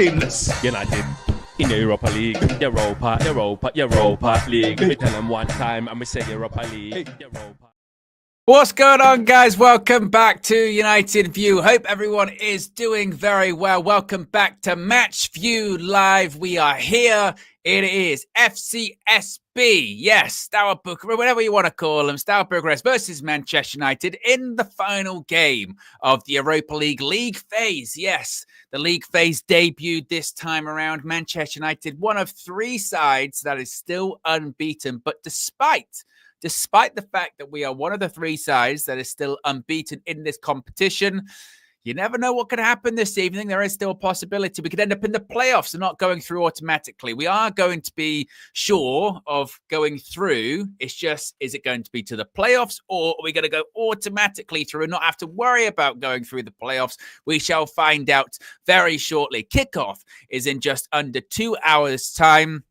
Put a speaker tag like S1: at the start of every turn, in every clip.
S1: Shameless.
S2: United in the Europa League. Europa League. We tell them one time and we say Europa League. Europa.
S3: What's going on, guys? Welcome back to United View. Hope everyone is doing very well. Welcome back to Match View Live. We are here. It is Fcsb. Yes, Steaua Bucharest, whatever you want to call them. Steaua Bucharest versus Manchester United in the final game of the Europa League phase. Yes, the league phase debuted this time around. Manchester United, one of three sides that is still unbeaten. But despite the fact that we are one of the three sides that is still unbeaten in this competition, you never know what could happen this evening. There is still a possibility we could end up in the playoffs and not going through automatically. We are going to be sure of going through. It's just, is it going to be to the playoffs, or are we going to go automatically through and not have to worry about going through the playoffs? We shall find out very shortly. Kickoff is in just under 2 hours' time.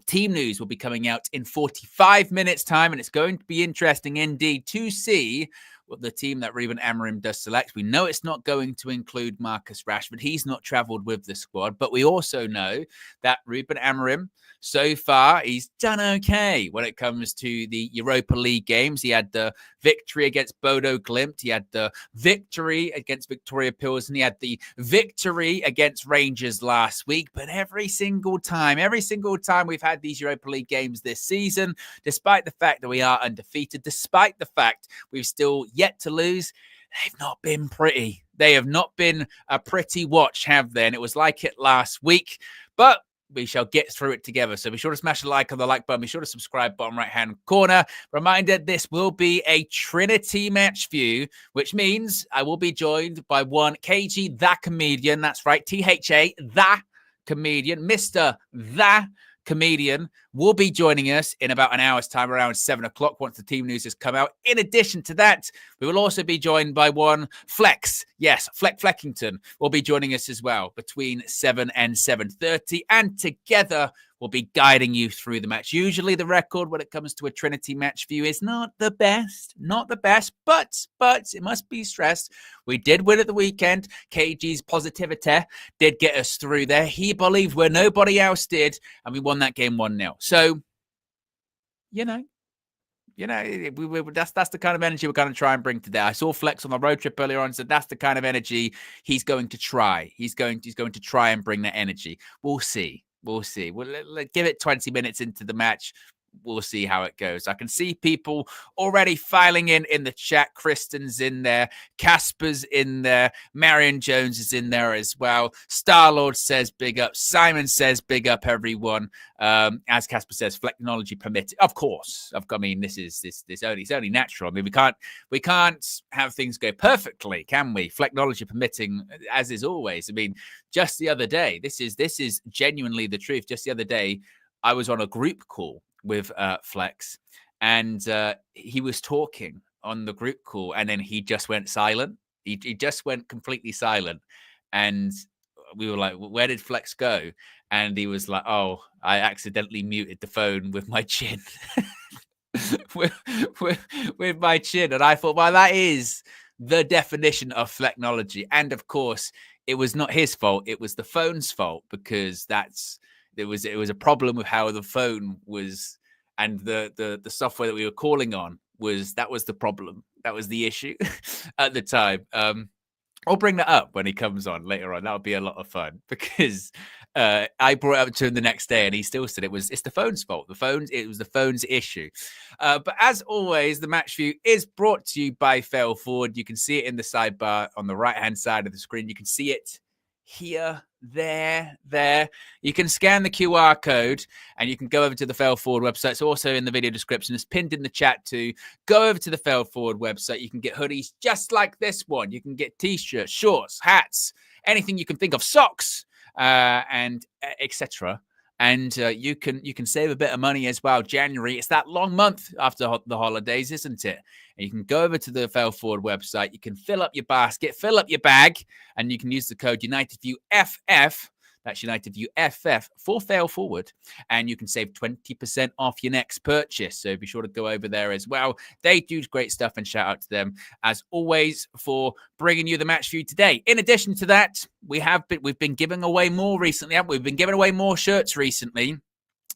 S3: Team news will be coming out in 45 minutes' time, and it's going to be interesting indeed to see what the team that Ruben Amorim does select. We know it's not going to include Marcus Rashford. He's not travelled with the squad, but we also know that Ruben Amorim, so far, he's done okay when it comes to the Europa League games. He had the victory against Bodo Glimt. He had the victory against Victoria Pilsen. He had the victory against Rangers last week. But every single time we've had these Europa League games this season, despite the fact that we are undefeated, despite the fact we've still yet to lose, they've not been pretty. They have not been a pretty watch, have they? And it was like it last week. But we shall get through it together. So be sure to smash a like on the like button. Be sure to subscribe, bottom right-hand corner. Reminder, this will be a Trinity match view, which means I will be joined by one KG, the comedian. That's right, THA, the comedian. Mr. The comedian will be joining us in about an hour's time, around 7 o'clock, once the team news has come out. In addition to that, we will also be joined by one Flex. Yes, Fleckington will be joining us as well between 7 and 7:30. And together, we'll be guiding you through the match. Usually the record when it comes to a Trinity match view is not the best, but it must be stressed. We did win at the weekend. KG's positivity did get us through there. He believed where nobody else did, and we won that game 1-0. So, that's the kind of energy we're going to try and bring today. I saw Flex on the road trip earlier on and said that's the kind of energy he's going to try. He's going to try and bring that energy. We'll see. We'll give it 20 minutes into the match. We'll see how it goes. I can see people already filing in the chat. Kristen's in there. Casper's in there. Marion Jones is in there as well. Starlord says big up. Simon says big up, everyone. As Casper says, technology permitted. Of course. I mean, it's only natural. I mean, we can't have things go perfectly, can we? Technology permitting, as is always. I mean, just the other day, this is genuinely the truth. Just the other day, I was on a group call with Flex, and he was talking on the group call, and then he just went silent. He just went completely silent, and we were like, where did Flex go? And he was like, oh, I accidentally muted the phone with my chin. with my chin. And I thought, well, that is the definition of technology. And of course, it was not his fault. It was the phone's fault, because it was a problem with how the phone was, and the software that we were calling on was the problem. That was the issue at the time. I'll bring that up when he comes on later on. That'll be a lot of fun, because I brought it up to him the next day, and he still said it's the phone's fault. It was the phone's issue. But as always, the match view is brought to you by Fail Forward. You can see it in the sidebar on the right-hand side of the screen. You can see it here, there. You can scan the QR code and you can go over to the Fail Forward website. It's also in the video description. It's pinned in the chat too. Go over to the Fail Forward website. You can get hoodies just like this one. You can get t-shirts, shorts, hats, anything you can think of, socks, and etc. And you can save a bit of money as well. January, it's that long month after the holidays, isn't it? And you can go over to the Fail Forward website. You can fill up your basket, fill up your bag, and you can use the code UnitedViewFF That's United View FF for Fail Forward. And you can save 20% off your next purchase. So be sure to go over there as well. They do great stuff, and shout out to them as always for bringing you the match view today. In addition to that, we've been giving away more recently, haven't we? We've been giving away more shirts recently.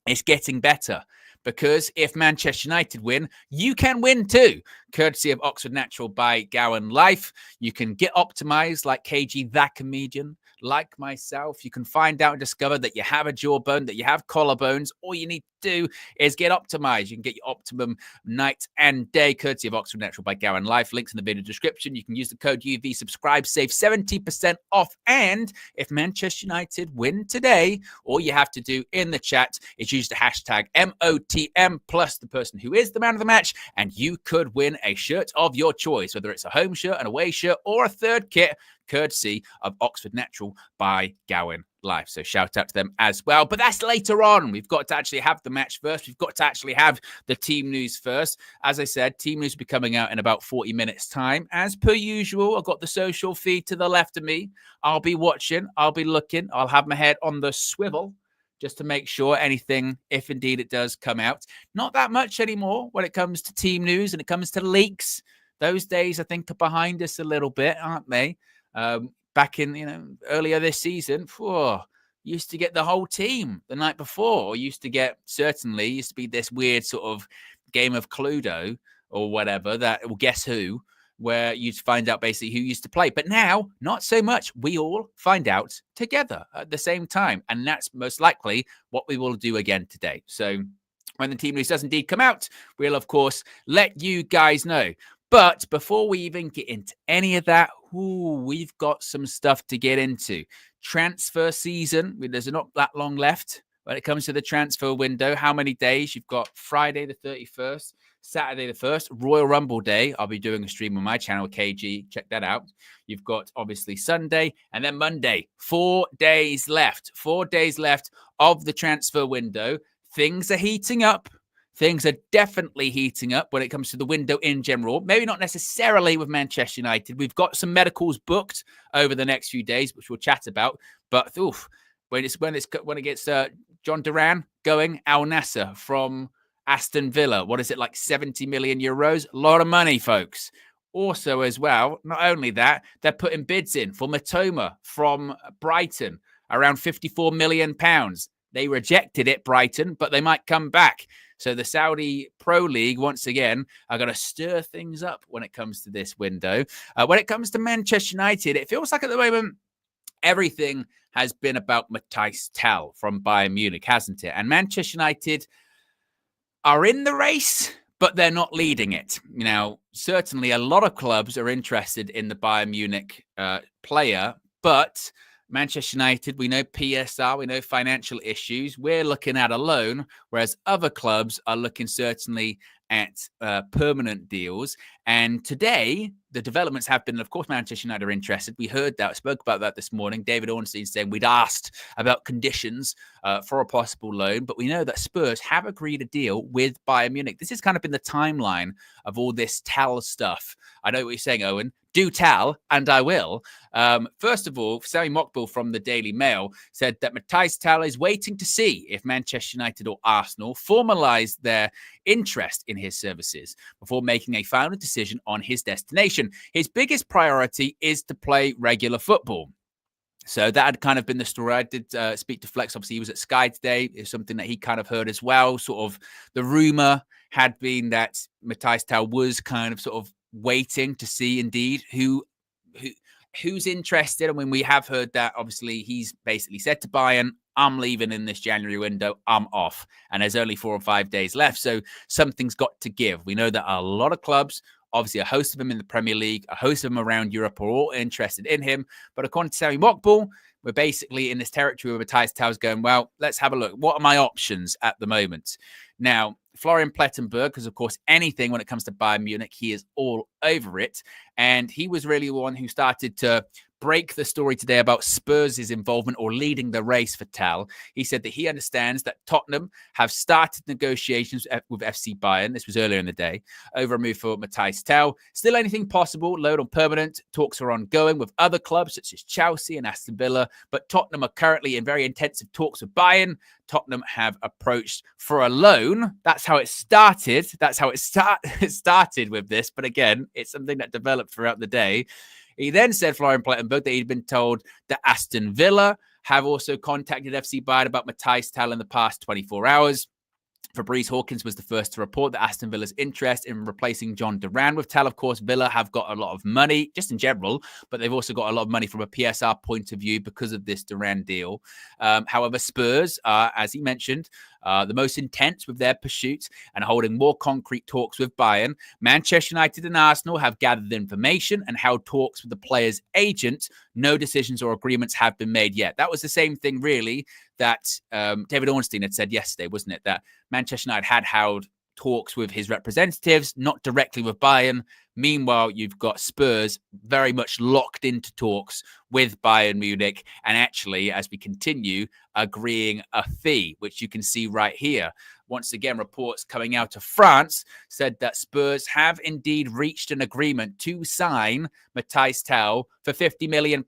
S3: It's getting better. Because if Manchester United win, you can win too. Courtesy of Oxford Natural by Gowan Life. You can get optimized like KG, that comedian, like myself. You can find out and discover that you have a jawbone, that you have collarbones. All you need to do is get optimized. You can get your Optimum night and day, courtesy of Oxford Natural by Gowan Life. Links in the video description. You can use the code UV subscribe, save 70% off. And if Manchester United win today, all you have to do in the chat is use the hashtag MOTM plus the person who is the man of the match, and you could win a shirt of your choice, whether it's a home shirt, an away shirt, or a third kit, courtesy of Oxford Natural by Gowan Life. So shout out to them as well. But that's later on. We've got to actually have the match first. We've got to actually have the team news first. As I said, team news will be coming out in about 40 minutes time. As per usual, I've got the social feed to the left of me. I'll be watching. I'll be looking. I'll have my head on the swivel just to make sure anything, if indeed it does come out. Not that much anymore when it comes to team news and it comes to leaks. Those days, I think, are behind us a little bit, aren't they? Back in, earlier this season, used to get the whole team the night before, or used to be this weird sort of game of Cluedo or whatever, that, well, guess who, where you'd find out basically who used to play. But now, not so much. We all find out together at the same time. And that's most likely what we will do again today. So when the team news does indeed come out, we'll, of course, let you guys know. But before we even get into any of that, we've got some stuff to get into. Transfer season, there's not that long left when it comes to the transfer window. How many days? You've got Friday the 31st, Saturday the 1st, Royal Rumble Day. I'll be doing a stream on my channel, KG. Check that out. You've got, obviously, Sunday and then Monday. 4 days left. 4 days left of the transfer window. Things are heating up. Things are definitely heating up when it comes to the window in general. Maybe not necessarily with Manchester United. We've got some medicals booked over the next few days, which we'll chat about. But when it gets John Duran going, Al Nasser from Aston Villa. What is it, like 70 million euros? A lot of money, folks. Also, as well, not only that, they're putting bids in for Matoma from Brighton, around 54 million pounds. They rejected it, Brighton, but they might come back. So the Saudi Pro League, once again, are going to stir things up when it comes to this window. When it comes to Manchester United, it feels like at the moment, everything has been about Matthijs Tel from Bayern Munich, hasn't it? And Manchester United are in the race, but they're not leading it. Certainly a lot of clubs are interested in the Bayern Munich player, but Manchester United, we know PSR, we know financial issues. We're looking at a loan, whereas other clubs are looking certainly at permanent deals. And today, the developments have been, of course, Manchester United are interested. We heard that, spoke about that this morning. David Ornstein saying we'd asked about conditions for a possible loan, but we know that Spurs have agreed a deal with Bayern Munich. This has kind of been the timeline of all this Tal stuff. I know what you're saying, Owen. Do tell, and I will. First of all, Sami Mokbil from the Daily Mail said that Matthijs Tel is waiting to see if Manchester United or Arsenal formalise their interest in his services before making a final decision on his destination. His biggest priority is to play regular football. So that had kind of been the story. I did speak to Flex. Obviously, he was at Sky today. It's something that he kind of heard as well. Sort of the rumour had been that Matthijs Tel was kind of sort of waiting to see indeed who's interested. I mean, we have heard that obviously he's basically said to Bayern, I'm leaving in this January window. I'm off. And there's only 4 or 5 days left. So something's got to give. We know that a lot of clubs, obviously a host of them in the Premier League, a host of them around Europe are all interested in him. But according to Sami Mokbil, we're basically in this territory where Matthijs Tel's going, well, let's have a look. What are my options at the moment? Now, Florian Plettenberg, because of course anything when it comes to Bayern Munich, he is all over it. And he was really the one who started to break the story today about Spurs' involvement or leading the race for Tal. He said that he understands that Tottenham have started negotiations with FC Bayern. This was earlier in the day over a move for Matthias Tal. Still anything possible, loan on permanent. Talks are ongoing with other clubs such as Chelsea and Aston Villa, but Tottenham are currently in very intensive talks with Bayern. Tottenham have approached for a loan. That's how it started. That's how it started with this. But again, it's something that developed throughout the day. He then said, Florian Plettenberg, that he'd been told that Aston Villa have also contacted FC Bayern about Matthias Tal in the past 24 hours. Fabrice Hawkins was the first to report that Aston Villa's interest in replacing John Duran with Tal. Of course, Villa have got a lot of money, just in general, but they've also got a lot of money from a PSR point of view because of this Duran deal. However, Spurs are, as he mentioned, the most intense with their pursuit and holding more concrete talks with Bayern. Manchester United and Arsenal have gathered information and held talks with the player's agent. No decisions or agreements have been made yet. That was the same thing, really, that David Ornstein had said yesterday, wasn't it? That Manchester United had held talks with his representatives, not directly with Bayern. Meanwhile, you've got Spurs very much locked into talks with Bayern Munich, and actually, as we continue, agreeing a fee, which you can see right here. Once again, reports coming out of France said that Spurs have indeed reached an agreement to sign Matthias Tal for £50 million.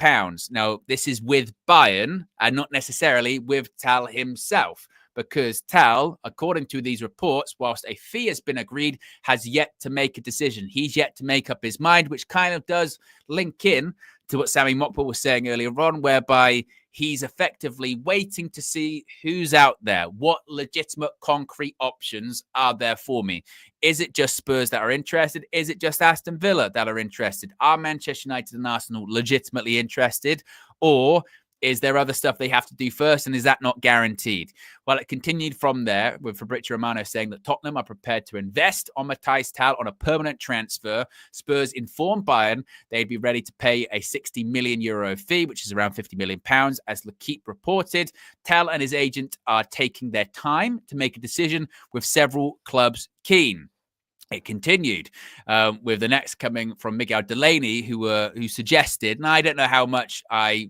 S3: Now, this is with Bayern and not necessarily with Tal himself, because Tal, according to these reports, whilst a fee has been agreed, has yet to make a decision. He's yet to make up his mind, which kind of does link in to what Sammy Mokpa was saying earlier on, whereby he's effectively waiting to see who's out there. What legitimate, concrete options are there for me? Is it just Spurs that are interested? Is it just Aston Villa that are interested? Are Manchester United and Arsenal legitimately interested? Or is there other stuff they have to do first, and is that not guaranteed? Well, it continued from there with Fabrizio Romano saying that Tottenham are prepared to invest on Matthias Tal on a permanent transfer. Spurs informed Bayern they'd be ready to pay a €60 million fee, which is around £50 million, as L'Equipe reported. Tal and his agent are taking their time to make a decision, with several clubs keen. It continued with the next coming from Miguel Delaney, who suggested, and I don't know how much I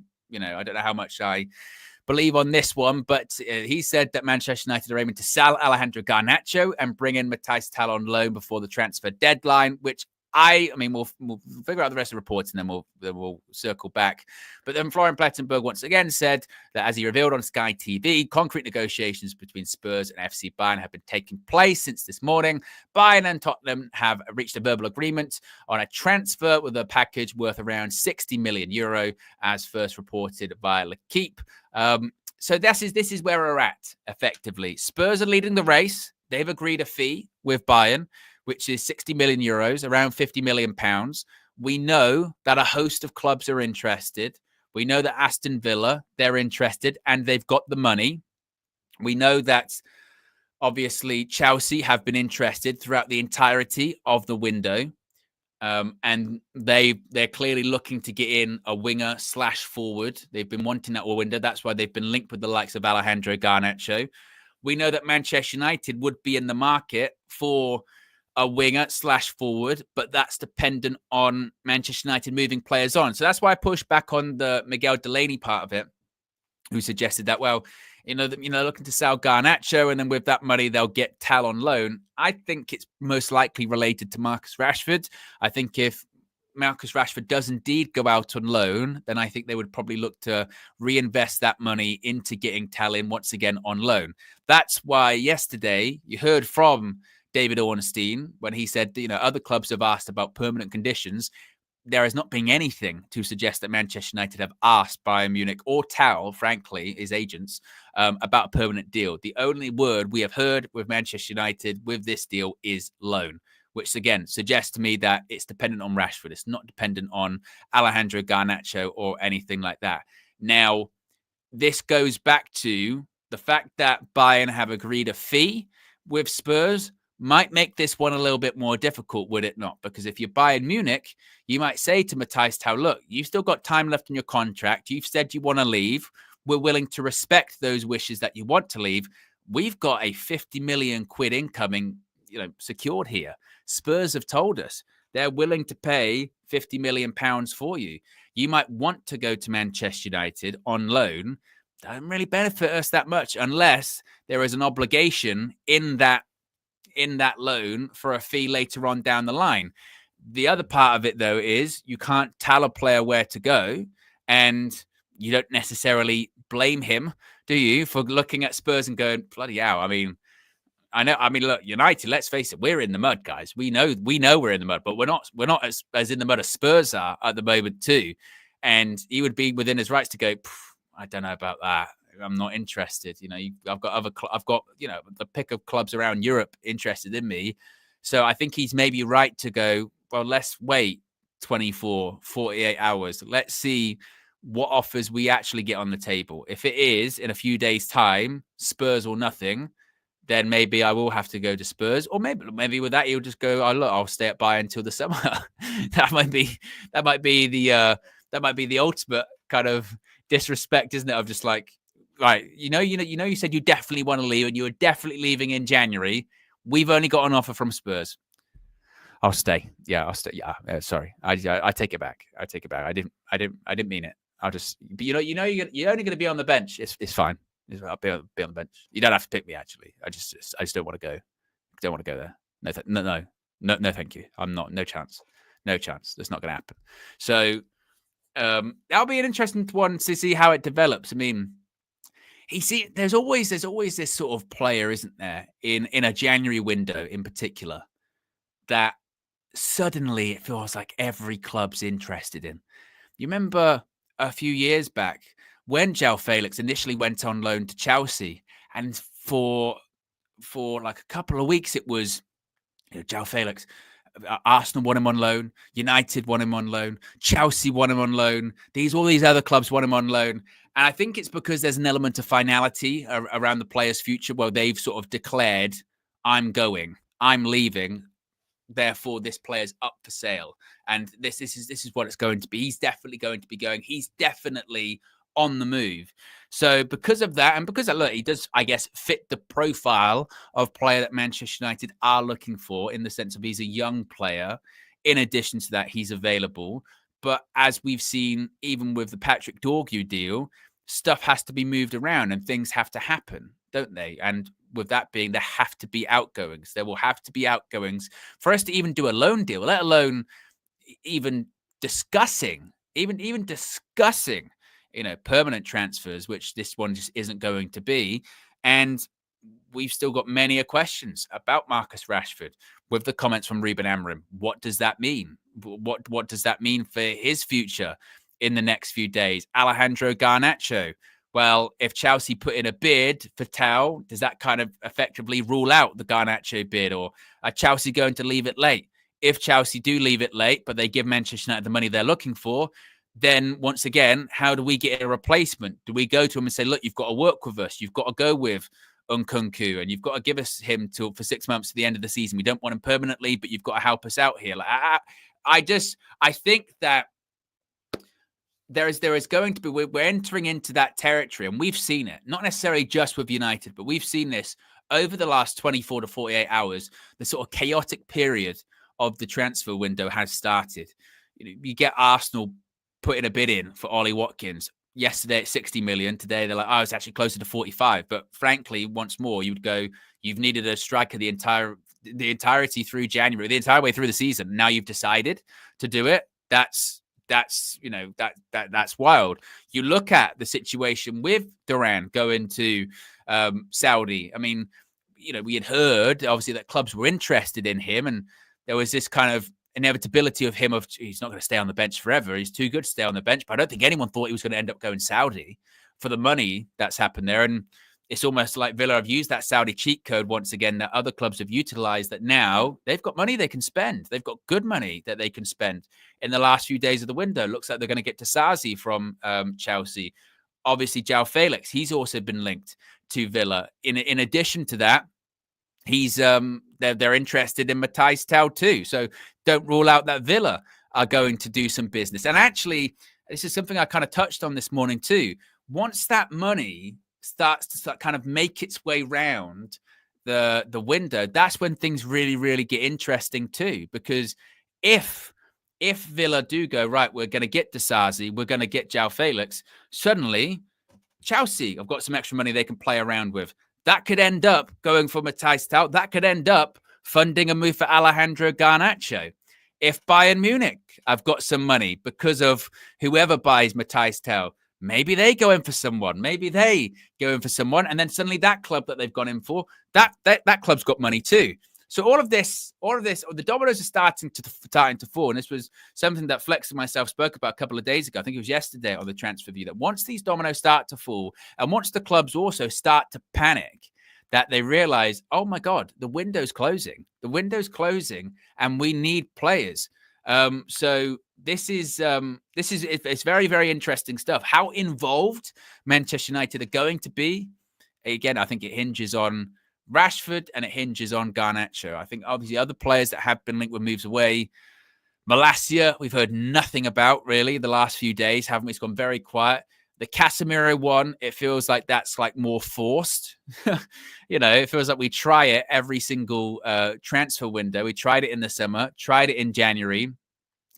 S3: believe on this one, but he said that Manchester United are aiming to sell Alejandro Garnacho and bring in Matthias Tal on loan before the transfer deadline, which we'll figure out the rest of the reports and then we'll circle back. But then Florian Plettenberg once again said that, as he revealed on Sky TV, concrete negotiations between Spurs and FC Bayern have been taking place since this morning. Bayern and Tottenham have reached a verbal agreement on a transfer with a package worth around €60 million, as first reported by L'Equipe. So this is where we're at, effectively. Spurs are leading the race. They've agreed a fee with Bayern, which is €60 million, around £50 million. We know that a host of clubs are interested. We know that Aston Villa, they're interested and they've got the money. We know that, obviously, Chelsea have been interested throughout the entirety of the window. And they're clearly looking to get in a winger / forward. They've been wanting that all window. That's why they've been linked with the likes of Alejandro Garnacho. We know that Manchester United would be in the market for a winger / forward, but that's dependent on Manchester United moving players on. So that's why I pushed back on the Miguel Delaney part of it, who suggested that, well, looking to sell Garnacho, and then with that money, they'll get Tal on loan. I think it's most likely related to Marcus Rashford. I think if Marcus Rashford does indeed go out on loan, then I think they would probably look to reinvest that money into getting Tal in once again on loan. That's why yesterday you heard from David Ornstein when he said, other clubs have asked about permanent conditions. There has not been anything to suggest that Manchester United have asked Bayern Munich or Tal, frankly, his agents, about a permanent deal. The only word we have heard with Manchester United with this deal is loan, which again suggests to me that it's dependent on Rashford. It's not dependent on Alejandro Garnacho or anything like that. Now, this goes back to the fact that Bayern have agreed a fee with Spurs. Might make this one a little bit more difficult, would it not? Because if you're Bayern Munich, you might say to Matthias Tal, look, you've still got time left in your contract. You've said you want to leave. We're willing to respect those wishes that you want to leave. We've got a 50 million quid incoming, secured here. Spurs have told us. They're willing to pay £50 million for you. You might want to go to Manchester United on loan. Doesn't really benefit us that much unless there is an obligation in that loan for a fee later on down the line. The other part of it, though, is you can't tell a player where to go, and you don't necessarily blame him, do you, for looking at Spurs and going, bloody hell. I mean, look, United, let's face it, we're in the mud, guys. We know we're in the mud, but we're not as in the mud as Spurs are at the moment too. And he would be within his rights to go, I don't know about that. I'm not interested. I've got the pick of clubs around Europe interested in me. So I think he's maybe right to go, well, let's wait 24, 48 hours. Let's see what offers we actually get on the table. If it is in a few days' time, Spurs or nothing, then maybe I will have to go to Spurs, or maybe with that he'll just go, oh look, I'll stay at Bayern until the summer. that might be the ultimate kind of disrespect, isn't it? Of just like, right, you said you definitely want to leave, and you were definitely leaving in January. We've only got an offer from Spurs. I'll stay. Yeah, I'll stay. Yeah, sorry, I take it back. I take it back. I didn't mean it. I'll just, but you're only going to be on the bench. It's fine. I'll be on the bench. You don't have to pick me. Actually, I just don't want to go. Don't want to go there. No, thank you. I'm not. No chance. That's not going to happen. So that'll be an interesting one to see how it develops. I mean, there's always this sort of player, isn't there, in a January window in particular, that suddenly it feels like every club's interested in. You remember a few years back when João Felix initially went on loan to Chelsea, and for like a couple of weeks it was João Felix. Arsenal won him on loan, United won him on loan, Chelsea won him on loan. All these other clubs won him on loan. And I think it's because there's an element of finality around the player's future. Well, they've sort of declared, I'm going, I'm leaving. Therefore, this player's up for sale. And this is what it's going to be. He's definitely going to be going. He's definitely on the move. So because of that, and because look, he does, I guess, fit the profile of player that Manchester United are looking for, in the sense of he's a young player. In addition to that, he's available. But as we've seen, even with the Patrick Dorgu deal, stuff has to be moved around and things have to happen, don't they? And with that being, there have to be outgoings. There will have to be outgoings for us to even do a loan deal, let alone even discussing, permanent transfers, which this one just isn't going to be. And we've still got many questions about Marcus Rashford with the comments from Ruben Amorim. What does that mean? What does that mean for his future in the next few days? Alejandro Garnacho. Well, if Chelsea put in a bid for Tau, does that kind of effectively rule out the Garnacho bid? Or are Chelsea going to leave it late? If Chelsea do leave it late, but they give Manchester United the money they're looking for, then once again, how do we get a replacement? Do we go to him and say, look, you've got to work with us. You've got to go with Nkunku, and you've got to give us him for 6 months to the end of the season. We don't want him permanently, but you've got to help us out here. Like, I think that there is going to be, we're entering into that territory, and we've seen it, not necessarily just with United, but we've seen this over the last 24 to 48 hours. The sort of chaotic period of the transfer window has started. You get Arsenal putting a bid in for Ollie Watkins yesterday at 60 million. Today they're like, oh, it's actually closer to 45. But frankly, once more, you would go, you've needed a striker the entirety through January, the entire way through the season. Now you've decided to do it. That's wild. You look at the situation with Duran going to Saudi. I mean, we had heard obviously that clubs were interested in him, and there was this kind of inevitability of him he's not going to stay on the bench forever. He's too good to stay on the bench. But I don't think anyone thought he was going to end up going Saudi for the money that's happened there. And it's almost like Villa have used that Saudi cheat code once again that other clubs have utilized, that now they've got money they can spend. They've got good money that they can spend in the last few days of the window. Looks like they're going to get to Sazi from Chelsea. Obviously, João Felix, he's also been linked to Villa. In addition to that, he's they're interested in Matthijs Tau too. So don't rule out that Villa are going to do some business. And actually, this is something I kind of touched on this morning too. Once that money starts to kind of make its way round the window, that's when things really, really get interesting too. Because if Villa do go, right, we're going to get Disasi, we're going to get João Felix, suddenly Chelsea have got some extra money they can play around with. That could end up going for Matthijs Tal. That could end up funding a move for Alejandro Garnacho. If Bayern Munich have got some money because of whoever buys Matthijs Tal, maybe they go in for someone. Maybe they go in for someone, and then suddenly that club that they've gone in for, that club's got money too. So all of this, the dominoes are starting to fall. And this was something that Flex and myself spoke about a couple of days ago. I think it was yesterday on the Transfer View, that once these dominoes start to fall, and once the clubs also start to panic, that they realize, oh my God, the window's closing. The window's closing, and we need players. So this is it's very, very interesting stuff. How involved Manchester United are going to be, again, I think it hinges on Rashford and it hinges on Garnacho. I think obviously other players that have been linked with moves away. Malacia, we've heard nothing about really the last few days, haven't we? It's gone very quiet. The Casemiro one, it feels like that's like more forced. It feels like we try it every single transfer window. We tried it in the summer, tried it in January.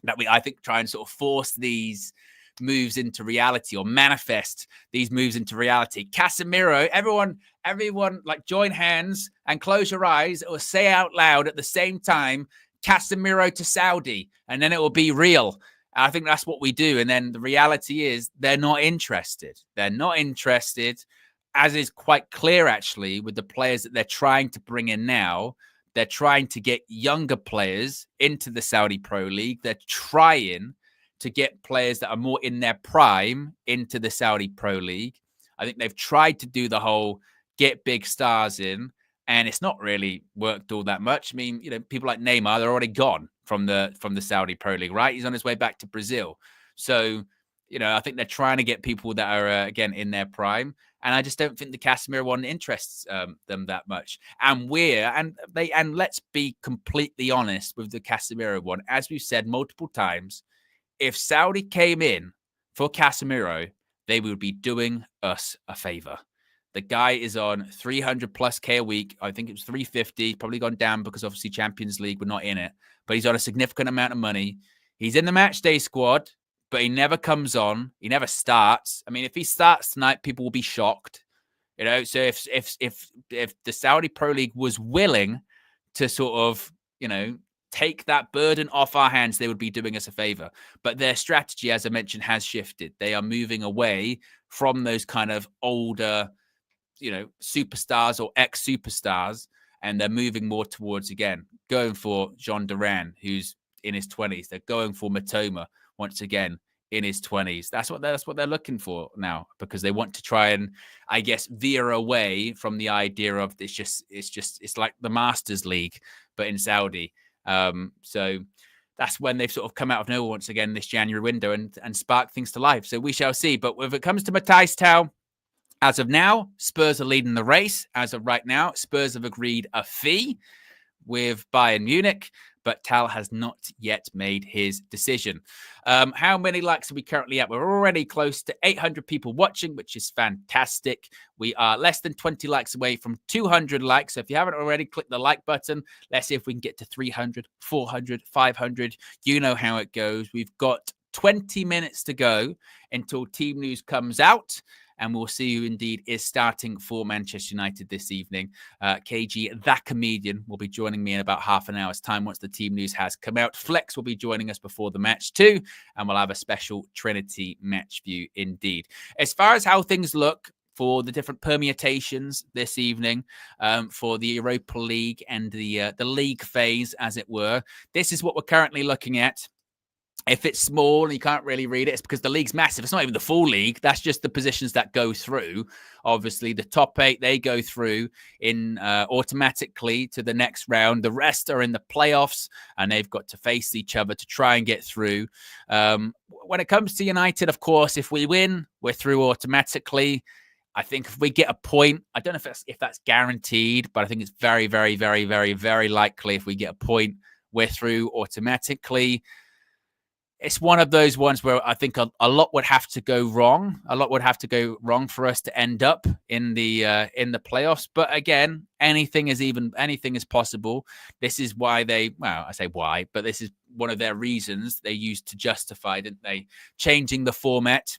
S3: That I think, try and sort of force these moves into reality, or manifest these moves into reality. Casemiro, everyone like join hands and close your eyes or say out loud at the same time, Casemiro to Saudi, and then it will be real. I think that's what we do. And then the reality is they're not interested. They're not interested, as is quite clear actually with the players that they're trying to bring in now. They're trying to get younger players into the Saudi Pro League. They're trying to get players that are more in their prime into the Saudi Pro League. I think they've tried to do the whole get big stars in, and it's not really worked all that much. I mean, people like Neymar, they're already gone from the Saudi Pro League, right? He's on his way back to Brazil. So, I think they're trying to get people that are, again, in their prime. And I just don't think the Casemiro one interests them that much. And let's be completely honest with the Casemiro one. As we've said multiple times, if Saudi came in for Casemiro, they would be doing us a favor. The guy is on 300 plus K a week. I think it was 350, probably gone down because obviously Champions League, we're not in it, but he's on a significant amount of money. He's in the match day squad, but he never comes on. He never starts. I mean, if he starts tonight, people will be shocked. So if the Saudi Pro League was willing to sort of, take that burden off our hands, they would be doing us a favor. But their strategy, as I mentioned, has shifted. They are moving away from those kind of older, superstars or ex-superstars, and they're moving more towards, again, going for Jean Duran, who's in his 20s. They're going for Matoma, once again, in his 20s. That's what they're looking for now, because they want to try and, I guess, veer away from the idea of it's like the Masters League, but in Saudi. So that's when they've sort of come out of nowhere once again this January window and sparked things to life. So we shall see. But if it comes to Matthijs Tal, as of now, Spurs are leading the race. As of right now, Spurs have agreed a fee with Bayern Munich, but Tal has not yet made his decision. How many likes are we currently at? We're already close to 800 people watching, which is fantastic. We are less than 20 likes away from 200 likes. So if you haven't already, click the like button. Let's see if we can get to 300, 400, 500. You know how it goes. We've got 20 minutes to go until team news comes out. And we'll see who indeed is starting for Manchester United this evening. KG, that comedian, will be joining me in about half an hour's time once the team news has come out. Flex will be joining us before the match too. And we'll have a special Trinity match view indeed. As far as how things look for the different permutations this evening for the Europa League and the league phase, as it were, this is what we're currently looking at. If it's small and you can't really read it, it's because the league's massive. It's not even the full league. That's just the positions that go through. Obviously, the top 8, they go through in automatically to the next round. The rest are in the playoffs, and they've got to face each other to try and get through. When it comes to United, of course, if we win, we're through automatically. I think if we get a point, I don't know if that's guaranteed, but I think it's very, very, very, very, very likely if we get a point, we're through automatically. it's one of those ones where I think a lot would have to go wrong. A lot would have to go wrong for us to end up in the playoffs. But again, anything is possible. This is why I say why, but this is one of their reasons they used to justify, didn't they, changing the format.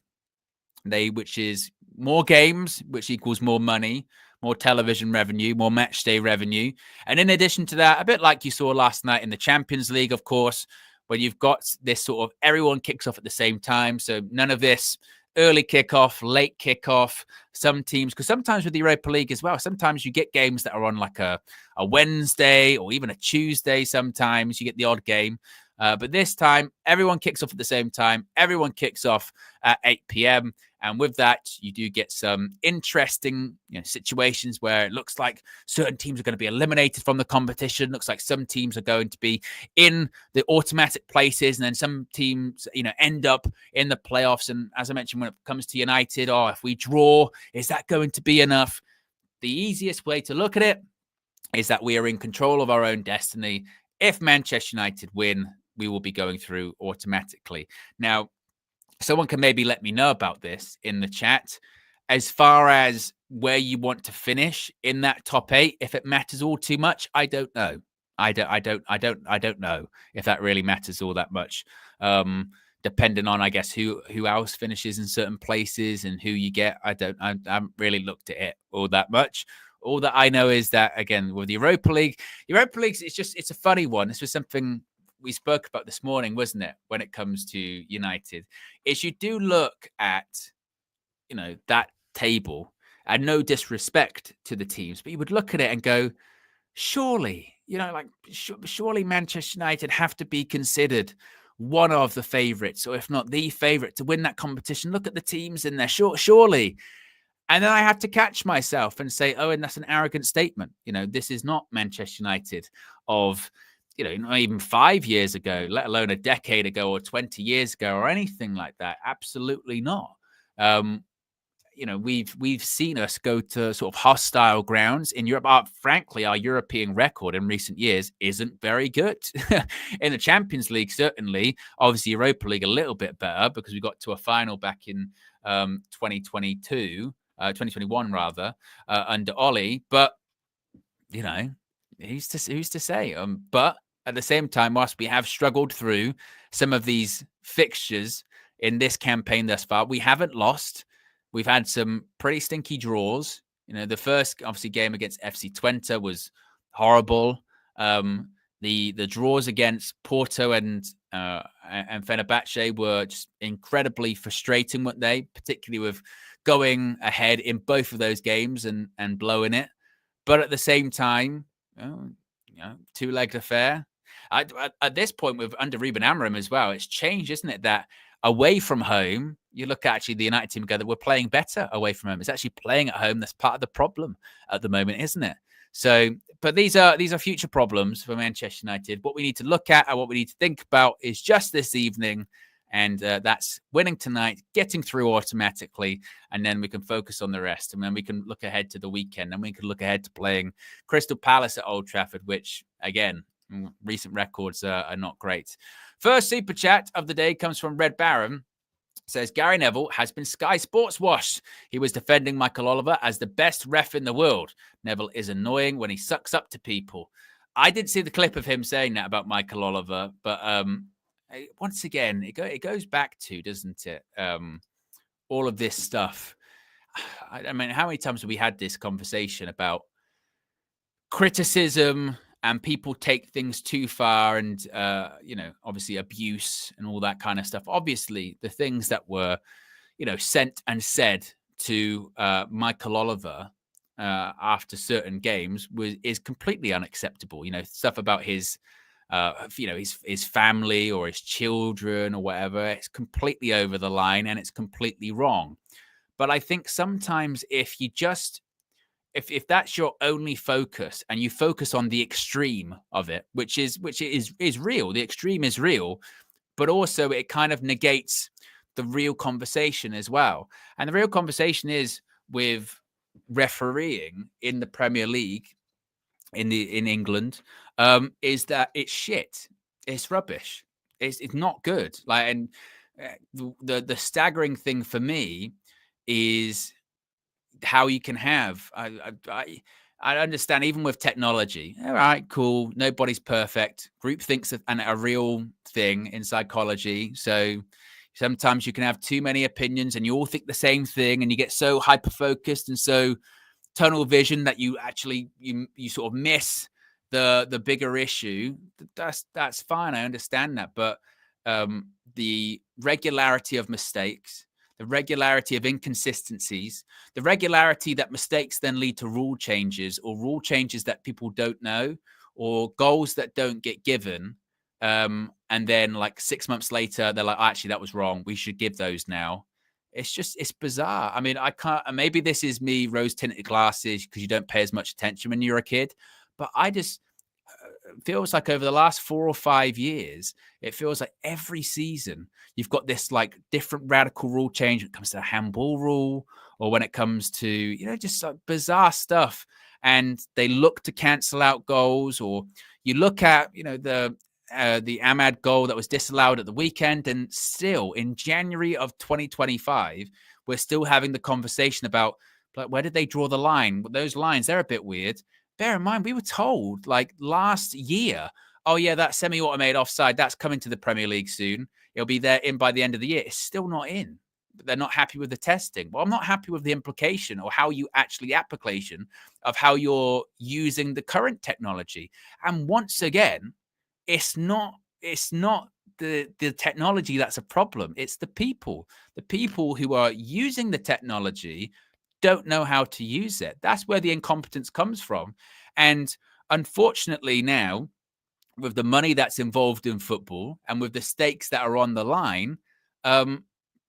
S3: Which is more games, which equals more money, more television revenue, more match day revenue. And in addition to that, a bit like you saw last night in the Champions League, of course, when you've got this sort of everyone kicks off at the same time. So none of this early kickoff, late kickoff. Some teams, because sometimes with the Europa League as well, sometimes you get games that are on like a Wednesday or even a Tuesday. Sometimes you get the odd game. But this time, everyone kicks off at the same time. Everyone kicks off at 8 p.m. And with that, you do get some interesting situations where it looks like certain teams are going to be eliminated from the competition. Looks like some teams are going to be in the automatic places. And then some teams, end up in the playoffs. And as I mentioned, when it comes to United, if we draw, is that going to be enough? The easiest way to look at it is that we are in control of our own destiny. If Manchester United win, we will be going through automatically. Now, someone can maybe let me know about this in the chat. As far as where you want to finish in that top 8, if it matters all too much, I don't know. I don't know if that really matters all that much. Depending on, I guess, who else finishes in certain places and who you get. I haven't really looked at it all that much. All that I know is that, again, with the Europa League, it's a funny one. This was something we spoke about this morning, wasn't it? When it comes to United, is you do look at, that table, and no disrespect to the teams, but you would look at it and go, surely, surely Manchester United have to be considered one of the favourites, or if not the favourite to win that competition. Look at the teams in there, surely. And then I have to catch myself and say, oh, and that's an arrogant statement. This is not Manchester United of, not even 5 years ago, let alone a decade ago or 20 years ago or anything like that. Absolutely not. We've seen us go to sort of hostile grounds in Europe. Frankly, our European record in recent years isn't very good. In the Champions League, certainly. Obviously, Europa League a little bit better because we got to a final back in 2021 rather, under Ollie. But, who's to say? But at the same time, whilst we have struggled through some of these fixtures in this campaign thus far, we haven't lost. We've had some pretty stinky draws. The first, obviously, game against FC Twente was horrible. The draws against Porto and Fenerbahce were just incredibly frustrating, weren't they? Particularly with going ahead in both of those games and blowing it. But at the same time, two-legged affair. At this point, with under Ruben Amorim as well, it's changed, isn't it? That away from home, you look at actually the United team together, we're playing better away from home. It's actually playing at home that's part of the problem at the moment, isn't it? So, but these are future problems for Manchester United. What we need to look at and what we need to think about is just this evening, and that's winning tonight, getting through automatically, and then we can focus on the rest. And then we can look ahead to the weekend, and we can look ahead to playing Crystal Palace at Old Trafford, which, again, recent records are not great. First super chat of the day comes from Red Baron. Says, Gary Neville has been Sky Sports washed. He was defending Michael Oliver as the best ref in the world. Neville is annoying when he sucks up to people. I did see the clip of him saying that about Michael Oliver, but once again, it goes back to, doesn't it? All of this stuff. I mean, how many times have we had this conversation about criticism and people take things too far and, obviously abuse and all that kind of stuff. Obviously, the things that were, sent and said to Michael Oliver after certain games is completely unacceptable. Stuff about his family or his children or whatever. It's completely over the line and it's completely wrong. But I think sometimes if you just if that's your only focus and you focus on the extreme of it, which is real, the extreme is real, but also it kind of negates the real conversation as well. And the real conversation is with refereeing in the Premier League in England, is that it's shit. It's rubbish. it's not good. Like, and the staggering thing for me is how you can have. I understand, even with technology. All right, cool. Nobody's perfect. Groupthink's a real thing in psychology. So sometimes you can have too many opinions and you all think the same thing, and you get so hyper focused and so tunnel vision that you actually you sort of miss the bigger issue. That's fine. I understand that, but the regularity of mistakes, the regularity of inconsistencies, the regularity that mistakes then lead to rule changes, or rule changes that people don't know, or goals that don't get given. And then like 6 months later, they're like, actually, that was wrong. We should give those now. It's bizarre. I mean, I can't, maybe this is me rose tinted glasses because you don't pay as much attention when you're a kid, but I just, feels like over the last 4 or 5 years, it feels like every season you've got this like different radical rule change when it comes to the handball rule, or when it comes to, just like bizarre stuff. And they look to cancel out goals, or you look at, the Ahmad goal that was disallowed at the weekend, and still in January of 2025, we're still having the conversation about, like, where did they draw the line? Those lines, they're a bit weird. Bear in mind, we were told like last year, oh yeah, that semi-automated offside, that's coming to the Premier League soon. It'll be there in by the end of the year. It's still not in. But they're not happy with the testing. Well, I'm not happy with the implication, or how you actually application of how you're using the current technology. And once again, it's not the technology that's a problem. It's the people. The people who are using the technology don't know how to use it. That's where the incompetence comes from. And unfortunately now, with the money that's involved in football and with the stakes that are on the line,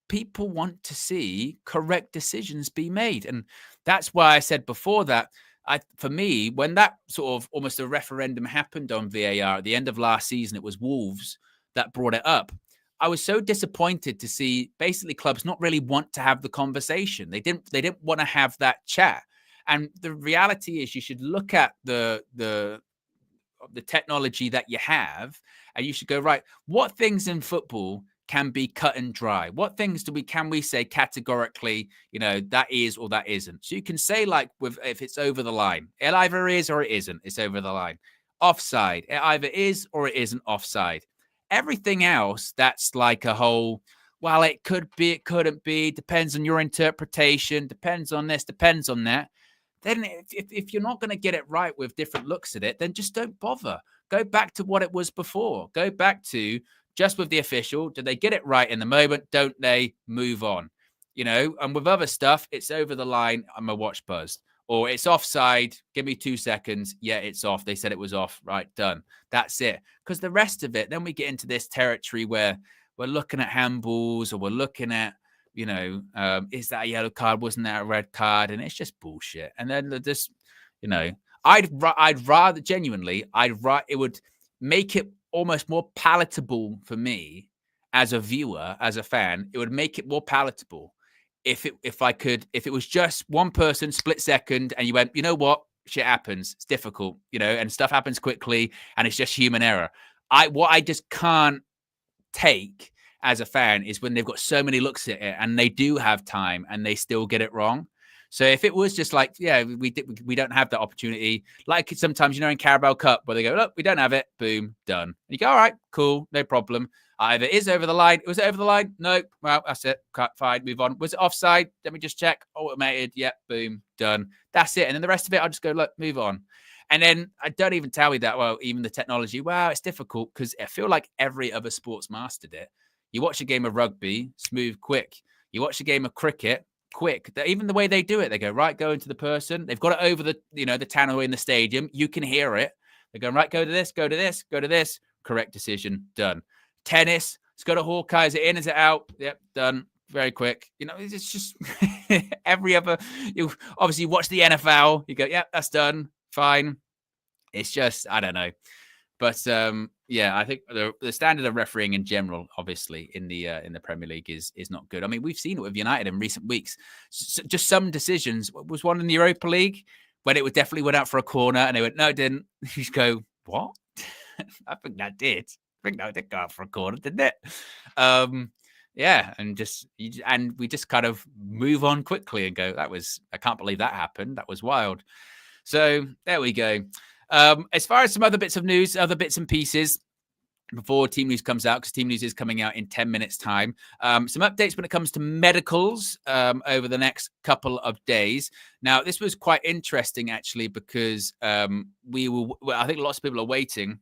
S3: people want to see correct decisions be made. And that's why I said before that, for me, when that sort of almost a referendum happened on VAR at the end of last season, it was Wolves that brought it up. I was so disappointed to see basically clubs not really want to have the conversation. They didn't want to have that chat. And the reality is, you should look at the technology that you have, and you should go, right, what things in football can be cut and dry? What things can we say categorically, that is or that isn't? So you can say, like, if it's over the line, it either is or it isn't. It's over the line. Offside, it either is or it isn't offside. Everything else, that's like a whole, well, it could be, it couldn't be, depends on your interpretation, depends on this, depends on that. Then if you're not going to get it right with different looks at it, then just don't bother. Go back to what it was before. Go back to just with the official. Do they get it right in the moment? Don't they? Move on. And with other stuff, it's over the line, I'm a watch buzzed. Or it's offside, give me 2 seconds. Yeah, it's off. They said it was off. Right, done. That's it. Because the rest of it, then we get into this territory where we're looking at handballs, or we're looking at, is that a yellow card? Wasn't that a red card? And it's just bullshit. And then just, I'd rather, genuinely, it would make it almost more palatable for me as a viewer, as a fan. It would make it more palatable if it was just one person, split second, and you went, you know what, shit happens, it's difficult, and stuff happens quickly, and it's just human error. What I just can't take as a fan is when they've got so many looks at it and they do have time and they still get it wrong. So if it was just like, yeah, we don't have that opportunity, like sometimes, in Carabao Cup, where they go, look, we don't have it, boom, done. And you go, all right, cool, no problem. Either it is over the line. Was it over the line? No. Well, that's it. Fine, move on. Was it offside? Let me just check. Automated. Yep, boom, done. That's it. And then the rest of it, I'll just go, look, move on. And then I don't even tell me that, well, even the technology, wow, it's difficult, because I feel like every other sport's mastered it. You watch a game of rugby, smooth, quick. You watch a game of cricket, quick. Even the way they do it, they go, right, go into the person. They've got it over the, the tannoy in the stadium. You can hear it. They're going, right, go to this, go to this, go to this. Correct decision, done. Tennis, let's go to Hawkeye. Is it in? Is it out? Yep, done. Very quick. It's just every other. You obviously watch the NFL. You go, yeah, that's done. Fine. It's just, I don't know. But yeah, I think the standard of refereeing in general, obviously in the Premier League, is not good. I mean, we've seen it with United in recent weeks. Just some decisions. Was one in the Europa League when it definitely went out for a corner, and they went, no, it didn't. You just go, what? I think that did. think that did go out for a corner, didn't it? Yeah, and we just kind of move on quickly and go, I can't believe that happened. That was wild. So there we go. As far as some other bits of news, other bits and pieces, before team news comes out, because team news is coming out in 10 minutes time. Some updates when it comes to medicals over the next couple of days. Now, this was quite interesting, actually, because I think lots of people are waiting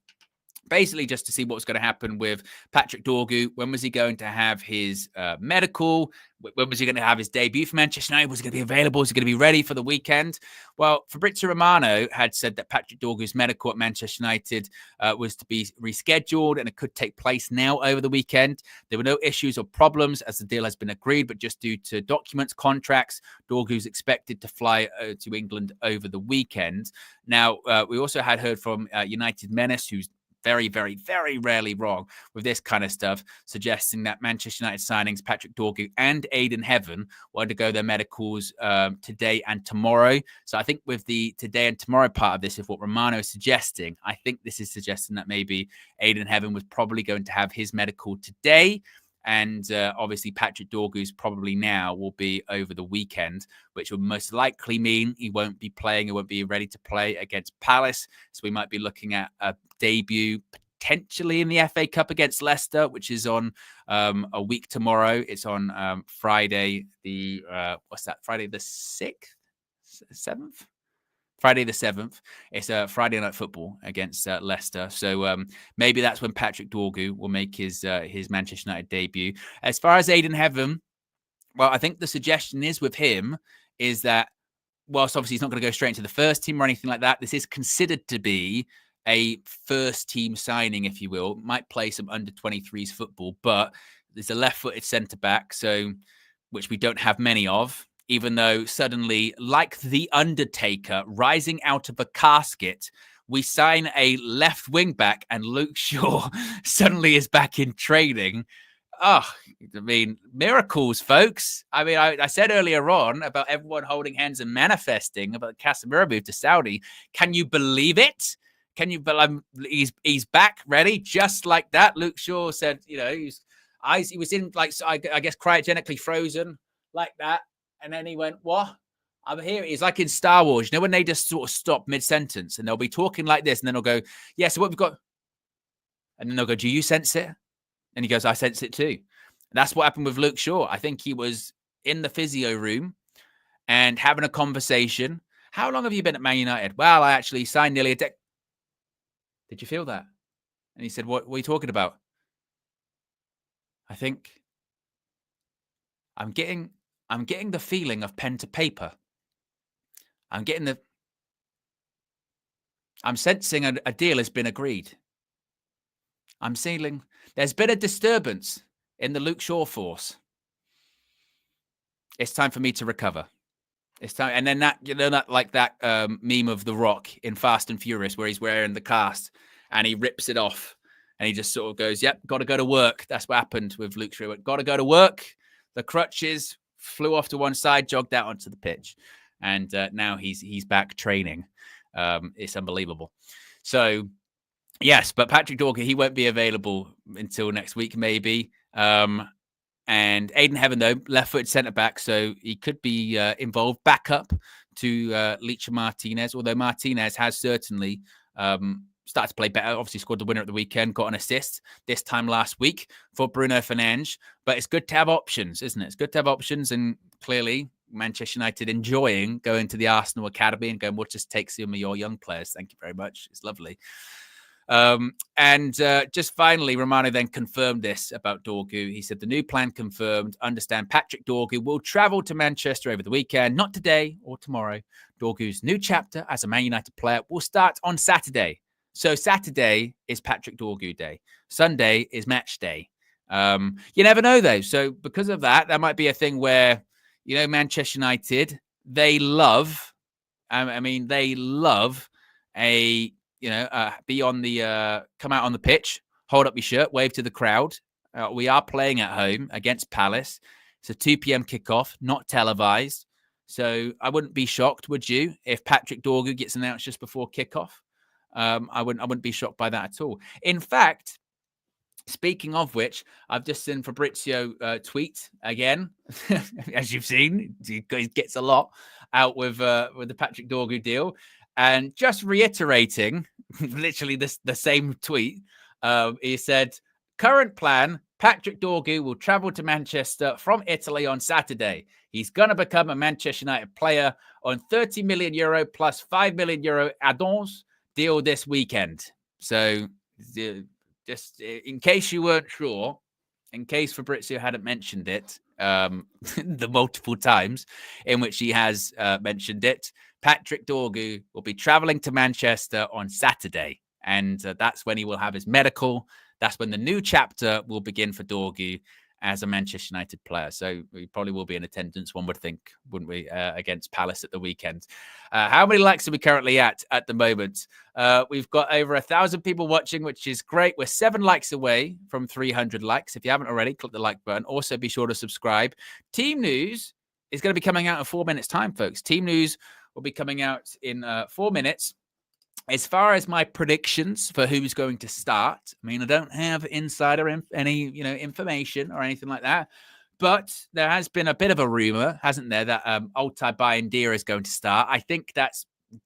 S3: basically just to see what was going to happen with Patrick Dorgu. When was he going to have his medical? When was he going to have his debut for Manchester United? Was he going to be available? Was he going to be ready for the weekend? Well, Fabrizio Romano had said that Patrick Dorgu's medical at Manchester United was to be rescheduled, and it could take place now over the weekend. There were no issues or problems as the deal has been agreed, but just due to documents, contracts, Dorgu's expected to fly to England over the weekend. Now, we also had heard from United Menace, who's very, very, very rarely wrong with this kind of stuff, suggesting that Manchester United signings Patrick Dorgu and Aidan Heaven will undergo their medicals today and tomorrow. So I think with the today and tomorrow part of this, if what Romano is suggesting, I think this is suggesting that maybe Aidan Heaven was probably going to have his medical today. And obviously, Patrick Dorgu's probably now will be over the weekend, which would most likely mean he won't be playing. He won't be ready to play against Palace. So we might be looking at a debut potentially in the FA Cup against Leicester, which is on a week tomorrow. It's on Friday, Friday the 6th? 7th? Friday the 7th. It's a Friday night football against Leicester. So maybe that's when Patrick Dorgu will make his Manchester United debut. As far as Aidan Heaven, well, I think the suggestion is with him is that whilst obviously he's not going to go straight into the first team or anything like that, this is considered to be a first team signing, if you will. Might play some under 23s football, but there's a left-footed centre-back, so which we don't have many of. Even though suddenly, like the Undertaker rising out of a casket, we sign a left wing back and Luke Shaw suddenly is back in training. Oh, I mean, miracles, folks. I mean, I said earlier on about everyone holding hands and manifesting about Casemiro move to Saudi. Can you believe it? Can you believe he's back ready just like that? Luke Shaw said, he was in like, I guess, cryogenically frozen like that. And then he went, what? I'm here. He's like in Star Wars, when they just sort of stop mid-sentence and they'll be talking like this and then they'll go, yeah, so what we've got? And then they'll go, do you sense it? And he goes, I sense it too. And that's what happened with Luke Shaw. I think he was in the physio room and having a conversation. How long have you been at Man United? Well, I actually signed nearly a decade. Did you feel that? And he said, what are you talking about? I think I'm getting the feeling of pen to paper. I'm sensing a deal has been agreed. I'm feeling there's been a disturbance in the Luke Shaw force. It's time for me to recover. It's time. And then that meme of The Rock in Fast and Furious where he's wearing the cast and he rips it off and he just sort of goes, yep, got to go to work. That's what happened with Luke Shaw. Got to go to work. The crutches flew off to one side, jogged out onto the pitch, and now he's back training. It's unbelievable. So, yes, but Patrick Dorgu, he won't be available until next week, maybe. And Aidan Heaven, though, left-footed centre-back, so he could be involved back up to Licha Martinez, although Martinez has certainly started to play better. Obviously scored the winner at the weekend, got an assist this time last week for Bruno Fernandes. But it's good to have options, isn't it? It's good to have options. And clearly, Manchester United enjoying going to the Arsenal Academy and going, we'll just take some of your young players. Thank you very much. It's lovely. And just finally, Romano then confirmed this about Dorgu. He said, the new plan confirmed. Understand Patrick Dorgu will travel to Manchester over the weekend, not today or tomorrow. Dorgu's new chapter as a Man United player will start on Saturday. So Saturday is Patrick Dorgu Day. Sunday is match day. You never know, though. So because of that, that might be a thing where, Manchester United, they love a, be on the, come out on the pitch, hold up your shirt, wave to the crowd. We are playing at home against Palace. It's a 2 p.m. kickoff, not televised. So I wouldn't be shocked, would you, if Patrick Dorgu gets announced just before kickoff? I wouldn't be shocked by that at all. In fact, Speaking of which, I've just seen Fabrizio tweet again, as you've seen. He gets a lot out with the Patrick Dorgu deal, and just reiterating, literally the same tweet. He said, "Current plan: Patrick Dorgu will travel to Manchester from Italy on Saturday. He's going to become a Manchester United player on €30 million plus €5 million add-ons deal this weekend." So. Just in case you weren't sure, in case Fabrizio hadn't mentioned it the multiple times in which he has mentioned it, Patrick Dorgu will be traveling to Manchester on Saturday. And that's when he will have his medical. That's when the new chapter will begin for Dorgu as a Manchester United player. So we probably will be in attendance, one would think, wouldn't we, against Palace at the weekend. How many likes are we currently at the moment? We've got over 1,000 people watching, which is great. We're 7 likes away from 300 likes. If you haven't already, click the like button. Also, be sure to subscribe. Team news is going to be coming out in 4 minutes' time, folks. Team news will be coming out in 4 minutes. As far as my predictions for who's going to start, I mean, I don't have insider information or anything like that, but there has been a bit of a rumor, hasn't there, that Altay Bayindir is going to start. I think that's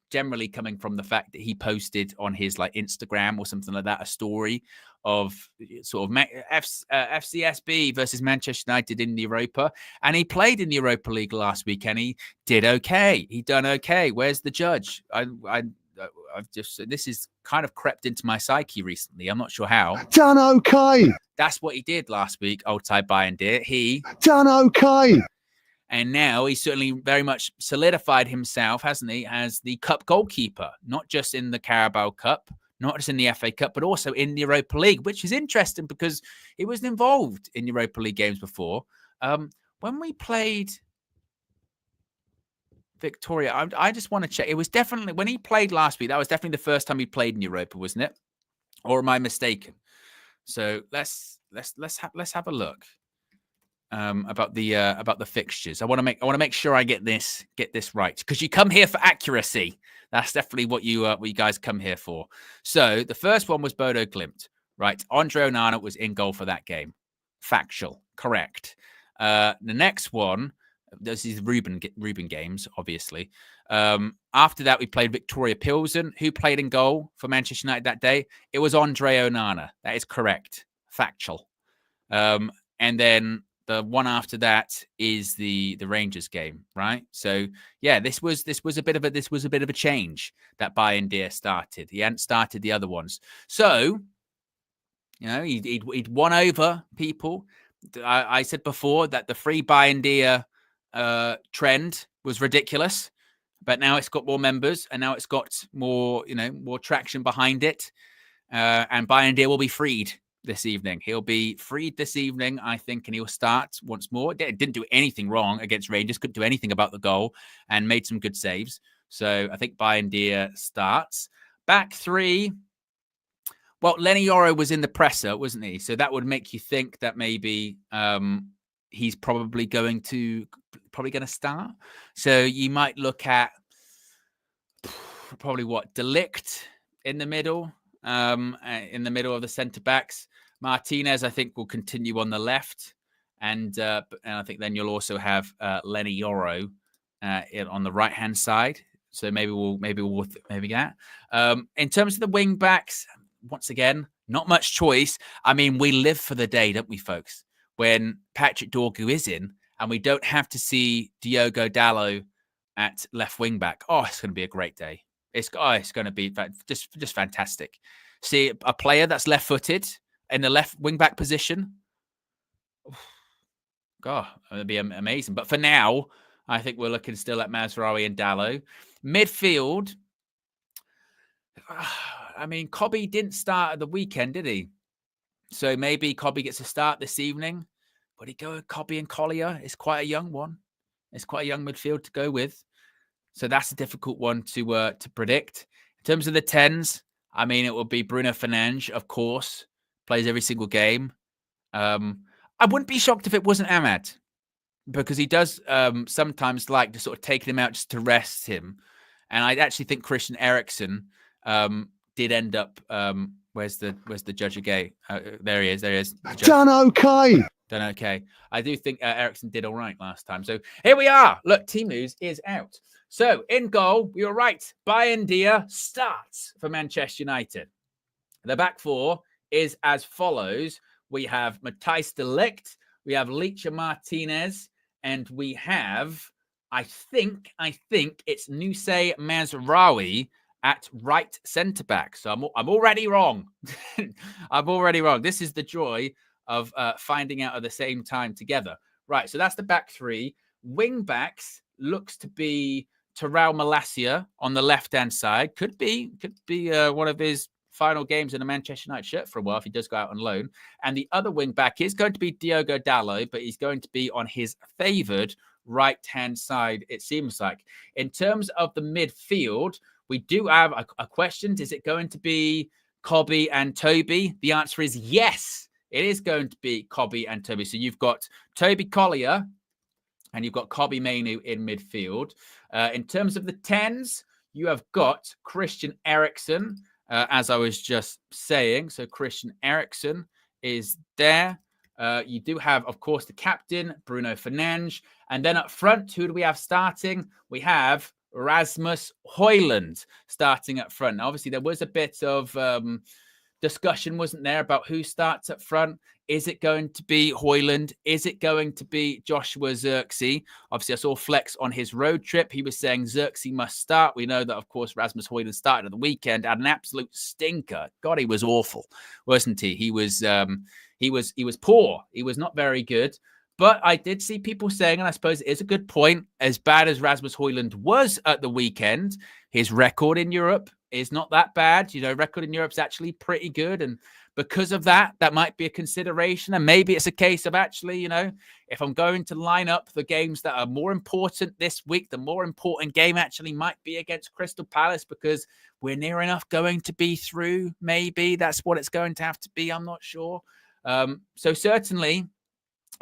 S3: generally coming from the fact that he posted on his Instagram or something like that a story of sort of Fcsb versus Manchester United in the Europa, and he played in the Europa League last week and he did okay. He done okay. Where's the judge? This is kind of crept into my psyche recently. I'm not sure how.
S1: Done okay.
S3: That's what he did last week, Altay Bayindir. He
S1: done okay.
S3: And now he's certainly very much solidified himself, hasn't he, as the cup goalkeeper, not just in the Carabao Cup, not just in the FA Cup, but also in the Europa League, which is interesting because he was involved in Europa League games before. When we played Victoria, I just want to check. It was definitely when he played last week. That was definitely the first time he played in Europa, wasn't it? Or am I mistaken? So let's have a look about the fixtures. I want to make sure I get this right, because you come here for accuracy. That's definitely what you guys come here for. So the first one was Bodo Glimt, right? Andre Onana was in goal for that game. Factual, correct. The next one. This is Ruben games, obviously. After that, we played Victoria Pilsen, who played in goal for Manchester United that day. It was Andre Onana. That is correct. Factual. And then the one after that is the Rangers game, right? So yeah, this was a bit of a change that Bayindir started. He hadn't started the other ones. So, he'd won over people. I said before that the free Bayindir trend was ridiculous, but now it's got more members and now it's got more traction behind it. And Bayindir will be freed this evening. He'll be freed this evening, I think, and he'll start once more. Didn't do anything wrong against Rangers, couldn't do anything about the goal and made some good saves. So I think Bayindir starts. Back three. Well, Lenny Yoro was in the presser, wasn't he? So that would make you think that maybe he's probably going to start. So you might look at probably De Ligt in the middle of the centre backs. Martinez, I think, will continue on the left, and I think then you'll also have Lenny Yoro on the right hand side. So maybe that. In terms of the wing backs, once again, not much choice. I mean, we live for the day, don't we, folks? When Patrick Dorgu is in, and we don't have to see Diogo Dalot at left wing back. Oh, it's going to be a great day. It's going to be just fantastic. See a player that's left-footed in the left wing back position. God, it'll be amazing. But for now, I think we're looking still at Mazraoui and Dalot. Midfield. I mean, Cobby didn't start at the weekend, did he? So maybe Cobby gets a start this evening. Would he go with Cobby and Collier? It's quite a young one. It's quite a young midfield to go with. So that's a difficult one to predict. In terms of the 10s, I mean, it will be Bruno Fernandes, of course. Plays every single game. I wouldn't be shocked if it wasn't Ahmad, because he does sometimes like to sort of take him out just to rest him. And I actually think Christian Eriksen did end up Where's the judge again? There he is. There he is.
S1: Done okay.
S3: Done okay. I do think Ericsson did all right last time. So here we are. Look, team news is out. So in goal, we were right. Bayern Dia starts for Manchester United. The back four is as follows. We have Matthijs de Ligt, we have Licha Martinez, and we have, I think it's Nusay Mazraoui at right centre-back. So I'm already wrong. I'm already wrong. This is the joy of finding out at the same time together. Right, so that's the back three. Wing-backs looks to be Terrell Malacia on the left-hand side. Could be one of his final games in a Manchester United shirt for a while if he does go out on loan. And the other wing-back is going to be Diogo Dalot, but he's going to be on his favoured right-hand side, it seems like. In terms of the midfield, we do have a question. Is it going to be Kobbie and Toby? The answer is yes. It is going to be Kobbie and Toby. So you've got Toby Collier and you've got Kobbie Mainoo in midfield. In terms of the 10s, you have got Christian Eriksen, as I was just saying. So Christian Eriksen is there. You do have, of course, the captain, Bruno Fernandes. And then up front, who do we have starting? We have Rasmus Højlund starting up front. Now, obviously, there was a bit of discussion, wasn't there, about who starts up front. Is it going to be Højlund? Is it going to be Joshua Zirkzee? Obviously, I saw Flex on his road trip. He was saying Zirkzee must start. We know that, of course, Rasmus Højlund started at the weekend, had an absolute stinker. God, he was awful, wasn't he? He was poor. He was not very good. But I did see people saying, and I suppose it is a good point, as bad as Rasmus Højlund was at the weekend, his record in Europe is not that bad. You know, record in Europe is actually pretty good. And because of that, that might be a consideration. And maybe it's a case of actually, you know, if I'm going to line up the games that are more important this week, the more important game actually might be against Crystal Palace because we're near enough going to be through. Maybe that's what it's going to have to be. I'm not sure. So certainly,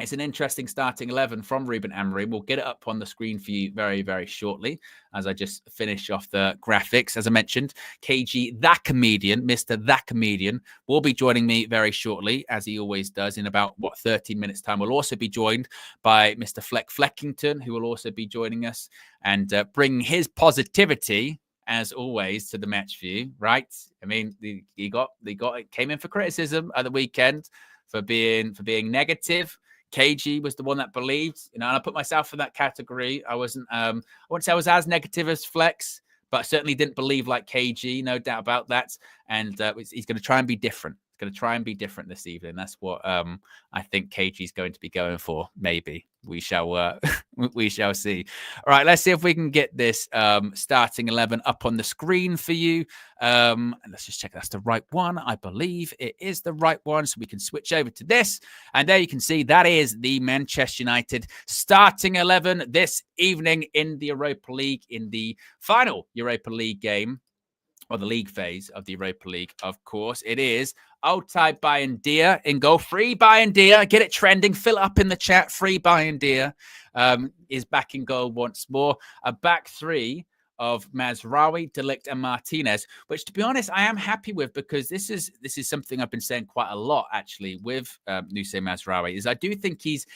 S3: it's an interesting starting 11 from Ruben Amorim. We'll get it up on the screen for you very, very shortly as I just finish off the graphics. As I mentioned, KG, that comedian, Mr. That Comedian, will be joining me very shortly, as he always does, in about, 13 minutes' time. We'll also be joined by Mr. Fleckington, who will also be joining us and bring his positivity, as always, to the match view, right? I mean, he came in for criticism at the weekend for being negative. KG was the one that believed, you know, and I put myself in that category. I wouldn't say I was as negative as Flex, but I certainly didn't believe like KG, no doubt about that. And he's going to try and be different. He's going to try and be different this evening. That's what I think KG is going to be going for. Maybe we shall we shall see. All right, let's see if we can get this starting 11 up on the screen for you. And let's just check that's the right one. I believe it is the right one. So we can switch over to this. And there you can see that is the Manchester United starting 11 this evening in the Europa League, in the final Europa League game, or the league phase of the Europa League, of course. It is Altay Bayern Dia in goal. Free Bayern Dia. Get it trending. Fill it up in the chat. Free Bayern Dia is back in goal once more. A back three of Mazraoui, De Ligt, and Martinez, which, to be honest, I am happy with, because this is something I've been saying quite a lot, actually, with Nusay Mazraoui, is I do think he's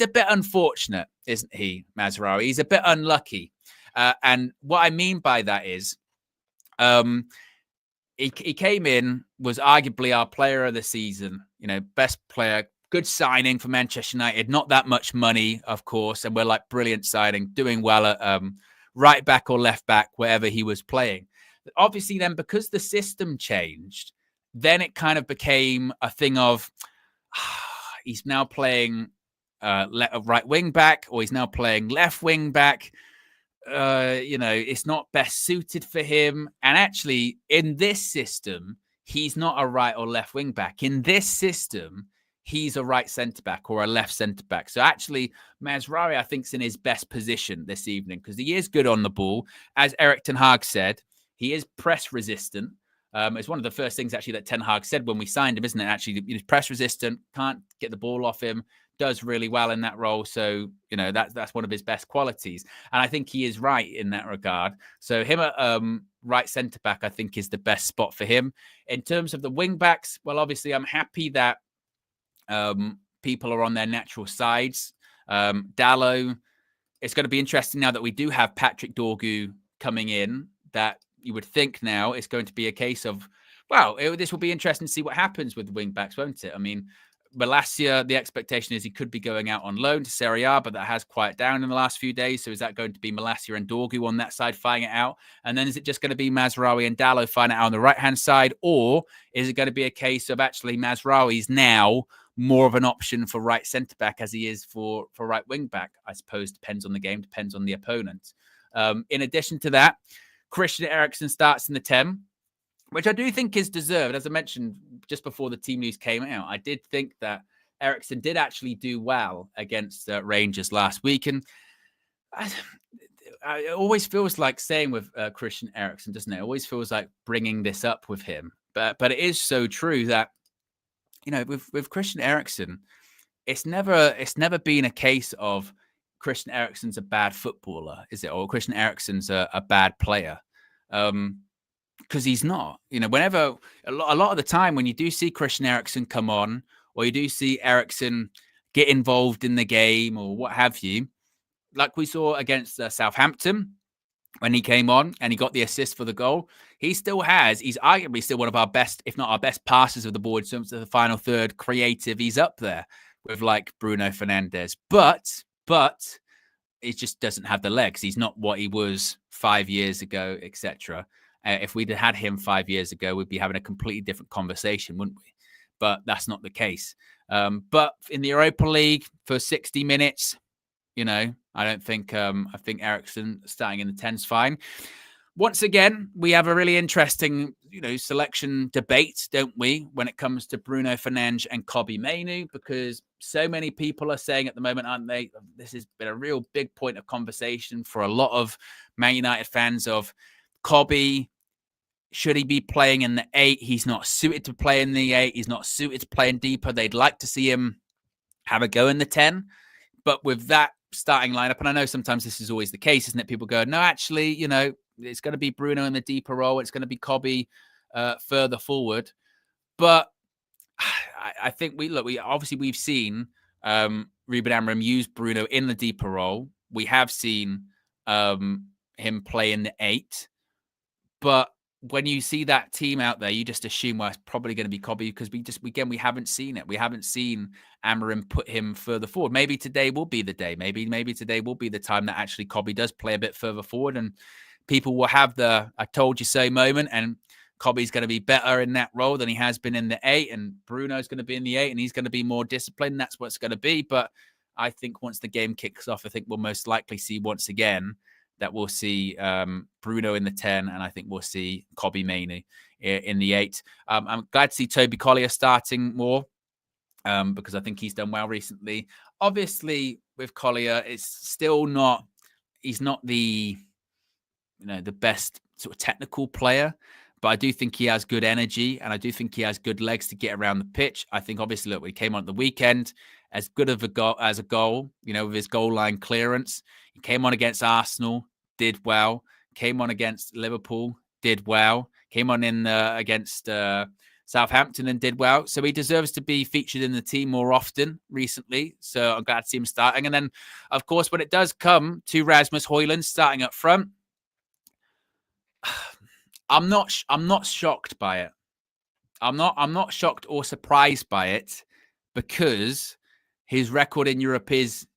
S3: a bit unfortunate, isn't he, Mazraoui? He's a bit unlucky. And what I mean by that is, he came in, was arguably our player of the season, you know, best player, good signing for Manchester United, not that much money, of course, and we're like, brilliant signing, doing well at right back or left back, wherever he was playing. Obviously then, because the system changed, then it kind of became a thing of, he's now playing right wing back, or he's now playing left wing back. You know, it's not best suited for him. And actually, in this system, he's not a right or left wing back. In this system, he's a right centre back or a left centre back. So actually, Mazraoui, I think, is in his best position this evening, because he is good on the ball. As Erik ten Hag said, he is press resistant. It's one of the first things actually that Ten Hag said when we signed him, isn't it? Actually, he's press resistant, can't get the ball off him, does really well in that role. So, that's one of his best qualities. And I think he is right in that regard. So him at right centre-back, I think, is the best spot for him. In terms of the wing-backs, well, obviously, I'm happy that people are on their natural sides. Dallo, it's going to be interesting now that we do have Patrick Dorgu coming in, that you would think now it's going to be a case of, this will be interesting to see what happens with the wing-backs, won't it? I mean, Malacia, the expectation is he could be going out on loan to Serie A, but that has quieted down in the last few days. So is that going to be Malacia and Dorgu on that side fighting it out? And then is it just going to be Mazraoui and Dallo fighting it out on the right-hand side? Or is it going to be a case of actually Mazraoui's now more of an option for right centre-back as he is for right wing-back? I suppose depends on the game, depends on the opponent. In addition to that, Christian Eriksen starts in the 10, which I do think is deserved. As I mentioned just before the team news came out, I did think that Eriksen did actually do well against Rangers last week. And it always feels like saying with Christian Eriksen, doesn't it? It always feels like bringing this up with him. But it is so true that, with Christian Eriksen, it's never been a case of Christian Eriksen's a bad footballer, is it? Or Christian Eriksen's a bad player. Because he's not. Whenever a lot of the time when you do see Christian Eriksen come on, or you do see Eriksen get involved in the game or what have you, like we saw against Southampton when he came on and he got the assist for the goal, he's arguably still one of our best, if not our best passers of the board. So to the final third, creative, he's up there with like Bruno Fernandes. But he just doesn't have the legs. He's not what he was 5 years ago, etc. If we'd had him 5 years ago, we'd be having a completely different conversation, wouldn't we? But that's not the case. But in the Europa League for 60 minutes, I don't think, I think Eriksen starting in the 10's fine. Once again, we have a really interesting, selection debate, don't we, when it comes to Bruno Fernandes and Kobbie Mainoo, because so many people are saying at the moment, aren't they? This has been a real big point of conversation for a lot of Man United fans of Kobbie. Should he be playing in the 8? He's not suited to play in the 8. He's not suited to playing deeper. They'd like to see him have a go in the 10. But with that starting lineup, and I know sometimes this is always the case, isn't it? People go, no, actually, it's going to be Bruno in the deeper role. It's going to be Kobbie further forward. But I think we've seen Ruben Amorim use Bruno in the deeper role. We have seen him play in the 8. But when you see that team out there, you just assume, well, it's probably going to be Kobbie, because we haven't seen it. We haven't seen Amorim put him further forward. Maybe today will be the day. Maybe today will be the time that actually Kobbie does play a bit further forward, and people will have the "I told you so" moment, and Kobbie's going to be better in that role than he has been in the 8, and Bruno's going to be in the 8, and he's going to be more disciplined. That's what it's going to be. But I think once the game kicks off, I think we'll most likely see once again that we'll see Bruno in the 10, and I think we'll see Kobbie Mainoo in the 8. I'm glad to see Toby Collier starting more because I think he's done well recently. Obviously, with Collier, it's still not. He's not the the best sort of technical player, but I do think he has good energy, and I do think he has good legs to get around the pitch. I think obviously, look, we came on at the weekend as good of a goal, with his goal line clearance. He came on against Arsenal, did well. Came on against Liverpool, did well. Came on against Southampton and did well. So he deserves to be featured in the team more often recently. So I'm glad to see him starting. And then, of course, when it does come to Rasmus Højlund starting up front, I'm not shocked by it. I'm not shocked or surprised by it, because his record in Europe is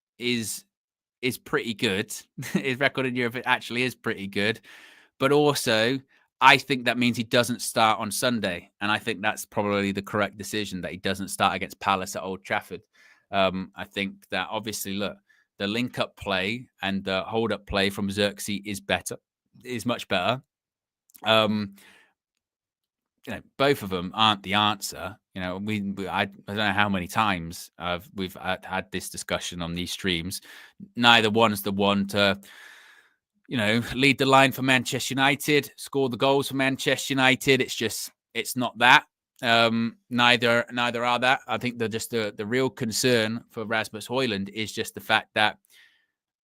S3: pretty good. His record in Europe actually is pretty good. But also, I think that means he doesn't start on Sunday. And I think that's probably the correct decision, that he doesn't start against Palace at Old Trafford. I think that obviously, look, the link-up play and the hold-up play from Xerxes is much better. Both of them aren't the answer. I don't know how many times we've had this discussion on these streams. Neither one's the one to, lead the line for Manchester United, score the goals for Manchester United. It's not that. Neither are that. I think the real concern for Rasmus Højlund is just the fact that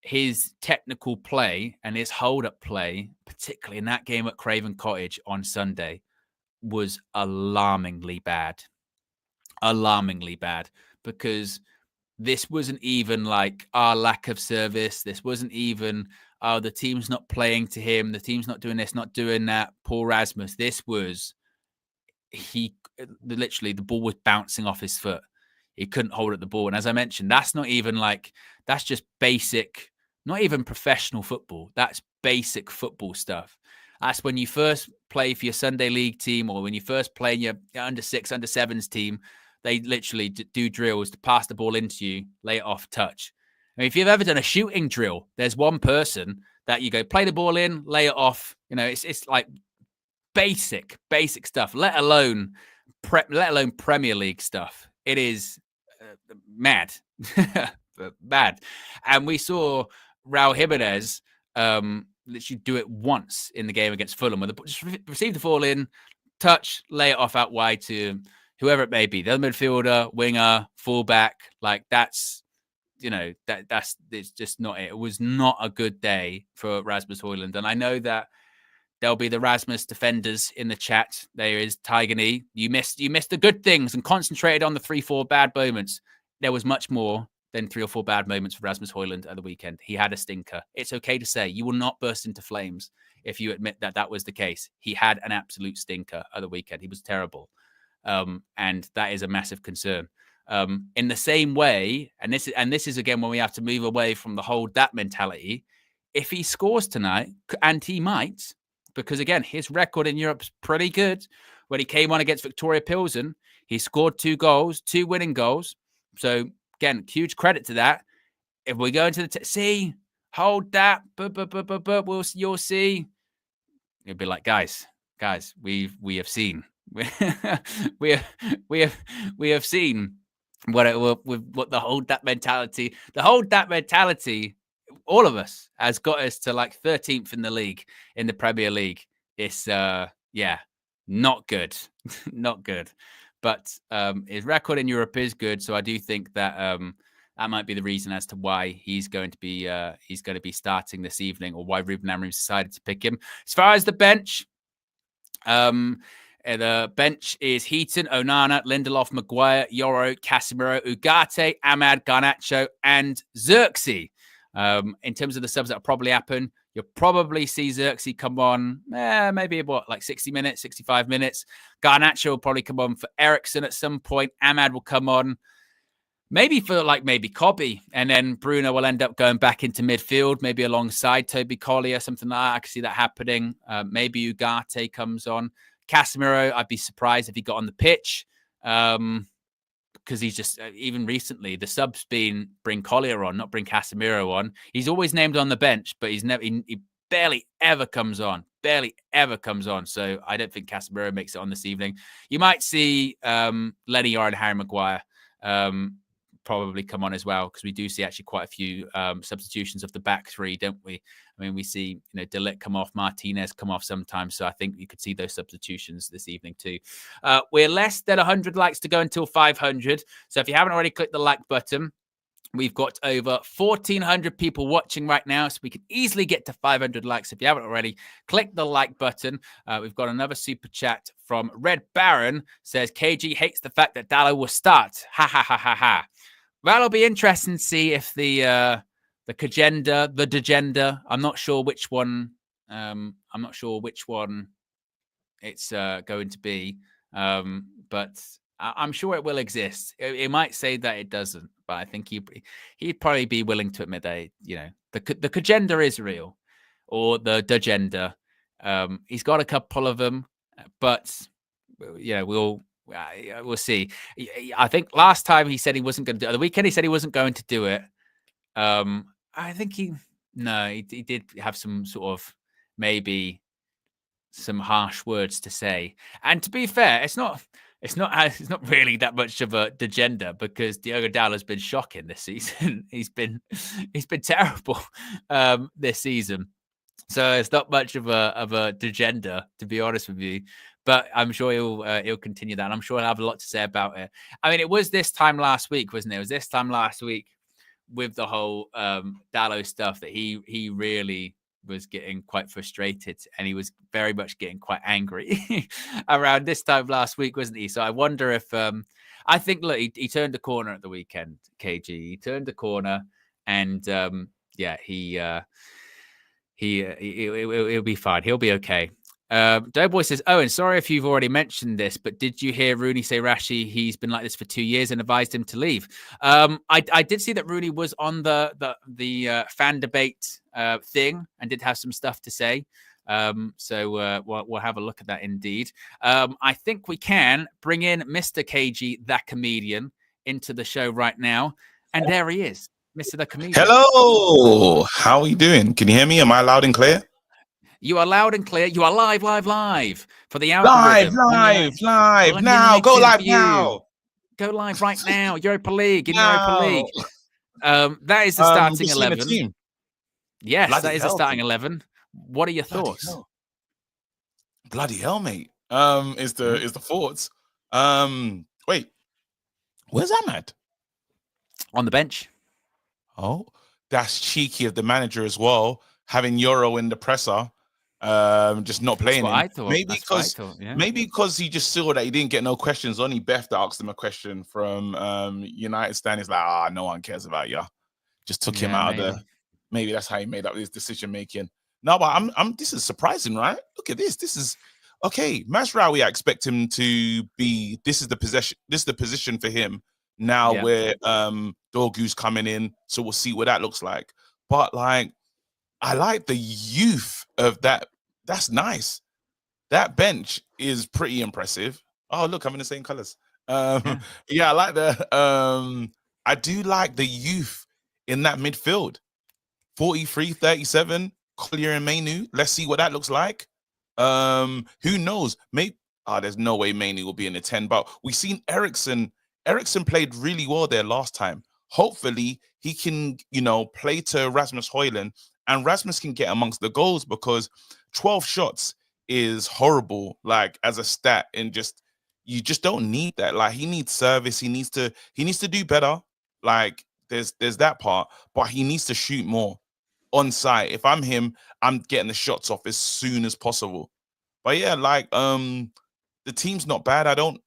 S3: his technical play and his hold-up play, particularly in that game at Craven Cottage on Sunday, was alarmingly bad. Alarmingly bad, because this wasn't even like our lack of service. This wasn't even, oh, the team's not playing to him. The team's not doing this, not doing that. Poor Rasmus. This was, literally, the ball was bouncing off his foot. He couldn't hold at the ball. And as I mentioned, that's not even like, that's just basic, not even professional football. That's basic football stuff. That's when you first play for your Sunday league team, or when you first play in your under 6, under 7s team. They literally do drills to pass the ball into you, lay it off touch. I mean, if you've ever done a shooting drill, there's one person that you go play the ball in, lay it off. You know, it's like basic stuff. Let alone Premier League stuff. It is mad, bad. And we saw Raul Jimenez literally do it once in the game against Fulham, where just receive the ball in, touch, lay it off out wide to whoever it may be, the other midfielder, winger, fullback. Like that's it's just not it. It was not a good day for Rasmus Højlund. And I know that there'll be the Rasmus defenders in the chat. There is Tiger Knee. You missed the good things and concentrated on the 3-4 bad moments. There was much more than 3 or 4 bad moments for Rasmus Højlund at the weekend. He had a stinker. It's okay to say. You will not burst into flames if you admit that was the case. He had an absolute stinker at the weekend. He was terrible. And that is a massive concern. In the same way, and this is again when we have to move away from the whole that mentality. If he scores tonight, and he might, because again, his record in Europe's pretty good. When he came on against Victoria Pilsen, he scored 2 goals, 2 winning goals. So again, huge credit to that. If we go into the hold that, you'll see. You'll be like, guys, we have seen. we have seen what the hold that mentality. The hold that mentality, all of us, has got us to like 13th in the league, in the Premier League. It's not good, not good. But his record in Europe is good, so I do think that that might be the reason as to why he's going to be starting this evening, or why Ruben Amorim decided to pick him. As far as the bench, the bench is Heaton, Onana, Lindelof, Maguire, Yoro, Casemiro, Ugarte, Ahmad, Garnacho, and Xerxes. In terms of the subs that will probably happen, you'll probably see Xerxes come on maybe like 60 minutes, 65 minutes. Garnacho will probably come on for Ericsson at some point. Ahmad will come on maybe for maybe Cobby, and then Bruno will end up going back into midfield, maybe alongside Toby Collier, something like that. I can see that happening. Maybe Ugarte comes on. Casemiro, I'd be surprised if he got on the pitch, because he's just, even recently, the sub's been bring Collier on, not bring Casemiro on. He's always named on the bench, but he barely ever comes on. So I don't think Casemiro makes it on this evening. You might see Lenny Yoro and Harry Maguire probably come on as well, because we do see actually quite a few substitutions of the back three, don't we? I mean, we see De Ligt come off, Martinez come off sometimes, so I think you could see those substitutions this evening too. We're less than 100 likes to go until 500, so if you haven't already clicked the like button, we've got over 1,400 people watching right now, so we can easily get to 500 likes. If you haven't already, click the like button. We've got another super chat from Red Baron, says KG hates the fact that Dallo will start. Ha ha ha ha ha. Well, it'll be interesting to see if the Degenda. I'm not sure which one. It's going to be. But I'm sure it will exist. It might say that it doesn't, but I think he'd probably be willing to admit that the Kagenda is real, or the Degenda. He's got a couple of them, but we'll see. I think last time he said he wasn't going to do it. The weekend he said he wasn't going to do it. I think he did have some sort of maybe some harsh words to say. And to be fair, it's not really that much of a Degenda, because Diogo Dallo has been shocking this season. He's been terrible this season. So it's not much of a Degenda, to be honest with you. but I'm sure he'll continue that. And I'm sure he'll have a lot to say about it. I mean, it was this time last week, wasn't it? It was this time last week with the whole Dallo stuff that he really was getting quite frustrated, and he was very much getting quite angry around this time last week, wasn't he? So I wonder if I think, look, he turned the corner at the weekend, KG. He turned the corner, and he'll be fine. He'll be okay. Doughboy says, Owen, sorry if you've already mentioned this, but did you hear Rooney say Rashi he's been like this for 2 years and advised him to leave? I did see that Rooney was on the fan debate thing and did have some stuff to say. So we'll have a look at that indeed. I think we can bring in Mr. KG, that comedian, into the show right now. And there he is, Mr. the comedian.
S4: Hello, how are you doing? Can you hear me? Am I loud and clear?
S3: You are loud and clear. You are live for the algorithm.
S4: Live now. Go live now.
S3: Go live right now. Europa League, Europa League. That is the starting 11. Yes,
S4: Bloody
S3: that is the
S4: hell,
S3: starting
S4: mate.
S3: 11. What are your thoughts?
S4: Bloody hell, mate. Is the thoughts. Wait, where's Ahmad?
S3: On the bench.
S4: Oh, that's cheeky of the manager as well, having Euro in the presser. Just not playing him.
S3: I thought.
S4: Maybe because he just saw that he didn't get no questions. Only Beth that asked him a question from United stand. He's like, no one cares about you. Just took him out of the. Maybe that's how he made up his decision making. No, but I'm. This is surprising, right? Look at this. This is okay. Masraoui, I expect him to be. This is the possession. This is the position for him now, where Dorgu's coming in. So we'll see what that looks like. But like, I like the youth of that. That's nice. That bench is pretty impressive. Oh, look, I'm in the same colors. I like the. I do like the youth in that midfield. 43, 37, Collier and Mainu. Let's see what that looks like. Who knows? Maybe there's no way Mainu will be in the 10, but we've seen Ericsson. Ericsson played really well there last time. Hopefully he can, play to Rasmus Højlund, and Rasmus can get amongst the goals, because 12 shots is horrible, like as a stat, and you just don't need that. Like, he needs service. He needs to do better. Like, there's that part, but he needs to shoot more on site. If I'm him, I'm getting the shots off as soon as possible. But yeah, like the team's not bad. I don't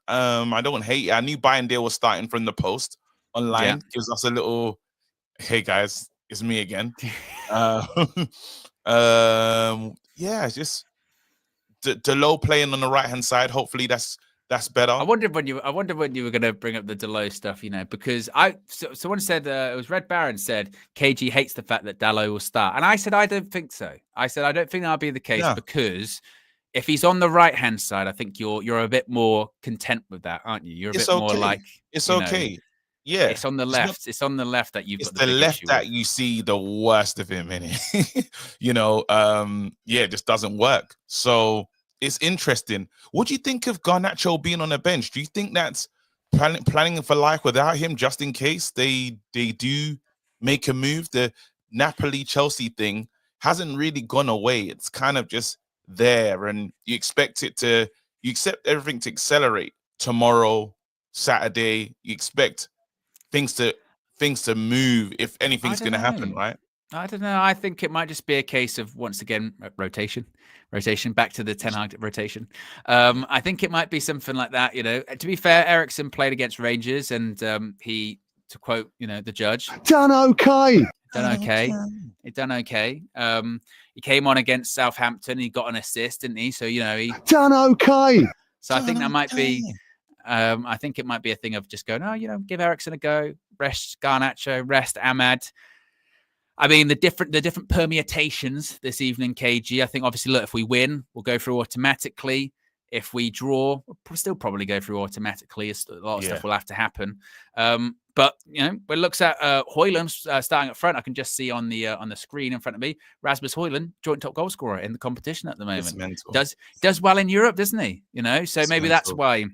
S4: hate it. I knew Bayern was starting from the post online. Gives us a little, hey guys, it's me again. It's just Delo playing on the right hand side. Hopefully that's better.
S3: I wondered when you were going to bring up the Delo stuff, because someone said it was Red Baron said KG hates the fact that Dallo will start, and I said I don't think so. I said I don't think that'll be the case, because if he's on the right hand side, I think you're a bit more content with that, aren't you? You're a bit more like
S4: it's okay. Yeah,
S3: it's on the left. It's on the left that you've got
S4: the left that you see the worst of him in it. It just doesn't work. So it's interesting. What do you think of Garnacho being on the bench? Do you think that's planning for life without him, just in case they do make a move? The Napoli-Chelsea thing hasn't really gone away. It's kind of just there, and you expect everything to accelerate tomorrow, Saturday. You expect things to move if anything's going to happen, right?
S3: I don't know. I think it might just be a case of, once again, rotation back to the Ten Hag rotation. I think it might be something like that. To be fair, Ericsson played against Rangers, and he, to quote, the judge,
S1: done okay.
S3: It done okay. He came on against Southampton. He got an assist, didn't he? So he
S1: done okay.
S3: So I think that might be. I think it might be a thing of just going, give Ericsson a go, rest Garnacho, rest Ahmad. I mean, the different permutations this evening, KG. I think, obviously, look, if we win, we'll go through automatically. If we draw, we'll still probably go through automatically. A lot of stuff will have to happen. But when it looks at Højlund starting up front, I can just see on the screen in front of me, Rasmus Højlund, joint top goal scorer in the competition at the moment. Does well in Europe, doesn't he? So maybe that's why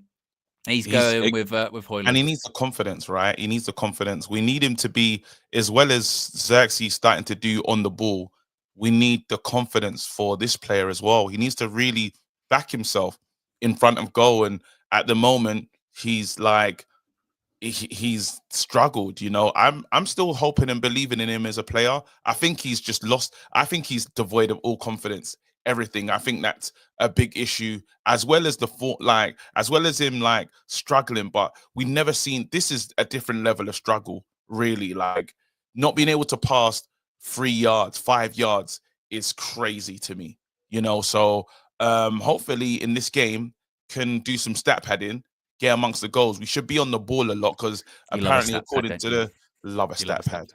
S3: he's going with Højlund.
S4: And he needs the confidence, right? He needs the confidence. We need him to be, as well as Xerxes starting to do on the ball, we need the confidence for this player as well. He needs to really back himself. in front of goal, and at the moment he's like he's struggled. You know, I'm still hoping and believing in him as a player. I think he's just lost. I think he's devoid of all confidence. Everything. I think that's a big issue, as well as as well as him like struggling. But we've never seen, this is a different level of struggle, really. Like not being able to pass 3 yards, 5 yards is crazy to me. You know, so hopefully in this game can do some stat padding, get amongst the goals. We should be on the ball a lot because apparently, according to the stat pad,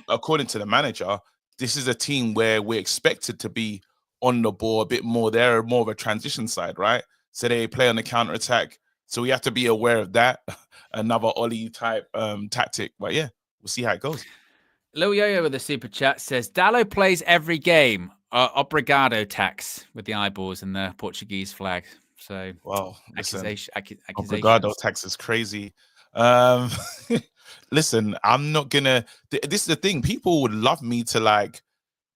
S4: according to the manager, this is a team where we're expected to be on the ball a bit more. They're more of a transition side, right? So they play on the counter attack. So we have to be aware of that. Another Ollie type tactic. But yeah, we'll see how it goes.
S3: Lil Yo-Yo with a super chat says, Dallo plays every game. Obrigado tax with the eyeballs and the Portuguese flag. So,
S4: wow,
S3: accusation.
S4: Obrigado tax is crazy. Listen, I'm not gonna. This is the thing. People would love me to like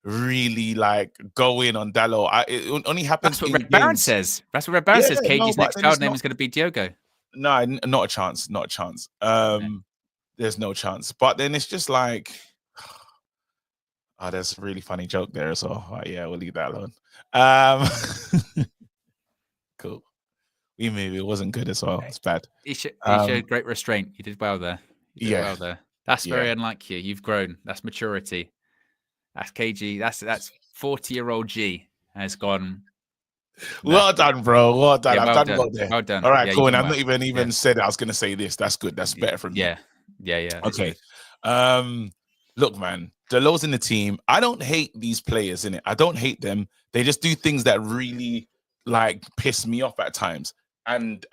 S4: really like go in on Dallo. It only happens.
S3: That's what Red Baron says. That's what Red Baron says. KG's next card name is going to be Diogo.
S4: No, not a chance. Not a chance. There's no chance. But then it's just like, oh, there's a really funny joke there as well. Oh, yeah, we'll leave that alone. Cool. We maybe it wasn't good as well. It's bad.
S3: You showed great restraint. You did well there. Well there. That's very unlike you. You've grown. That's maturity. That's KG. That's 40-year-old G has gone.
S4: Well done, bro. Well done.
S3: Yeah,
S4: I've done well there.
S3: Well done.
S4: All right, cool. And I've not even said it. I was going to say this. That's good. That's better from me.
S3: Yeah.
S4: Okay. Look, man, Dalot's in the team. I don't hate these players in it. I don't hate them. They just do things that really like piss me off at times. And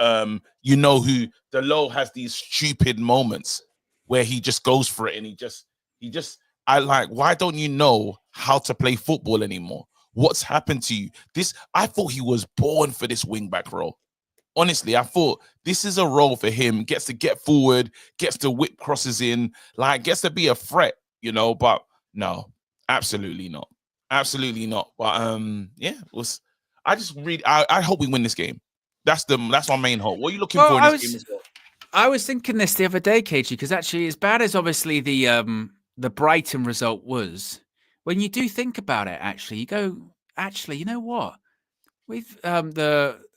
S4: you know who Dalot has these stupid moments where he just goes for it and he just I like, why don't you know how to play football anymore? What's happened to you? I thought he was born for this wing back role. Honestly, I thought this is a role for him. Gets to get forward, gets to whip crosses in, like gets to be a threat, you know. But no, absolutely not, absolutely not. But I hope we win this game. That's my main hope. What are you looking for in this game as well?
S3: I was thinking this the other day, KG, because actually, as bad as obviously the Brighton result was, when you do think about it, actually, you go, actually, you know what? We've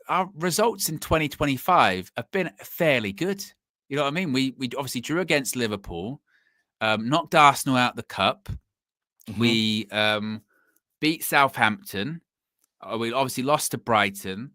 S3: our results in 2025 have been fairly good. You know what I mean? We obviously drew against Liverpool, knocked Arsenal out the cup. Mm-hmm. We beat Southampton. We obviously lost to Brighton,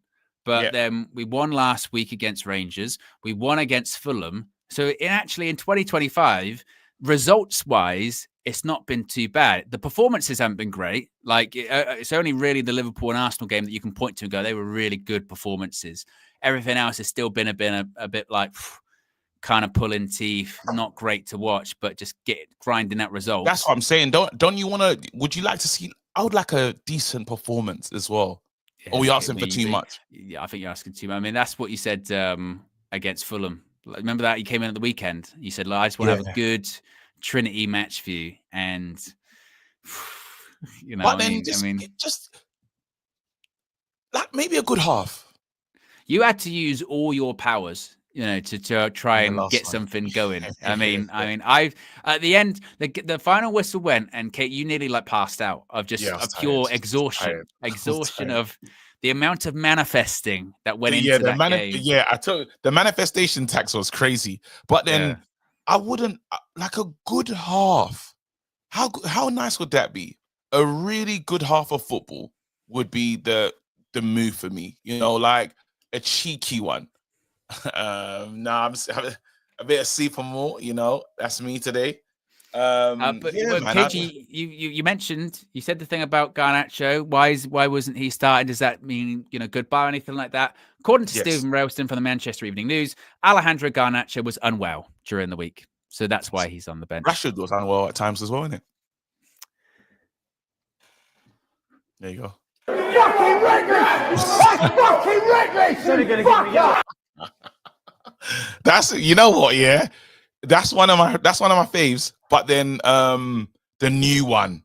S3: but then we won last week against Rangers. We won against Fulham. So in 2025, results-wise, it's not been too bad. The performances haven't been great. Like it's only really the Liverpool and Arsenal game that you can point to and go, they were really good performances. Everything else has still been a bit like kind of pulling teeth, not great to watch, but just grinding out results.
S4: That's what I'm saying. Don't you want to? Would you like to see? I would like a decent performance as well. Or are we asking for too much?
S3: Yeah, I think you're asking too much. I mean, that's what you said against Fulham. Remember that you came in at the weekend. You said, I just want to have a good Trinity match view, and you know,
S4: but then just like maybe a good half.
S3: You had to use all your powers, you know, to try and get something going. I mean, I've at the end, the final whistle went, and Kate, you nearly like passed out of just pure exhaustion of the amount of manifesting that went into that game.
S4: Yeah, I told you, the manifestation tax was crazy, but then. I wouldn't like a good half. How nice would that be? A really good half of football would be the move for me. You know, like a cheeky one. I'm a bit of C for more. You know, that's me today.
S3: KG, you mentioned, you said the thing about Garnacho. Why wasn't he starting? Does that mean, you know, goodbye or anything like that? According to Stephen Ralston from the Manchester Evening News, Alejandro Garnacho was unwell during the week, so that's why he's on the bench.
S4: Rashford was unwell at times as well, isn't it? There you go.
S5: Fucking reckless! That's fucking reckless! You're gonna get me yellow.
S4: That's, you know what, yeah. That's one of my faves. But then the new one,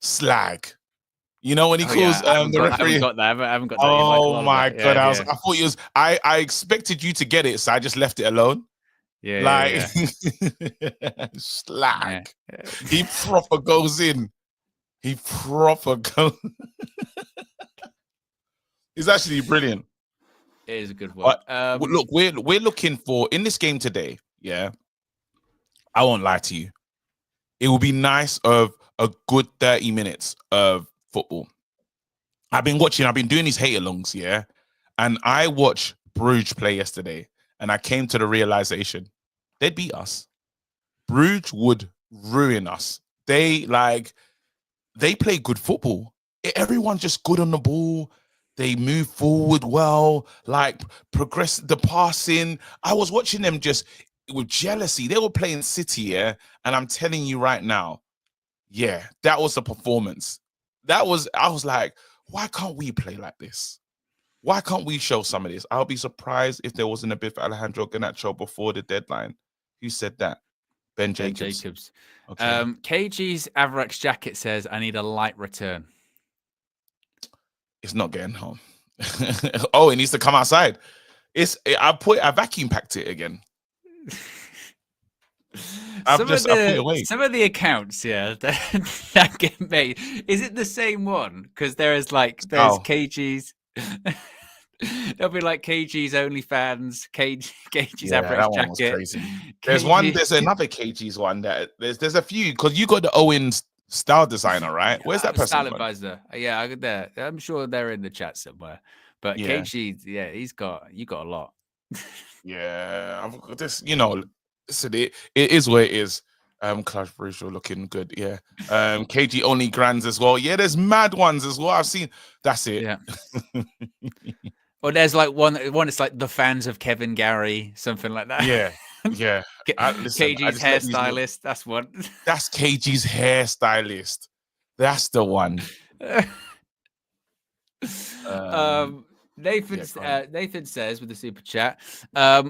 S4: slag. You know when he calls the referee.
S3: I haven't got that. I haven't got that.
S4: Oh my god!
S3: Yeah,
S4: I thought you was. I expected you to get it, so I just left it alone.
S3: Yeah,
S4: Slack. Yeah. He proper goes in. He proper goes. It's actually brilliant.
S3: It is a good one.
S4: Look, we're looking for in this game today. Yeah, I won't lie to you. It will be nice of a good 30 minutes of football. I've been doing these hate-alongs, yeah, and I watched Bruges play yesterday, and I came to the realization they'd beat us. Bruges would ruin us. They play good football. Everyone's just good on the ball. They move forward well, progress the passing. I was watching them just with jealousy. They were playing City, yeah, and I'm telling you right now, yeah, that was the performance. I was like, why can't we play like this? Why can't we show some of this? I'll be surprised if there wasn't a bit for Alejandro Garnacho before the deadline. Who said that? Ben Jacobs. Okay.
S3: KG's Avrex jacket says, I need a light return.
S4: It's not getting home. Oh, it needs to come outside. I vacuum packed it again. I put it away.
S3: Some of the accounts, yeah, that get made. Is it the same one? Because there's KG's. There'll be like KG's OnlyFans, KG's Avrex jacket.
S4: Was crazy. There's another KG's one that there's a few because you got the OWEN style designer, right? Where's that person?
S3: Style advisor. Yeah, I got there. I'm sure they're in the chat somewhere. But yeah. KG, yeah, you got a lot.
S4: Yeah, I've got this. Listen, it is what it is. Clash Bruce looking good. Yeah. KG only grands as well. Yeah, there's mad ones as well. I've seen. That's it.
S3: Yeah. Or there's like one. It's like the fans of Kevin Gary, something like that.
S4: Yeah. Yeah.
S3: KG's hairstylist. That's one.
S4: That's KG's hairstylist. That's the one.
S3: Nathan says with the super chat,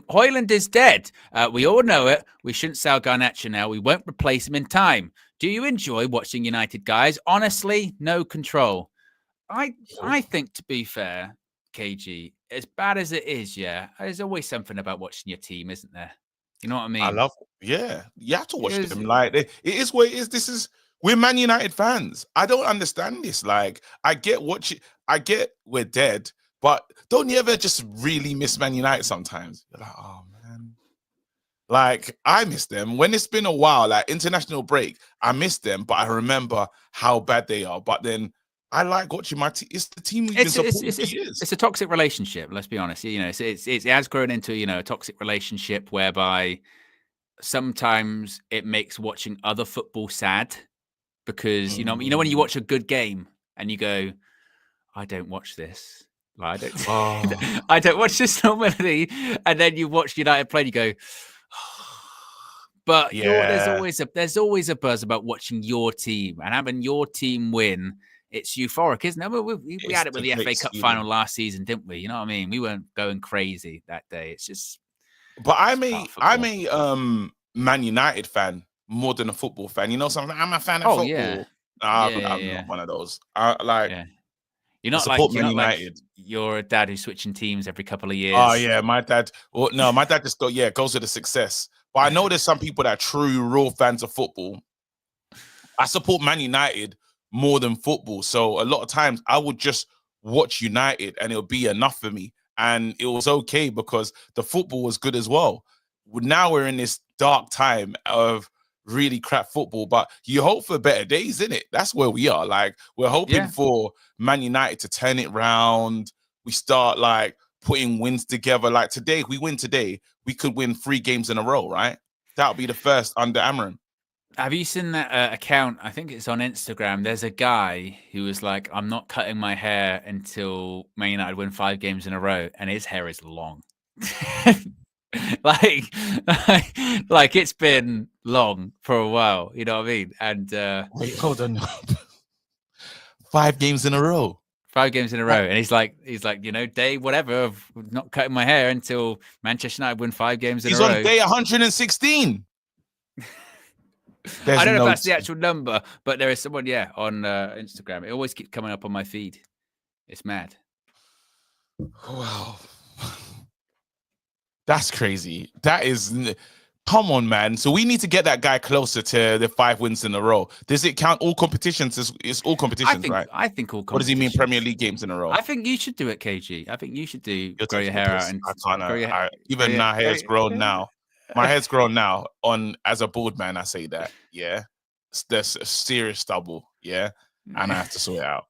S3: Hoyland is dead. We all know it. We shouldn't sell Garnacho now. We won't replace him in time. Do you enjoy watching United guys? Honestly, no control. I think, to be fair, KG, as bad as it is, yeah, there's always something about watching your team, isn't there? You know what I mean?
S4: I love it. Yeah, you have to watch them. It is what it is. We're Man United fans. I don't understand this. I get we're dead. But don't you ever just really miss Man United sometimes? You're like, oh, man. I miss them. When it's been a while, international break, I miss them, but I remember how bad they are. But then I like watching my team. It's the team we've been supporting for years.
S3: It's a toxic relationship, let's be honest. It has grown into, a toxic relationship whereby sometimes it makes watching other football sad because, when you watch a good game and you go, I don't watch this. I don't watch this normally, and then you watch United play and you go, but there's always a buzz about watching your team and having your team win. It's euphoric, isn't it? We had it with the FA Cup final last season, didn't we? You know what I mean? We weren't going crazy that day. It's just.
S4: But I'm a Man United fan more than a football fan. You know something? I'm a fan of football.
S3: Yeah.
S4: I'm not one of those.
S3: You're not like you're a dad who's switching teams every couple of years.
S4: Oh yeah, my dad. Well, no, my dad just goes with the success. But I know there's some people that are true, real fans of football. I support Man United more than football, so a lot of times I would just watch United, and it'll be enough for me, and it was okay because the football was good as well. Now we're in this dark time of really crap football, but you hope for better days, isn't it? That's where we are. We're hoping for Man United to turn it round. We start putting wins together. Today, if we win today, we could win 3 games in a row, right? That'll be the first under Amram.
S3: Have you seen that account? I think it's on Instagram. There's a guy who was like, I'm not cutting my hair until Man United win 5 games in a row, and his hair is long. It's been long for a while, you know what I mean? And
S4: wait, hold on. 5 games in a row.
S3: 5 games in a row. And he's like, day whatever of not cutting my hair until Manchester United win 5 games in a row.
S4: He's on day 116.
S3: I don't know if that's
S4: notes.
S3: the actual number, but there is someone, on Instagram. It always keeps coming up on my feed. It's mad.
S4: Wow. That's crazy. That is... Come on, man. So we need to get that guy closer to the 5 wins in a row. Does it count all competitions? It's all competitions, right?
S3: I think all competitions.
S4: What does he mean, Premier League games in a row?
S3: I think you should do it, KG. I think you should grow your hair out. And
S4: Even my hair's grown now. My hair's grown now. As a bald man, I say that. Yeah. There's a serious stubble. Yeah. And I have to sort it out.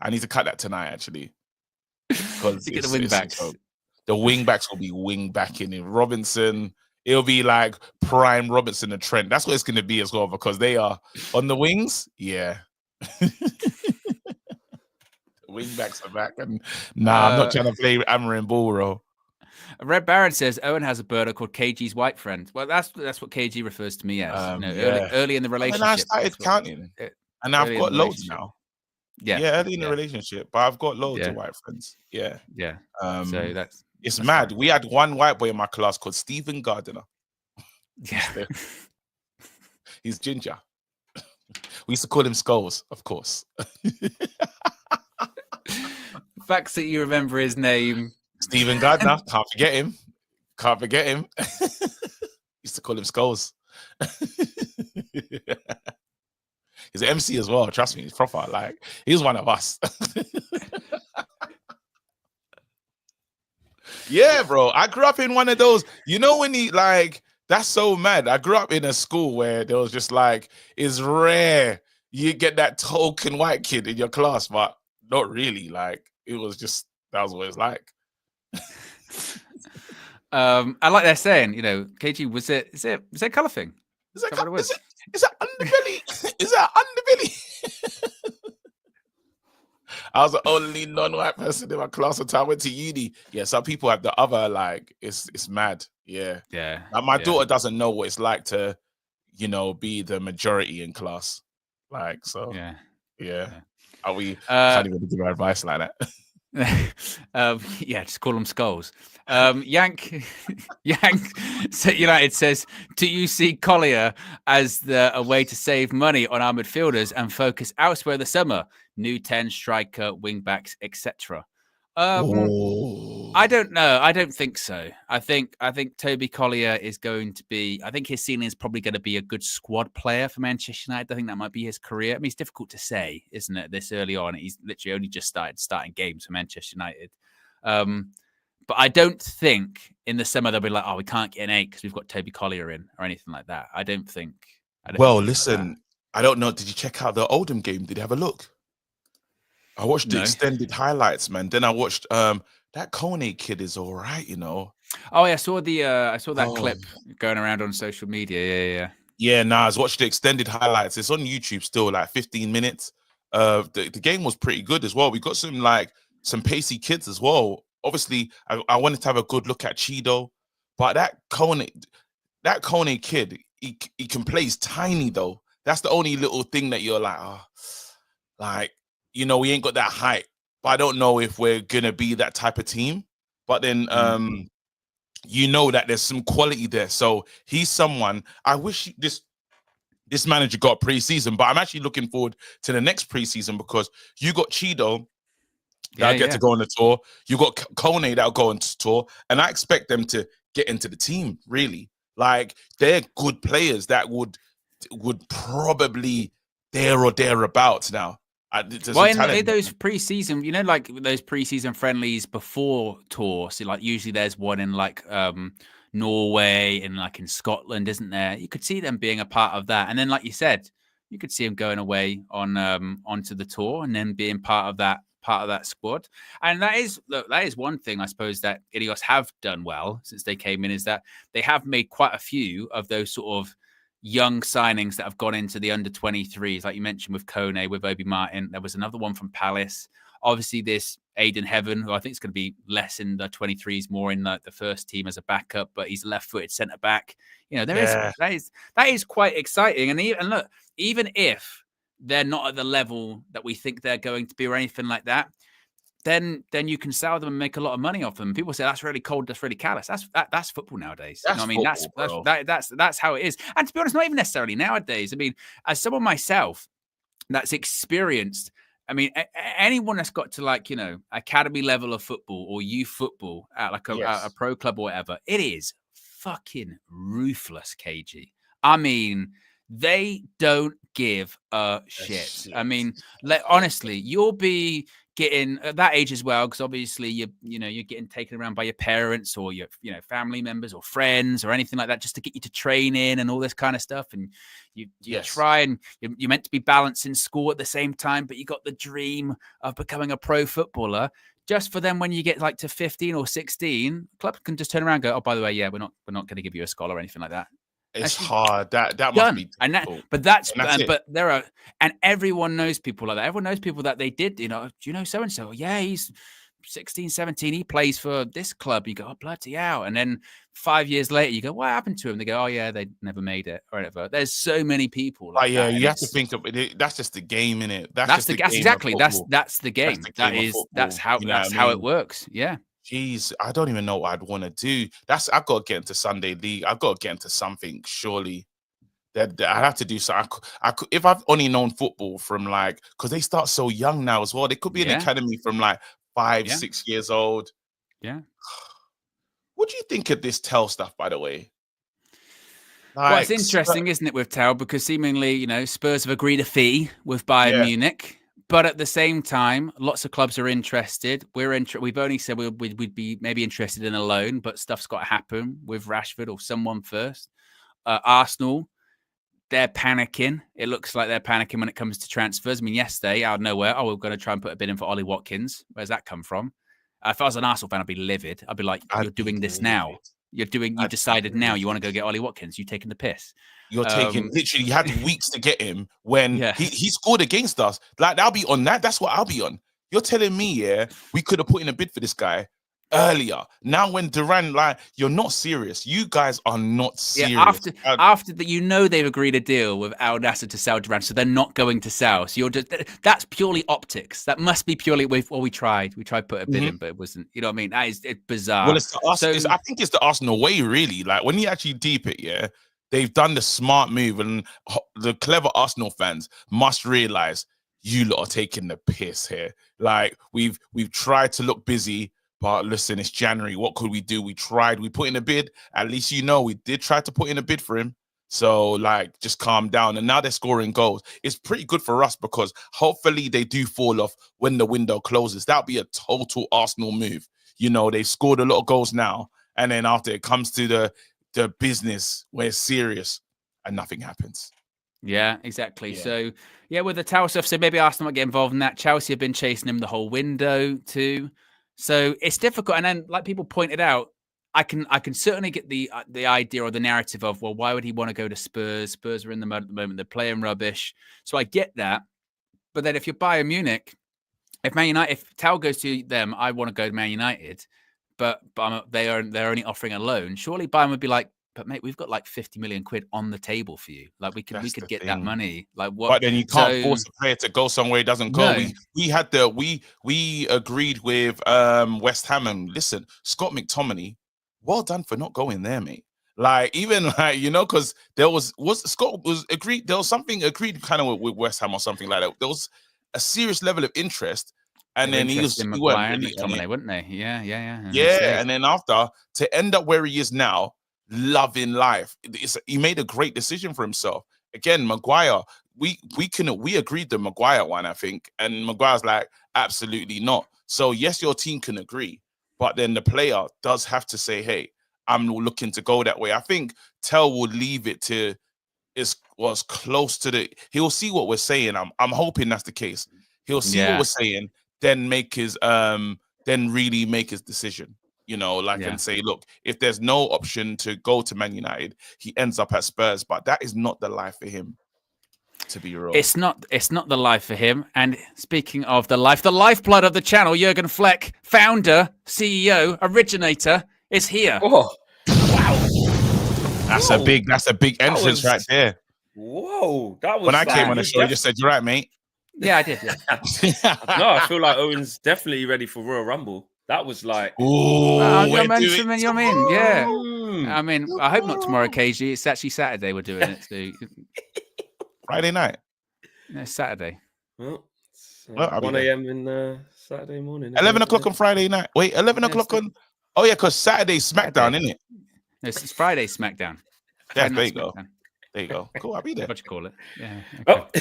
S4: I need to cut that tonight, actually. Because
S3: get the wing backs.
S4: The wing backs will be wing backing in Robinson. It'll be like prime Robinson and Trent. That's what it's going to be as well, because they are on the wings. Yeah. Wing backs are back. And I'm not trying to play Amarin ball, bro.
S3: Red Baron says Owen has a burner called KG's white friend. Well, that's what KG refers to me as. Early in the relationship.
S4: And I started counting. And I've got loads now. Yeah, early in the relationship. But I've got loads of white friends. Yeah.
S3: Yeah.
S4: So it's mad. Fun. We had one white boy in my class called Stephen Gardiner.
S3: Yeah.
S4: He's ginger. We used to call him Skulls, of course.
S3: The fact that you remember his name. Stephen
S4: Gardner. Can't forget him. Used to call him Skulls. He's an MC as well. Trust me, he's proper. Like, he's one of us. Yeah, bro. I grew up in one of those. You know when that's so mad. I grew up in a school where there was just it's rare you get that token white kid in your class, but not really. It was just, that was what it's like.
S3: I like they're saying, KG, is it colour thing?
S4: Is that underbelly? Is that underbelly? I was the only non-white person in my class until I went to uni. Yeah, some people have the other, it's mad. Yeah.
S3: Yeah.
S4: My daughter doesn't know what it's like to, be the majority in class. Yeah. We can't even give her advice like that.
S3: Just call them Skulls. Yank United says, do you see Collier as a way to save money on our midfielders and focus elsewhere this summer? New 10 striker, wing backs, etc. I don't know. I don't think so. I think Toby Collier is going to be. I think his ceiling is probably going to be a good squad player for Manchester United. I think that might be his career. I mean, it's difficult to say, isn't it? This early on, he's literally only just starting games for Manchester United. But I don't think in the summer they'll be like, oh, we can't get an 8 because we've got Toby Collier in or anything like that. I don't think.
S4: Listen, I don't know. Did you check out the Oldham game? Did you have a look? I watched the extended highlights, man. Then I watched that Kone kid is all right,
S3: Oh, yeah, I saw that clip going around on social media.
S4: Yeah, I was watching the extended highlights. It's on YouTube still, 15 minutes. The game was pretty good as well. We got some pacey kids as well. Obviously, I wanted to have a good look at Chido, but that Kone kid, he can play. He's tiny though. That's the only little thing that you're we ain't got that height, but I don't know if we're gonna be that type of team. But then that there's some quality there. So he's someone I wish this manager got pre-season, but I'm actually looking forward to the next pre-season because you got Chido that'll get to go on the tour. You got Kone that'll go on tour, and I expect them to get into the team, really. They're good players that would probably there or thereabouts now.
S3: In those pre-season, those pre-season friendlies before tour. So usually there's one in Norway and in Scotland, isn't there? You could see them being a part of that, and then like you said, you could see them going away onto the tour and then being part of that squad. And that is one thing I suppose that Ineos have done well since they came in, is that they have made quite a few of those sort of young signings that have gone into the under 23s, like you mentioned with Kone, with Obi Martin. There was another one from Palace. Obviously, this Aidan Heaven, who I think is going to be less in the 23s, more in the first team as a backup, but he's a left-footed centre back. That is quite exciting. And look, even if they're not at the level that we think they're going to be or anything like that, then you can sell them and make a lot of money off them. People say that's really cold, that's really callous. That's football nowadays.
S4: That's
S3: you know what I mean, that's how it is. And to be honest, not even necessarily nowadays. I mean, as someone myself that's experienced, I mean, anyone that's got to like, you know, academy level of football or youth football at like a pro club or whatever, it is fucking ruthless, KG. I mean, they don't give a shit. I mean, honestly, you'll be getting at that age as well, because obviously you're getting taken around by your parents or your family members or friends or anything like that, just to get you to train in and all this kind of stuff. And you try, and you're meant to be balanced in school at the same time, but you got the dream of becoming a pro footballer. Just for them, when you get like to 15 or 16, clubs can just turn around and go, oh, by the way, yeah, we're not going to give you a scholar or anything like that.
S4: It's hard. That must be difficult.
S3: But there are, and everyone knows people like that. Everyone knows people that they did, you know, do you know so-and-so? Yeah, he's 16, 17. He plays for this club. You go, oh, bloody hell. And then 5 years later, you go, what happened to him? They go, oh, yeah, they never made it or whatever. There's so many people. Like
S4: that, you have to think of it. That's just the game, innit? That's the game.
S3: Exactly. That's the game. That's how it works. Yeah.
S4: Jeez, I don't even know what I'd want to do. I've got to get into Sunday League. I've got to get into something, surely. That I'd have to do so. I could, if I've only known football from like, because they start so young now as well. They could be an academy from like 5, 6 years old.
S3: Yeah.
S4: What do you think of this Tell stuff, by the way?
S3: Well, it's interesting, isn't it, with Tell? Because seemingly, you know, Spurs have agreed a fee with Bayern Munich. But at the same time, lots of clubs are interested. We've only said we'd be maybe interested in a loan, but stuff's got to happen with Rashford or someone first. Arsenal, they're panicking. It looks like they're panicking when it comes to transfers. I mean, yesterday, out of nowhere, we're going to try and put a bid in for Ollie Watkins. Where's that come from? If I was an Arsenal fan, I'd be livid. I'd be like, you're doing this now. You decided now you want to go get Ollie Watkins. You taking the piss.
S4: You're taking literally, you had weeks to get him when he scored against us. Like, I'll be on that. That's what I'll be on. You're telling me, we could have put in a bid for this guy earlier. Now, when Duran, like, you're not serious. You guys are not serious.
S3: Yeah, after that, you know they've agreed a deal with Al Nassr to sell Duran, so they're not going to sell. So that's purely optics. That must be purely we tried put a bid in, but it wasn't. You know what I mean? It's bizarre.
S4: Well, I think it's the Arsenal way, really. Like, when you actually deep it, they've done the smart move, and the clever Arsenal fans must realize you lot are taking the piss here. Like, we've tried to look busy, but listen, it's January. What could we do? We tried. We put in a bid. At least we did try to put in a bid for him. So, like, just calm down. And now they're scoring goals. It's pretty good for us because hopefully they do fall off when the window closes. That'll be a total Arsenal move. You know, they've scored a lot of goals now, and then after it comes to the business where it's serious and nothing happens.
S3: Yeah, exactly. Yeah. So, with the Tell stuff, so maybe Arsenal might get involved in that. Chelsea have been chasing him the whole window too. So it's difficult. And then, like people pointed out, I can certainly get the idea or the narrative of, well, why would he want to go to Spurs? Spurs are in the mud at the moment. They're playing rubbish. So I get that. But then if you're Bayern Munich, if Tell goes to them, I want to go to Man United, but they're only offering a loan. Surely Bayern would be like, but mate, we've got like 50 million quid on the table for you. Like we could get that money. Like what?
S4: But then you can't force a player to go somewhere he doesn't go. No. We agreed with West Ham, and listen, Scott McTominay, well done for not going there, mate. Like, even like, you know, because there was Scott was agreed. There was something agreed kind of with West Ham or something like that. There was a serious level of interest. And then he weren't really
S3: wouldn't they? Yeah.
S4: And then after, to end up where he is now, loving life, he made a great decision for himself. Again, Maguire, we agreed the Maguire one, I think, and Maguire's like, absolutely not. So yes, your team can agree, but then the player does have to say, hey, I'm looking to go that way. I think Tell will leave it to was close to he'll see what we're saying. I'm hoping that's the case. He'll see what we're saying, then really make his decision, you know, and say, look, if there's no option to go to Man United, he ends up at Spurs, but that is not the life for him, to be real.
S3: It's not the life for him. And speaking of the lifeblood of the channel, Jurgen Fleck, founder, CEO, originator, is here.
S6: Oh, wow.
S4: That's a big entrance right there.
S6: Whoa. That was
S4: when I came on the show, I just said, you're right, mate.
S3: Yeah, I did. Yeah.
S6: No, I feel like Owen's definitely ready for Royal Rumble. That was like,
S4: Oh,
S3: Your momentum and your mean. Yeah.
S6: mm.
S3: I mean, I hope not tomorrow, KG. It's actually Saturday we're doing it. So
S4: Friday night.
S3: no, Saturday.
S6: Well,
S4: I'll be
S6: 1
S4: there.
S6: a.m. in Saturday morning.
S4: 11 o'clock on Friday night. Wait, 11 o'clock on. Oh yeah, because Saturday's SmackDown, isn't it?
S3: No, it's Friday SmackDown.
S4: Yeah,
S3: Friday
S4: there you
S3: Night
S4: go.
S3: SmackDown.
S4: There you go. Cool, I'll be there.
S3: What you call it? Yeah. Okay.
S6: Oh,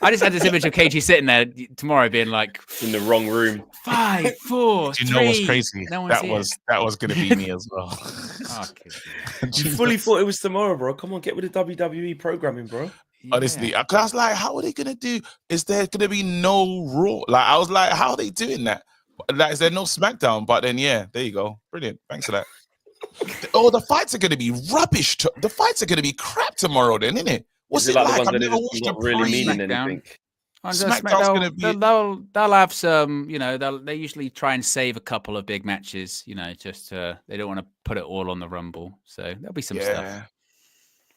S3: I just had this image of KG sitting there tomorrow, being like,
S6: in the wrong room.
S3: 5, 4,
S4: Do you
S3: 3.
S4: know what's crazy?
S3: No one's
S4: that was gonna be me as well.
S3: Okay.
S6: You fully thought it was tomorrow, bro. Come on, get with the WWE programming, bro.
S4: Honestly, because I was like, how are they gonna do? Is there gonna be no Raw? Like, I was like, how are they doing that? Like, is there no SmackDown? But then, yeah, there you go. Brilliant. Thanks for that. Oh, the fights are gonna be rubbish. The fights are gonna be crap tomorrow, then, isn't it? What's it like?
S6: The ones
S4: I've
S6: that
S4: never
S6: are
S4: watched
S6: not
S4: a
S6: really meaning
S3: SmackDown.
S6: anything.
S4: SmackDown's gonna be.
S3: They'll have some, they usually try and save a couple of big matches, just they don't want to put it all on the Rumble. So there'll be some stuff.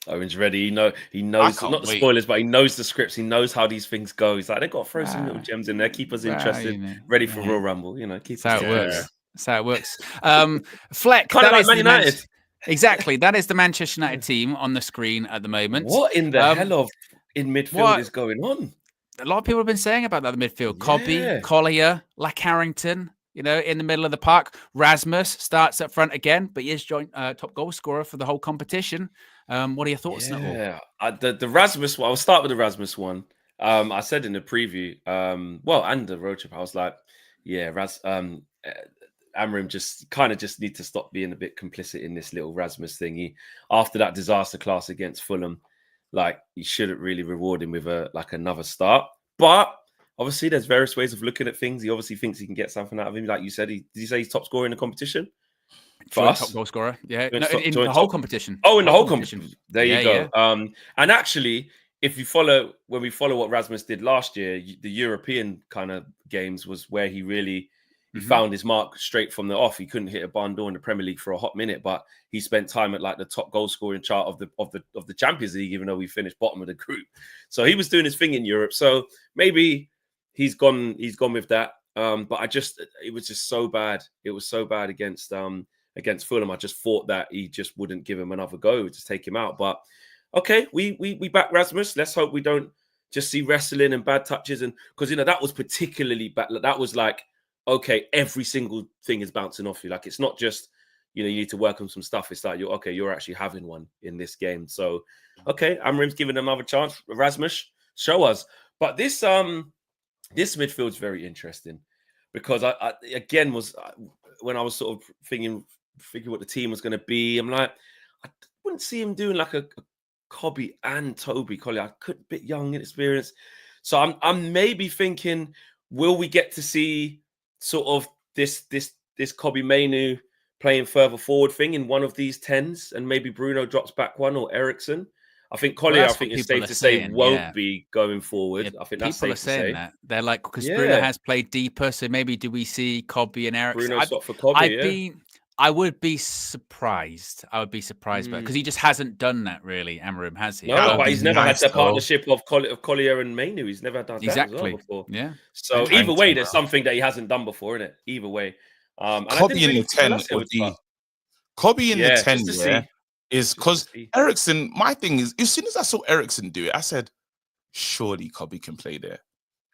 S6: Owen's ready. He knows not the spoilers, but he knows the scripts. He knows how these things go. He's like, they've got to throw some little gems in there, keep us interested, ready for Royal Rumble. Keep
S3: That's
S6: us
S3: how it works. That's how it works. Fleck,
S6: kind of like Man United.
S3: Exactly. That is the Manchester United team on the screen at the moment.
S6: What in the hell of in midfield is going on?
S3: A lot of people have been saying about that in the midfield. Cobby, Collier, Carrington, in the middle of the park. Rasmus starts up front again, but he is joint top goal scorer for the whole competition. What are your thoughts on it all?
S6: The Rasmus one, I'll start with the Rasmus one. I said in the preview, and the road trip, I was like, Amram just need to stop being a bit complicit in this little Rasmus thing. After that disaster class against Fulham, you shouldn't really reward him with another start. But obviously, there's various ways of looking at things. He obviously thinks he can get something out of him. Like you said, did you say he's top scorer in the competition?
S3: Top goal scorer, yeah. No, in the whole competition.
S6: Oh, in the whole competition. There you go.
S3: Yeah.
S6: And actually, when we follow what Rasmus did last year, the European kind of games was where he really found his mark straight from the off. He couldn't hit a barn door in the Premier League for a hot minute, but he spent time at the top goal scoring chart of the Champions League, even though we finished bottom of the group. So he was doing his thing in Europe. So maybe he's gone with that. But it was just so bad. It was so bad against Fulham. I just thought that he just wouldn't give him another go, just take him out. But okay, we back Rasmus. Let's hope we don't just see wrestling and bad touches, and because that was particularly bad. That was okay, every single thing is bouncing off you. It's not just you need to work on some stuff. It's like you're actually having one in this game. So okay, Amrim's giving another chance. Rasmus, show us. But this midfield's very interesting because I again was when I was sort of thinking what the team was going to be. I'm like, I wouldn't see him doing a Cobby and Toby Collier. I could bit young, inexperienced. So I'm maybe thinking, will we get to see sort of this Cobby Mainu playing further forward thing in one of these 10s, and maybe Bruno drops back one or Ericsson? I think Collier, I think it's safe to say, won't be going forward. Yeah, I think that's safe to say. People are saying that.
S3: They're because Bruno has played deeper, so maybe do we see Cobby and Ericsson?
S6: Bruno's got for Cobby,
S3: I would be surprised. Because he just hasn't done that really, Amram, has he?
S6: No, but he's never had the partnership of Collier and Mainu. He's never done that as well before.
S3: Yeah.
S6: So either way, there's something that he hasn't done before, isn't it? Either way.
S4: Cobby in the 10 would be... Cobby in the 10, is because Ericsson, my thing is, as soon as I saw Ericsson do it, I said, surely Cobby can play there.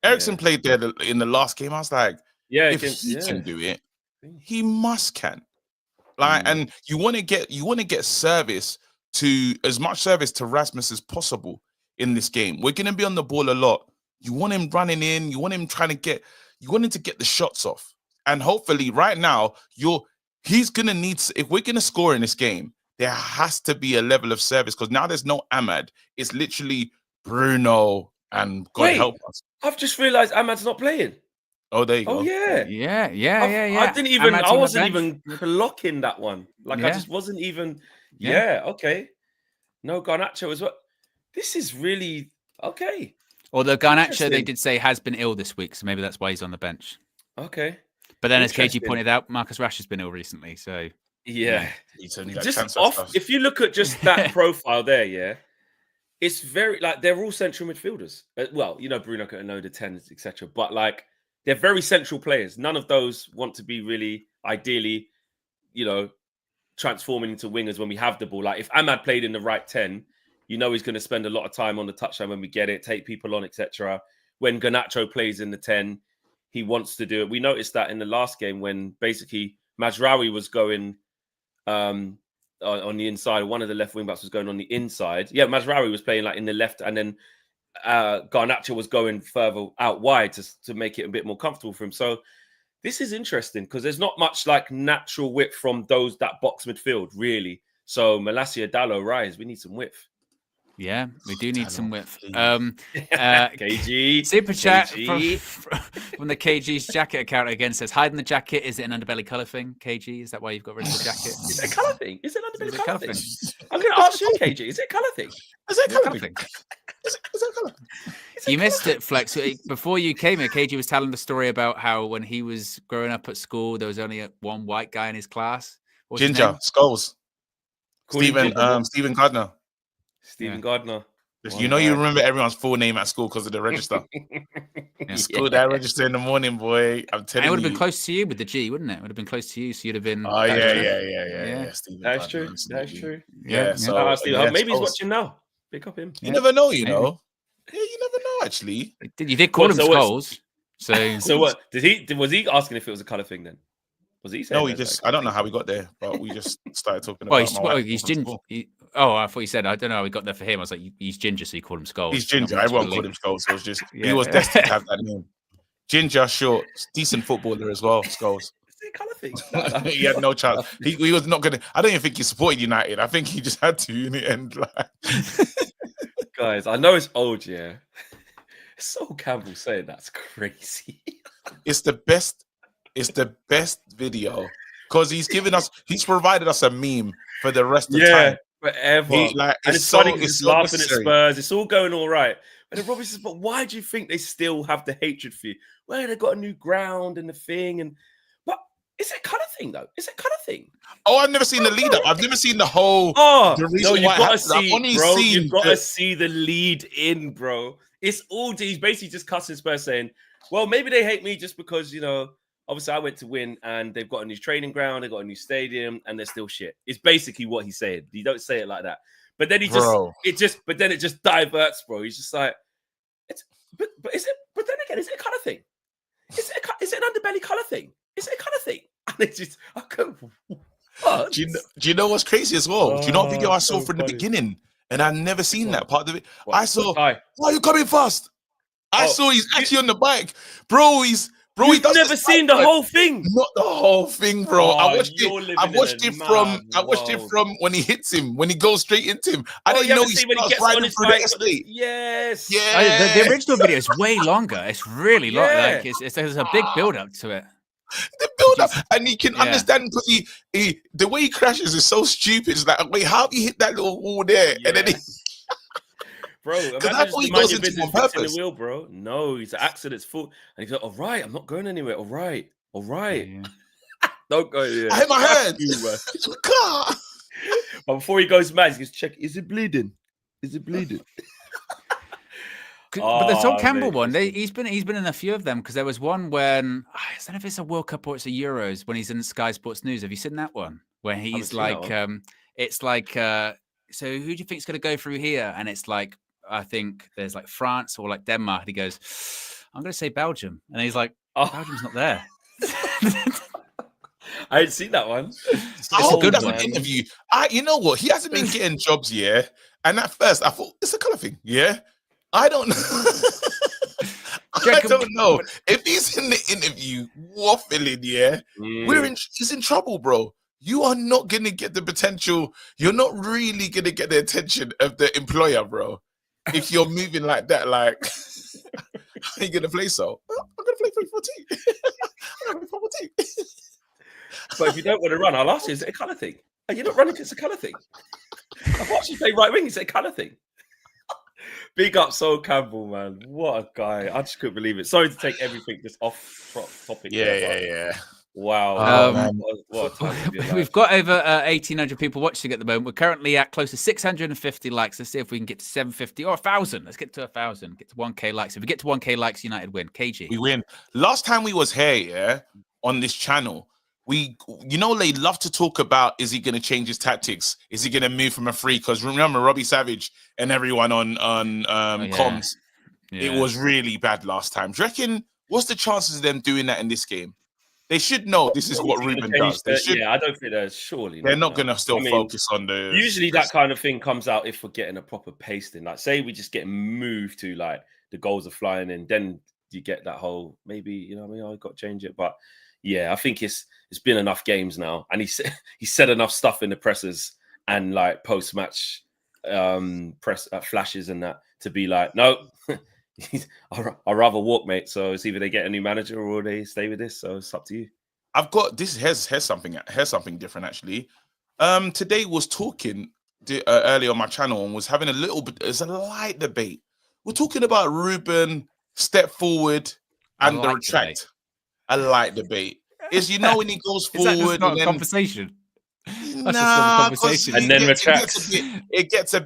S4: Ericsson played there in the last game. I was like, if he can do it, he must can. And you want to get service to as much service to Rasmus as possible in this game. We're going to be on the ball a lot. You want him running in. You want him to get the shots off. And hopefully, right now, he's going to need. If we're going to score in this game, there has to be a level of service because now there's no Ahmad. It's literally Bruno and God help us.
S6: I've just realised Ahmad's not playing.
S4: Oh, there you go.
S6: Oh, yeah.
S3: Yeah.
S6: I wasn't even blocking that one. I just wasn't even. Yeah, okay. No Garnacho as well. This is really okay.
S3: Although Garnacho, they did say, has been ill this week, so maybe that's why he's on the bench.
S6: Okay.
S3: But then, as KG pointed out, Marcus Rash has been ill recently, so.
S6: Yeah.
S4: He's only
S6: just off. If you look at just that profile there, it's very like they're all central midfielders. Well, you know, Bruno Coutinho, the 10s, etc. But like they're very central players. None of those want to be really ideally, you know, transforming into wingers when we have the ball. Like if Ahmad played in the right 10, you know he's going to spend a lot of time on the touchline when we get it, take people on, etc. When Garnacho plays in the 10, he wants to do it. We noticed that in the last game when basically Mazraoui was going on the inside. One of the left wing backs was going on the inside. Yeah, Mazraoui was playing like in the left, and then Garnacho was going further out wide to make it a bit more comfortable for him. So this is interesting because there's not much like natural width from that box midfield, really. So Malacia, Dallo, Rise, we need some width.
S3: Yeah, we do need some width.
S6: KG.
S3: Super chat from the KG's jacket account again says, hiding the jacket, is it an underbelly colour thing, KG? Is that why you've got rid of the jacket?
S6: Is it a colour thing? Is it an underbelly colour thing? I'm going to ask you, KG, is it a colour thing?
S4: Is it a colour thing? Is it a colour?
S3: You missed it, Flex. Before you came here, KG was telling the story about how when he was growing up at school, there was only one white guy in his class.
S4: Ginger, Skulls. Stephen Gardner.
S6: Stephen Gardner.
S4: You know, you remember everyone's full name at school because of the register. School that register in the morning, boy. I'm telling you.
S3: It would have been close to you with the G, wouldn't it? It would have been close to you, so you'd have been.
S4: Oh yeah.
S6: That's true. That's true.
S4: Yeah. So
S6: maybe he's watching now. Pick up him.
S4: You never know, you know. Yeah, you never know. Actually,
S3: you did call him Skulls. So
S6: what? Was he asking if it was a colour thing then? Was he saying?
S4: No, I don't know how we got there, but we just started talking about.
S3: He's ginger. I thought you said, I don't know how we got there for him. I was like, he's ginger, so you call him Skulls.
S4: He's ginger. Everyone called him Skulls. So it was just he was destined to have that name. Ginger, short, decent footballer as well. Skulls.
S6: Is it a colour thing?
S4: He had no chance. He was not gonna. I don't even think he supported United. I think he just had to in the end.
S6: Guys, I know it's old, yeah. So Campbell saying that's crazy.
S4: It's the best video because he's provided us a meme for the rest of the time.
S6: Forever. And it's funny because he's laughing at Spurs. It's all going all right. And then Robbie says, but why do you think they still have the hatred for you? Well, they've got a new ground and the thing. But is it a colour thing, though? Is it a colour thing?
S4: Oh, I've never seen the lead up. I've never seen the whole.
S6: You've got to see, bro. You've got to see the lead in, bro. It's all, he's basically just cussing Spurs saying, well, maybe they hate me just because, you know, obviously I went to win and they've got a new training ground, they've got a new stadium, and they're still shit. It's basically what he's saying. You don't say it like that. But then it just diverts, bro. He's just like, but then again, is it a colour thing? Is it an underbelly colour thing? Is it a colour thing? And it's just, I go, what?
S4: Do you know what's crazy as well? Do you know what video I saw from the beginning? And I've never seen that part of it. I saw, why are you coming fast? I saw he's actually on the bike. You've
S6: never seen the whole thing.
S4: Not the whole thing, bro. I watched it from when he hits him, when he goes straight into him. I didn't know he starts riding through the estate.
S6: Yes.
S4: Yeah.
S3: The original video is way longer. It's really long. Like there's a big build up to it.
S4: The build up, and you can understand because he the way he crashes is so stupid. It's like, wait, how do you hit that little wall there? And then
S6: bro,
S4: I thought he goes into on purpose.
S6: The wheel, bro. No, he's an accident's fault. And he's like, all right, I'm not going anywhere. All right.
S3: Yeah.
S6: Don't go here.
S4: I hit my head. It's a car.
S6: But before he goes mad, he goes, check, is it bleeding? Is it bleeding?
S3: But the Tom Campbell one, he's been in a few of them because there was one when I don't know if it's a World Cup or it's a Euros when he's in Sky Sports News. Have you seen that one where he's like, it's like, so who do you think is going to go through here? And it's like, I think there's like France or like Denmark. And he goes, I'm going to say Belgium, and he's like, Belgium's not there.
S6: I didn't see that one.
S4: It's a good one. Interview. You know what? He hasn't been getting jobs, yeah. And at first, I thought it's a colour thing, yeah. I don't know. I don't know if he's in the interview waffling. Yeah, he's in trouble, bro. You are not gonna get the potential. You're not really gonna get the attention of the employer, bro. If you're moving like that, like, how are you gonna play so? Well, I'm gonna play 3-14. I'm gonna play 14.
S6: But if you don't want to run, I'll ask you: is it a colour thing? Are you not running? It's a colour thing. I've watched you play right wing. Is it a colour thing? Big up Sol Campbell, man. What a guy. I just couldn't believe it. Sorry to take everything just off topic.
S4: Yeah.
S6: Wow.
S4: man.
S6: What a time of your life.
S3: We've got over 1,800 people watching at the moment. We're currently at close to 650 likes. Let's see if we can get to 750 or 1,000. Let's get to 1,000. Get to 1K likes. If we get to 1K likes, United win. KG.
S4: We win. Last time we was here, yeah, on this channel, they love to talk about, is he going to change his tactics? Is he going to move from a free? Because remember, Robbie Savage and everyone on comms, it was really bad last time. Do you reckon, what's the chances of them doing that in this game? They should know this is what Ruben does.
S6: Yeah, I don't think they're
S4: not going to still focus on the.
S6: Usually that kind of thing comes out if we're getting a proper pasting. Like, say we just get moved to like the goals are flying in, then you get that whole maybe I've got to change it. But yeah, I think it's been enough games now, and he said enough stuff in the presses and like post match press flashes and that to be like, no. I'd rather walk, mate. So it's either they get a new manager or they stay with this. So it's up to you.
S4: I've got this. Here's something different actually. Today was talking earlier on my channel and was having a little bit. It's a light debate. We're talking about Ruben step forward and the retract. A light debate is when he goes forward
S3: not
S4: and
S3: a
S4: then
S3: conversation.
S4: Nah,
S6: and then retracts.
S4: It gets a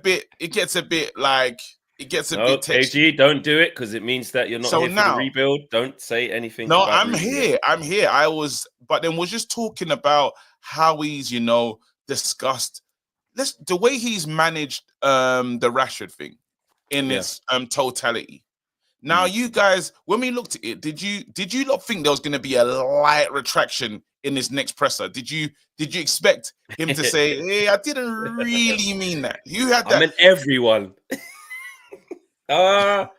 S4: bit like. It gets a bit
S6: touchy. KG, don't do it because it means that you're not here for the rebuild. Don't say anything.
S4: No, I'm here. But then we're just talking about how he's, discussed the way he's managed the Rashford thing in its totality. Now, you guys, when we looked at it, did you not think there was going to be a light retraction in this next presser? Did you expect him to say, "Hey, I didn't really mean that"? You had that.
S6: I meant everyone. A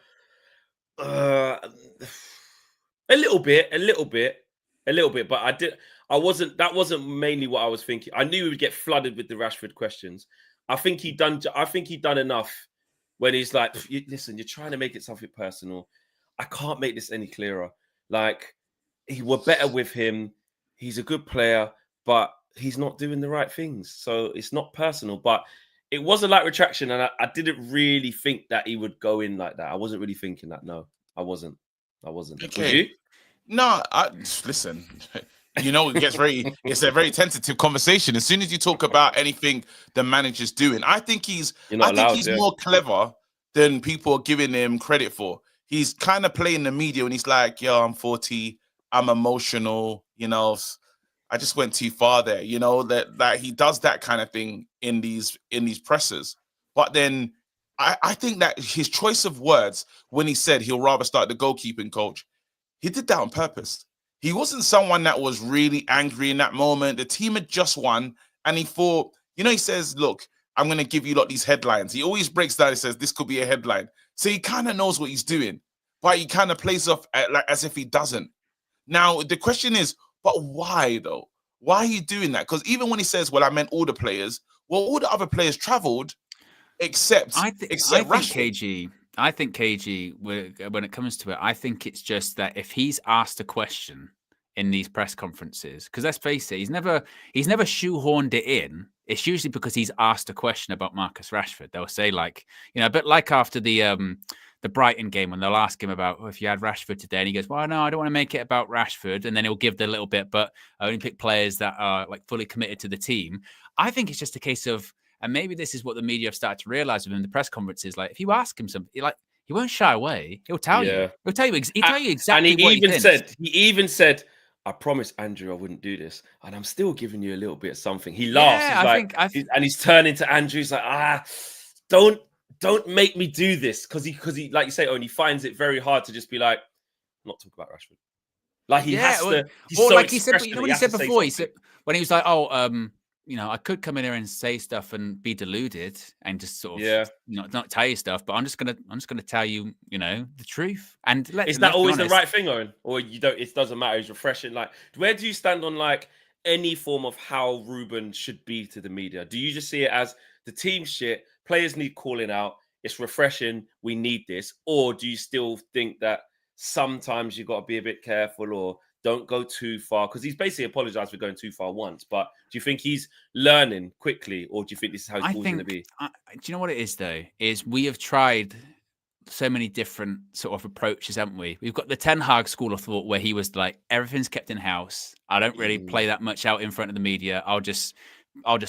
S6: little bit, but that wasn't mainly what I was thinking. I knew we would get flooded with the Rashford questions. I think he'd done enough when he's like, listen, you're trying to make it something personal. I can't make this any clearer. Like, we're better with him. He's a good player, but he's not doing the right things. So it's not personal, but it was a light retraction, and I didn't really think that he would go in like that. I wasn't really thinking that. No, I wasn't.
S4: Okay.
S6: Would you?
S4: No, listen. It's a very tentative conversation. As soon as you talk about anything the manager's doing, I think he's more clever than people are giving him credit for. He's kind of playing the media when he's like, "Yo, I'm 40, I'm emotional, I just went too far there," that he does that kind of thing in these presses. But then I think that his choice of words when he said he'll rather start the goalkeeping coach, he did that on purpose. He wasn't someone that was really angry in that moment. The team had just won, and he thought, he says, "Look, I'm going to give you these headlines." He always breaks down and says, "This could be a headline." So he kind of knows what he's doing, but he kind of plays off as if he doesn't. Now, the question is, but why though? Why are you doing that? Because even when he says, "Well, I meant all the players," well, all the other players travelled except Rashford.
S3: I think KG, when it comes to it, I think it's just that if he's asked a question in these press conferences, because let's face it, he's never shoehorned it in. It's usually because he's asked a question about Marcus Rashford. They'll say a bit like after the Brighton game when they'll ask him about if you had Rashford today, and he goes, "Well, no, I don't want to make it about Rashford," and then he'll give the little bit, but I only pick players that are fully committed to the team. I think it's just a case of, and maybe this is what the media have started to realize within the press conferences. Like, if you ask him something, he won't shy away. He'll tell you. He'll tell you exactly.
S6: And he even said, "I promised Andrew I wouldn't do this, and I'm still giving you a little bit of something." He laughs. Yeah, and he's turning to Andrew. He's like, don't make me do this, because he, like you say, Owen, he finds it very hard to just be like, not talk about Rashford. Like he has to. Or like he said, what he said before. He said when he was like, I could come in here and say stuff and be deluded and just sort of, not tell you stuff, but I'm just gonna tell you, the truth. And is that always the right thing, Owen? Or you don't? It doesn't matter. It's refreshing. Like, where do you stand on any form of how Ruben should be to the media? Do you just see it as the team shit? Players need calling out. It's refreshing. We need this. Or do you still think that sometimes you got to be a bit careful or don't go too far? Because he's basically apologized for going too far once. But do you think he's learning quickly, or do you think this is how he's going to be?
S3: Do you know what it is, though? Is we have tried so many different sort of approaches, haven't we? We've got the Ten Hag school of thought where he was like, everything's kept in house. I don't really play that much out in front of the media. I'll just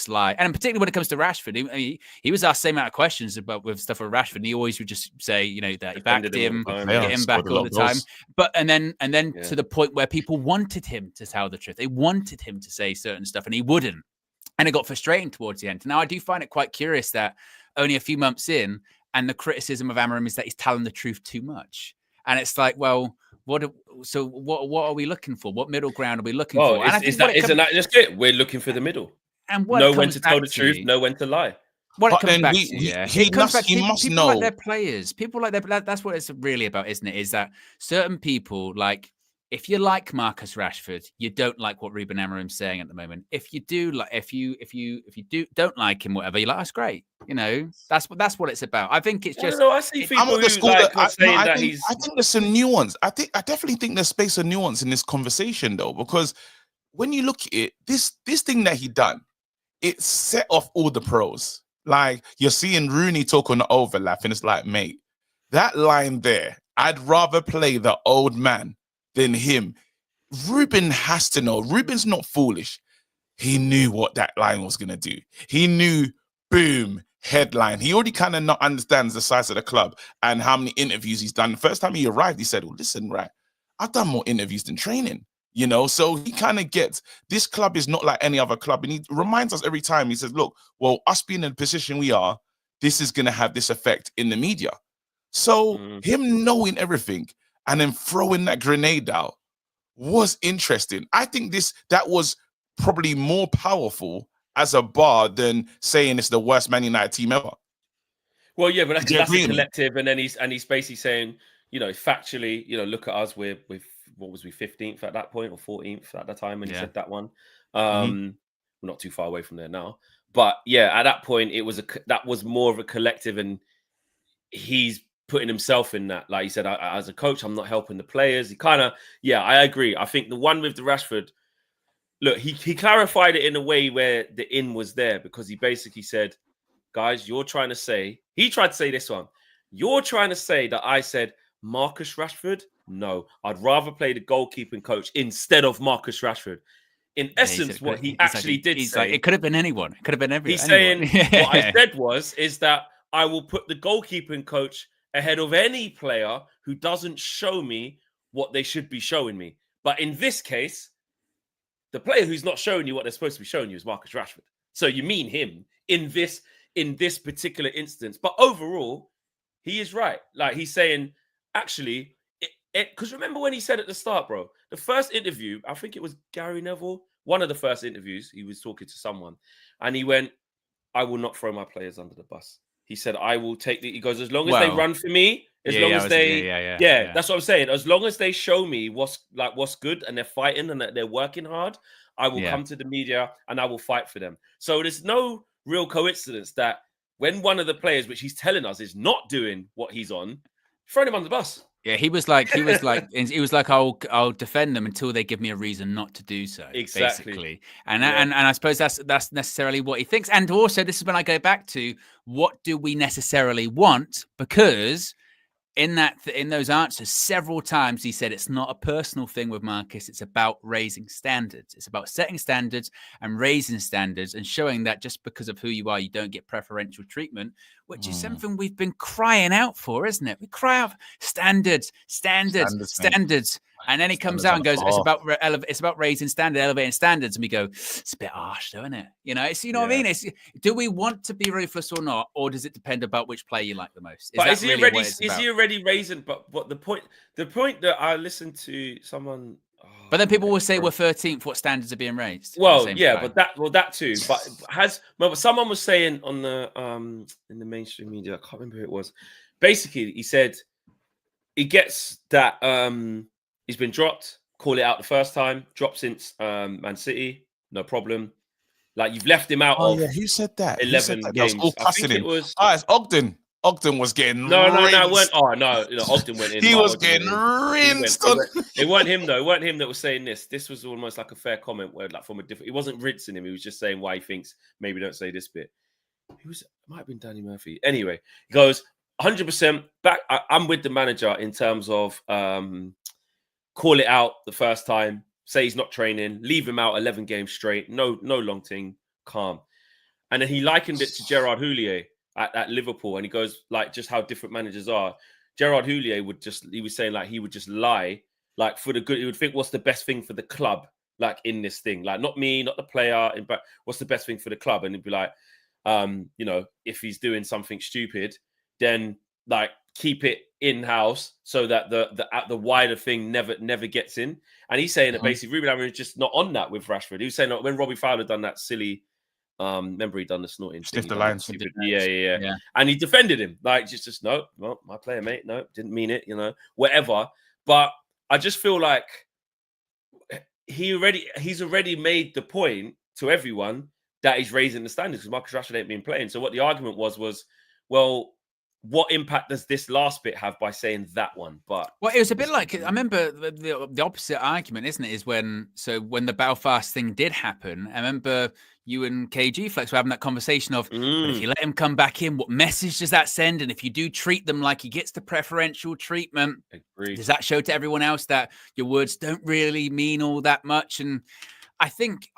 S3: lie. And particularly when it comes to Rashford, he was asked the same amount of questions about with stuff with Rashford. And he always would just say, you know, that he backed him, get him back all the time. But and then to the point where people wanted him to tell the truth. They wanted him to say certain stuff, and he wouldn't. And it got frustrating towards the end. Now I do find it quite curious that only a few months in, and the criticism of Amorim is that he's telling the truth too much. And it's like, well, what are we looking for? What middle ground are we looking for? And
S6: isn't that just it? We're looking for the middle.
S3: And what
S6: know when to tell the truth, know when to lie.
S3: What it comes back to,
S4: he must know.
S3: Like their players. People like their, that's what it's really about, isn't it? Is that certain people, like, if you like Marcus Rashford, you don't like what Ruben Amorim's saying at the moment. If you do like, if you don't like him, whatever, you're like, that's great. You know, that's what it's about. I think it's just.
S6: No, I see people who
S4: I think there's some nuance. I definitely think there's space of nuance in this conversation, though, because when you look at it, this thing that he done, it set off all the pros. Like, you're seeing Rooney talk on the overlap, and it's like, mate, that line there, I'd rather play the old man than him. Ruben has to know. Ruben's not foolish. He knew what that line was going to do. He knew, boom, headline. He already kind of not understands the size of the club and how many interviews he's done. The first time he arrived, he said, well, listen, right, I've done more interviews than training. You know, so he kind of gets, this club is not like any other club. And he reminds us every time, he says, look, well, us being in the position we are, this is going to have this effect in the media. So him knowing everything and then throwing that grenade out was interesting. I think that was probably more powerful as a bar than saying it's the worst Man United team ever.
S6: Well, yeah, but that's a collective. And then he's basically saying, you know, factually, you know, look at us, we're what was we, 15th at that point or 14th at that time when he said that one. We're not too far away from there now. But yeah, at that point, that was more of a collective, and he's putting himself in that. Like he said, as a coach, I'm not helping the players. He kind of, I agree. I think the one with the Rashford, look, he clarified it in a way where the in was there, because he basically said, guys, he tried to say this one. You're trying to say that I said Marcus Rashford? No, I'd rather play the goalkeeping coach instead of Marcus Rashford. In essence, what he actually did say,
S3: it could have been anyone. It could have been everyone.
S6: He's saying what I said is that I will put the goalkeeping coach ahead of any player who doesn't show me what they should be showing me. But in this case, the player who's not showing you what they're supposed to be showing you is Marcus Rashford. So you mean him in this particular instance. But overall, he is right. Like, he's saying, actually, because remember when he said at the start, bro, the first interview, I think it was Gary Neville, one of the first interviews, he was talking to someone, and he went, I will not throw my players under the bus. He said, I will take he goes, as long as they run for me, that's what I'm saying. As long as they show me what's good and they're fighting and that they're working hard, I will come to the media and I will fight for them. So there's no real coincidence that when one of the players, which he's telling us is not doing what he's on, throw him under the bus.
S3: Yeah, he was like, I'll defend them until they give me a reason not to do so.
S6: Exactly.
S3: Basically. And I suppose that's necessarily what he thinks. And also, this is when I go back to, what do we necessarily want? Because in those answers, several times he said it's not a personal thing with Marcus. It's about raising standards. It's about setting standards and raising standards and showing that just because of who you are, you don't get preferential treatment, which is something we've been crying out for, isn't it? We cry out standards. And then he comes out and goes, it's about raising standards, elevating standards. And we go, it's a bit harsh, though, isn't it? You know, what I mean? Do we want to be ruthless or not? Or does it depend about which player you like the most?
S6: Is he already raising? But what the point that I listened to someone.
S3: But then people will say we're 13th. What standards are being raised?
S6: Well, yeah, but that too. But someone was saying on the in the mainstream media, I can't remember who it was. Basically, he said he gets that he's been dropped. Call it out the first time. Dropped since Man City, no problem. Like, you've left him out of.
S4: Yeah, who said that?
S6: 11 games.
S4: All
S6: I think
S4: him.
S6: it was.
S4: It's Ogden. Ogden was getting
S6: rinsed. Ogden went in.
S4: He was getting rinsed.
S6: It weren't him, though. It weren't him that was saying this. This was almost like a fair comment where, like, from a different. He wasn't rinsing him. He was just saying why he thinks maybe don't say this bit. It might have been Danny Murphy. Anyway, he goes, 100% back. I'm with the manager in terms of call it out the first time, say he's not training, leave him out 11 games straight, no long thing, calm. And then he likened it to Gerard Houllier at Liverpool, and he goes like just how different managers are. Gerard Houllier he was saying like he would just lie like for the good. He would think what's the best thing for the club, like in this thing, like not me, not the player, but what's the best thing for the club? And he'd be like, you know, if he's doing something stupid, then like keep it in house so that the wider thing never gets in. And he's saying that basically Ruben Amorim is just not on that with Rashford. He was saying that when Robbie Fowler done that silly, remember he done the snorting,
S4: stiff the line,
S6: yeah, and he defended him like just no, my player, mate, no, didn't mean it, you know, whatever. But I just feel like he's already made the point to everyone that he's raising the standards because Marcus Rashford ain't been playing. So what the argument was, well, what impact does this last bit have by saying that one? But
S3: well, it was a bit like I remember the opposite argument, isn't it? Is when the Belfast thing did happen. I remember you and KG Flex were having that conversation of, but if you let him come back in, what message does that send? And if you do treat them like he gets the preferential treatment, does that show to everyone else that your words don't really mean all that much? And I think,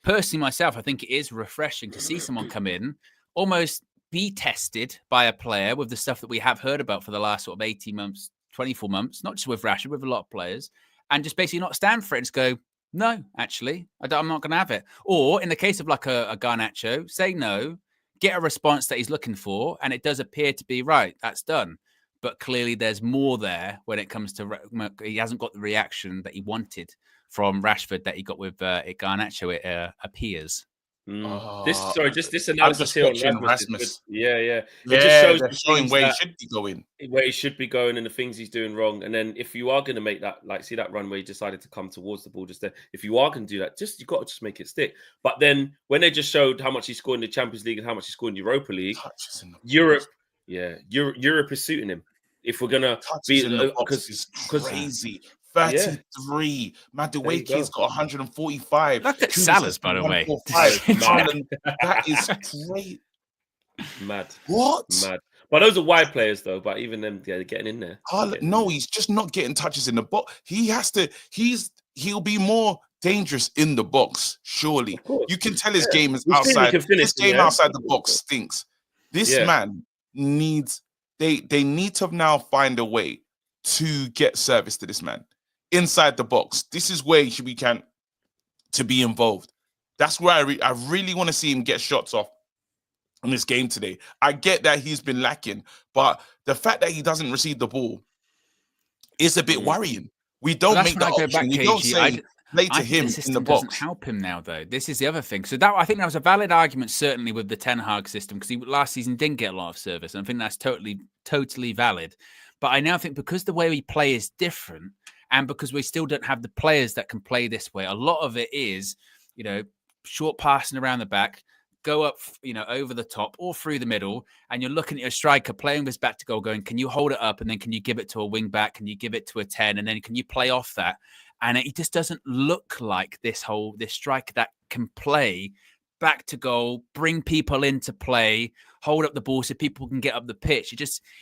S3: personally myself, I think it is refreshing to see someone come in, almost be tested by a player with the stuff that we have heard about for the last sort of 18 months, 24 months, not just with Rashford, with a lot of players, and just basically not stand for it and just go, no, actually, I'm not going to have it. Or in the case of like a Garnacho, say no, get a response that he's looking for, and it does appear to be right, that's done. But clearly there's more there when it comes to, he hasn't got the reaction that he wanted from Rashford that he got with Garnacho, it appears.
S6: This analysis here on Rasmus. Yeah. It
S4: just shows where he should be going.
S6: Where he should be going and the things he's doing wrong. And then if you are going to make that, like, see that run where he decided to come towards the ball just there, if you are going to do that, you've got to just make it stick. But then when they just showed how much he scored in the Champions League and how much he scored in Europa League, Europe is suiting him. If we're going to be,
S4: because crazy. 33. Madueke's got 145.
S3: Look at Salah's, by the way.
S4: That is great.
S6: Mad.
S4: What?
S6: Mad. But those are wide players, though. But even them, they're getting in there.
S4: No, he's just not getting touches in the box. He'll be more dangerous in the box, surely. You can tell his game is outside. His game outside the box stinks. This man needs, they need to now find a way to get service to this man inside the box. This is where we can to be involved. That's where I really want to see him get shots off in this game today. I get that he's been lacking, but the fact that he doesn't receive the ball is a bit worrying. We don't make that option. We don't say play to him in the box.
S3: Doesn't help him now, though. This is the other thing. So that I think that was a valid argument, certainly with the Ten Hag system, because he last season didn't get a lot of service. And I think that's totally valid. But I now think because the way we play is different, and because we still don't have the players that can play this way, a lot of it is, short passing around the back, go up, over the top or through the middle, and you're looking at your striker playing this back to goal, going, can you hold it up, and then can you give it to a wing back? Can you give it to a 10, and then can you play off that? And it just doesn't look like this striker that can play back to goal, bring people into play, hold up the ball so people can get up the pitch.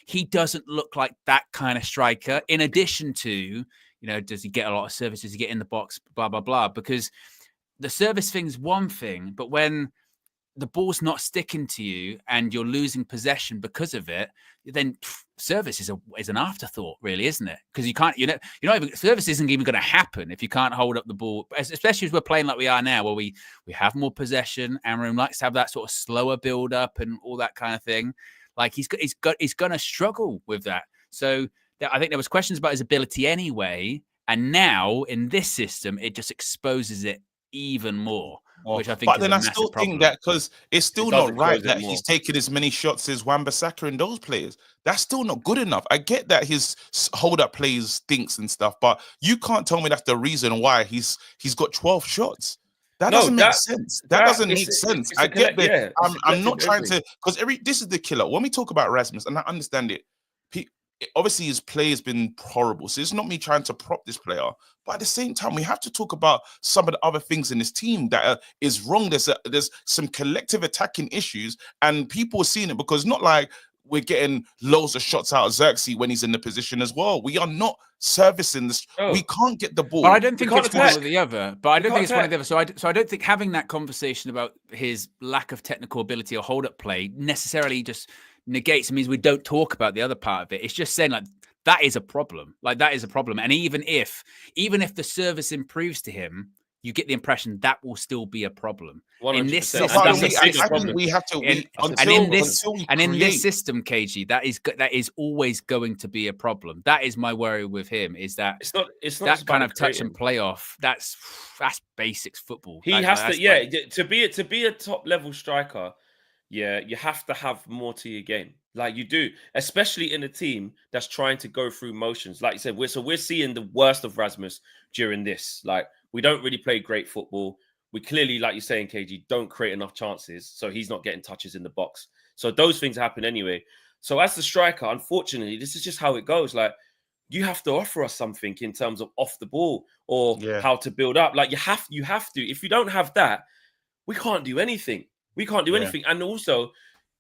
S3: He doesn't look like that kind of striker. In addition to, does he get a lot of service? Does he get in the box? Blah, blah, blah. Because the service thing's one thing, but when the ball's not sticking to you and you're losing possession because of it, then service is an afterthought, really, isn't it? Because you can't, service isn't even going to happen if you can't hold up the ball, especially as we're playing like we are now, where we have more possession. Amorim likes to have that sort of slower build up and all that kind of thing. Like he's going to struggle with that. So I think there was questions about his ability anyway, and now in this system, it just exposes it even more. Which I think
S4: but then I still think that because it's still not right that he's taking as many shots as Wan-Bissaka and those players. That's still not good enough. I get that his hold-up plays stinks and stuff, but you can't tell me that's the reason why he's got 12 shots. That doesn't make sense. That doesn't make sense. I get that. I'm not trying to, because this is the killer. When we talk about Rasmus, and I understand it, obviously his play has been horrible, so it's not me trying to prop this player, but at the same time we have to talk about some of the other things in this team that is wrong. There's some collective attacking issues, and people are seeing it, because not like we're getting loads of shots out of Xerxes when he's in the position as well. We are not servicing this.
S6: Oh.
S4: We can't get the ball.
S3: But I don't think it's one
S6: attack.
S3: or the other. But I don't think it's one or
S6: attack.
S3: the other. So I don't think having that conversation about his lack of technical ability or hold-up play necessarily just negates. It means we don't talk about the other part of it. It's just saying like that is a problem. Like that is a problem. And even if the service improves to him, you get the impression that will still be a problem.
S6: 100%.
S3: In this
S4: I think we have to.
S3: In this system, KG, that is always going to be a problem. That is my worry with him. Is that
S6: it's not
S3: that kind of touch and play off? That's basics football.
S6: He has to, to be a top level striker. Yeah, you have to have more to your game. Like you do, especially in a team that's trying to go through motions. Like you said, we're seeing the worst of Rasmus during this. Like we don't really play great football. We clearly, like you're saying, KG, don't create enough chances. So he's not getting touches in the box. So those things happen anyway. So as the striker, unfortunately, this is just how it goes. Like you have to offer us something in terms of off the ball or how to build up. Like you have to. If you don't have that, we can't do anything. We can't do anything. And also,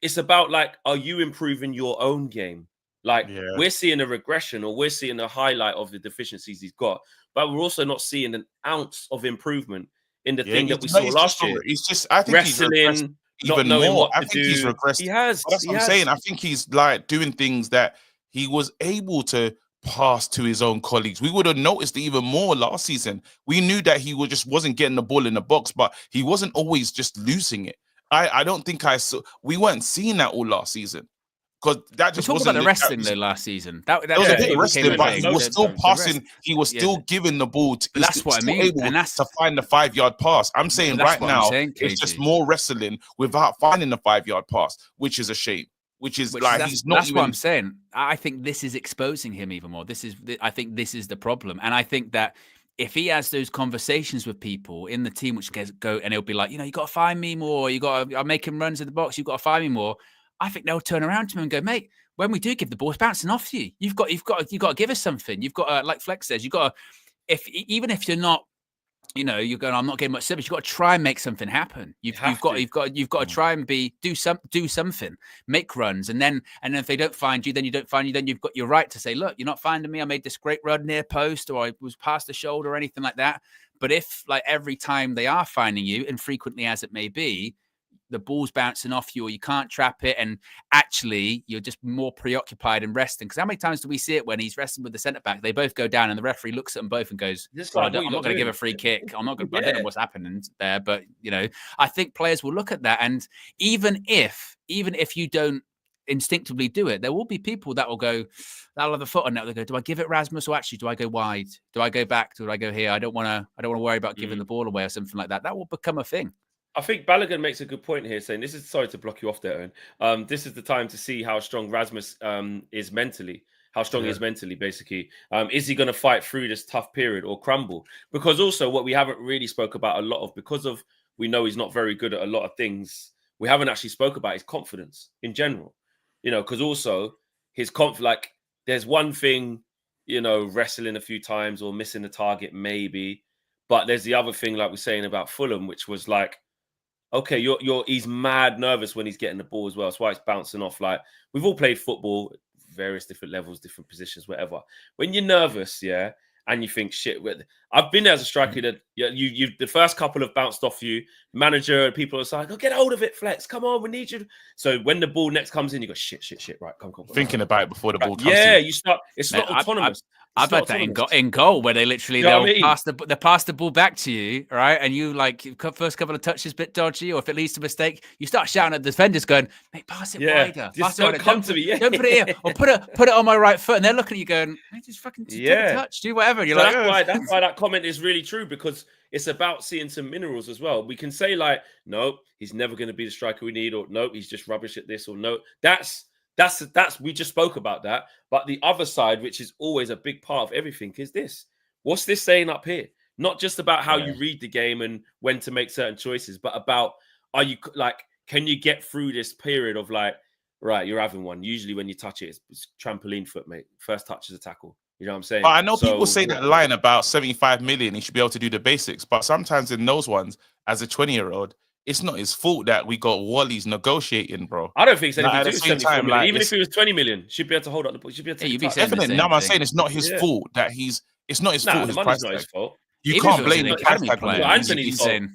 S6: it's about like, are you improving your own game? Like we're seeing a regression or we're seeing a highlight of the deficiencies he's got, but we're also not seeing an ounce of improvement in the thing that we saw last year.
S4: It's just, I think
S6: wrestling,
S4: he's even more. I think he's regressed.
S6: He has.
S4: That's what I'm saying. I think he's like doing things that he was able to pass to his own colleagues. We would have noticed it even more last season. We knew that he wasn't getting the ball in the box, but he wasn't always just losing it. I don't think we weren't seeing that all last season. Because that just wasn't
S3: about the wrestling though last season. That
S4: was a bit of wrestling, but he was still passing. He was still giving the ball.
S3: That's what I mean.
S4: And that's to find the 5-yard pass. I'm saying right now it's just more wrestling without finding the 5-yard pass, which is a shame. Which is like he's not.
S3: That's what I'm saying. I think this is exposing him even more. I think this is the problem, and I think that if he has those conversations with people in the team, which go and he'll be like, you got to find me more. I'm making runs in the box. You've got to find me more. I think they'll turn around to him and go, mate, when we do give the ball, it's bouncing off you. You've got to give us something. You've got to, like Flex says, you've got to, even if you're not, you're going, I'm not getting much service. You've got to try and make something happen. You've got to try and do something, make runs. And then if they don't find you, then you don't find you, then you've got your right to say, look, you're not finding me. I made this great run near post, or I was past the shoulder or anything like that. But if like every time they are finding you, infrequently as it may be, the ball's bouncing off you or you can't trap it, and actually you're just more preoccupied and resting. Because how many times do we see it when he's wrestling with the centre back? They both go down and the referee looks at them both and goes, I'm not going to give a free kick. I'm not going to, I don't know what's happening there, but I think players will look at that. And even if you don't instinctively do it, there will be people that will go, they'll have a foot on that. They'll go, do I give it Rasmus, or actually do I go wide? Do I go back? Do I go here? I don't want to worry about giving the ball away or something like that. That will become a thing.
S6: I think Balogun makes a good point here, saying sorry to block you off there, Owen. This is the time to see how strong Rasmus is mentally, how strong he is mentally, basically. Is he going to fight through this tough period or crumble? Because also what we haven't really spoke about a lot of, because of we know he's not very good at a lot of things, we haven't actually spoke about his confidence in general. Because also his like there's one thing, wrestling a few times or missing the target maybe, but there's the other thing, like we're saying about Fulham, which was like, okay, he's mad nervous when he's getting the ball as well. That's why it's bouncing off. Like we've all played football, various different levels, different positions, whatever. When you're nervous, and you think, shit, I've been there as a striker that you the first couple have bounced off you, manager and people are like, oh, get hold of it, Flex. Come on, we need you. So when the ball next comes in, you go, shit, right, come.
S4: Thinking about it before the ball comes in.
S6: You start, it's not autonomous.
S3: I've had that in goal where they literally pass the ball back to you, right? And you like first couple of touches bit dodgy, or if it leads to a mistake, you start shouting at the defenders, going, "Mate, pass it wider,
S6: just don't come to me,
S3: don't put it here, or put it on my right foot." And they're looking at you, going, "Mate, just fucking take a touch, do whatever." And you're
S6: so that's why that comment is really true, because it's about seeing some minerals as well. We can say like, "Nope, he's never going to be the striker we need," or "Nope, he's just rubbish at this," or "No, that's we just spoke about that." But the other side, which is always a big part of everything, is this. What's this saying up here? Not just about how you read the game and when to make certain choices, but about, can you get through this period of like, right, you're having one. Usually when you touch it, it's trampoline foot, mate. First touch is a tackle. You know what I'm saying?
S4: But I know people say that line about 75 million, he should be able to do the basics. But sometimes in those ones, as a 20-year-old, it's not his fault that we got Wally's negotiating, bro.
S6: I don't think it's anything
S4: At
S6: to
S4: the
S6: do with
S4: same
S6: 74
S4: time,
S6: million.
S4: like,
S6: Even if it was 20 million, should be able to hold up the ball. Should be able to
S3: Yeah,
S6: take
S3: you'd
S6: the
S3: be
S6: touch.
S3: saying the
S4: Definitely.
S3: same
S4: No, I'm
S3: thing.
S4: saying it's not his
S6: Yeah.
S4: fault that it's not his fault.
S6: the
S4: His
S6: money's
S4: price
S6: not his
S4: tag.
S6: fault.
S4: You
S3: Even
S4: can't
S3: if it was
S4: blame
S3: an
S4: the price
S3: academy
S4: tag on
S3: player,
S4: him.
S6: Well,
S3: you'd be
S6: Anthony's
S3: saying,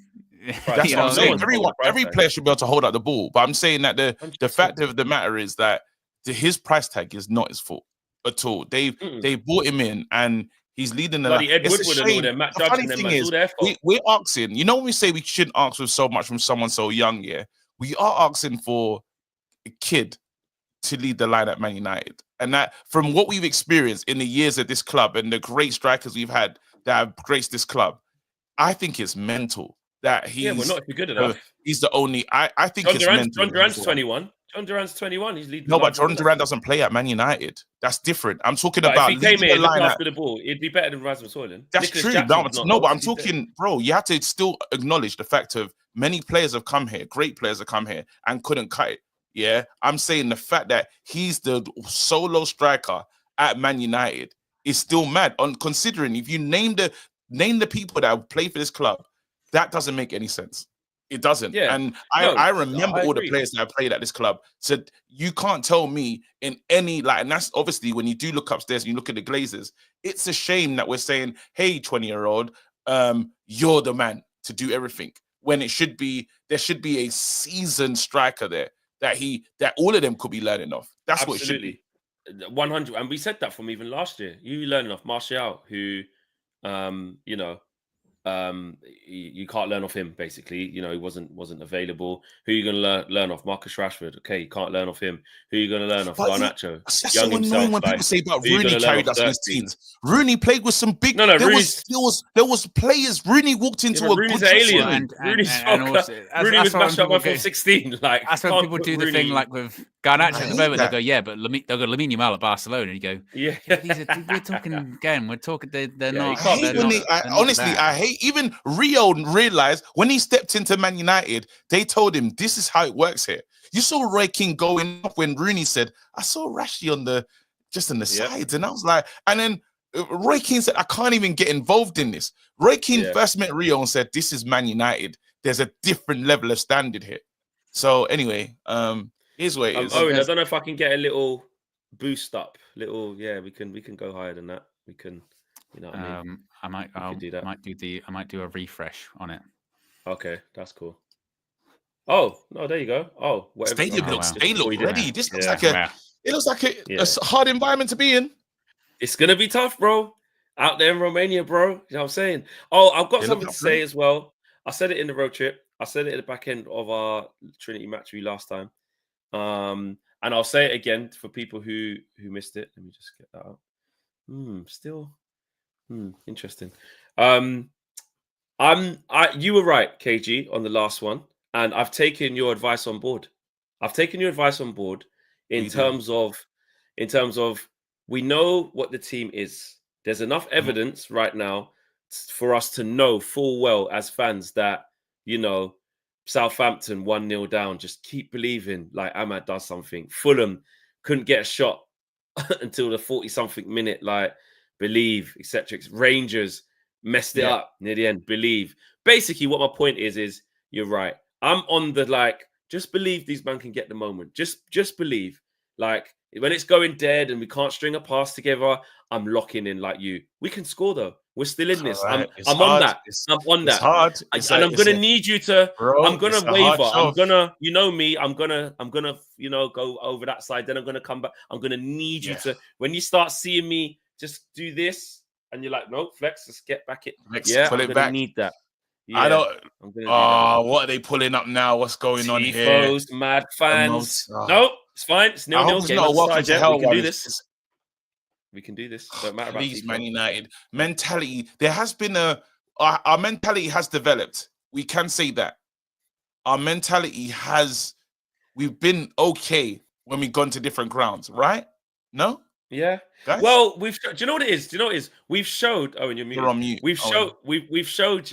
S4: That's
S3: you
S4: what
S3: know,
S4: I'm saying.
S6: no one's fault,
S4: Every
S6: price
S4: player
S6: tag.
S4: should be able to hold up the ball. But I'm saying that the
S6: 100%.
S4: fact of the matter is that his price tag is not his fault at all. They brought him in and he's leading the
S6: Bloody
S4: line.
S6: Ed
S4: It's a
S6: Woodward and all
S4: shame.
S6: them, Matt
S4: The
S6: Judge
S4: funny
S6: and them,
S4: thing
S6: man, it's
S4: is,
S6: all their fault.
S4: we're asking, you know, when we say we shouldn't ask for so much from someone so young, yeah, we are asking for a kid to lead the line at Man United. And that, from what we've experienced in the years at this club and the great strikers we've had that have graced this club, I think it's mental that
S6: Well, not if you're good enough.
S4: he's the only. I think
S6: John
S4: it's
S6: Durant's,
S4: mental.
S6: John Durant's 21. John Durant's 21. He's leading.
S4: No, but John Durant doesn't play at Man United. That's different. I'm talking
S6: But
S4: about
S6: if he came
S4: leading
S6: here
S4: the
S6: and looked
S4: line.
S6: after the ball, it'd be better than Rasmus Højlund.
S4: That's
S6: Nicholas
S4: true.
S6: Jackson's
S4: No, but I'm
S6: he's there.
S4: talking, bro. You have to still acknowledge the fact of many players have come here, great players have come here and couldn't cut it. Yeah, I'm saying the fact that he's the solo striker at Man United is still mad. On considering if you name the people that play for this club, that doesn't make any sense. It doesn't.
S6: Yeah.
S4: And
S6: No,
S4: I remember
S6: I
S4: all the
S6: agree.
S4: players that have played at this club. So you can't tell me in any, like, and that's obviously when you do look upstairs and you look at the Glazers, it's a shame that we're saying, hey, 20-year-old, you're the man to do everything. When there should be a seasoned striker there that all of them could be learning off. That's
S6: Absolutely.
S4: what it should be.
S6: 100. And we said that from even last year. You learning off Martial, who, you know, you can't learn off him, basically. You know, he wasn't available. Who are you going to learn off? Marcus Rashford. Okay, you can't learn off him. Who are you going to learn off?
S4: But
S6: Garnacho.
S4: That's
S6: Young
S4: so
S6: himself.
S4: annoying when
S6: Like,
S4: people say about
S6: who you
S4: Rooney
S6: gonna learn
S4: carried
S6: off
S4: us in his
S6: Xerxes?
S4: teens. Rooney played with some big.
S6: No,
S4: there
S6: Rooney's-
S4: was players. Rooney walked into
S6: Yeah,
S4: a
S6: Rooney's
S4: good
S6: an alien.
S4: team.
S6: Rooney's
S3: and also,
S6: Rooney was
S3: that's why when
S6: mashed up
S3: people
S6: from
S3: go-
S6: 16. Like,
S3: That's when
S6: can't
S3: people
S6: put
S3: do the
S6: Rooney-
S3: thing like with Garnacho
S4: I
S3: at the
S4: hate
S3: moment.
S4: that.
S3: They go, yeah, but they've got Lamine Yamal at Barcelona. And you go,
S6: Yeah.
S3: we're talking again. We're talking. They're
S6: Yeah,
S3: not.
S6: you
S4: I
S6: can't
S4: hate
S3: they're
S4: when
S3: not-
S4: they,
S3: they're not
S4: honestly,
S3: that.
S4: I hate even Rio realized when he stepped into Man United, they told him this is how it works here. You saw Roy Keane going up when Rooney said, I saw Rashy on the sides, and I was like, and then Roy Keane said, I can't even get involved in this. Roy Keane first met Rio and said, this is Man United. There's a different level of standard here. So anyway, here's what it is.
S6: Owen, I don't know if I can get a little boost up. We can go higher than that. We can, you know what I mean?
S3: I might
S6: do that.
S3: I might do a refresh on it.
S6: Okay, that's cool. Oh no, there you go. Oh, whatever.
S4: Stadium
S3: Oh,
S4: looks,
S3: wow.
S4: they look
S6: Before you
S4: ready.
S6: do it.
S4: This looks
S6: Yeah.
S4: like
S3: Wow.
S4: it looks like a
S6: Yeah.
S4: hard environment to be in.
S6: It's gonna be tough, bro. Out there in Romania, bro. You know what I'm saying? Oh, I've got
S4: They
S6: something
S4: look
S6: to
S4: up,
S6: say
S4: right?
S6: as well. I said it in the road trip. I said it at the back end of our Trinity match review last time. And I'll say it again for people who missed it. Let me just get that up. Interesting. You were right, KG, on the last one, and I've taken your advice on board. In terms of we know what the team is. There's enough evidence right now for us to know full well as fans that, you know, Southampton 1-0 down, just keep believing like Ahmad does something. Fulham couldn't get a shot until the 40-something minute, like believe, etc. Rangers messed it up near the end, believe. Basically, what my point is you're right. I'm on the like, just believe these men can get the moment. Just believe. Like when it's going dead and we can't string a pass together, I'm locking in like you. We can score though. We're still in this.
S4: Right.
S6: I'm on that. I'm on that.
S4: It's hard.
S6: I'm gonna need you to.
S4: Bro,
S6: I'm gonna
S4: it's a hard
S6: waver. I'm
S4: shove.
S6: gonna, you know me. I'm gonna, you know, go over that side. Then I'm gonna come back. I'm gonna need you to. When you start seeing me just do this, and you're like, no, flex. Let's get back it.
S4: Flex,
S6: Yeah,
S4: pull
S6: I'm
S4: it
S6: gonna
S4: back.
S6: need that. Yeah,
S4: I don't.
S6: I'm gonna do that.
S4: What are they pulling up now? What's going on here?
S6: Tifos, mad fans.
S4: Most-
S6: No, it's fine. It's
S4: I hope
S6: 0-0.
S4: it's
S6: Game
S4: not a
S6: on
S4: welcome
S6: side
S4: to
S6: yet.
S4: hell
S6: We can
S4: one.
S6: do
S4: It's-
S6: this. We can do this. Don't matter about
S4: Please,
S6: Tifo.
S4: Man United mentality. There has been our mentality has developed. We can say that our mentality has. We've been okay when we've gone to different grounds, right? No,
S6: Yeah.
S4: guys.
S6: Well, do you know what it is? We've showed. Oh, and you're muted.
S4: You're on mute.
S6: We've
S4: Oh,
S6: showed. We've showed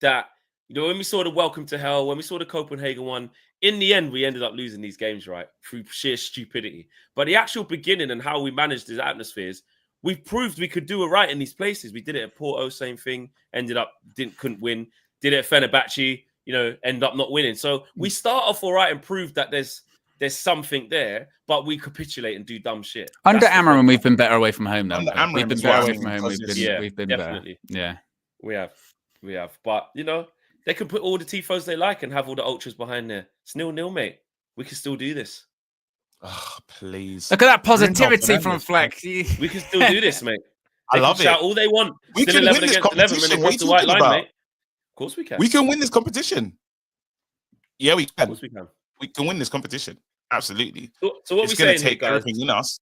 S6: that, you know, when we saw the Welcome to Hell, when we saw the Copenhagen one, in the end, we ended up losing these games, right? Through sheer stupidity. But the actual beginning and how we managed these atmospheres, we've proved we could do it right in these places. We did it at Porto, same thing. Ended up couldn't win. Did it at Fenerbahce, end up not winning. So we start off all right and prove that there's something there, but we capitulate and do dumb shit.
S3: Under Amarim, we've been better away from home, though. We've been better away from home. We've been
S6: definitely
S3: better. Yeah,
S6: we have. But they can put all the tifos they like and have all the ultras behind there. It's 0-0, mate. We can still do this.
S4: Oh, please.
S3: Look at that positivity from Fleck.
S6: We can still do this, mate.
S4: I love it.
S6: Shout all they want.
S4: We
S6: Still
S4: can
S6: 11
S4: win this
S6: against 11
S4: competition.
S6: and
S4: What are
S6: across
S4: you
S6: the white
S4: talking
S6: line,
S4: about?
S6: mate. Of course we can.
S4: We can win this competition. Yeah, we can.
S6: Of course we can.
S4: We can win this competition. Absolutely.
S6: So what
S4: it's
S6: we're
S4: going
S6: saying
S4: to take
S6: here, guys,
S4: everything in us.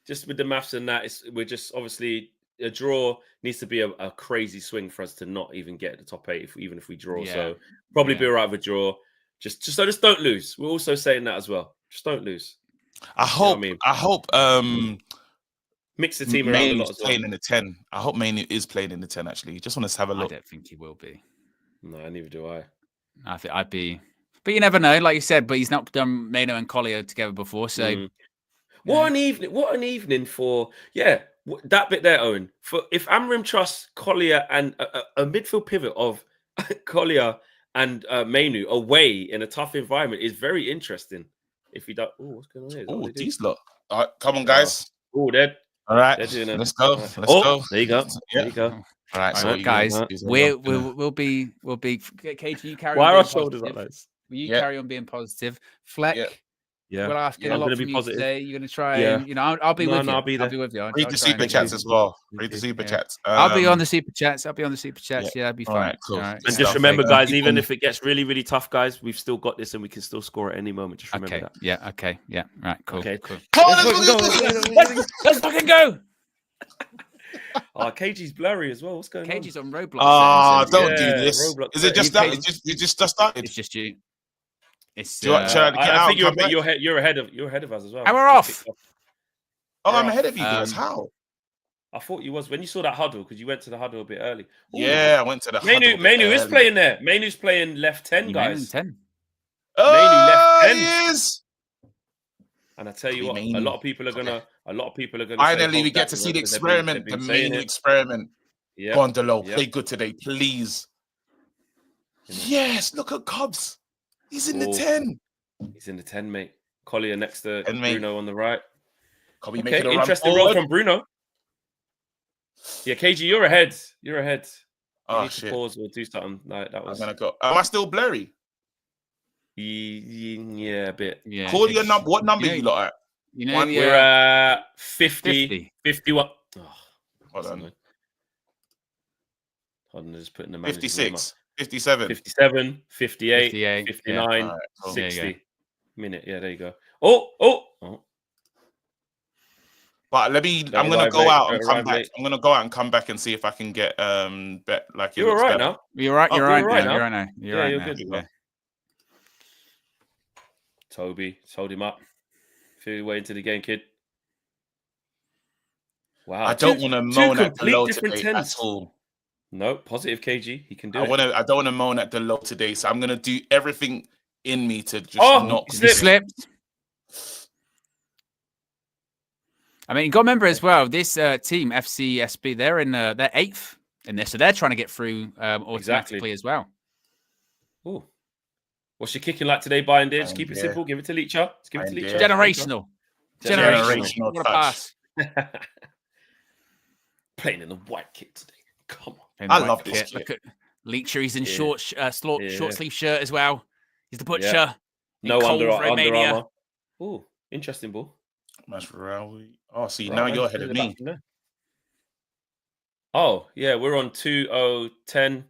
S6: just with the maths and that, we're just obviously a draw needs to be a crazy swing for us to not even get the top 8, even if we draw.
S3: Yeah.
S6: So probably be all right with a draw. Just don't lose. We're also saying that as well. Just don't lose.
S4: I hope. I hope.
S6: Mix the team around a lot as well.
S4: Playing in the 10. I hope Manu is playing in the 10. Actually, just want to have a look.
S3: I don't think he will be.
S6: No, neither do I.
S3: I think I'd be, but you never know. Like you said, but he's not done Mano and Collier together before, so.
S6: What an evening! What an evening for that bit there, Owen. For if Amarim trusts Collier and a midfield pivot of Collier and Manu away in a tough environment is very interesting. If he does, what's going on here?
S4: Oh, these lot. All right, come on, guys.
S6: They're
S4: all right.
S6: Let's
S4: go. Let's go.
S6: There you go.
S4: Yeah.
S6: There you go.
S4: All right, so
S3: guys, we'll be KG. You carry.
S6: Why
S3: on
S6: are our
S3: being
S6: shoulders
S3: positive.
S6: like this?
S3: Will you carry on being positive? Fleck.
S6: Yeah,
S3: we're asking a lot from you today. You're going to try and, I'll be with you.
S6: I'll be there.
S3: I'll be with you.
S4: Read the super chats as well. Read the super chats.
S3: I'll be on the super chats. Yeah, that'd be fine.
S4: All right, cool.
S3: All right.
S6: And just remember, guys, even if it gets really, really tough, guys, we've still got this and we can still score at any moment. Just remember that.
S3: Yeah, okay. Yeah, right, cool.
S6: Okay,
S3: cool.
S6: Let's fucking go. Oh, KG's blurry as well. What's going on?
S3: KG's on Roblox.
S4: Oh, don't do this.
S6: Roblox.
S4: Is it just that? You just started?
S3: It's just you. It's.
S6: I think you're ahead of us as well.
S3: And we're off.
S4: Oh, I'm ahead of you guys. How?
S6: I thought you was when you saw that huddle because you went to the huddle a bit early. Ooh.
S4: Yeah, I went to the huddle.
S6: Manu is playing there. Manu's playing left 10, guys.
S3: 10.
S4: Oh,
S6: Manu left 10.
S4: He is.
S6: And I tell you what, a lot of people are gonna.
S4: Finally, we get to see the experiment, the Manu experiment.
S6: Yeah.
S4: Gondolo, play good today, please. Yes, look at Cobbs. He's in the 10.
S6: He's in the 10, mate. Collier next to
S4: And
S6: Bruno on the right.
S4: Could we
S6: interesting role from Bruno. Yeah, KG, you're ahead. You need to pause or do something. No, that was.
S4: I'm gonna go. Am I still blurry?
S6: Yeah, a bit.
S3: Yeah.
S4: Call your number. What number you lot at?
S6: We're at 50, 51. Oh,
S4: hold on.
S6: Just putting the
S4: 56, 57,
S6: 57, 58, 59,
S4: right, cool.
S6: 60. Minute. Yeah, there you go. Oh.
S4: But I'm gonna go out and come back. I'm gonna go out and come back and see if I can get like
S6: you're all right now.
S3: You're right. You're right now.
S6: You're good. Yeah. Toby, hold him up. Feel your way into the game, kid. Wow.
S4: I don't want to moan at the low today at all.
S6: No, positive KG. He can do it.
S4: I don't want to moan at the low today, so I'm gonna do everything in me to just not.
S3: He slipped. I mean, you got to remember as well. This team Fcsb, they're 8th in this, so they're trying to get through automatically as well.
S6: Oh. What's your kicking like today, Bayern? Just keep it simple. Give it to Leacher.
S3: Generational. What a pass.
S6: Playing in the white kit today. Come on.
S4: I love this kit.
S3: Look at Leacher. He's in short sleeve shirt as well. He's the butcher. Yeah.
S6: No under armour. Oh, interesting ball.
S4: Mascherano. Oh, see, now you're ahead of me.
S6: Oh, yeah. We're on 2, 0, 10,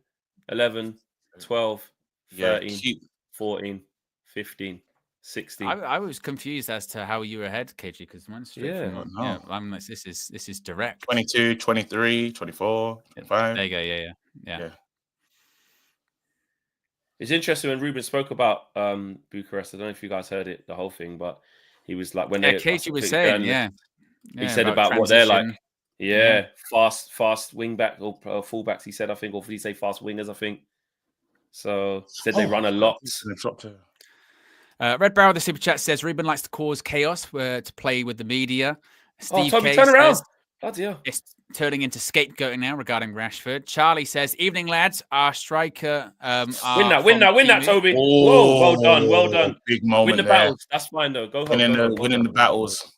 S6: 11, 12, 13, 14, 15, 16.
S3: I was confused as to how you were ahead, KG, because mine's straight I'm like, this is direct.
S4: 22, 23, 24, 25.
S3: There you go. Yeah.
S6: It's interesting when Ruben spoke about Bucharest. I don't know if you guys heard it, the whole thing, but he was like, when
S3: KG was saying,
S6: he said about what they're like. Yeah, fast wing back or fullbacks. He said, I think, or did he say fast wingers? I think. So said they run a lot.
S3: Red Barrel, the super chat says Ruben likes to cause chaos to play with the media. Steve
S6: Toby,
S3: K
S6: turn around.
S3: says,
S6: Bloody hell.
S3: It's turning into scapegoating now regarding Rashford. Charlie says, "Evening, lads. Our striker.
S6: Win that, Toby. Whoa, well done, well done.
S4: Big moment
S6: Win the
S4: there.
S6: battles. That's fine though. Go home.
S4: Winning the battles.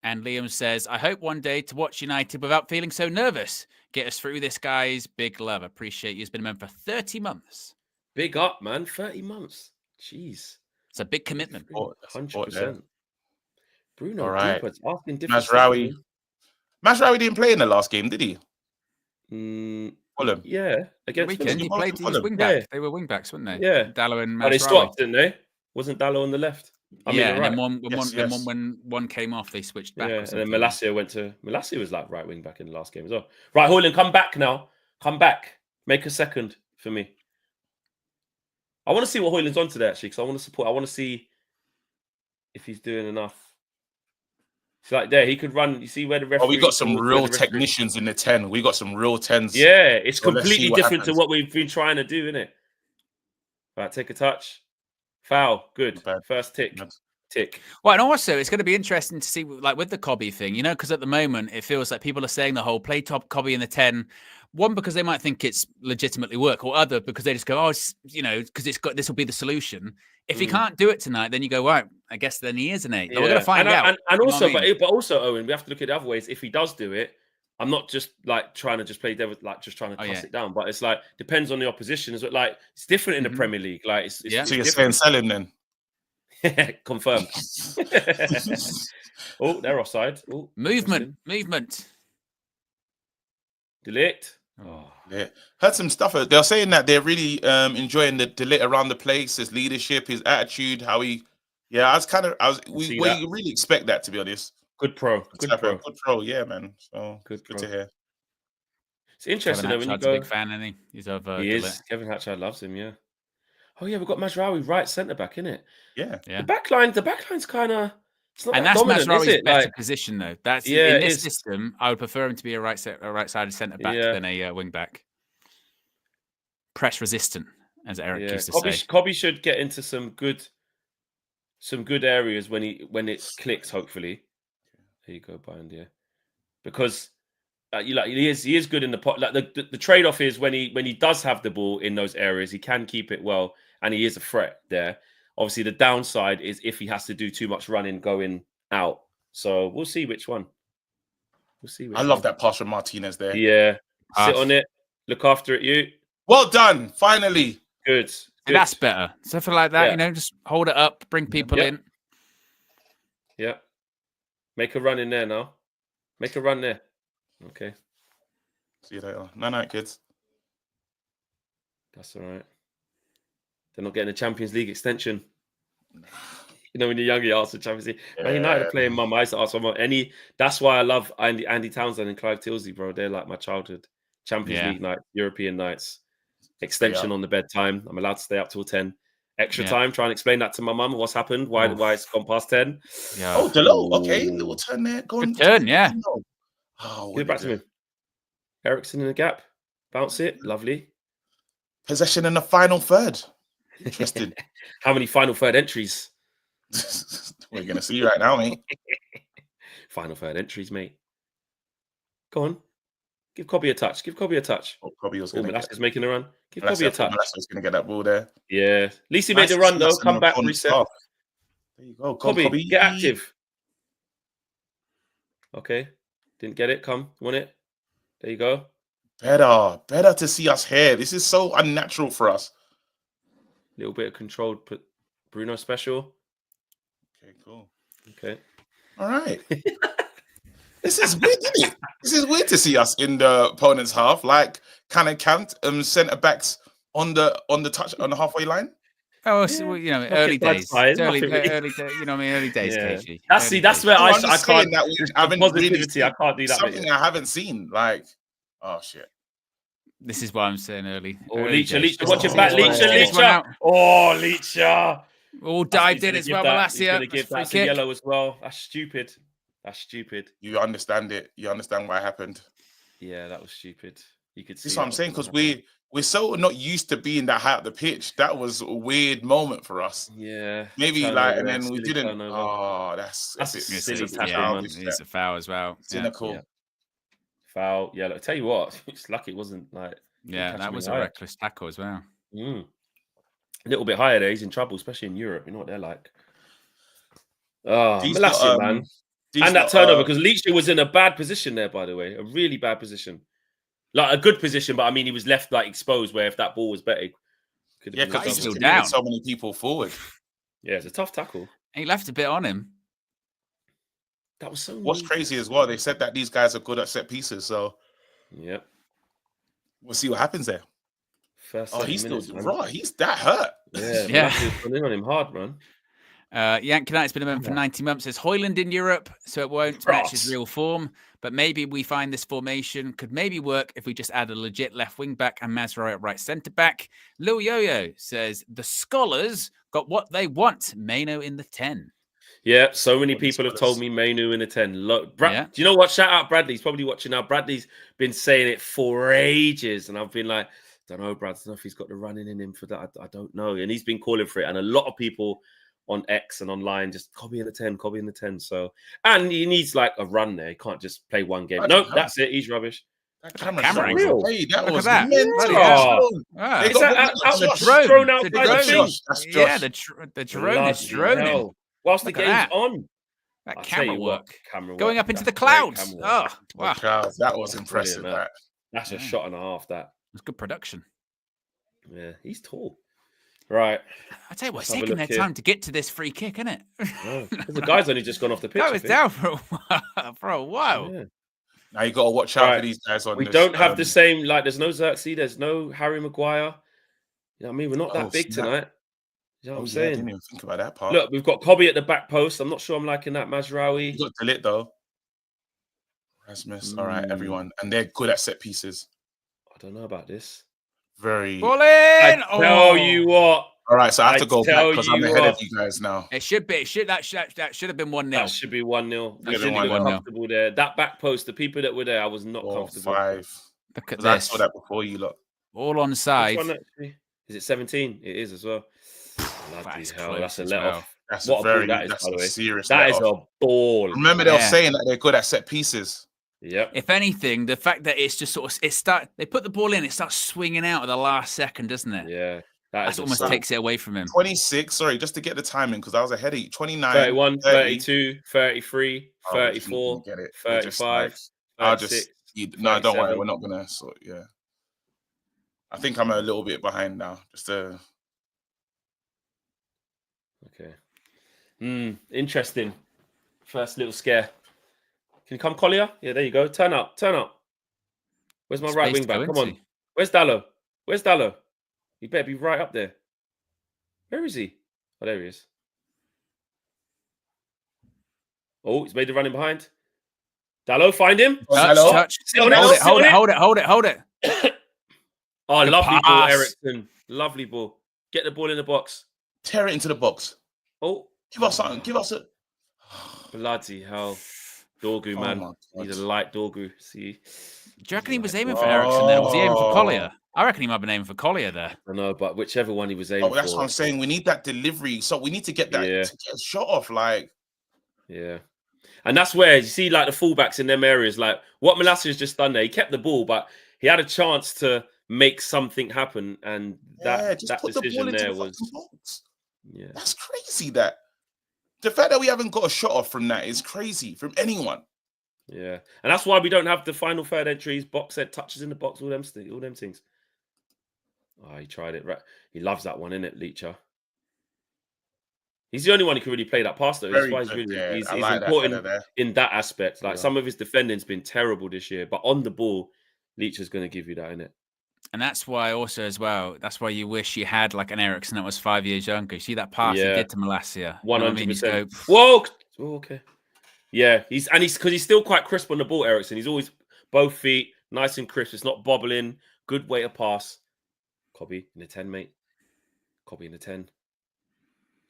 S3: And Liam says, "I hope one day to watch United without feeling so nervous. Get us through this, guys. Big love. Appreciate you. It's been a member for 30 months.
S6: Big up, man. 30 months. Jeez.
S3: It's a big commitment.
S6: 100%. Bruno,
S4: all right.
S6: asking different
S4: Mazraoui didn't play in the last game, did he?
S6: Fulham. Yeah. Against
S3: Weekend, he played. He was wing back. Yeah. They were wing backs, weren't they?
S6: Yeah.
S3: Dallo and Mazraoui.
S6: Oh, they swapped, didn't they? Wasn't Dallo on the left?
S3: And then when one came off, they switched back.
S6: Yeah, and then Malacia was like right wing back in the last game as well. Right, Hoyland, come back now. Come back. Make a second for me. I want to see what Hoyland's on today, actually, because I want to support. I want to see if he's doing enough. It's like there, he could run. You see where the referee...
S4: we got some real technicians in the 10. We got some real 10s.
S6: Yeah, it's completely different to what we've been trying to do, isn't it? Right, take a touch. Foul. Good. First tick. Tick.
S3: Well, and also it's going to be interesting to see, like with the Cobby thing, you know, because at the moment it feels like people are saying the whole play top Cobby in the 10. One, because they might think it's legitimately work, or other because they just go, because this will be the solution. If he can't do it tonight, then you go, right, I guess then he is an 8. Yeah. We're going to find out.
S6: And also, but also, Owen, we have to look at it other ways. If he does do it, I'm not just like trying to just play devil, like just trying to toss it down. But it's like depends on the opposition. Is like it's different in the Premier League. Like it's
S4: so you're saying sell him then?
S6: Confirmed. Oh, they're offside. Oh,
S3: movement.
S6: Delete.
S4: Oh, yeah. Heard some stuff. They're saying that they're really enjoying the Delete around the place, his leadership, his attitude, how he. Yeah, we really expect that, to be honest.
S6: Good pro.
S4: Good pro. Yeah, man. So good to hear.
S6: It's interesting though when you
S3: go. A big fan, isn't he? He's over.
S6: He is. Kevin Hatchard loves him. Yeah. Oh yeah, we've got Mazraoui right centre back, innit?
S4: Yeah.
S6: The backline's kind of.
S3: And that's Mazraoui's better position though. That's in this system. I would prefer him to be a right-sided centre back than a wing back. Press resistant, as Eric used to say.
S6: Cobby should get into some good areas when it clicks. Hopefully, there you go, Bind. Yeah, because he is good in the pot. Like the trade off is when he does have the ball in those areas, he can keep it well, and he is a threat there. Obviously, the downside is if he has to do too much running, going out. So we'll see which one. I
S4: love that pass from Martinez there.
S6: Yeah, sit on it, look after it. You
S4: well done, finally.
S6: Good.
S3: That's better. Something like that, just hold it up, bring people in.
S6: Yeah. Make a run in there now. Make a run there. Okay.
S4: See you later. Night, kids.
S6: That's all right. They're not getting a Champions League extension. You know, when you're younger, you ask for Champions League. Yeah. Man United are playing mum. I used to ask someone that's why I love Andy Townsend and Clive Tilsley, bro. They're like my childhood. Champions League night, European nights. Extension on the bedtime. I'm allowed to stay up till 10. Extra time. Try and explain that to my mum. What's happened? Why it's gone past 10?
S4: Yeah. Oh, Delo. Okay, little turn there.
S3: Good turn, yeah.
S6: Give it back to me. Ericsson in the gap. Bounce it. Lovely.
S4: Possession in the final third. Interesting.
S6: How many final third entries?
S4: We're gonna see right now, mate.
S6: Final third entries, mate. Go on. Give Cobby a touch.
S4: Oh, Cobby was going
S6: to making a run. Give Cobby a touch.
S4: Malacia's going to get that ball there.
S6: Yeah. At least he made the run, though. Come back, reset.
S4: There you go.
S6: Cobby, get active. Okay. Didn't get it. Come. Want it? There you go.
S4: Better to see us here. This is so unnatural for us.
S6: Little bit of controlled Bruno special.
S4: Okay, cool.
S6: Okay.
S4: All right. This is weird, isn't it? This is weird to see us in the opponent's half, like kind of camped centre backs on the touch on the halfway line.
S3: Oh, so, early days. Early days. Early days.
S6: Yeah.
S3: KG.
S6: That's where I can't.
S4: Positivity.
S6: I can't do that.
S4: Something I haven't seen. Like, oh shit.
S3: This is why I'm saying early.
S6: Oh, Leacher, watch your back, Leacher. Oh, Leacher.
S3: All dived in as well, Malacia.
S6: He's going to give that a yellow as well. That's stupid. You
S4: understand it. You understand what happened.
S6: Yeah, that was stupid. You could see.
S4: That's what I'm saying, because we're so not used to being that high up the pitch. That was a weird moment for us.
S6: Yeah.
S4: Maybe and then we didn't. Oh, that's
S6: silly.
S3: It's a foul as well.
S4: Cynical.
S6: Foul. Yeah, look, tell you what, it's lucky it wasn't like.
S3: Yeah, that was a reckless tackle as well.
S6: A little bit higher there. He's in trouble, especially in Europe. You know what they're like. Oh, Malacia, man. And that turnover, because Leach was in a bad position there, by the way. A really bad position. Like a good position, but I mean, he was left like exposed where if that ball was better,
S4: yeah, because he's
S3: still
S4: down so many people forward.
S6: Yeah, it's a tough tackle.
S3: He left a bit on him.
S6: That was so.
S4: What's crazy as well, they said that these guys are good at set pieces, so
S6: yeah,
S4: we'll see what happens there. He's still raw. He's that hurt.
S6: Yeah. In on him hard, man.
S3: Yank United's been a member for 90 months. There's Hoyland in Europe, so it won't match his real form. But maybe we find this formation could maybe work if we just add a legit left wing back and Mazraoui at right centre back. Lil Yo-Yo says the scholars got what they want. Maino in the 10.
S6: Yeah, so many people have told me Mainu in the 10. Look, do you know what? Shout out Bradley. He's probably watching now. Bradley's been saying it for ages, and I've been like, don't know, Brad. I don't know if he's got the running in him for that. I don't know. And he's been calling for it. And a lot of people on X and online just copy in the 10, copy in the 10. So, and he needs like a run there. He can't just play one game. No, that's it. He's rubbish.
S4: That camera real. Hey, that was
S3: that.
S6: It's thrown out by the thing.
S3: Yeah, the drone is droning.
S6: Whilst the game's on.
S3: That camera work. Going up into the clouds. Oh, wow.
S4: That was impressive.
S6: That's a shot and a half, that.
S3: It's good production.
S6: Yeah, he's tall. Right.
S3: I tell you what, it's taking their time to get to this free kick, isn't it?
S6: The guy's only just gone off the pitch.
S3: That was down for a while.
S6: Yeah.
S4: Now you got to watch out for these guys on
S6: We
S4: this.
S6: don't have the same, like, there's no Xerxes, there's no Harry Maguire. You know what I mean? We're not that big tonight. You know what I'm saying?
S4: I didn't even think about that part.
S6: Look, we've got Kobe at the back post. I'm not sure I'm liking that. Mazraoui.
S4: You got Delit, though. Rasmus. All right, everyone. And they're good at set pieces.
S6: I don't know about this.
S4: Very.
S3: Ball in!
S6: I tell you what.
S4: All right, so I have to go back because I'm ahead of you guys now.
S3: It should be. That should have been 1-0.
S6: That should be 1-0. I should have been comfortable there. That back post, the people that were there, I was not comfortable.
S4: 5.
S3: Look at this.
S4: I saw that before you lot.
S3: All on side.
S6: Is it 17? It is as well. Bloody hell, that's a let off.
S4: That's
S6: what
S4: a
S6: that is, by the way.
S4: Serious.
S6: That is a ball.
S4: Remember, they were saying that they're good at set pieces.
S6: Yep.
S3: If anything, the fact that it's just sort of they put the ball in, it starts swinging out at the last second, doesn't it?
S6: Yeah.
S3: That almost takes it away from him.
S4: 26, sorry, just to get the timing, because I was ahead of you. 29,
S6: 31,
S4: 30.
S6: 32, 33, 34, 35,
S4: I'll just, no, don't worry, we're not going to sort, yeah. I think I'm a little bit behind now. Just
S6: Okay. Interesting. First little scare. Can you come, Collier? Yeah, there you go. Turn up. Where's my right wing back? Come on. Where's Dallo? He better be right up there. Where is he? Oh, there he is. Oh, he's made the running behind. Dallo, find him.
S3: Touch. Hold it.
S6: Oh, lovely ball, Ericsson. Lovely ball. Get the ball in the box.
S4: Tear it into the box.
S6: Oh.
S4: Give us something. Give us a...
S6: Bloody hell. Dorgu, man. He's a light Dorgu. See?
S3: Do you reckon he was aiming for Ericsson there? Or was he aiming for Collier? I reckon he might have been aiming for Collier there.
S6: I know, but whichever one he was aiming for.
S4: That's what I'm saying. We need that delivery. So we need to get that to get a shot off. Like,
S6: yeah. And that's where you see like the fullbacks in them areas, like what Malacia has just done there. He kept the ball, but he had a chance to make something happen. And that decision there was. Yeah.
S4: That's crazy. That the fact that we haven't got a shot off from that is crazy from anyone.
S6: Yeah. And that's why we don't have the final third entries, box head touches in the box, all them things. Oh, he tried it. Right. He loves that one, innit, Leacher? He's the only one who can really play that pass, though. That's why he's important in that aspect. Like some of his defending's been terrible this year, but on the ball, Leacher's going to give you that, innit?
S3: And that's why also as well, that's why you wish you had like an Ericsson that was 5 years younger. You see that pass he did to Malacia?
S6: 100%. Whoa! Oh, okay. Yeah, he's because he's still quite crisp on the ball, Ericsson. He's always both feet, nice and crisp. It's not bobbling. Good way to pass. Copy in the 10, mate. Copy in the 10.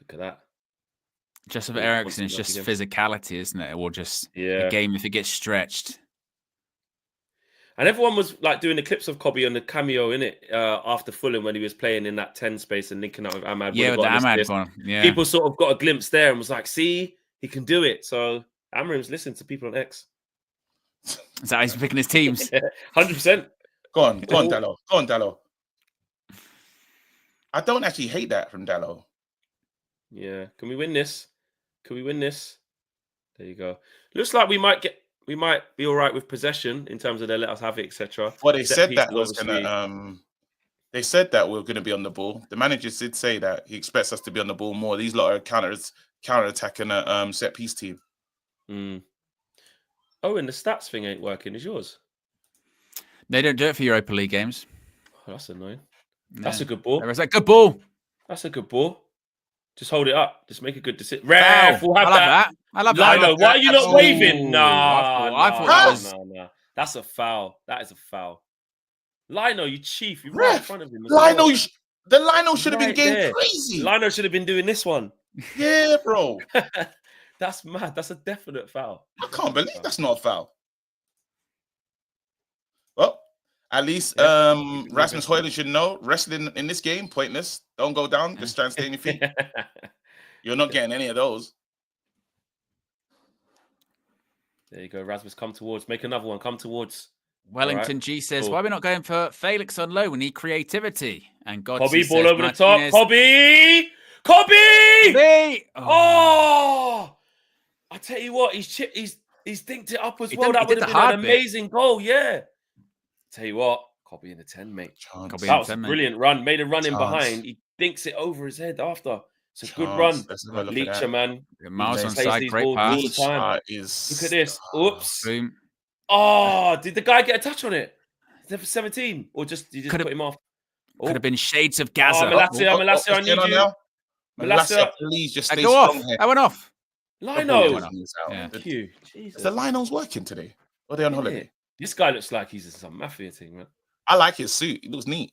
S6: Look at that.
S3: Just with Ericsson, it's just physicality, isn't it? Or just a game if it gets stretched.
S6: And everyone was like doing the clips of Kobe on the cameo in it after Fulham when he was playing in that 10 space and linking up with Ahmad.
S3: Yeah, with the Ahmad one. Yeah.
S6: People sort of got a glimpse there and was like, see, he can do it. So Amram's listened to people on X.
S3: Is that how he's picking his teams?
S6: 100%.
S4: Go on, Dallo. Go on, Dallo. I don't actually hate that from Dallo.
S6: Yeah. Can we win this? Can we win this? There you go. Looks like we might be all right with possession in terms of they let us have it, etc.
S4: Well, they said that was gonna they said that we're gonna be on the ball. The manager did say that he expects us to be on the ball more. These lot are counter-attacking a set piece team.
S6: Oh, and the stats thing ain't working. Is yours?
S3: They don't do it for Europa League games.
S6: Oh, that's annoying.
S3: No.
S6: That's a good ball.
S3: There is that good ball.
S6: That's a good ball. Just hold it up. Just make a good decision. Ref, we'll have that.
S3: I love that.
S6: Lino, why are you not waving? No,
S3: I thought that was...
S6: no. That's a foul. That is a foul. Lino, you chief. You're
S4: Ref,
S6: right in front of him.
S4: Lino, the Lino should have been
S6: Right
S4: getting
S6: there.
S4: crazy.
S6: Lino should have been doing this one.
S4: Yeah, bro.
S6: That's mad. That's a definite foul.
S4: I can't believe that's not a foul. Well, at least Rasmus Højlund should know wrestling in this game pointless. Don't go down. Just try and stay on your feet. You're not getting any of those.
S6: There you go, Rasmus. Come towards. Make another one. Come towards.
S3: Wellington G says, why are we not going for Felix on low? We need creativity. And God,
S6: Cobby, ball over the top. Cobby! Oh! I tell you what, he's dinked it up as well. That would have been an amazing goal. Yeah. Tell you what, Cobby in the 10, mate. That was a brilliant run. Made a run in behind. He dinks it over his head after. It's a good run. Leacher, man.
S3: Miles on side, great pass.
S6: Look at this. Oops. Boom. Oh, did the guy get a touch on it? Is 17? Or you just put him off?
S3: Could have been shades of Gaza.
S6: Malacia, I need you.
S4: Malacia, please just stay
S3: strong
S4: here.
S3: I went off.
S6: Lino.
S4: Thank you. Jesus. The Lino's working today. Or are they on holiday?
S6: This guy looks like he's in some mafia thing, man.
S4: I like his suit. It looks neat.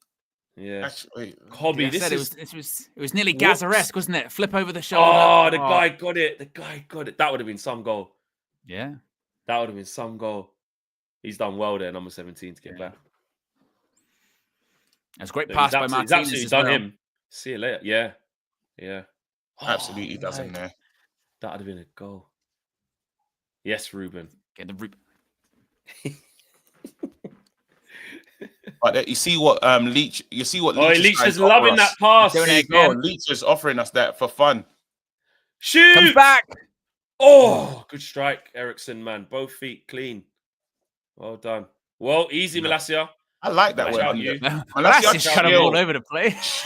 S6: Yeah.
S4: Actually,
S6: Hobby,
S3: it was nearly Gaza-esque, wasn't it? Flip over the shoulder.
S6: Oh, the guy got it. That would have been some goal.
S3: Yeah.
S6: That would have been some goal. He's done well there, number 17, to get back.
S3: That's a great pass by Martinez. He's
S6: absolutely done him. See you later. Yeah. Yeah.
S4: Absolutely does him there.
S6: That would have been a goal. Yes, Ruben.
S3: Get the Ruben.
S4: But you see what Leach. You see what
S6: Leach is loving that pass.
S4: Leach is offering us that for fun.
S6: Shoot!
S3: Comes back.
S6: Oh, good strike, Ericsson, man. Both feet clean. Well done. Well, easy, Malacia.
S4: I like that one.
S3: Malacia's kind of all over the place.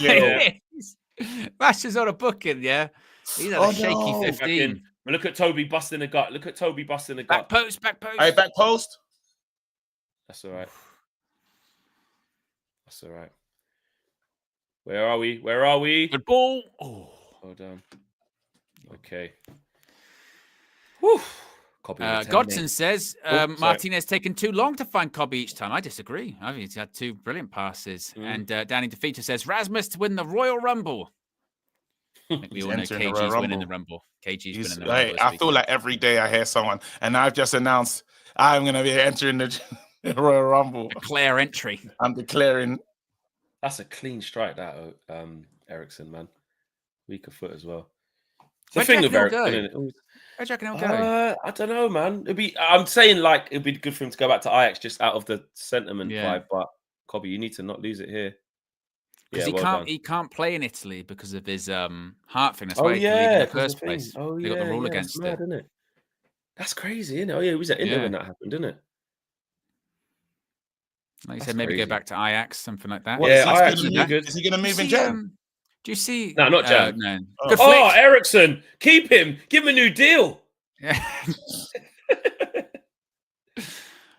S3: Malasia's on a booking, yeah. He's had a shaky 15.
S6: Look at Toby busting the gut.
S3: Back post.
S4: Hey, back post.
S6: That's all right. That's all right. Where are we?
S3: Good ball. Oh,
S6: well done. Okay. Whew.
S3: Godson says Martinez taken too long to find Cobby each time. I disagree. I think he's had two brilliant passes. And Danny DeFeater says Rasmus to win the Royal Rumble. I think we all know KG's winning the Rumble. KG's winning the Rumble.
S4: I feel like every day I hear someone, and I've just announced I'm going to be entering the Royal Rumble.
S3: Declare entry.
S4: I'm declaring.
S6: That's a clean strike, that Ericsson, man. Weaker foot as well.
S3: Where do you reckon he'll go?
S6: I don't know, man. I'm saying like it'd be good for him to go back to Ajax just out of the sentiment vibe. But Cobby, you need to not lose it here.
S3: Because he can't play in Italy because of his heart thing. That's why he can leave in the first place. They got the rule against it.
S6: Isn't it? That's crazy, isn't it? Oh yeah, he was at Inter when that happened, didn't it?
S3: Like you said, maybe go back to Ajax, something like that.
S6: Ajax is good.
S4: Is he going to move in Jan?
S3: Do you see?
S6: No, not Jan.
S3: No.
S6: Good flick. Ericsson, keep him. Give him a new deal.
S3: Yeah.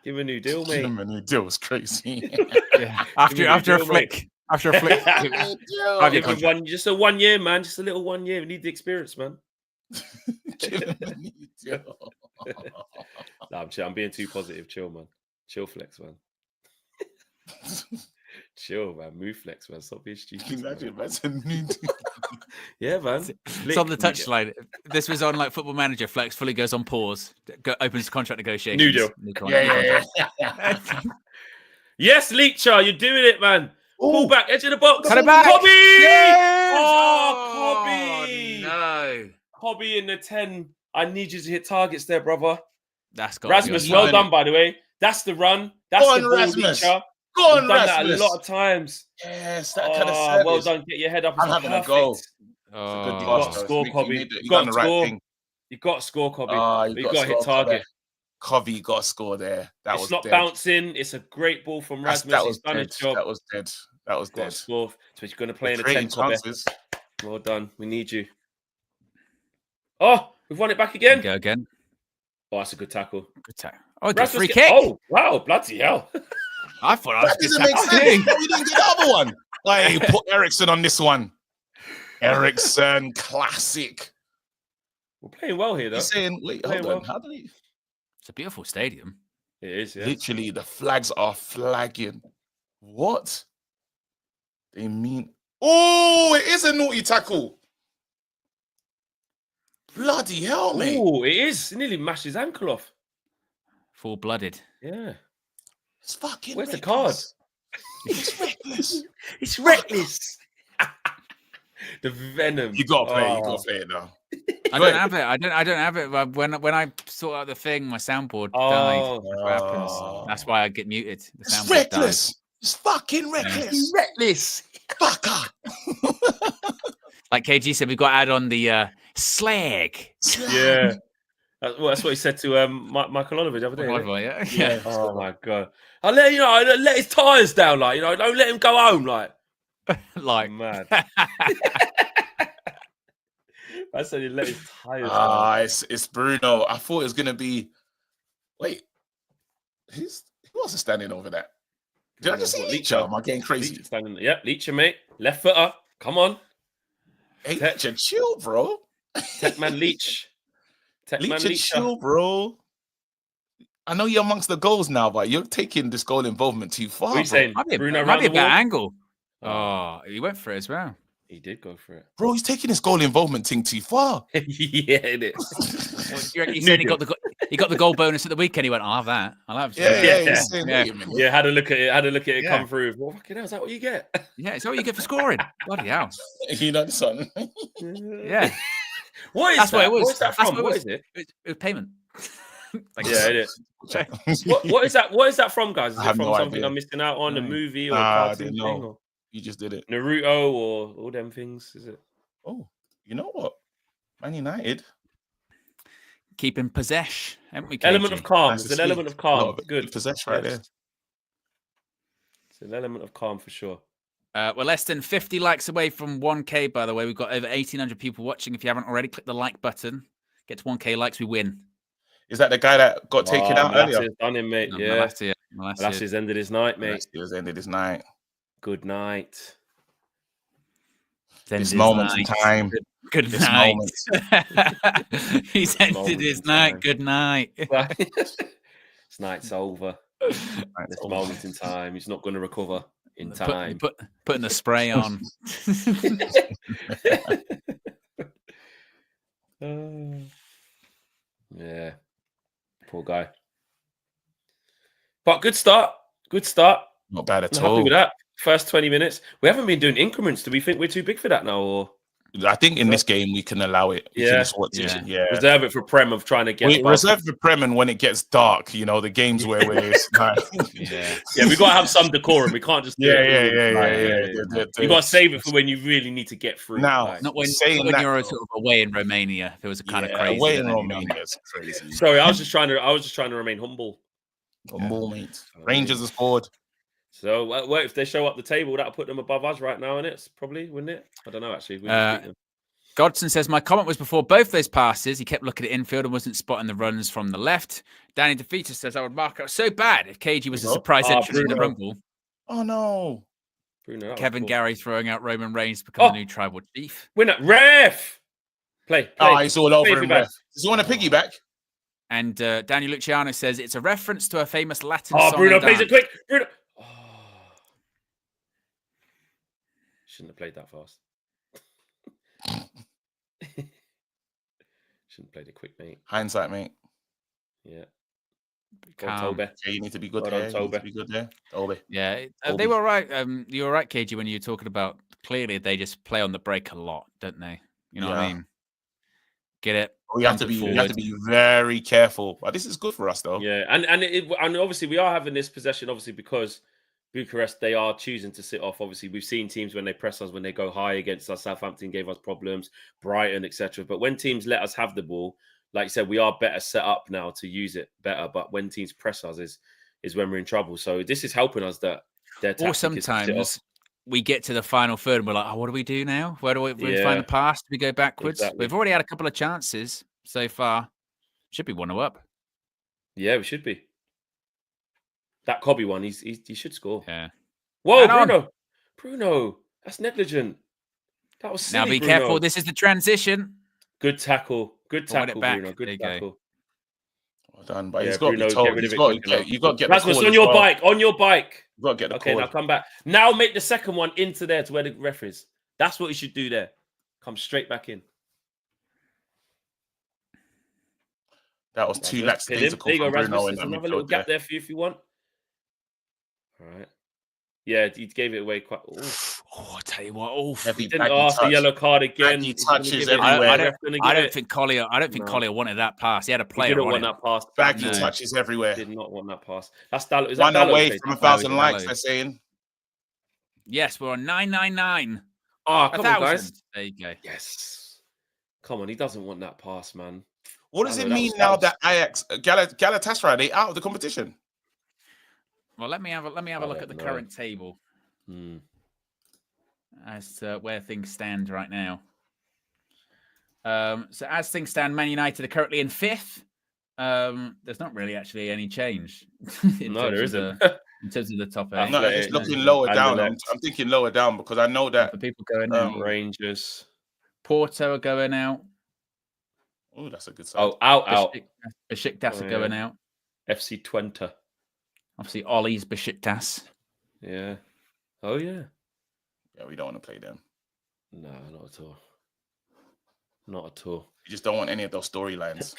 S6: Give him a new deal, mate.
S4: Give him a new deal was crazy.
S3: Yeah. After a flick. After a flick.
S6: Just a 1 year, man. Just a little 1 year. We need the experience, man.
S4: Give him a new deal.
S6: Nah, I'm being too positive. Chill, man. Chill flex, man. Chill, man. Move flex, man. Stop being stupid.
S4: Imagine that's a new deal.
S6: Yeah, man.
S3: It's on the touchline. This was on like Football Manager. Flex fully goes on pause. Opens contract negotiations.
S6: New deal.
S4: Yeah.
S6: Yes, Leacher, you're doing it, man. Pull back, edge of the box.
S3: Cut it back.
S6: Cobby!
S3: Yes!
S6: Oh, Cobby!
S3: No.
S6: Cobby in the 10. I need you to hit targets there, brother.
S3: That's got
S6: Rasmus, well done, by the way. That's the run. That's
S4: Go
S6: the
S4: on,
S6: ball
S4: Rasmus.
S6: reacher.
S4: Go on,
S6: You've done that
S4: Rasmus.
S6: a lot of times.
S4: Yes, that kind of service.
S6: Well done. Get your head up.
S4: I'm having a go.
S6: It's
S4: a good
S6: You
S4: pass,
S6: got to
S4: though.
S6: score,
S4: You
S6: Cobby.
S4: made the-
S6: You
S4: you
S6: got
S4: done
S6: to
S4: the right
S6: score.
S4: thing.
S6: You got to score, Cobby.
S4: You
S6: You got to hit target.
S4: Covey got a score there. That
S6: It's
S4: was
S6: not
S4: dead.
S6: bouncing. It's a great ball from Rasmus.
S4: That was
S6: He's done
S4: dead.
S6: his job.
S4: That was dead. That was
S6: Got to
S4: dead.
S6: score. So he's going to play in a
S4: Creating
S6: 10, Cobby.
S4: chances.
S6: Well done. We need you. Oh, we've won it back again.
S3: Go again.
S6: Oh, that's a good tackle.
S3: Good tackle. Oh, good
S6: Rasmus
S3: free
S6: get-
S3: kick.
S6: Oh, wow. Bloody hell.
S3: I thought I was
S4: That doesn't make sense. We didn't get the other one. Like, put Ericsson on this one. Ericsson, classic.
S6: We're playing well here, though.
S4: He's saying, wait,
S6: Playing
S4: hold on.
S6: well.
S4: How do you?
S3: It's a beautiful stadium.
S6: It is, yeah.
S4: Literally, the flags are flagging. What? They mean. Oh, it is a naughty tackle. Bloody hell, mate.
S6: Oh, it is. He nearly mashed his ankle off.
S3: Full-blooded.
S6: Yeah.
S4: It's fucking
S6: Where's the
S4: reckless. It's reckless.
S6: It's reckless. The venom.
S4: You gotta play it.
S6: Oh.
S4: You gotta play it now.
S3: I don't have it. I don't have it. When I sort out the thing, my soundboard died.
S6: Oh.
S3: That's what happens. That's why I get muted. The
S4: It's
S3: soundboard
S4: reckless. It's fucking reckless.
S6: Reckless.
S4: Fucker.
S3: Like KG said, we've got to add on the slag.
S6: Yeah. That's what he said to Michael Oliver the other day. innit?
S3: Yeah.
S6: Yeah. Oh my god. I let his tires down, like, don't let him go home, like.
S3: Like
S6: Mad. I said he let his tires down.
S4: It's Bruno. I thought it was gonna be. Wait, who else is standing over that? Did I just see Leacher? Am I getting crazy?
S6: Leacher standing. Yep, Leacher, mate. Left footer. Come on.
S4: Hey, Leacher, chill, bro.
S6: Techman Leach. Techman
S4: Leacher, chill, bro. I know you're amongst the goals now, but you're taking this goal involvement too far.
S6: What are you saying? Bruno
S3: might be a
S6: around the
S3: better
S6: wall?
S3: angle. Oh, he went for it as well.
S6: He did go for it.
S4: Bro, he's taking his goal involvement thing too far.
S6: Yeah, it is.
S3: He said he got the goal bonus at the weekend. He went, I'll have that. I'll have
S4: Yeah.
S3: that.
S4: He's saying, wait a minute.
S6: Yeah, had a look at it
S3: Yeah.
S6: come through. Well, fucking hell, is that what you get?
S3: Yeah, is that what you get for scoring? Bloody hell.
S4: You know, son.
S3: Yeah.
S6: What is
S3: That's
S6: that?
S3: what it was.
S6: What is that
S3: That's
S6: from?
S3: what it
S6: What
S3: was.
S6: is it?
S3: It was payment. Like,
S6: Yeah, it is. What is that? What is that from, guys? Is
S4: I
S6: it
S4: have
S6: from
S4: no
S6: something
S4: idea.
S6: I'm missing out on, a movie or a
S4: I
S6: cartoon
S4: didn't
S6: thing,
S4: know.
S6: or
S4: You just did it.
S6: Naruto or all them things? Is it?
S4: Oh, you know what? Man United.
S3: keeping possession, haven't we? KG?
S6: Element of calm.
S4: Nice
S6: It's
S4: to
S6: an
S4: see.
S6: element of calm.
S4: Lot of
S6: Good
S4: possession right there.
S6: Yes. It's an element of calm for sure.
S3: We're less than 50 likes away from 1K, by the way. We've got over 1,800 people watching. If you haven't already, click the like button. Get to 1K likes, we win.
S4: Is that the guy that got taken out earlier?
S6: Malassia's done him, mate.
S3: No,
S6: Yeah.
S3: Malassia's
S6: Ended his night, mate.
S4: It was ended his night.
S6: Good night.
S4: This moment in time.
S3: Good
S4: This
S3: night.
S4: moment.
S3: He's ended his
S6: in
S3: night.
S6: time.
S3: Good night.
S6: This night's over. This
S4: It's over.
S6: moment in time. He's not going to recover in time.
S3: Putting the spray on.
S6: Yeah. Poor guy. But good start. Good start.
S4: Not bad at
S6: I'm happy
S4: all.
S6: with that. First 20 minutes. We haven't been doing increments. Do we think we're too big for that now? Or
S4: I think in this game we can allow it. We can
S6: Yeah.
S4: just watch it. Yeah.
S6: reserve it for Prem of trying to get
S4: We
S6: above?
S4: reserve the Prem when it gets dark, you know, the games where it's like,
S3: Yeah.
S6: Yeah, we got to have some decorum. We can't just do it. You got to save it for when you really need to get through.
S4: Now,
S6: Like-
S3: Not when
S4: Saying that,
S3: you're
S4: though.
S3: sort of away in Romania. If it was a kind of crazy.
S4: Away in
S3: then, you know.
S4: Romania is crazy.
S6: Sorry, I was just trying to remain humble.
S4: Humble, mate. Rangers are scored.
S6: So, well, if they show up the table, that'll put them above us right now, innit? Probably, wouldn't it? I don't know, actually. We just beat them.
S3: Godson says, my comment was before both those passes. He kept looking at infield and wasn't spotting the runs from the left. Danny DeFeater says, I would mark out so bad if KG was a surprise entrance in the
S6: Bruno.
S3: Rumble.
S4: Oh, no.
S6: Bruno, that was
S3: Kevin
S6: cool.
S3: Gary throwing out Roman Reigns to become
S6: Oh.
S3: the new tribal chief.
S6: Winner. Ref! Play.
S4: Oh, he's all over him.
S6: Piggyback.
S4: Ref. Does he want a piggyback?
S3: And Daniel Luciano says, it's a reference to a famous Latin
S6: Oh,
S3: song
S6: Bruno
S3: and
S6: plays it
S3: dance.
S6: quick. Bruno. Oh. Shouldn't have played that fast. Shouldn't have played it quick, mate.
S4: Hindsight, mate.
S6: Yeah. Go on,
S3: Calm.
S6: Tobe.
S4: Yeah, you need to be good
S6: Well
S4: there.
S6: done,
S4: You need to
S6: Tobe.
S4: be good there. Tobe.
S3: Yeah, they were right. You were right, KG, when you were talking about clearly they just play on the break a lot, don't they? You know what I
S4: Yeah.
S3: mean? Get it.
S4: We have to be very careful. But this is good for us, though.
S6: Yeah, and obviously we are having this possession, obviously, because Bucharest, they are choosing to sit off. Obviously, we've seen teams when they press us, when they go high against us. Southampton gave us problems, Brighton, etc. But when teams let us have the ball, like I said, we are better set up now to use it better. But when teams press us, is when we're in trouble. So this is helping us that their tactic
S3: or sometimes we get to the final third and we're like, oh, what do we do now? Where do we find the pass? Do we go backwards? Exactly. We've already had a couple of chances so far. Should be 1-0 up.
S6: Yeah, we should be. That Cobby one, he should score.
S3: Yeah.
S6: Whoa, Bruno, that's negligent. That was silly,
S3: now be
S6: Bruno.
S3: Careful. This is the transition.
S6: Good tackle, Bruno. Good tackle.
S4: Well done, but he's got to be told. You've got to get
S6: Rasmus on your bike. On your bike.
S4: You've got to get the
S6: Okay, now come back. Now make the second one into there to where the ref is. That's what you should do there. Come straight back in.
S4: That was too lackadaisical from Bruno.
S6: There's another little gap there for you if you want. All right. Yeah, he gave it away quite.
S3: I tell you what,
S6: he didn't ask the yellow card again.
S4: He touches everywhere.
S3: I don't think Collier wanted that pass. He had a player.
S6: He didn't want that pass.
S4: Baggy touches everywhere.
S6: Did not want that pass. That's Dallo.
S4: One away from 1,000 likes. They're saying.
S3: Yes, we're on 999.
S6: Oh, come on, guys.
S3: There you go.
S6: Yes. Come on, he doesn't want that pass, man.
S4: What does it mean now that Ajax, Galatasaray, they out of the competition?
S3: Well, let me have a look at the current table as to where things stand right now. So as things stand, Man United are currently in 5th. There's not really actually any change.
S6: No, there isn't.
S3: In terms of the top 8.
S4: No, it's looking lower down. I'm thinking lower down because I know that
S3: the people going out.
S6: Rangers,
S3: Porto are going out.
S4: Oh, that's a good sign.
S6: Oh, out.
S3: Besiktas are going out.
S6: FC Twente.
S3: Obviously, Ollie's Besiktas.
S6: Yeah. Oh, yeah.
S4: Yeah, we don't want to play them.
S6: No, not at all. Not at all.
S4: You just don't want any of those storylines.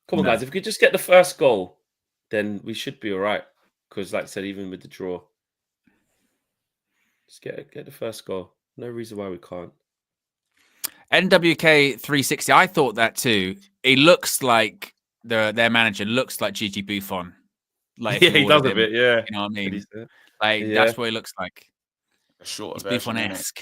S6: Come on, guys. If we could just get the first goal, then we should be all right. Because, like I said, even with the draw, just get the first goal. No reason why we can't.
S3: NWK 360. I thought that too. He looks like their manager looks like Gigi Buffon. Like,
S6: yeah, he does a bit. Yeah,
S3: you know what I mean. Like that's what he looks like.
S4: A short
S3: He's Buffon-esque.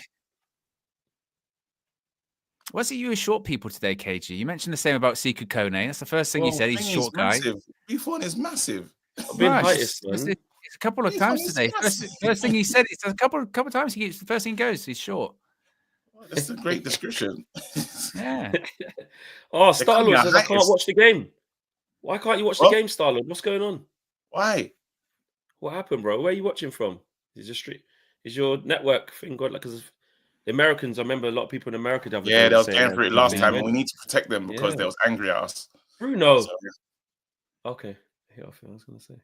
S3: Was it you short people today, KG? You mentioned the same about Sekou Kone. That's the first thing you said. He's a short guy.
S4: Buffon is massive.
S3: It's a couple of times today. First thing he said. It's a couple of times. The first thing he goes. He's short.
S4: That's a great description.
S3: Yeah.
S6: Oh, Starlord says I can't watch the game. Why can't you watch the game, Starlord? What's going on?
S4: Why?
S6: What happened, bro? Where are you watching from? Is your network thing good? Like, because the Americans, I remember a lot of people in America.
S4: They was going for it last time, and we need to protect them because they was angry at us.
S6: Bruno. So, okay. I was going to say.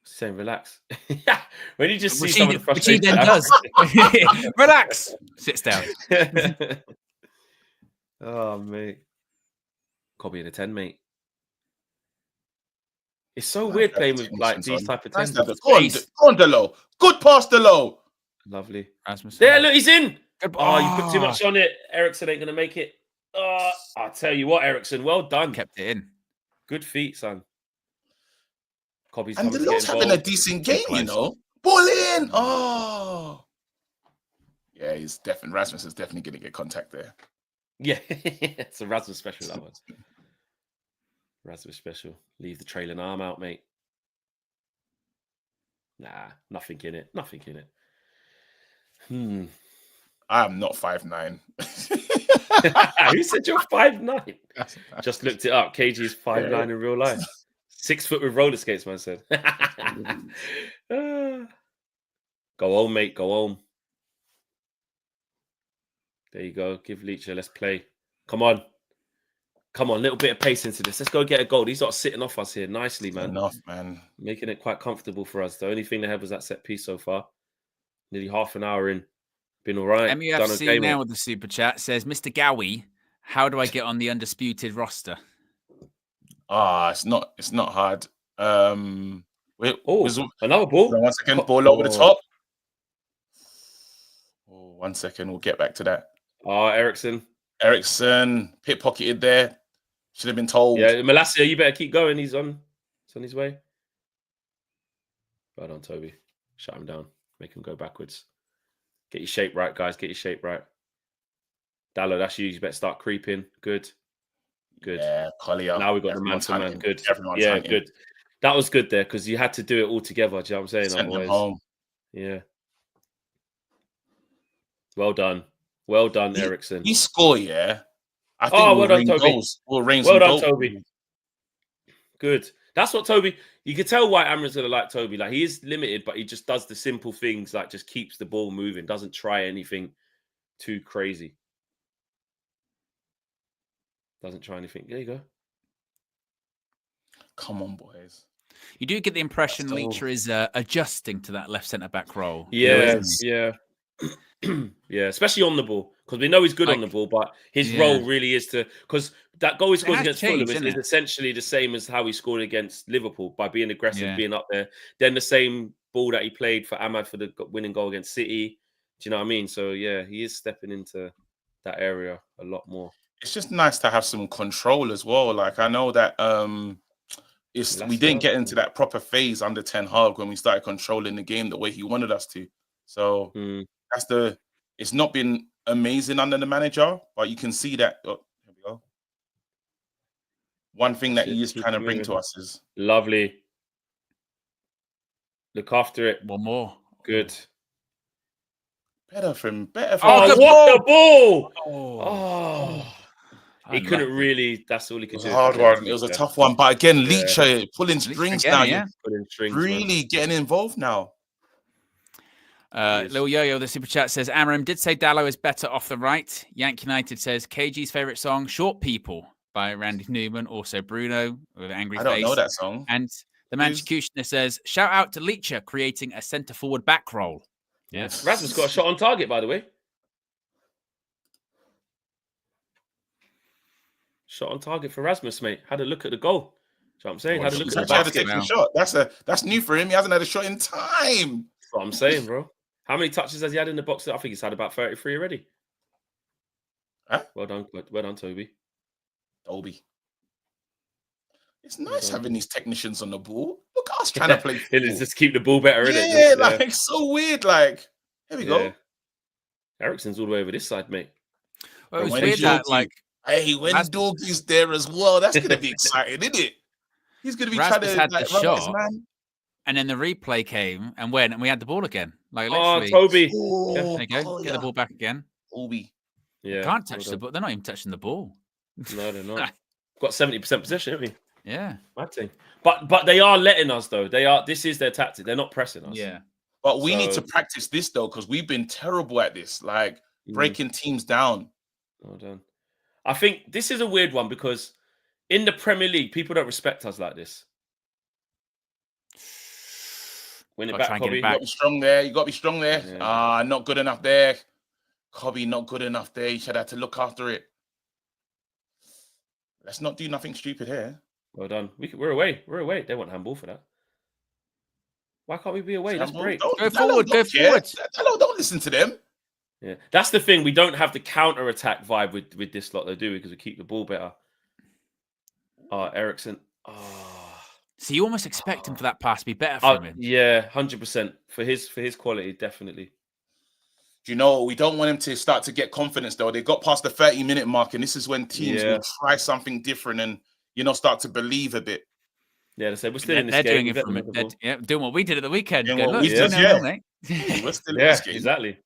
S6: Saying relax. When you just see some of the frustration,
S3: which he then does. Relax. Sits down.
S6: Oh, mate. Copy in a 10, mate. It's so weird playing with like these type of 10s.
S4: Go on, Delo. Good pass, Delo.
S6: Lovely. There, look, he's in. Oh, you put too much on it. Ericsson ain't gonna make it. I'll tell you what, Ericsson, well done.
S3: Kept it in.
S6: Good feet, son. Copy's
S4: and Delo's having a decent game, you know. Ball in. Oh. Yeah, he's definitely. Rasmus is definitely going to get contact there.
S6: Yeah, it's a Rasmus special, that one. Rasmus special. Leave the trailing arm out, mate. Nah, nothing in it. Nothing in it.
S4: I am not 5'9".
S6: Who said you're 5'9"? Just looked it up. KG is 5'9" in real life. 6 foot with roller skates, man said. Go home, mate. Go home. There you go. Give Leacher. Let's play. Come on. Come on. Little bit of pace into this. Let's go get a goal. These are sitting off us here nicely, man.
S4: Enough, man.
S6: Making it quite comfortable for us. The only thing they had was that set piece so far. Nearly half an hour in. Been all right.
S3: MUFC now with the super chat says, Mr. Gowie, how do I get on the undisputed roster?
S4: It's not hard.
S6: Another ball.
S4: 1 second, ball over the top. 1 second, we'll get back to that.
S6: Ericsson.
S4: Ericsson pickpocketed there. Should have been told.
S6: Yeah, Malacia, you better keep going. He's on his way. Well done, Toby. Shut him down. Make him go backwards. Get your shape right, guys. Get your shape right. Dallo, that's you. You better start creeping. Good.
S4: Yeah, Collier.
S6: Now we've got the man-to-man. Good.
S4: Everyone's
S6: yeah,
S4: hunting.
S6: good. That was good there because you had to do it all together. Do you know what I'm saying?
S4: Sent them home.
S6: Yeah. Well done. Well done, Ericsson.
S4: He score, yeah. I think
S6: well done, Toby.
S4: Well
S6: done, Toby. Good. That's what Toby. You can tell why Amra's gonna like Toby. Like he is limited, but he just does the simple things. Like just keeps the ball moving. Doesn't try anything too crazy. Doesn't try anything. There you go.
S4: Come on, boys.
S3: You do get the impression Leacher is adjusting to that left centre back role.
S6: Yeah. Yeah, especially on the ball because we know he's good on the ball, but his role really is to because that goal he scores against Fulham is essentially the same as how he scored against Liverpool by being aggressive, being up there. Then the same ball that he played for Ahmad for the winning goal against City. Do you know what I mean? So yeah, he is stepping into that area a lot more.
S4: It's just nice to have some control as well. Like I know that we didn't get into that proper phase under Ten Hag when we started controlling the game the way he wanted us to. So it's not been amazing under the manager, but you can see that. Oh, here we go. One thing that he is trying to bring to us is
S6: lovely. Look after it.
S3: One more.
S6: Good.
S4: Better from.
S6: Oh, what the ball! Oh. He couldn't really. That's all he could do.
S4: It was a hard one. It was a tough one. But again, Leacher pulling strings now.
S6: Pulling strings,
S4: really getting involved now.
S3: Lil Yo-Yo, the super chat says, Amram did say Dallo is better off the right. Yank United says, KG's favourite song, Short People by Randy Newman. Also Bruno with an angry face.
S4: I don't know that song.
S3: And the Manchukutioner says, shout out to Leacher creating a centre-forward back role.
S6: Yes. Rasmus got a shot on target, by the way. Shot on target for Rasmus, mate. Had a look at the goal. Do you know what I'm saying? Had a look at the basket.
S4: Shot. That's new for him. He hasn't had a shot in time.
S6: That's what I'm saying, bro. How many touches has he had in the box? I think he's had about 33 already.
S4: Huh?
S6: Well done, Toby.
S4: It's nice having these technicians on the ball. Look at us trying to play football.
S6: It's just keep the ball better, isn't it?
S4: Yeah, like so weird. Like, here we go.
S6: Ericsson's all the way over this side, mate.
S3: Well, it was weird that, like,
S4: hey, when Doggy's there as well, that's going to be exciting, isn't it? He's going to be trying to
S3: had the shot,
S4: man.
S3: And then the replay came and went, and we had the ball again. Like,
S6: literally.
S3: Toby.
S4: Oh,
S3: there you go. Get the ball back again.
S4: Obi.
S3: Yeah. Can't touch the ball. They're not even touching the ball.
S6: No, they're not. Got 70% possession, haven't we?
S3: Yeah.
S6: Mad thing. But they are letting us, though. This is their tactic. They're not pressing us.
S3: Yeah.
S4: But we need to practice this, though, because we've been terrible at this. Like, breaking teams down.
S6: Well done. I think this is a weird one because in the Premier League, people don't respect us like this. Win it back, Cobby.
S4: You got to be strong there. You got to be strong there. Yeah. Not good enough there. Cobby, not good enough there. You should have to look after it. Let's not do nothing stupid here.
S6: Well done. We're away. We're away. They want handball for that. Why can't we be away? Let's break.
S3: Go forward. Go forward.
S4: Don't listen to them.
S6: Yeah, that's the thing. We don't have the counter-attack vibe with this lot, though, do we? Because we keep the ball better. Ericsson.
S3: So you almost expect him for that pass to be better from him.
S6: Yeah, 100% for his quality, definitely.
S4: Do you know, we don't want him to start to get confidence, though. They got past the 30-minute mark, and this is when teams will try something different and, start to believe a bit.
S6: Yeah, they say we're still in this game.
S3: Doing what we did at the weekend.
S4: We're still in this game.
S6: Exactly.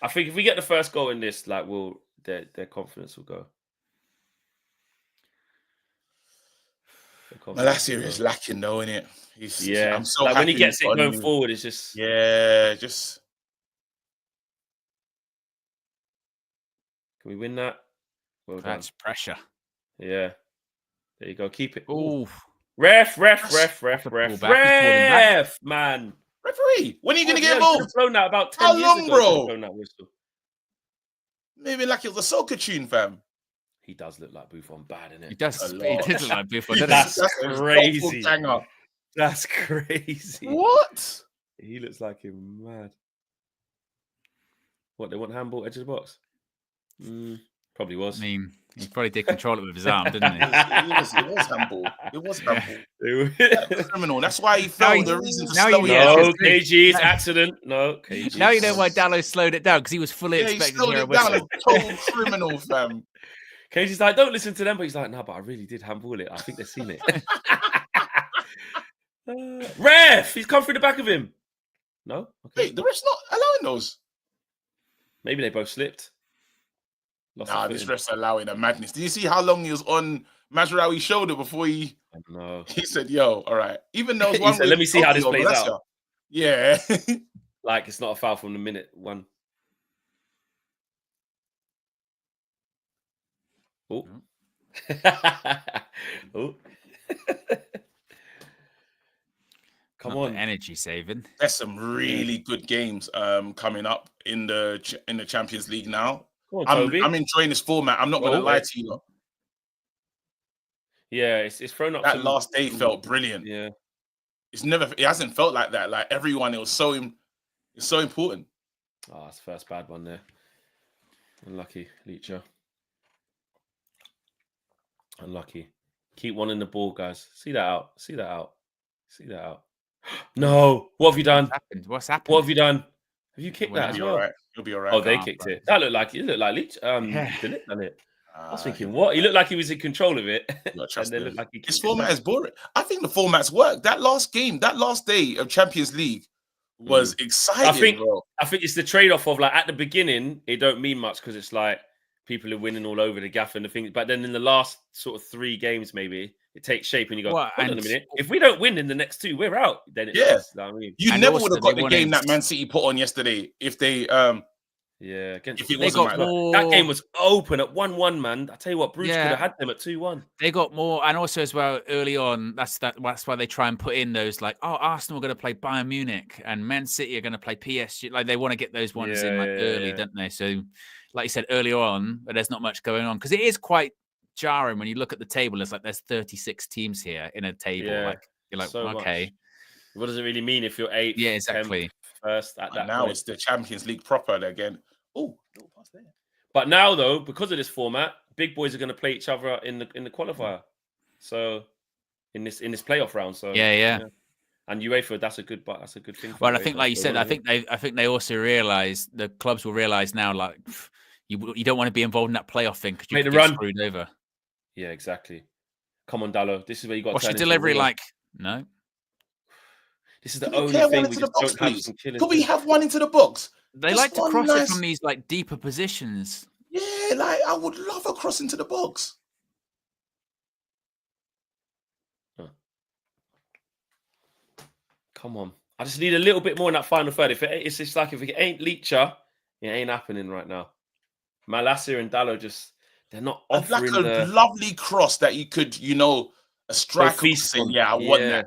S6: I think if we get the first goal in this, like, their confidence will go.
S4: Malacia is lacking, though, isn't it? I'm so happy
S6: when he gets it going forward, it's just Can we win that? Well done.
S3: That's pressure.
S6: Yeah. There you go. Keep it.
S3: Ooh.
S6: Ref, man.
S4: Referee, when are you going to get involved?
S6: Blown that about 10
S4: How
S6: years
S4: long,
S6: ago,
S4: bro?
S6: blown that whistle.
S4: Maybe like it was a soca tune, fam.
S6: He does look like Buffon bad, innit?
S3: He does look like Buffon.
S6: That's crazy. That's crazy.
S4: What?
S6: He looks like him mad. What, they want handball edge of the box? Probably was.
S3: I mean, he probably did control it with his arm, didn't he?
S4: It was handball. It was handball. Criminal. That's why he
S3: Now
S4: felt
S3: he-
S4: the reason to
S3: now
S4: slow
S3: he-
S4: it
S3: yeah,
S4: down.
S6: No, KG's accident. No, KG.
S3: Now you know why Dallo slowed it down, because he was fully
S4: Yeah, he
S3: expecting to
S4: slowed
S3: hear a
S4: it down.
S3: whistle.
S4: A total criminal, fam.
S6: KG's like, don't listen to them, but he's like, no, but I really did handball it. I think they've seen it. Ref, he's come through the back of him. No, okay.
S4: Wait, the ref's not allowing those.
S6: Maybe they both slipped. Lost
S4: Nah,
S6: the
S4: this
S6: footing.
S4: ref's allowing a madness. Did you see how long he was on Mazraoui's shoulder before he
S6: No.
S4: said, "Yo, all right." Even though
S6: He said, "Let me see how this plays out."
S4: Yeah.
S6: Like it's not a foul from the minute one. Oh. Oh. Come
S3: Not
S6: on.
S3: the energy saving.
S4: There's some really good games coming up in the Champions League now.
S6: Come on, Toby.
S4: I'm enjoying this format. I'm not going to lie to you.
S6: Yeah, it's thrown up.
S4: That last day felt brilliant.
S6: Yeah.
S4: It hasn't felt like that. Like everyone, it's so important.
S6: Oh, that's the first bad one there. Unlucky, Leacher. Unlucky. Keep one in the ball, guys. See that out. See that out. See that out. No. What have you done?
S3: What's happened?
S6: What have you done? Have you kicked that as well?
S4: You'll be all right.
S6: Oh, they kicked it. That looked like Leach. Didn't done it? I was thinking, what? He looked like he was in control of it. And then looked like he
S4: this format is boring. I think the format's worked. That last game, that last day of Champions League was exciting, bro.
S6: I think it's the trade-off of like at the beginning, it don't mean much because it's like people are winning all over the gaff and the thing. But then in the last sort of 3 games, maybe it takes shape and you go, hold on a minute. If we don't win in the next 2, we're out. Then it's just, I mean,
S4: you never would have got the game that Man City put on yesterday if they
S6: against
S4: if it wasn't like
S6: that game was open at 1-1, man. I tell you what, Bruce could have had them at 2-1.
S3: They got more, and also as well early on. That's why they try and put in those like, oh, Arsenal are going to play Bayern Munich and Man City are going to play PSG. Like they want to get those ones in like early, don't they? So, like you said earlier on, but there's not much going on because it is quite jarring when you look at the table. It's like there's 36 teams here in a table. Like you're like, so okay,
S6: much. What does it really mean if you're 8th?
S3: Yeah, exactly.
S6: 10th, first at that
S4: now
S6: point?
S4: It's the Champions League proper again. Oh, little pass there.
S6: But now though, because of this format, big boys are going to play each other in the qualifier. So in this playoff round. So
S3: yeah.
S6: And UEFA, that's a good thing.
S3: Well, I think, like you said, I think they also realize the clubs will realize now, like you don't want to be involved in that playoff thing because you get screwed over.
S6: Yeah, exactly. Come on, Dallo. This is where you got.
S3: What's your delivery like? No.
S6: This is the only thing we just don't have some killers.
S4: Could we have one into the box?
S3: They like to cross it from these like deeper positions.
S4: Yeah, like I would love a cross into the box.
S6: Come on. I just need a little bit more in that final third. It's just like if it ain't Leacher, it ain't happening right now. Malacia and Dallo they're not offering
S4: like a lovely cross that you could, a striker could say, I want that.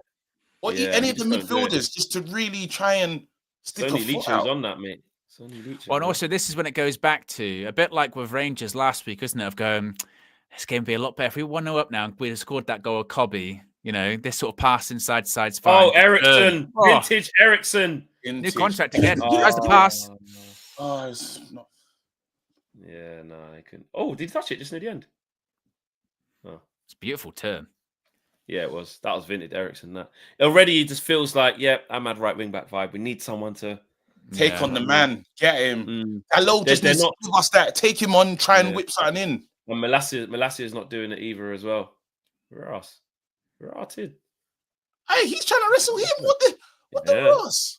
S4: Or any of the midfielders just to really try and stick a foot out.
S6: on that, mate.
S3: Well, and also this is when it goes back to a bit like with Rangers last week, isn't it? Of going, this game would be a lot better if we 1-0 up now and we'd have scored that goal of Cobby. This sort of pass inside side's fine.
S6: Oh, Ericsson. Vintage Ericsson.
S3: New contract again. Tries the pass.
S4: Oh, it's not.
S6: Yeah, no, I couldn't. Oh, did he touch it just near the end? Oh,
S3: it's a beautiful turn.
S6: Yeah, it was. That was vintage Ericsson. That already it just feels like, I'm at right wing back vibe. We need someone to
S4: take on the man, get him. Hello, just needs to give us that. Take him on, try and whip something in.
S6: And Malacia is not doing it either as well. We're us. We're arted.
S4: Hey, he's trying to wrestle him. What the Ross?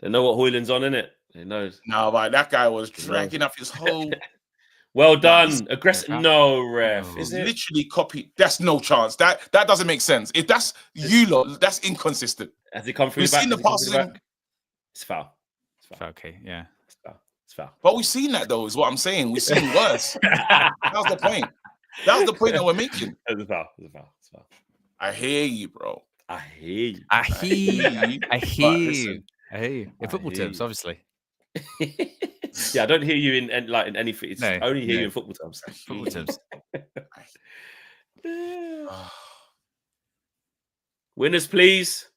S6: They know what Hoyland's on, innit? They know.
S4: No, but that guy was dragging up his whole.
S6: Well done. Aggressive. No, ref.
S4: It's literally copied. That's no chance. That doesn't make sense. If that's you lot, that's inconsistent.
S6: Has he come through
S4: We've seen the passing.
S6: It's foul.
S3: Okay, yeah.
S6: It's foul.
S4: But we've seen that though, is what I'm saying. We've seen worse. That was the point. That was the point that we're making.
S6: It's a foul. It's a foul.
S4: I hear you, bro.
S6: I hear you.
S3: I hear you. In football terms, obviously.
S6: Yeah, I don't hear you in anything. It's only hear you in football terms.
S3: Football terms.
S6: Winners, please.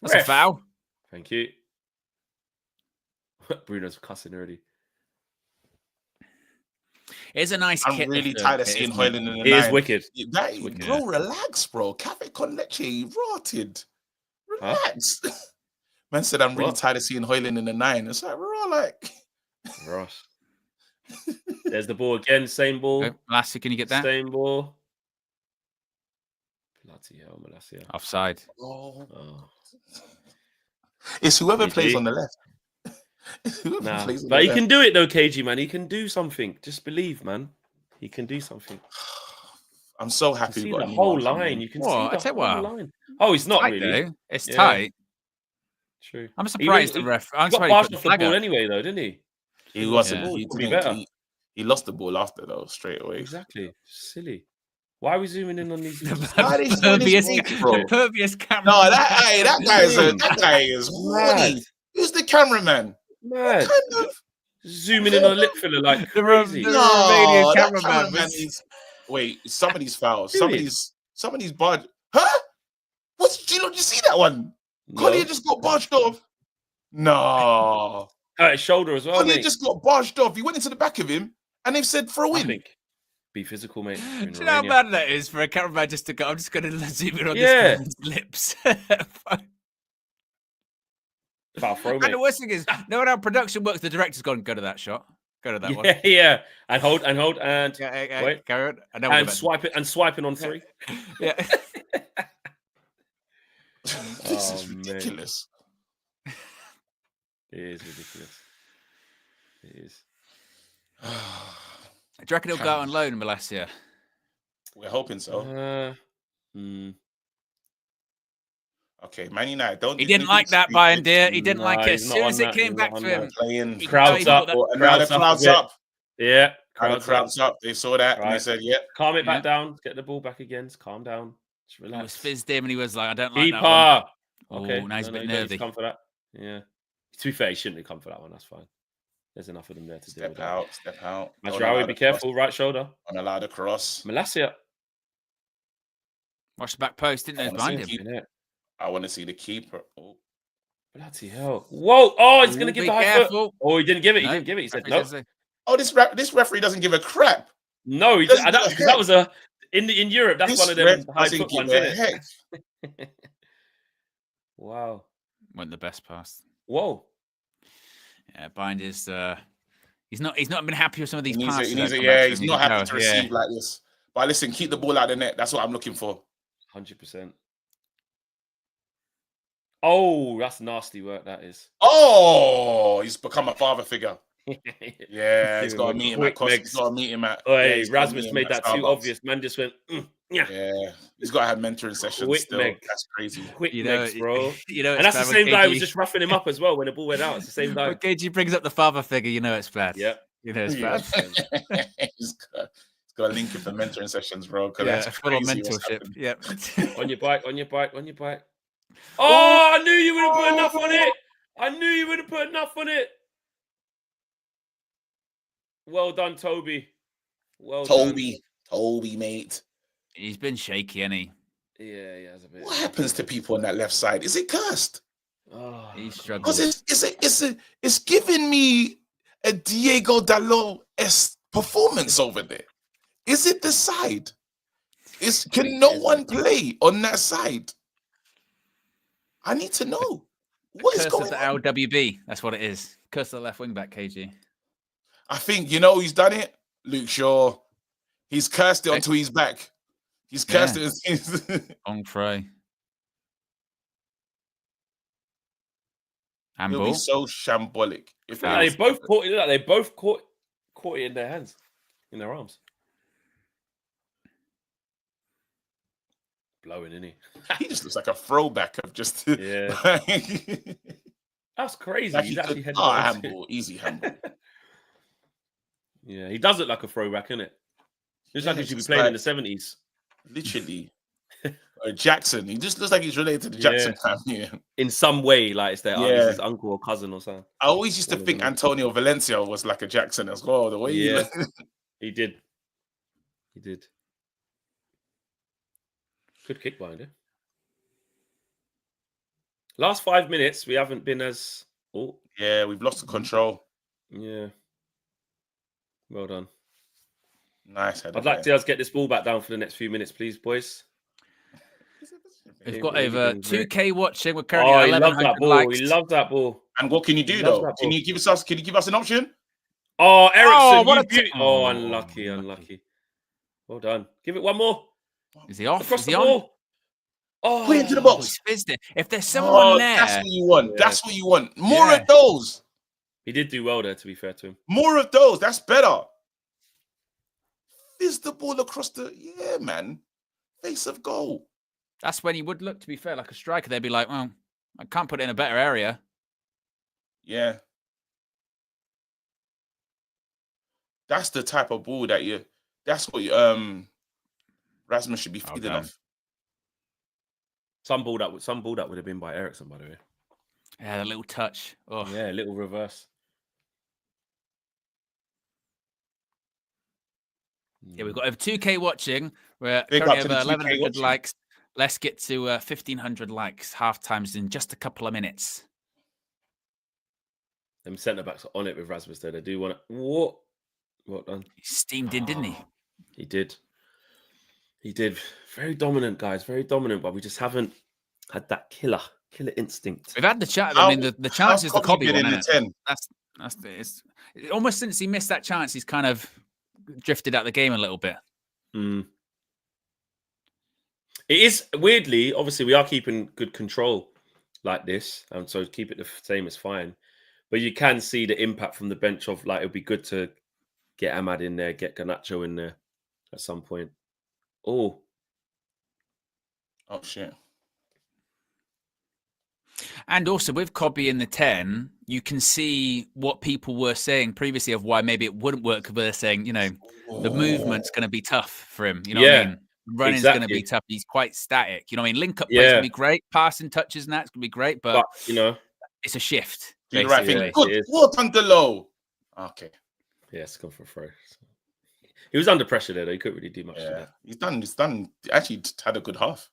S3: That's a foul.
S6: Thank you. Bruno's cussing already.
S3: It's a nice
S4: I'm
S3: kit.
S4: really tired of seeing Hoyland in the
S6: It is
S4: 9.
S6: wicked.
S4: That,
S6: wicked.
S4: bro, relax, bro. Cafe con leche, rotted. Relax. Man said, I'm really tired of seeing Hoyland in the 9. It's like, we're all like...
S6: Ross. There's the ball again. Same ball.
S3: Lassie, can you get that?
S6: Same ball. Bloody hell, Malasia.
S3: Offside.
S4: Oh. It's whoever plays on the left.
S6: But he can do it though, KG, man. He can do something. Just believe, man. He can do something.
S4: I'm so happy.
S6: You can see the whole line. You can see the whole line. Oh, he's not really.
S3: Though. It's tight.
S6: True.
S3: I'm surprised the ref.
S6: He got passed off the ball anyway, though, didn't he?
S4: He wasn't. He lost the ball after though, straight away.
S6: Exactly. Silly. Why are we zooming in on these?
S3: Pervious camera.
S4: No, that guy is mad. Who's the cameraman?
S6: Mad. Zooming in on lip filler like crazy.
S4: The Romanian cameraman. Wait, somebody's foul. Somebody's barged. Huh? Did you see that one?
S6: No.
S4: Collier just got barged off. No.
S6: His shoulder as well.
S4: Collier just got barged off. He went into the back of him, and they've said throw in.
S6: Be physical, mate.
S3: Do you know how bad that is for a cameraman just to go? I'm just going to zoom in on this guy's lips.
S6: Foul throw, mate.
S3: And the worst thing is, no one how production works. The director's gone, go to that shot. Go to that one.
S6: Yeah. And hold, and
S3: wait, carry on.
S6: And swiping on 3.
S3: Yeah.
S4: This is ridiculous.
S6: It is ridiculous. It is.
S3: Do you reckon he'll go out on loan, Malasia?
S4: We're hoping so. Okay, Man United.
S3: He didn't like that, Bayern, dear. He didn't like it. As soon as it came back to him,
S4: crowds up. Crowds up.
S6: Yeah,
S4: crowds up. They saw that and they said, "Yeah,
S6: calm it back down. Get the ball back again. Calm down. Just relax."
S3: It was fizzed him, and he was like, "I don't like that one."
S6: Okay,
S3: now he's a bit nervy.
S6: Come for that. Yeah. To be fair, he shouldn't have come for that one. That's fine. There's enough of them there to
S4: step out. Step out.
S6: Mazraoui, be careful. Right shoulder.
S4: Unallowed a cross.
S6: Malasia.
S3: Watch the back post. Didn't know behind him.
S4: I want to see the keeper. Oh,
S6: bloody hell! Whoa! Oh, he's going to give the high foot. Oh, he didn't give it. He didn't give it. He said no.
S4: Oh, this referee doesn't give a crap.
S6: No, that was a in Europe. That's one of them high foot ones, isn't it? Wow.
S3: Went the best pass.
S6: Whoa.
S3: Yeah, Bind is he's not been happy with some of these passes.
S4: He's not happy to receive like this. But listen, keep the ball out of the net. That's what I'm looking for.
S6: 100%. Oh, that's nasty work. That is.
S4: Oh, he's become a father figure. Yeah, he's got to meet him at Costa. He's got to meet him at.
S6: Hey, Rasmus made that too obvious. Man just went.
S4: Yeah, he's got to have mentoring sessions still. That's crazy.
S6: Quick legs, bro. And that's the same guy who was just roughing him up as well when the ball went out. It's the same guy.
S3: When KG brings up the father figure, you know it's bad.
S6: Yeah.
S3: You know it's bad.
S4: He's got to link it for mentoring sessions, bro.
S3: Yeah, full on mentorship. Yep.
S6: On your bike. Oh, I knew you would have put enough on it. Well done, Toby.
S4: Toby, mate.
S3: He's been shaky, hasn't he?
S6: Yeah, he has a bit.
S4: What happens to people on that left side? Is it cursed?
S6: Oh,
S3: he's struggling.
S4: Because it's giving me a Diego Dalot-esque performance over there. Is it the side? Can no one play on that side? I need to know. What is going on?
S3: The LWB. That's what it is. Curse of the left wing back, KG.
S4: I think, you know who's done it? Luke Shaw. He's cursed it onto his back. He's cursed it.
S3: On Frey.
S4: He'll be so shambolic. If
S6: they both caught it. They both caught it in their hands, in their arms. Blowing, isn't he?
S4: He just looks like a throwback of just.
S6: Yeah. That's crazy. He's actually
S4: handball, easy handball.
S6: Yeah, he does look like a throwback, isn't it? Looks like he should be playing in the 70s.
S4: Literally. Or Jackson. He just looks like he's related to the Jackson family. Yeah.
S6: In some way, like it's their his uncle or cousin or something.
S4: I always used to think Antonio Valencia was like a Jackson as well. The way
S6: he did. Good kick behind it. Last 5 minutes, we haven't been as. Oh,
S4: yeah, we've lost the control.
S6: Yeah. Well done.
S4: Nice.
S6: I'd like to see us get this ball back down for the next few minutes, please, boys.
S3: We've got over 2K watching. We're currently at
S6: he loves
S3: 1,100
S6: that ball.
S3: likes.
S6: He loves that ball.
S4: And what can you do though? Can you give us an option?
S6: Oh, Ericsson,
S3: what
S6: unlucky. Well done. Give it one more.
S3: Is he off?
S6: Across
S3: Is
S6: the
S3: he on?
S6: ball. Oh,
S4: Put it into the box.
S3: He's fizzed it. If there's someone there,
S4: that's what you want.
S6: Yeah.
S4: That's what you want. More of those.
S6: He did do well there, to be fair to him.
S4: More of those. That's better. Fizz the ball across man. Face of goal.
S3: that's when he would look, to be fair, like a striker. They'd be like, well, I can't put it in a better area.
S4: Yeah. That's the type of ball that that's what Rasmus should be feeding off.
S6: Some ball that would have been by Ericsson, by the way.
S3: Yeah, the little touch. Oh.
S6: Yeah, a little reverse.
S3: Yeah, we've got over 2K watching. We're
S4: Big
S3: currently
S4: up to
S3: over
S4: the 2K
S3: 1,100
S4: watching.
S3: likes. Let's get to 1,500 likes. Half times in just a couple of minutes.
S6: Them centre backs are on it with Rasmus there. They do want to. What done?
S3: He steamed in, didn't he?
S6: He did. He did. Very dominant, guys. Very dominant, but we just haven't had that killer instinct.
S3: We've had the chat. I mean, the chance is the Cobby one.
S4: In the 10.
S3: It's almost since he missed that chance, he's kind of drifted out the game a little bit.
S6: It is weirdly, obviously, we are keeping good control like this, and so keep it the same is fine. But you can see the impact from the bench of like it'd be good to get Ahmad in there, get Garnacho in there at some point. Oh
S4: shit.
S3: And also with Cobby in the 10, you can see what people were saying previously of why maybe it wouldn't work. They're saying, the movement's going to be tough for him. You know what I mean? Running's going to be tough. He's quite static. You know what I mean? Link up plays going to be great. Passing touches and that's going to be great. But it's a shift.
S4: Do the right thing.
S6: Yeah,
S4: Good. Well done, Delo. Okay.
S6: Yeah, it's gone for a throw. He was under pressure there, though. He couldn't really do much.
S4: Yeah, he's done. Actually, had a good half.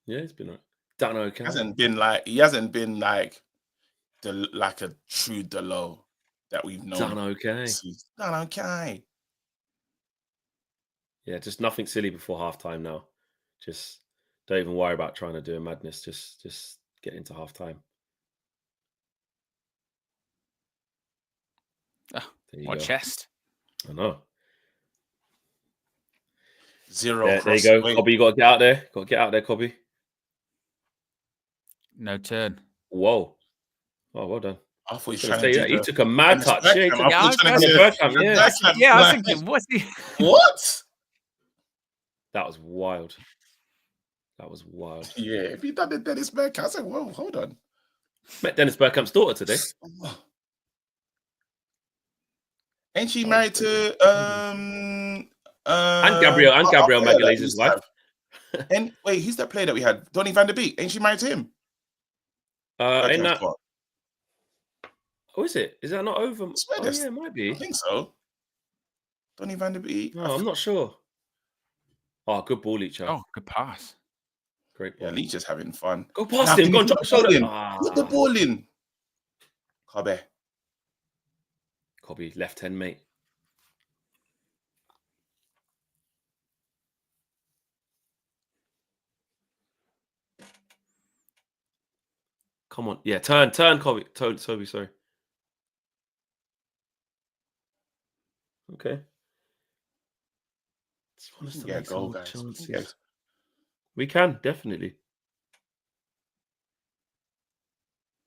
S6: Yeah, it's been done okay.
S4: He hasn't been like a true Delo that we've known.
S6: Done okay.
S4: Done okay.
S6: Yeah, just nothing silly before halftime now. Just don't even worry about trying to do a madness. Just get into halftime.
S3: What chest?
S6: I know.
S4: Zero.
S6: Yeah, there you go, Cobby. You got to get out there. Got to get out there, Cobby.
S3: No turn.
S6: Whoa. Oh, well done.
S4: I thought he was trying to
S6: he took a mad touch. Yeah,
S3: I was thinking, what's he?
S4: What?
S6: That was wild.
S4: Yeah, if he done the Dennis Bergkamp, I said, whoa, hold on.
S6: Met Dennis Bergkamp's daughter today.
S4: Ain't she married to
S6: and Gabriel Magalhaes' wife?
S4: And wait, who's that player that we had? Donny van der Beek. Ain't she married to him?
S6: Ain't that? Oh, is it? Is that not over? Oh, yeah, it might be.
S4: I think so. Donny van der Beek.
S6: No, I'm not sure. Oh, good ball, Leach.
S3: Oh, good pass.
S6: Great ball.
S4: Yeah, Leach is having fun.
S6: Go past him. Go and drop the shoulder.
S4: Put the ball in.
S6: Cobby, left hand, mate. Come on. Yeah, turn, Cobby. Toby, sorry. Okay.
S4: Yeah, goal, guys. Yes.
S6: We can, definitely.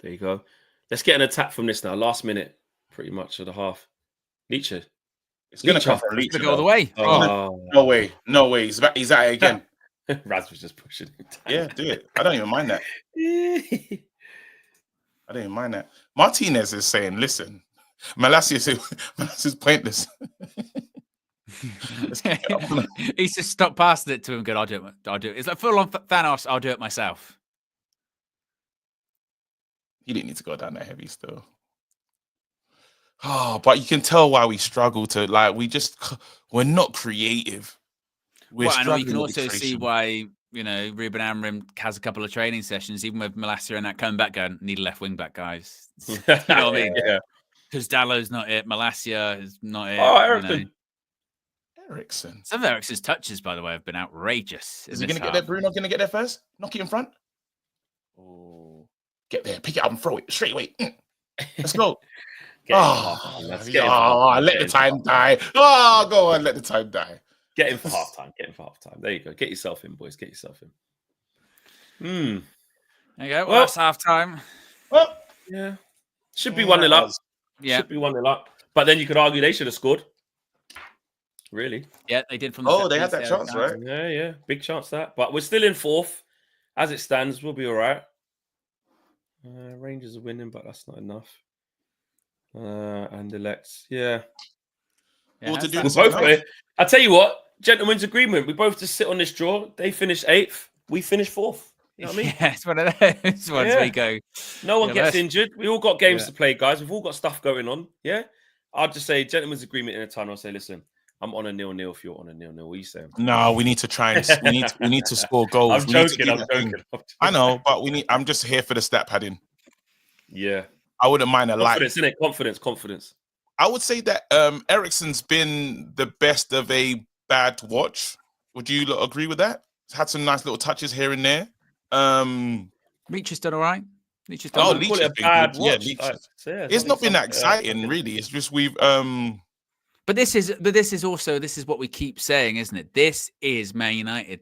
S6: There you go. Let's get an attack from this now. Last minute, pretty much of the half. Leacher.
S4: It's going to come from Leacher.
S3: Go all the way.
S6: Oh.
S4: No way. He's at it again.
S6: Raz was just pushing him down.
S4: Yeah, do it. I don't even mind that. I don't even mind that. Martinez is saying, listen, Malassia's is pointless.
S3: He's just stopped passing it to him. Good, I'll do it. It's like full on Thanos. I'll do it myself.
S4: He didn't need to go down that heavy still. Oh, but you can tell why we struggle to we're not creative.
S3: And you can also see why, Ruben Amorim has a couple of training sessions, even with Malassia and that coming back going, need a left wing back, guys. You know what I mean?
S6: Yeah.
S3: Because Dallow's not it. Malassia is not it.
S6: Oh, Ericsson.
S4: Eriksen.
S3: Some of Eriksen's touches, by the way, have been outrageous.
S4: Is he going to get there? Bruno going to get there first? Knock it in front?
S6: Oh.
S4: Get there, pick it up and throw it straight away. Let's go.
S6: Let
S4: the time die. Oh, go on, let the time die.
S6: Get him for half time. Get him for half time. There you go. Get yourself in, boys. Get yourself in.
S3: There you go. Well, that's half time.
S4: Well,
S6: yeah. Should be 1-0 up.
S3: Yeah.
S6: Should be 1-0 up. But then you could argue they should have scored. Really?
S3: Yeah, they did from the
S4: they had that chance, right?
S6: Yeah. Big chance that. But we're still in fourth. As it stands, we'll be all right. Rangers are winning, but that's not enough. And elects. Yeah.
S4: What to do?
S6: I tell you what, gentlemen's agreement. We both just sit on this draw. They finish 8th. We finish 4th. You know what I mean?
S3: Yeah, it's one of those ones we go.
S6: No one gets injured. We all got games to play, guys. We've all got stuff going on. Yeah. I'll just say gentlemen's agreement in a time. I'll say, listen, I'm on a 0-0 if you're on a 0-0. What are you saying?
S4: No, we need to try and we need to score goals.
S6: I'm joking.
S4: I know, but I'm just here for the stat padding.
S6: Yeah.
S4: I wouldn't mind a like.
S6: Confidence, innit? Confidence.
S4: I would say that Eriksen's been the best of a bad watch. Would you agree with that? He's had some nice little touches here and there.
S3: Leach has done all right.
S4: Leach has been good. Yeah, it's not been that exciting, really. It's just we've
S3: But this is what we keep saying, isn't it? This is Man United,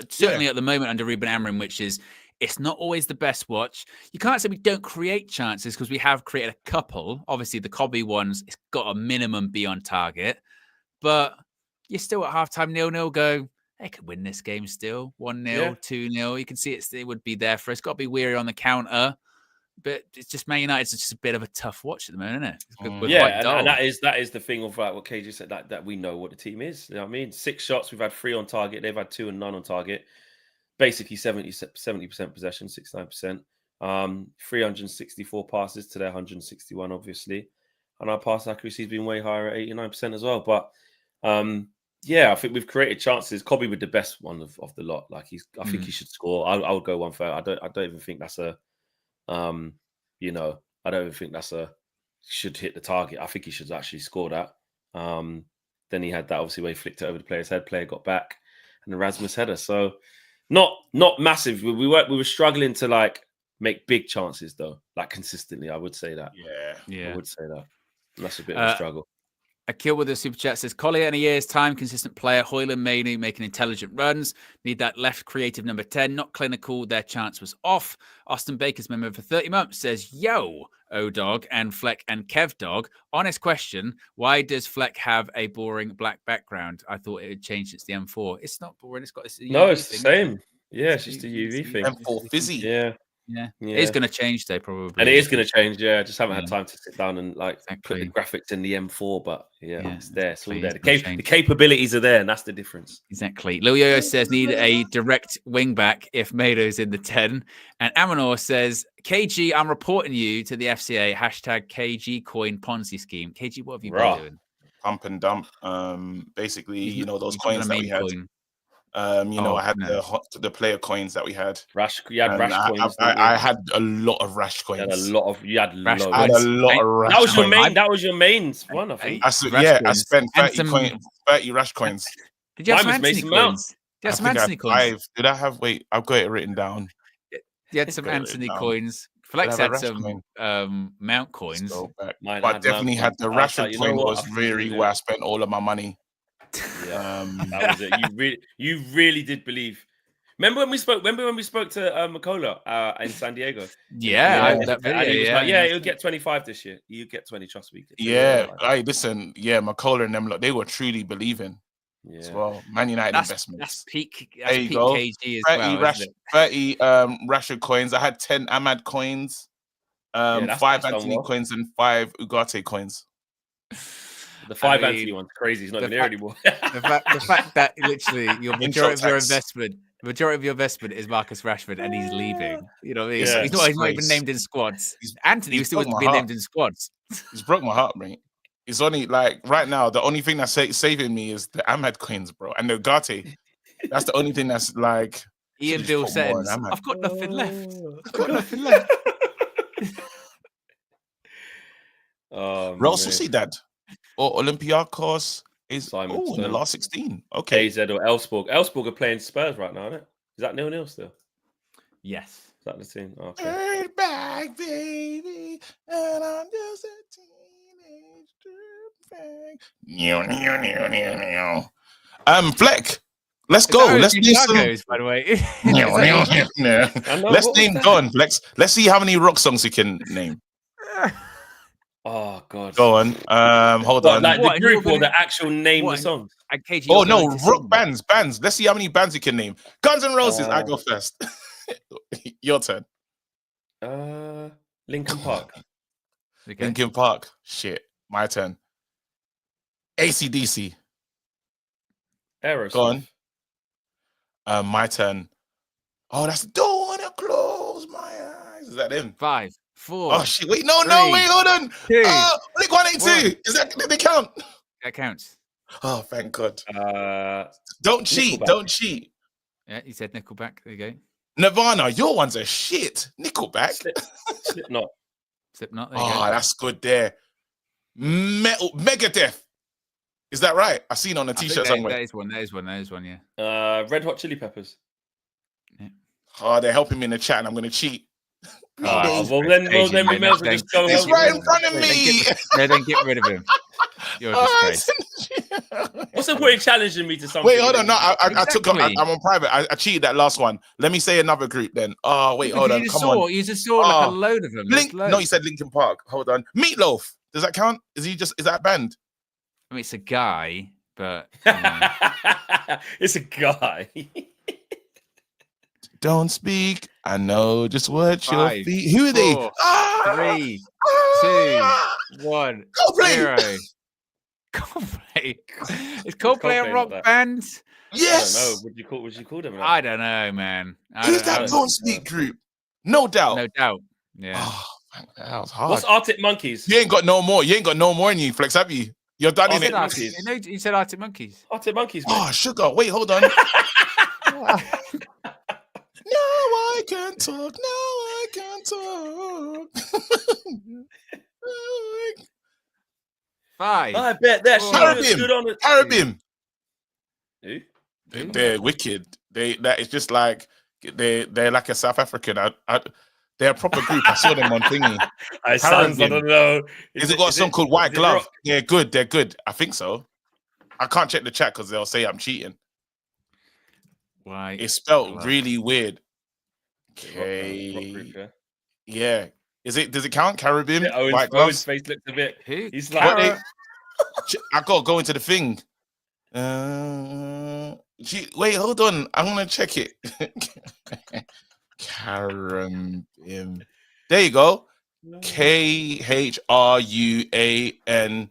S3: certainly at the moment under Ruben Amorim, which is it's not always the best watch. You can't say we don't create chances because we have created a couple. Obviously, the Cobby ones, it's got a minimum be on target, but you're still at halftime 0-0. Go, they could win this game still 1-0, 2-0. You can see it would be there for us. Got to be weary on the counter. But it's just Man United. It's just a bit of a tough watch at the moment, isn't it?
S6: And that is the thing of like what KJ said, that we know what the team is. You know what I mean? 6 shots, we've had 3 on target. They've had 2 and none on target. Basically 70% possession, 69%. 364 passes to their 161, obviously. And our pass accuracy has been way higher at 89% as well. But I think we've created chances. Cobby with the best one of the lot. Like I think he should score. I would go 1-3. I don't even think that's a I don't even think that's should hit the target. I think he should actually score that. Then he had that obviously where he flicked it over the player's head. Player got back, and the Rasmus header. So not massive. We were struggling to like make big chances though, like consistently. I would say that. Yeah. I would say that. And that's a bit of a struggle.
S3: Akil with the super chat says, Collier in a year's time, consistent player. Hoyland, Mainu making intelligent runs. Need that left creative number 10. Not clinical. Their chance was off. Austin Baker's member for 30 months says, yo, O-Dog and Fleck and Kev Dog. Honest question. Why does Fleck have a boring black background? I thought it had changed since the M4. It's not boring. It's got this.
S6: No, it's the same. Yeah, it's just a UV thing.
S4: M4 fizzy.
S3: Yeah. It is going to change though, probably.
S6: And it is going to change, I just haven't had time to sit down and put the graphics in the M4, but it's there. It's all there. The capabilities are there, and that's the difference.
S3: Exactly. Lil Yo says, need a direct wing back if Mado's in the 10. And Amanor says, KG, I'm reporting you to the FCA, #KG coin Ponzi scheme. KG, what have you been doing?
S4: Pump and dump. Basically, those coins that we had. I had the player coins that we had.
S6: You had rash coins.
S4: I had a lot of rash coins.
S6: You had
S4: rash coins. I had a lot of rash coins.
S6: That was your main one, I think.
S4: I spent 30 rash coins.
S3: Did you have some Anthony coins? Did you have some Anthony coins?
S4: Did I have? Wait, I've got it written down.
S3: You had some Anthony coins. Flex had some Mount coins.
S4: But I definitely had the Rashford coin. Was really where I spent all of my money.
S6: Yeah, that was it. You really did believe. Remember when we spoke to Makola in San Diego?
S3: That video.
S6: He'll get 25 this year. You get 20, trust me.
S4: Listen, Makola and them, they were truly believing. As well, Man United investments.
S3: That's peak KG as
S4: 30 Rashford coins. I had 10 Ahmad coins, 5 Anthony coins, and 5 Ugarte coins.
S6: The 5 Anthony one's crazy. He's not even there anymore.
S3: the fact that literally your majority of your investment is Marcus Rashford and he's leaving. You know what I mean? He's not even named in squads. Anthony was still being named in squads.
S4: It's broke my heart, mate. It's only right now, the only thing that's saving me is the Ahmad coins, bro. And the Ugarte. That's the only thing that's like
S3: Ian Bill says, I've got nothing left.
S4: Real Sociedad or Olympiacos, Is
S6: Simon
S4: in the
S6: Stone.
S4: last 16. Okay.
S6: AZ or Elfsborg. Elfsborg are playing Spurs right now, isn't it? Is that 0-0 still?
S3: Yes.
S6: Is that the team? Oh, okay.
S4: Turn back, baby, and I'm just a teenage dirtbag. Fleck, let's go. Let's do some.
S3: By the way.
S4: Let's name Don Flex. Let's see how many rock songs you can name.
S6: Oh God.
S4: Go on. Hold on.
S6: Like
S3: What,
S6: the group
S3: you're
S6: or the
S3: gonna-
S6: actual name
S3: what?
S6: the songs?
S3: And KG,
S4: Oh
S3: you're
S4: no,
S3: going to
S4: rock
S3: sing.
S4: bands. Let's see how many bands you can name. Guns N' Roses. I go first. Your turn.
S6: Linkin Park.
S3: Okay.
S4: Linkin Park. Shit. My turn. AC/DC.
S6: Aerosmith.
S4: Go on. My turn. Oh, that's Don't Wanna Close My Eyes. Is that him?
S3: 5, 4.
S4: Oh shit! Wait, no,
S3: three,
S4: wait, hold on.
S3: 2.
S4: Blink 182. Is that? Did they count?
S3: That counts.
S4: Oh, thank God.
S6: Uh,
S4: Don't cheat.
S6: Nickelback.
S4: Don't cheat.
S3: Yeah, you said Nickelback. There you go.
S4: Nirvana, your ones are shit. Nickelback.
S6: Slipknot.
S3: Slipknot. There you
S4: Oh,
S3: go.
S4: that's good there. Megadeth. Is that right? I've seen it on a
S3: I think
S4: t-shirt
S3: that-
S4: somewhere.
S3: That is one. That is one. That is one. Yeah.
S6: Red Hot Chili Peppers.
S4: Oh, they're helping me in the chat and I'm going to cheat.
S6: Oh, well then we
S3: Asian,
S6: may as well just go
S4: It's
S6: home.
S4: right in front of
S3: Then
S4: me.
S3: then get rid of him. You're a disgrace.
S6: What's the point of challenging me to something?
S4: Wait, hold on. No, I took.
S3: Exactly.
S4: I'm on private. I cheated that last one. Let me say another group then. Oh, wait, hold on.
S3: You
S4: Come
S3: saw,
S4: on.
S3: You just saw like a
S4: Oh,
S3: load of them.
S4: Link.
S3: There's
S4: No,
S3: loads.
S4: you said Linkin Park. Hold on. Meatloaf. Does that count? Is that a band?
S3: I mean, it's a guy, but you know.
S6: It's a guy.
S4: Don't speak. I know just what your
S3: 5,
S4: feet. Who are they?
S3: 4,
S4: Ah!
S3: 3, 2,
S4: Ah!
S3: 1,
S4: Coldplay!
S3: 0. Coldplay. Is Coldplay a
S6: Coldplay
S3: rock
S6: not that?
S3: band?
S4: Yes.
S6: I don't know. Would you call them? That?
S3: I don't know, man.
S4: Who's that
S6: don't-
S4: Don't Speak group? No doubt.
S3: No doubt. Yeah.
S4: Oh, man, that was hard.
S6: What's Arctic Monkeys?
S4: You ain't got no more. You ain't got no more in you, Flex, have you? You're done
S6: Oh,
S4: in
S3: You
S4: it.
S3: said
S6: no.
S3: Arctic, you said Arctic Monkeys.
S6: Arctic Monkeys. Mate.
S4: Oh, sugar. Wait, hold on. No, I can't talk. No, I can't talk.
S3: 5.
S6: I bet that shit
S4: Caribbean.
S6: was good on it.
S4: Caribbean.
S6: Who?
S4: They're wicked. That is just like they're like a South African. They're a proper group. I saw them on thingy.
S6: I sounds. I don't know.
S4: Is it got a song called White
S6: is it
S4: Glove?
S6: rock?
S4: They're good. They're good. I think so. I can't check the chat because they'll say I'm cheating.
S3: Why?
S4: It's spelled
S3: Glove.
S4: really weird.
S6: Rock
S4: Okay.
S6: group, yeah.
S4: Yeah. Does it count? Caribbean?
S6: Yeah,
S4: White
S6: Owen's
S4: Gloves?
S6: face looks a bit.
S3: Who?
S6: He's
S4: What
S6: like.
S4: I gotta go into the thing. Wait, hold on. I'm gonna check it. Caribbean. There you go. KHRUANGBIN.
S3: I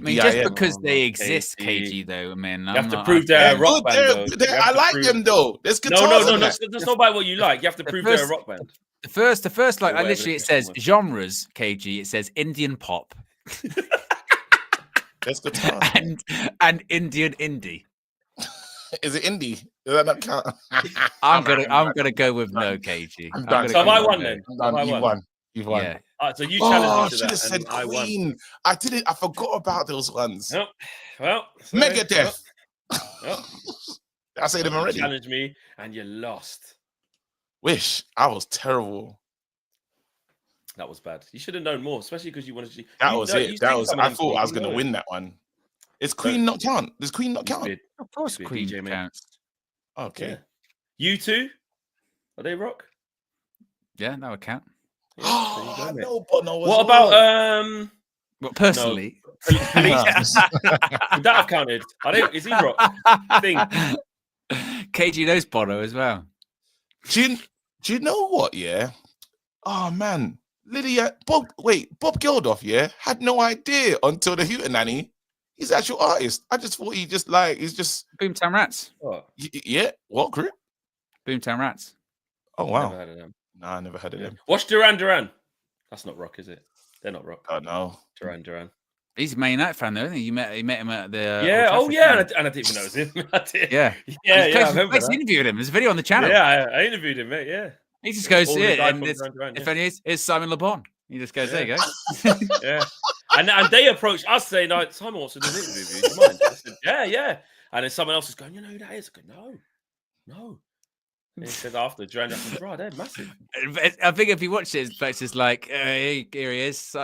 S3: mean, just because they exist, KG, though, man.
S6: You have to prove they're a rock band, though. You have
S4: I
S6: to
S4: like
S6: prove-
S4: them though. There's guitars.
S6: No.
S4: in that.
S6: That's not about what you like. You have to prove they're a rock band.
S3: The first, like,
S6: whatever
S3: literally, it
S6: the
S3: says
S6: question was.
S3: genres, KG. It says Indian pop
S4: There's guitars.
S3: and Indian indie.
S4: Is it indie? Does that not count?
S3: I'm gonna go with no, KG.
S4: I'm
S3: I'm
S4: done.
S3: gonna
S6: So have
S3: go
S6: I
S3: with
S6: won
S3: no.
S6: then?
S4: I'm done.
S6: Have I
S4: You've won. You've won.
S3: Yeah.
S6: So you
S4: Oh,
S6: challenged
S4: I
S6: me to
S4: should have
S6: that,
S4: said
S6: and I won.
S4: Queen. I didn't. I forgot about those ones.
S6: Nope. Well, sorry.
S4: Megadeth.
S6: Well,
S4: I say them
S6: you
S4: already.
S6: challenged me and you lost.
S4: Wish I was terrible.
S6: That was bad. You should have known more, especially because you wanted to.
S4: That
S6: you
S4: was
S6: know-
S4: it.
S6: you
S4: That
S6: sing
S4: was.
S6: some of
S4: I
S6: them
S4: thought I was
S6: songs,
S4: gonna
S6: you know
S4: win that one. Is Queen not count? Does Queen not
S6: it.
S4: count?
S6: Bid.
S3: Of course,
S6: Be a
S3: Queen
S6: DJ, man.
S3: counts.
S4: Okay.
S6: Yeah. You two? Are they rock?
S3: Yeah, that would count.
S6: Yeah, there you
S4: Oh,
S6: go, mate.
S4: no, but no.
S6: What about
S3: Well, personally,
S6: Police? Would that have counted? Is he rock? Thing.
S3: KG knows Bono as well.
S4: Do you know what? Yeah. Oh man, Bob Geldof. Yeah, had no idea until the Hootenanny. He's an actual artist. I just thought he's just.
S3: Boomtown Rats.
S6: Oh,
S4: Yeah. What group?
S3: Boomtown Rats.
S4: Oh
S6: never
S4: wow.
S6: heard of them.
S4: No, I never heard of
S6: Yeah.
S4: them.
S6: Watch Duran Duran. That's not rock, is it? They're not rock.
S4: Oh no.
S6: Duran.
S3: He's a Man United fan, though, isn't he? You met him at the
S6: Yeah.
S3: Old
S6: Oh,
S3: Trafford
S6: yeah.
S3: game.
S6: And I didn't even know it was him. I did.
S3: Yeah.
S6: Yeah. I remember
S3: Place
S6: that.
S3: interviewed him. There's a video on the channel.
S6: Yeah, I interviewed him, mate. Yeah.
S3: He just goes,
S6: All the guy
S3: yeah,
S6: from
S3: and
S6: Duran Duran,
S3: if
S6: yeah.
S3: any is, here's Simon Le Bon. He just goes, there you go.
S6: Yeah. And they approached us saying, "No, Simon wants to do an interview with you. Do you mind?" I said, "Yeah." And then someone else was going, "You know who that is?" I go, "No." And he said after Duran, I said, "Bro, they're massive."
S3: I think if you watch it, it's just like, here he is,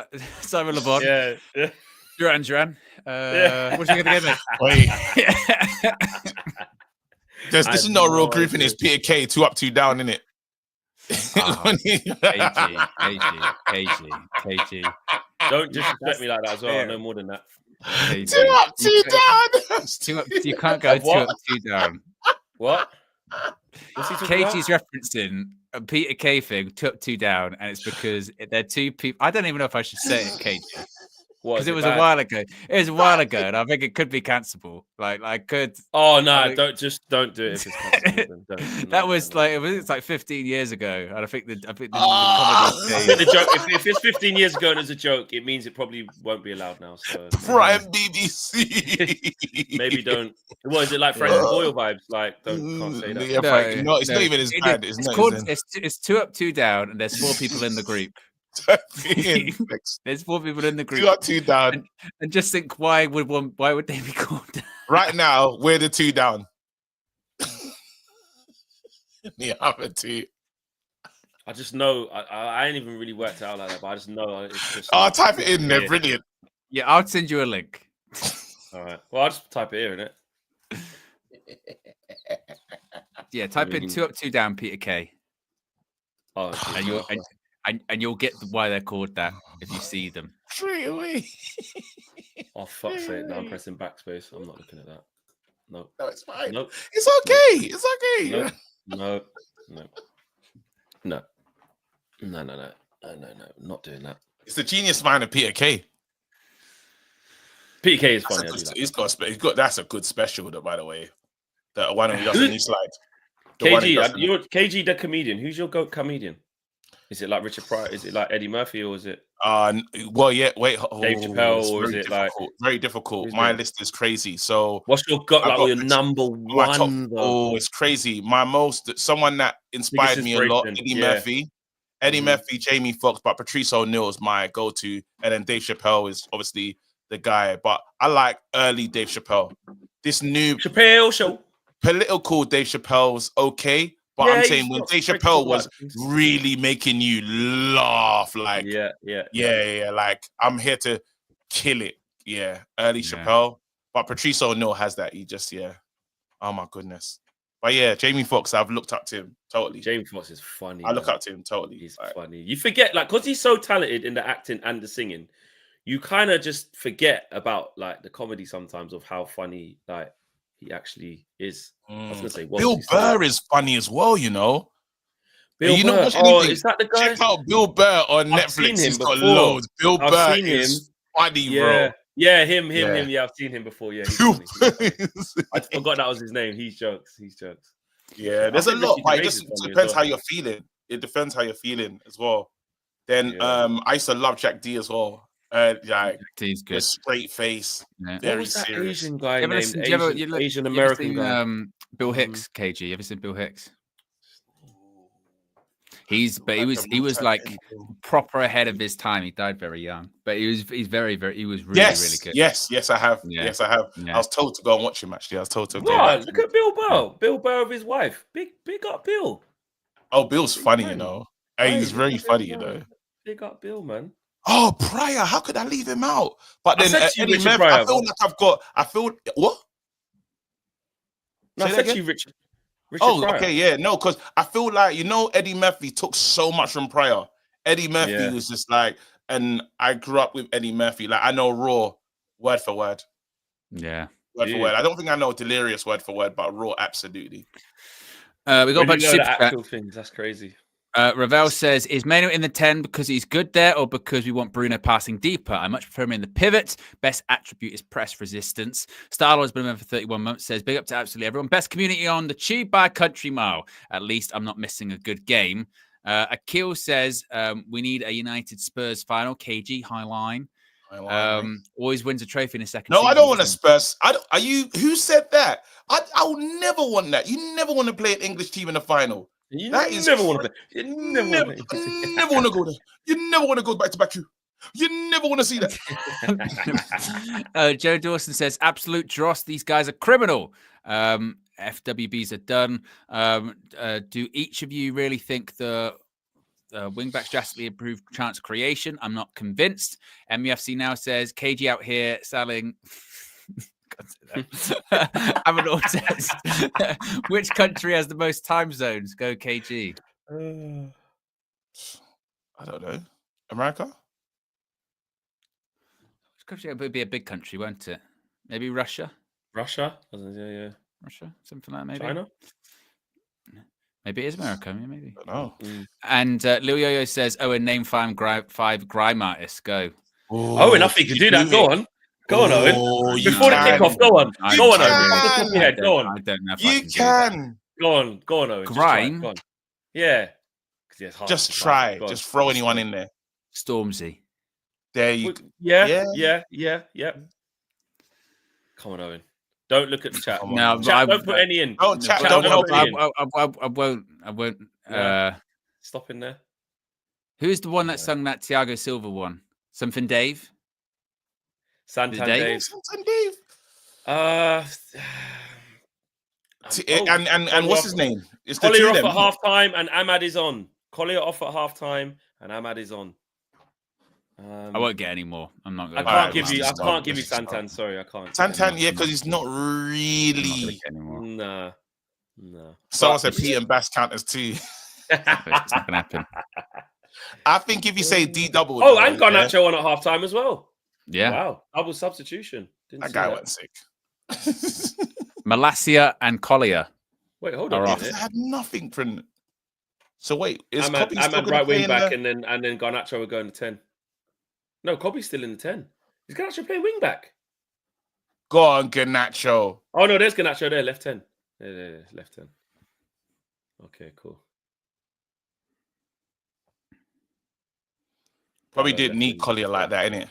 S3: Simon Le Bon.
S6: Yeah.
S3: Duran. What's he going to get, mate?
S4: Wait. This is not a real group in it's Peter K, 2 up, 2 down, innit?
S3: KG.
S6: Don't disrespect me like that as well. I know more than that.
S4: 2 up, 2 down.
S3: 2 up. You can't go 2 up, 2 down.
S6: What? What's he talking about?
S3: KG's referencing a Peter K thing, 2 up, 2 down, and it's because they're two people. I don't even know if I should say it, KG. Because it was a while ago. It was a while ago, and I think it could be cancelable. Like, I could.
S6: Oh no! Don't do it if it's cancelable.
S3: That was like it's like 15 years ago, and I think the comedy.
S6: The joke. If it's 15 years ago and it's a joke, it means it probably won't be allowed now. So
S4: Prime BBC.
S6: Maybe don't. What is it like? Frank Boyle vibes? Like, can't say that.
S4: Yeah, Frank, no, it's not even as bad.
S3: It's 2 up, 2 down, and there's 4 people in the group. There's 4 people in the group.
S4: 2 up, 2 down.
S3: And just think, why would they be called down?
S4: Right now, we're the 2 down. The other 2.
S6: I just know. I ain't even really worked it out like that, but I just know it's just.
S4: Oh, type it in there. Brilliant.
S3: Yeah, I'll send you a link.
S6: All right. Well, I'll just type it here, innit?
S3: Yeah, type in 2 up, 2 down, Peter K.
S6: Oh,
S3: and you'll get why they're called that if you see them.
S4: Straight away.
S6: Oh, fuck's sake. Now I'm pressing backspace. I'm not looking at that. No,
S4: it's fine.
S6: Nope.
S4: It's okay. It's okay.
S6: No. Not doing that.
S4: It's the genius mind of Peter K.
S6: Peter K is funny.
S4: He's got that's a good special, by the way. That one he does a new slide.
S6: KG the comedian. Who's your GOAT comedian? Is it like Richard Pryor? Is it like Eddie Murphy, or is it?
S4: Well, yeah. Wait,
S6: Dave Chappelle, or is it like
S4: very difficult? My list is crazy. So,
S6: what's your your number one?
S4: It's crazy. Someone that inspired me a lot. Eddie Murphy, Jamie Foxx, but Patrice O'Neal is my go-to, and then Dave Chappelle is obviously the guy. But I like early Dave Chappelle. This new
S6: Chappelle show,
S4: political Dave Chappelle's okay. But I'm saying when Dave Chappelle was really making you laugh, like, yeah, like I'm here to kill it. Yeah, early Chappelle. But Patrice O'Neal has that. He just, oh my goodness. But yeah, Jamie Foxx, I've looked up to him totally.
S6: Jamie Foxx is funny.
S4: I look up to him totally.
S6: He's funny. You forget, like, because he's so talented in the acting and the singing, you kind of just forget about like the comedy sometimes of how funny like he actually is. I was gonna say
S4: Bill Burr is funny as well, you know.
S6: Bill
S4: you
S6: Burr.
S4: Know
S6: is that the guy?
S4: Check out Bill Burr on Netflix. He's got loads. Bill Burr is funny, bro.
S6: Yeah, him. Yeah, I've seen him before. Yeah, I forgot that was his name. He's jokes.
S4: Yeah, there's a lot, but it just depends how you're feeling. It depends how you're feeling as well. Then I used to love Jack D as well.
S3: He's good.
S4: Straight face, very serious.
S6: Asian guy named Asian American guy.
S3: Bill Hicks, KG. You ever seen Bill Hicks? He was like proper ahead of his time. He died very young, but he was really good.
S4: Yes, I have. Yeah. Yes, I have. Yeah. I was told to go and watch him. Actually, I was told to.
S6: Look at Bill Burr. Bill Burr with his wife. Big up Bill.
S4: Oh, Bill's funny, you know. He's very funny, you know.
S6: Big up Bill, man.
S4: Oh, Pryor, how could I leave him out? But then Eddie Murphy, I feel like what?
S6: No, I said to you, Richard.
S4: Pryor. Okay, yeah, no, because I feel like, you know, Eddie Murphy took so much from Pryor. Eddie Murphy was just like, and I grew up with Eddie Murphy. Like, I know Raw word for word.
S3: Yeah.
S4: Word for word. I don't think I know Delirious word for word, but Raw, absolutely.
S3: We got a bunch of super
S6: actual things. That's crazy.
S3: Ravel says, is Maino in the 10 because he's good there or because we want Bruno passing deeper? I much prefer him in the pivot. Best attribute is press resistance. Starlo has been with him for 31 months. Says, big up to absolutely everyone. Best community on the tube by a country mile. At least I'm not missing a good game. Akil says, we need a United Spurs final. KG, high line. Always wins a trophy in a second.
S4: No, I don't want a Spurs. Who said that? I'll never want that. You never want to play an English team in the final.
S6: You never want to play. You never want to
S4: go there. You never want to go back to back. You never want to see that.
S3: Joe Dawson says, absolute dross. These guys are criminal. FWBs are done. Do each of you really think the wingbacks drastically improved chance creation? I'm not convinced. MUFC now says, KG out here selling... Amador says, which country has the most time zones? Go KG.
S4: I don't know. America?
S3: Which country? It would be a big country, won't it? Maybe Russia?
S6: Russia? Yeah.
S3: Russia? Something like that, maybe?
S6: China?
S3: Maybe it is America. Maybe.
S4: I don't know.
S3: And Lil Yo-Yo says, Owen, name five grime artists. Go.
S6: Owen, I think you can do that. Go on. Go on, Owen. Before the kickoff, go on. Go on, Owen. Off the top of your head, go on.
S3: I don't know if
S4: You can.
S6: Go on, Owen.
S3: Grime?
S6: Go on. Yeah.
S4: Just try. Just throw anyone in there.
S3: Stormzy.
S4: There you go.
S6: Yeah. Come on, Owen. Don't look at the chat.
S3: No,
S6: chat, don't put any in.
S4: Don't chat.
S6: Don't
S4: Don't
S3: I won't.
S6: Yeah. Stop in there.
S3: Who's the one that sung that Thiago Silva one? Something Dave?
S6: Santan
S3: Dave?
S6: Dave.
S4: And what's his name? It's the
S6: Collier
S4: two
S6: off
S4: of
S6: at
S4: them.
S6: half time and Ahmad is on. Collier off at half time and Ahmad is on.
S3: I won't get any more. I'm not going.
S6: I can't give you Santan. Sorry, I can't.
S4: Santan, yeah, because he's not really.
S6: No.
S4: Someone said Pete and Bass count as two.
S3: It's not gonna happen.
S4: I think if you say D double.
S6: Oh, and Garnacho on at half time as well.
S3: Yeah.
S6: Wow. Double substitution.
S4: That guy went sick.
S3: Malacia and Collier.
S6: Wait, hold on.
S4: I had nothing from. So wait, is
S6: Ahmad
S4: Kobe still
S6: right wing back
S4: the...
S6: and then Garnacho will go in the 10. No, Kobe's still in the 10. Is Garnacho playing wing back?
S4: Go on, Garnacho.
S6: Oh no, there's Garnacho there, left 10. There, left 10. Okay, cool.
S4: Probably didn't need Collier like that, innit?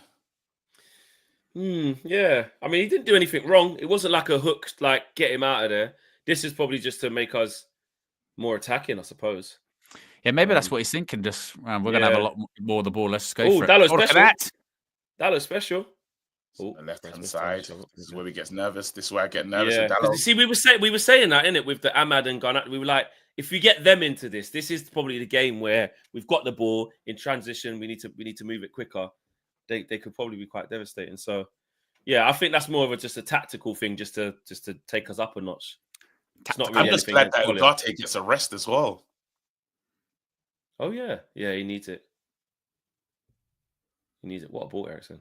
S6: Yeah. I mean, he didn't do anything wrong. It wasn't like a hook, like get him out of there. This is probably just to make us more attacking, I suppose.
S3: Yeah, maybe that's what he's thinking. Just we're going to have a lot more of the ball. Let's go for it.
S6: That looks special. That looks special.
S4: The left-hand side. This is where he gets nervous. This is where I get nervous. Yeah.
S6: See, we were saying that, innit, with the Ahmad and Garnacho. We were like, if we get them into this is probably the game where we've got the ball in transition. We need to move it quicker. They could probably be quite devastating. So, yeah, I think that's more of just a tactical thing, just to take us up a notch. It's not really.
S4: I'm just glad that Ugarte gets a rest as well.
S6: Oh yeah, he needs it. What a ball, Ericsson.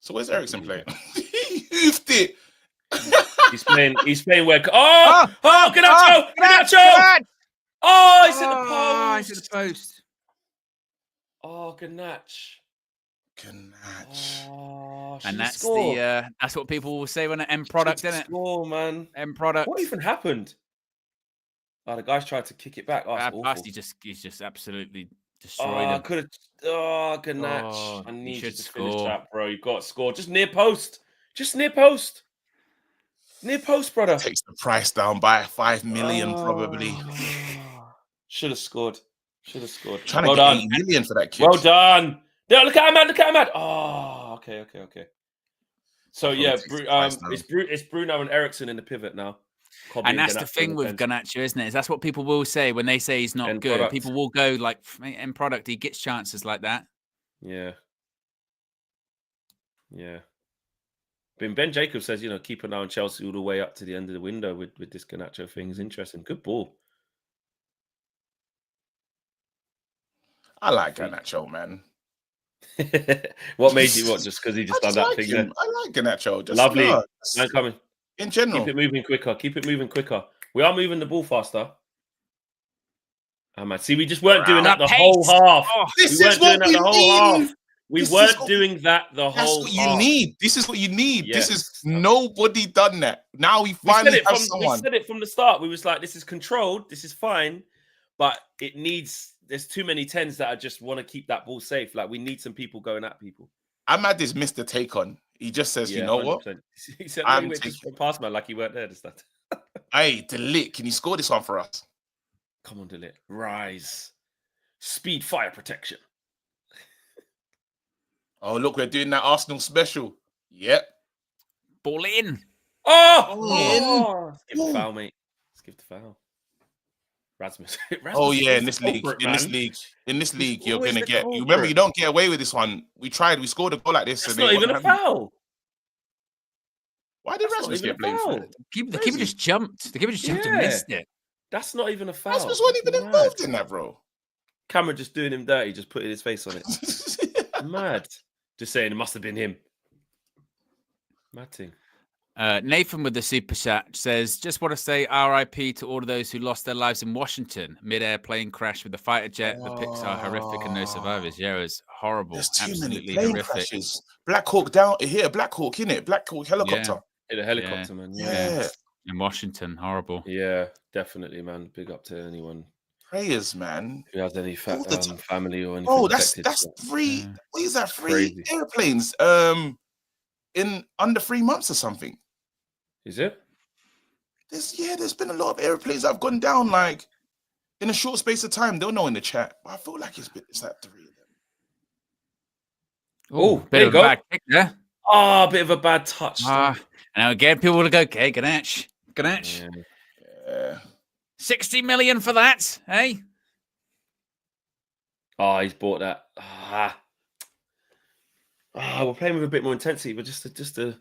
S4: So where's Ericsson playing? He hoofed it.
S6: He's playing where? Garnacho! Oh, he's in the post.
S3: He's in the post.
S6: Oh, Garnacho.
S4: Oh,
S3: and that's that's what people will say when an end product, isn't it?
S6: Score, man.
S3: End product.
S6: What even happened? Oh, the guys tried to kick it back. Oh,
S3: he's just absolutely destroyed him.
S6: Garnacho. I need you to finish that, bro. You got to score. Just near post. Near post, brother.
S4: Takes the price down by 5 million, probably.
S6: Should have scored.
S4: Trying to get 8 million for that kid.
S6: Well done. Yeah, look at Ahmad. Oh, okay. So yeah, it's Bruno and Ericsson in the pivot now.
S3: And that's the thing with Garnacho, isn't it? That's what people will say when they say he's not good. Product. People will go like, end product, he gets chances like that.
S6: Yeah. Ben Jacobs says, keep an eye on Chelsea all the way up to the end of the window with this Garnacho thing. Is interesting. Good ball.
S4: I like Garnacho, man.
S6: What made you what? Just because he just done that thing?
S4: I like Garnacho.
S6: Lovely. Man coming.
S4: In general.
S6: Keep it moving quicker. We are moving the ball faster. See, we just weren't doing that the whole half.
S4: This is what we need.
S6: We weren't doing that the whole half.
S4: That's what you need. This is what you need. Yes. This is nobody done that. Now we finally have someone.
S6: We said it from the start. We was like, this is controlled. This is fine. But it needs... There's too many 10s that just want to keep that ball safe. Like, we need some people going at people.
S4: Ahmad is Mr. Take On. He just says, you know 100%. What?
S6: He said, I'm just past man like he weren't there.
S4: Hey, Delit, can you score this one for us?
S6: Come on, Delit. Rise. speed fire protection.
S4: Oh, look, we're doing that Arsenal special. Yep.
S3: Ball in.
S6: Oh, let's give the foul, mate. Let's give the foul. Rasmus.
S4: Oh yeah, in
S6: is
S4: this
S6: the
S4: league,
S6: culprit,
S4: in this
S6: man.
S4: league, in this league, you're
S6: always
S4: gonna
S6: the
S4: get. You
S6: culprit.
S4: remember, you don't get away with this one. We tried. We scored a goal like this.
S6: That's
S4: and
S6: not
S4: they
S6: even a
S4: wasn't having it.
S6: foul.
S4: Why did
S6: That's not
S4: Rasmus
S6: even
S4: get
S6: a
S4: blamed for
S6: foul.
S4: it?
S3: The keeper just jumped. The keeper just jumped and
S6: Yeah.
S3: missed it.
S6: That's not even a foul.
S4: Rasmus wasn't even
S6: That's
S4: involved
S6: mad.
S4: in that, bro.
S6: Cameron just doing him dirty, just putting his face on it. Mad. Just saying it must have been him. Mad thing.
S3: Nathan with the super chat says, just want to say RIP to all of those who lost their lives in Washington. Mid-air plane crash with the fighter jet. The pics are horrific and no survivors. Yeah, it was horrible.
S4: There's too
S3: Absolutely
S4: many plane
S3: horrific.
S4: crashes. Black Hawk down here. Black Hawk, innit? Black Hawk helicopter.
S6: In a helicopter, man.
S4: Yeah.
S3: In Washington, horrible.
S6: Yeah, definitely, man. Big up to anyone
S4: Prayers, man.
S6: who has any
S4: All the time.
S6: family or anything.
S4: Oh,
S6: affected.
S4: that's three.
S3: Yeah.
S4: What is that? Three
S6: Crazy.
S4: airplanes. In under 3 months or something.
S6: Is it?
S4: There's been a lot of airplanes that have gone down like in a short space of time. They'll know in the chat, but I feel like it's like 3 of them.
S6: Oh,
S3: bit
S6: there
S3: of
S6: you
S3: a
S6: go.
S3: bad kick there.
S6: Oh, a bit of a bad touch.
S3: And now again, people will go, okay, Ganesh.
S6: Yeah.
S4: Yeah.
S3: 60 million for that, hey?
S6: Oh, he's bought that. We're playing with a bit more intensity, but just a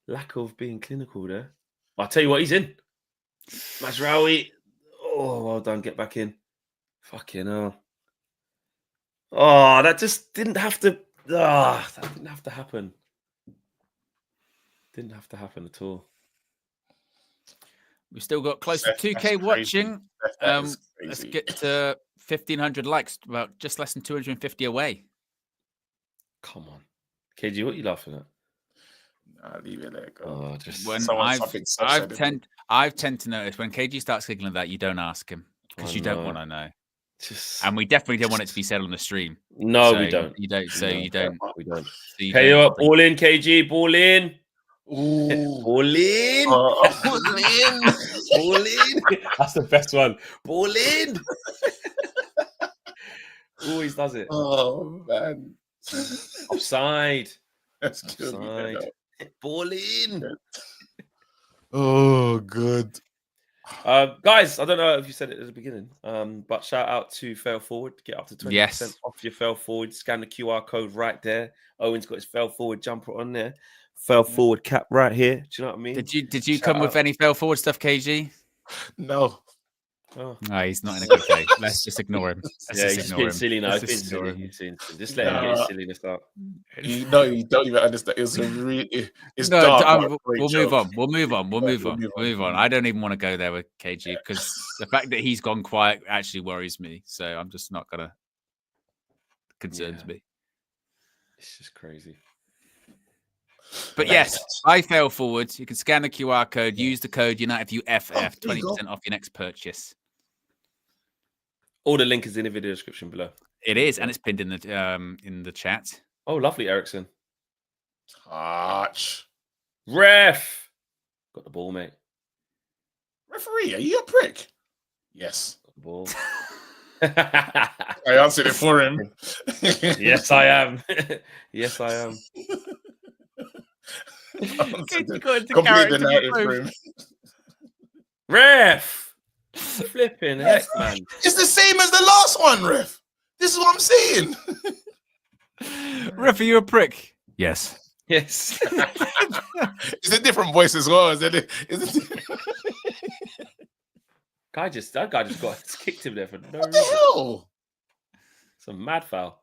S6: lack of being clinical there. I'll tell you what, he's in. Mazraoui. Oh, well done. Get back in. Fucking hell. Oh, that just didn't have to. That didn't have to happen. Didn't have to happen at all.
S3: We've still got close to
S4: That's
S3: 2K
S4: crazy.
S3: watching.
S4: That is
S3: Let's
S4: crazy.
S3: get to 1,500 likes, about just less than 250 away.
S6: Come on. KG, what are you laughing at?
S4: Nah, leave it there. Go.
S6: Oh, just
S3: When
S4: something
S3: I've tend to notice when KG starts giggling that, you don't ask him because
S6: I
S3: you don't
S6: know.
S3: want to know.
S6: just
S3: And we definitely don't want it to be said on the stream.
S6: no,
S3: So
S6: we don't.
S3: You don't. So you don't.
S6: We don't.
S3: So you
S6: Hey,
S3: don't
S6: up, ball in, KG, ball in.
S4: Ooh.
S6: Ball in.
S4: Ball in.
S6: Ball in. That's the best one. Ball in. Always does it.
S4: Oh man.
S6: Offside.
S4: That's good.
S6: Offside. Ball in.
S4: Oh, good.
S6: Guys, I don't know if you said it at the beginning, but shout out to Fail Forward. Get up to 20%
S3: Yes.
S6: off your Fail Forward. Scan the QR code right there. Owen's got his Fail Forward jumper on there. Fail Forward cap right here. Do you know what I mean?
S3: Did you
S6: Shout
S3: come with
S6: out.
S3: any fail forward stuff, KG?
S4: No.
S6: Oh.
S3: No, he's not in a good day. Let's just ignore him. Let's
S6: Yeah,
S3: just
S6: he's
S3: ignore
S6: being
S3: him.
S6: silly now.
S3: Let's
S6: He's being
S3: just ignore
S6: silly.
S3: him.
S6: He's being silly. Just let him get his silliness out.
S4: You know, you don't even understand. It's a really, it's
S3: No,
S4: dark. but
S3: we'll
S4: great
S3: move
S4: joke.
S3: on. We'll move on. We'll
S4: Yeah,
S3: move on. We'll move on. I don't even want to go there with KG because the fact that he's gone quiet actually worries me. So I'm just not gonna concerns
S6: Yeah.
S3: me.
S6: It's just crazy.
S3: But yes, I fail forward. You can scan the QR code, use the code UnitedViewFF,
S4: there you go.
S3: 20% off your next purchase.
S6: All the link is in the video description below.
S3: It is, and it's pinned in the chat.
S6: Oh, lovely, Ericsson.
S4: Touch.
S6: Ref. Got the ball, mate.
S4: Referee, are you a prick? Yes.
S6: Got the ball.
S4: I answered it for him.
S6: Yes, I am. Yes, I am.
S4: Complete the narrative for him.
S6: Ref. Flipping heck, man.
S4: It's the same as the last one, ref. This is what I'm saying.
S3: Ref, are you a prick? Yes.
S6: Yes.
S4: It's a different voice as well. That
S6: guy just kicked him there for no
S4: what the
S6: reason.
S4: hell?
S6: Some mad foul.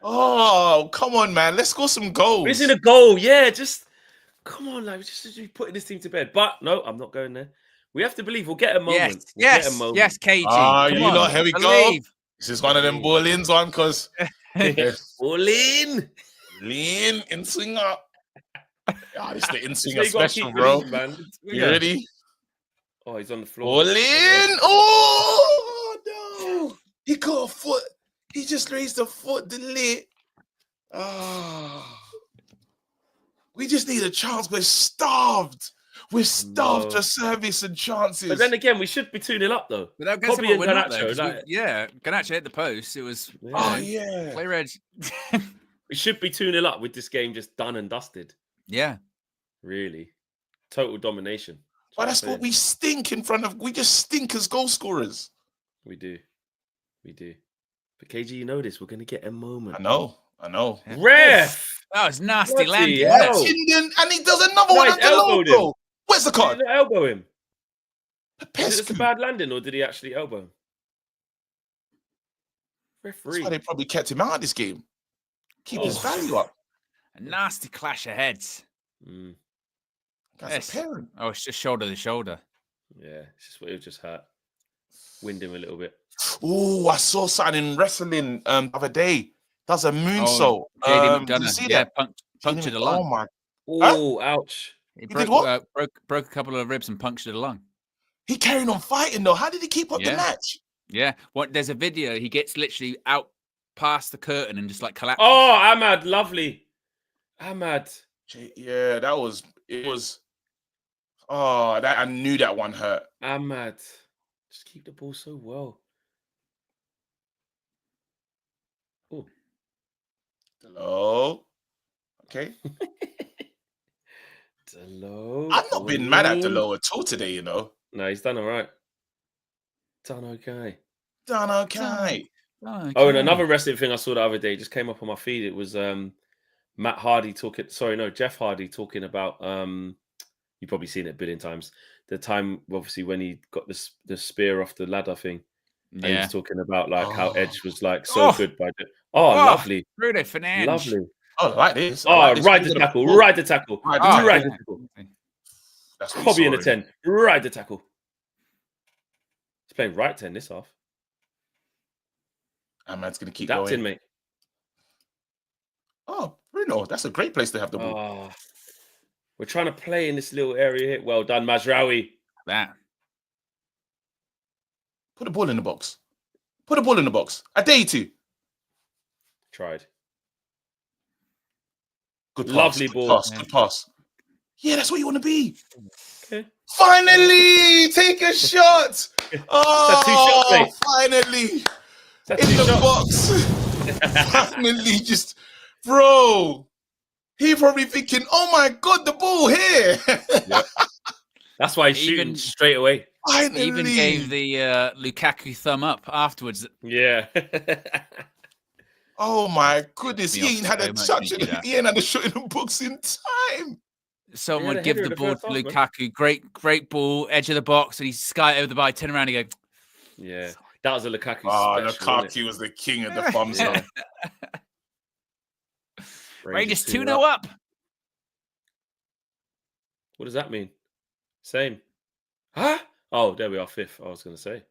S4: Oh, come on, man. Let's score some goals.
S6: Missing a goal, yeah. Just come on, like just be putting this team to bed. But no, I'm not going there. We have to believe we'll get a moment.
S3: Yes,
S6: We'll get a moment.
S3: yes, KG.
S4: Ah,
S3: Come
S4: you
S3: on,
S4: lot, here we go.
S3: believe.
S4: This is one of them ball-ins one because
S6: All in.
S4: lean in swinger. Ah, it's the in
S6: So
S4: swinger
S6: you gotta
S4: special,
S6: keep
S4: bro.
S6: believing, man.
S4: You ready?
S6: Oh, he's on the floor.
S4: Ball in. Oh no! He got a foot. He just raised a foot. Delete. Ah. We just need a chance. We're starved. We're starved for service and chances.
S6: But then again, we should be 2-0 up though.
S3: But that's
S6: Kobe and
S3: what we're not, though,
S6: Garnacho,
S3: 'cause Garnacho hit the post. It was clear edge.
S6: We should be 2-0 up with this game just done and dusted.
S3: Yeah.
S6: Really. Total domination.
S4: But that's what we stink in front of. We just stink as goal scorers.
S6: We do. But KG, you know this. We're going to get a moment.
S4: I know.
S6: Yeah. Ref!
S3: That was nasty landing.
S4: And he does another one at the low, bro. Where's the card?
S6: Did he elbow him? Is it a bad landing or did he actually elbow him? Referee.
S4: That's why they probably kept him out of this game. Keep his value up.
S3: A nasty clash of heads.
S4: That's a parent.
S3: Oh, it's just shoulder to shoulder.
S6: Yeah, it's just what it just hurt. Wind him a little bit.
S4: Oh, I saw something in wrestling the other day. That's a moonsault.
S3: Did you see that? Punctured a lung.
S4: Oh my!
S6: Oh, ouch!
S3: He
S4: did what?
S3: Broke a couple of ribs and punctured a lung.
S4: He carried on fighting though. How did he keep up the match?
S3: Yeah. There's a video. He gets literally out past the curtain and just like collapses.
S6: Oh, Ahmad, lovely. Ahmad.
S4: Yeah, it was. Oh, I knew that one hurt.
S6: Ahmad. Just keep the ball so well. Oh.
S4: Hello. Okay.
S6: Delo.
S4: I've not been mad at Delo at all today, you know.
S6: No, he's done all right. Done okay. Oh, and another wrestling thing I saw the other day just came up on my feed. It was Jeff Hardy talking about you've probably seen it a billion times. The time obviously when he got the spear off the ladder thing. And he was talking about like how Edge was like so good by it. Lovely.
S3: Bruno Fernandes.
S6: Lovely.
S4: Oh, I like this.
S6: Ride the tackle. Ride the tackle. Ride the tackle.
S4: That's
S6: Kobe in the 10. Ride the tackle. He's playing right 10 this half.
S4: Man's going to keep
S6: That's
S4: going.
S6: in, mate.
S4: Oh, Bruno. That's a great place to have the ball.
S6: We're trying to play in this little area here. Well done, Mazraoui.
S3: That.
S4: Put the ball in the box. I dare you to.
S6: Tried.
S4: Good pass.
S6: Lovely ball.
S4: Good pass. Yeah, that's what you want to be.
S6: Okay.
S4: Finally, take a shot. Oh,
S6: That's 2 shots, mate.
S4: Finally. In the box. Finally, just, bro. He probably thinking, oh my God, the ball here.
S6: Yep. That's why he's shooting straight away.
S4: Finally.
S3: He even gave the Lukaku thumb up afterwards.
S6: Yeah.
S4: Oh my goodness, he ain't had a shot in the books in time.
S3: Someone would give the ball to Lukaku. Great ball, edge of the box, and he sky over the bar, turn around and go.
S6: Yeah. That was a Lukaku.
S4: Lukaku was the king of the thumbs up.
S3: Rangers 2-0 up.
S6: What does that mean? Same. Huh? Oh, there we are, 5th. I was going to say.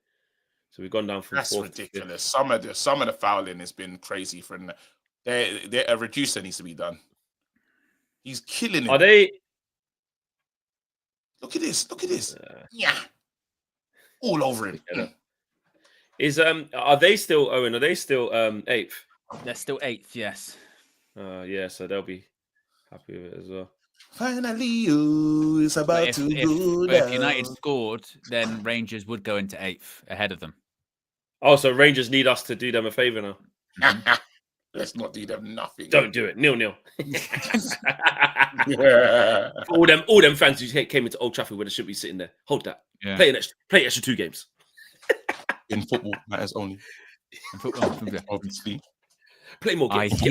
S6: So we've gone down from 4th.
S4: That's ridiculous. Some of the fouling has been crazy. A reducer needs to be done. He's killing it.
S6: Are they?
S4: Look at this. Yeah. All over him.
S6: Are they still, Owen? Are they still 8th?
S3: They're still 8th, yes.
S6: Yeah, so they'll be happy with it as well.
S4: Finally, it's about to go down.
S3: If United scored, then Rangers would go into 8th ahead of them.
S6: Oh, so Rangers need us to do them a favour now.
S4: Let's not do them nothing.
S6: Don't do it. 0-0.
S4: Yeah.
S6: All them fans who came into Old Trafford where they should be sitting there. Hold that.
S3: Yeah.
S6: Play extra 2 games.
S4: In football matters only.
S3: In football,
S4: obviously.
S6: Play more games.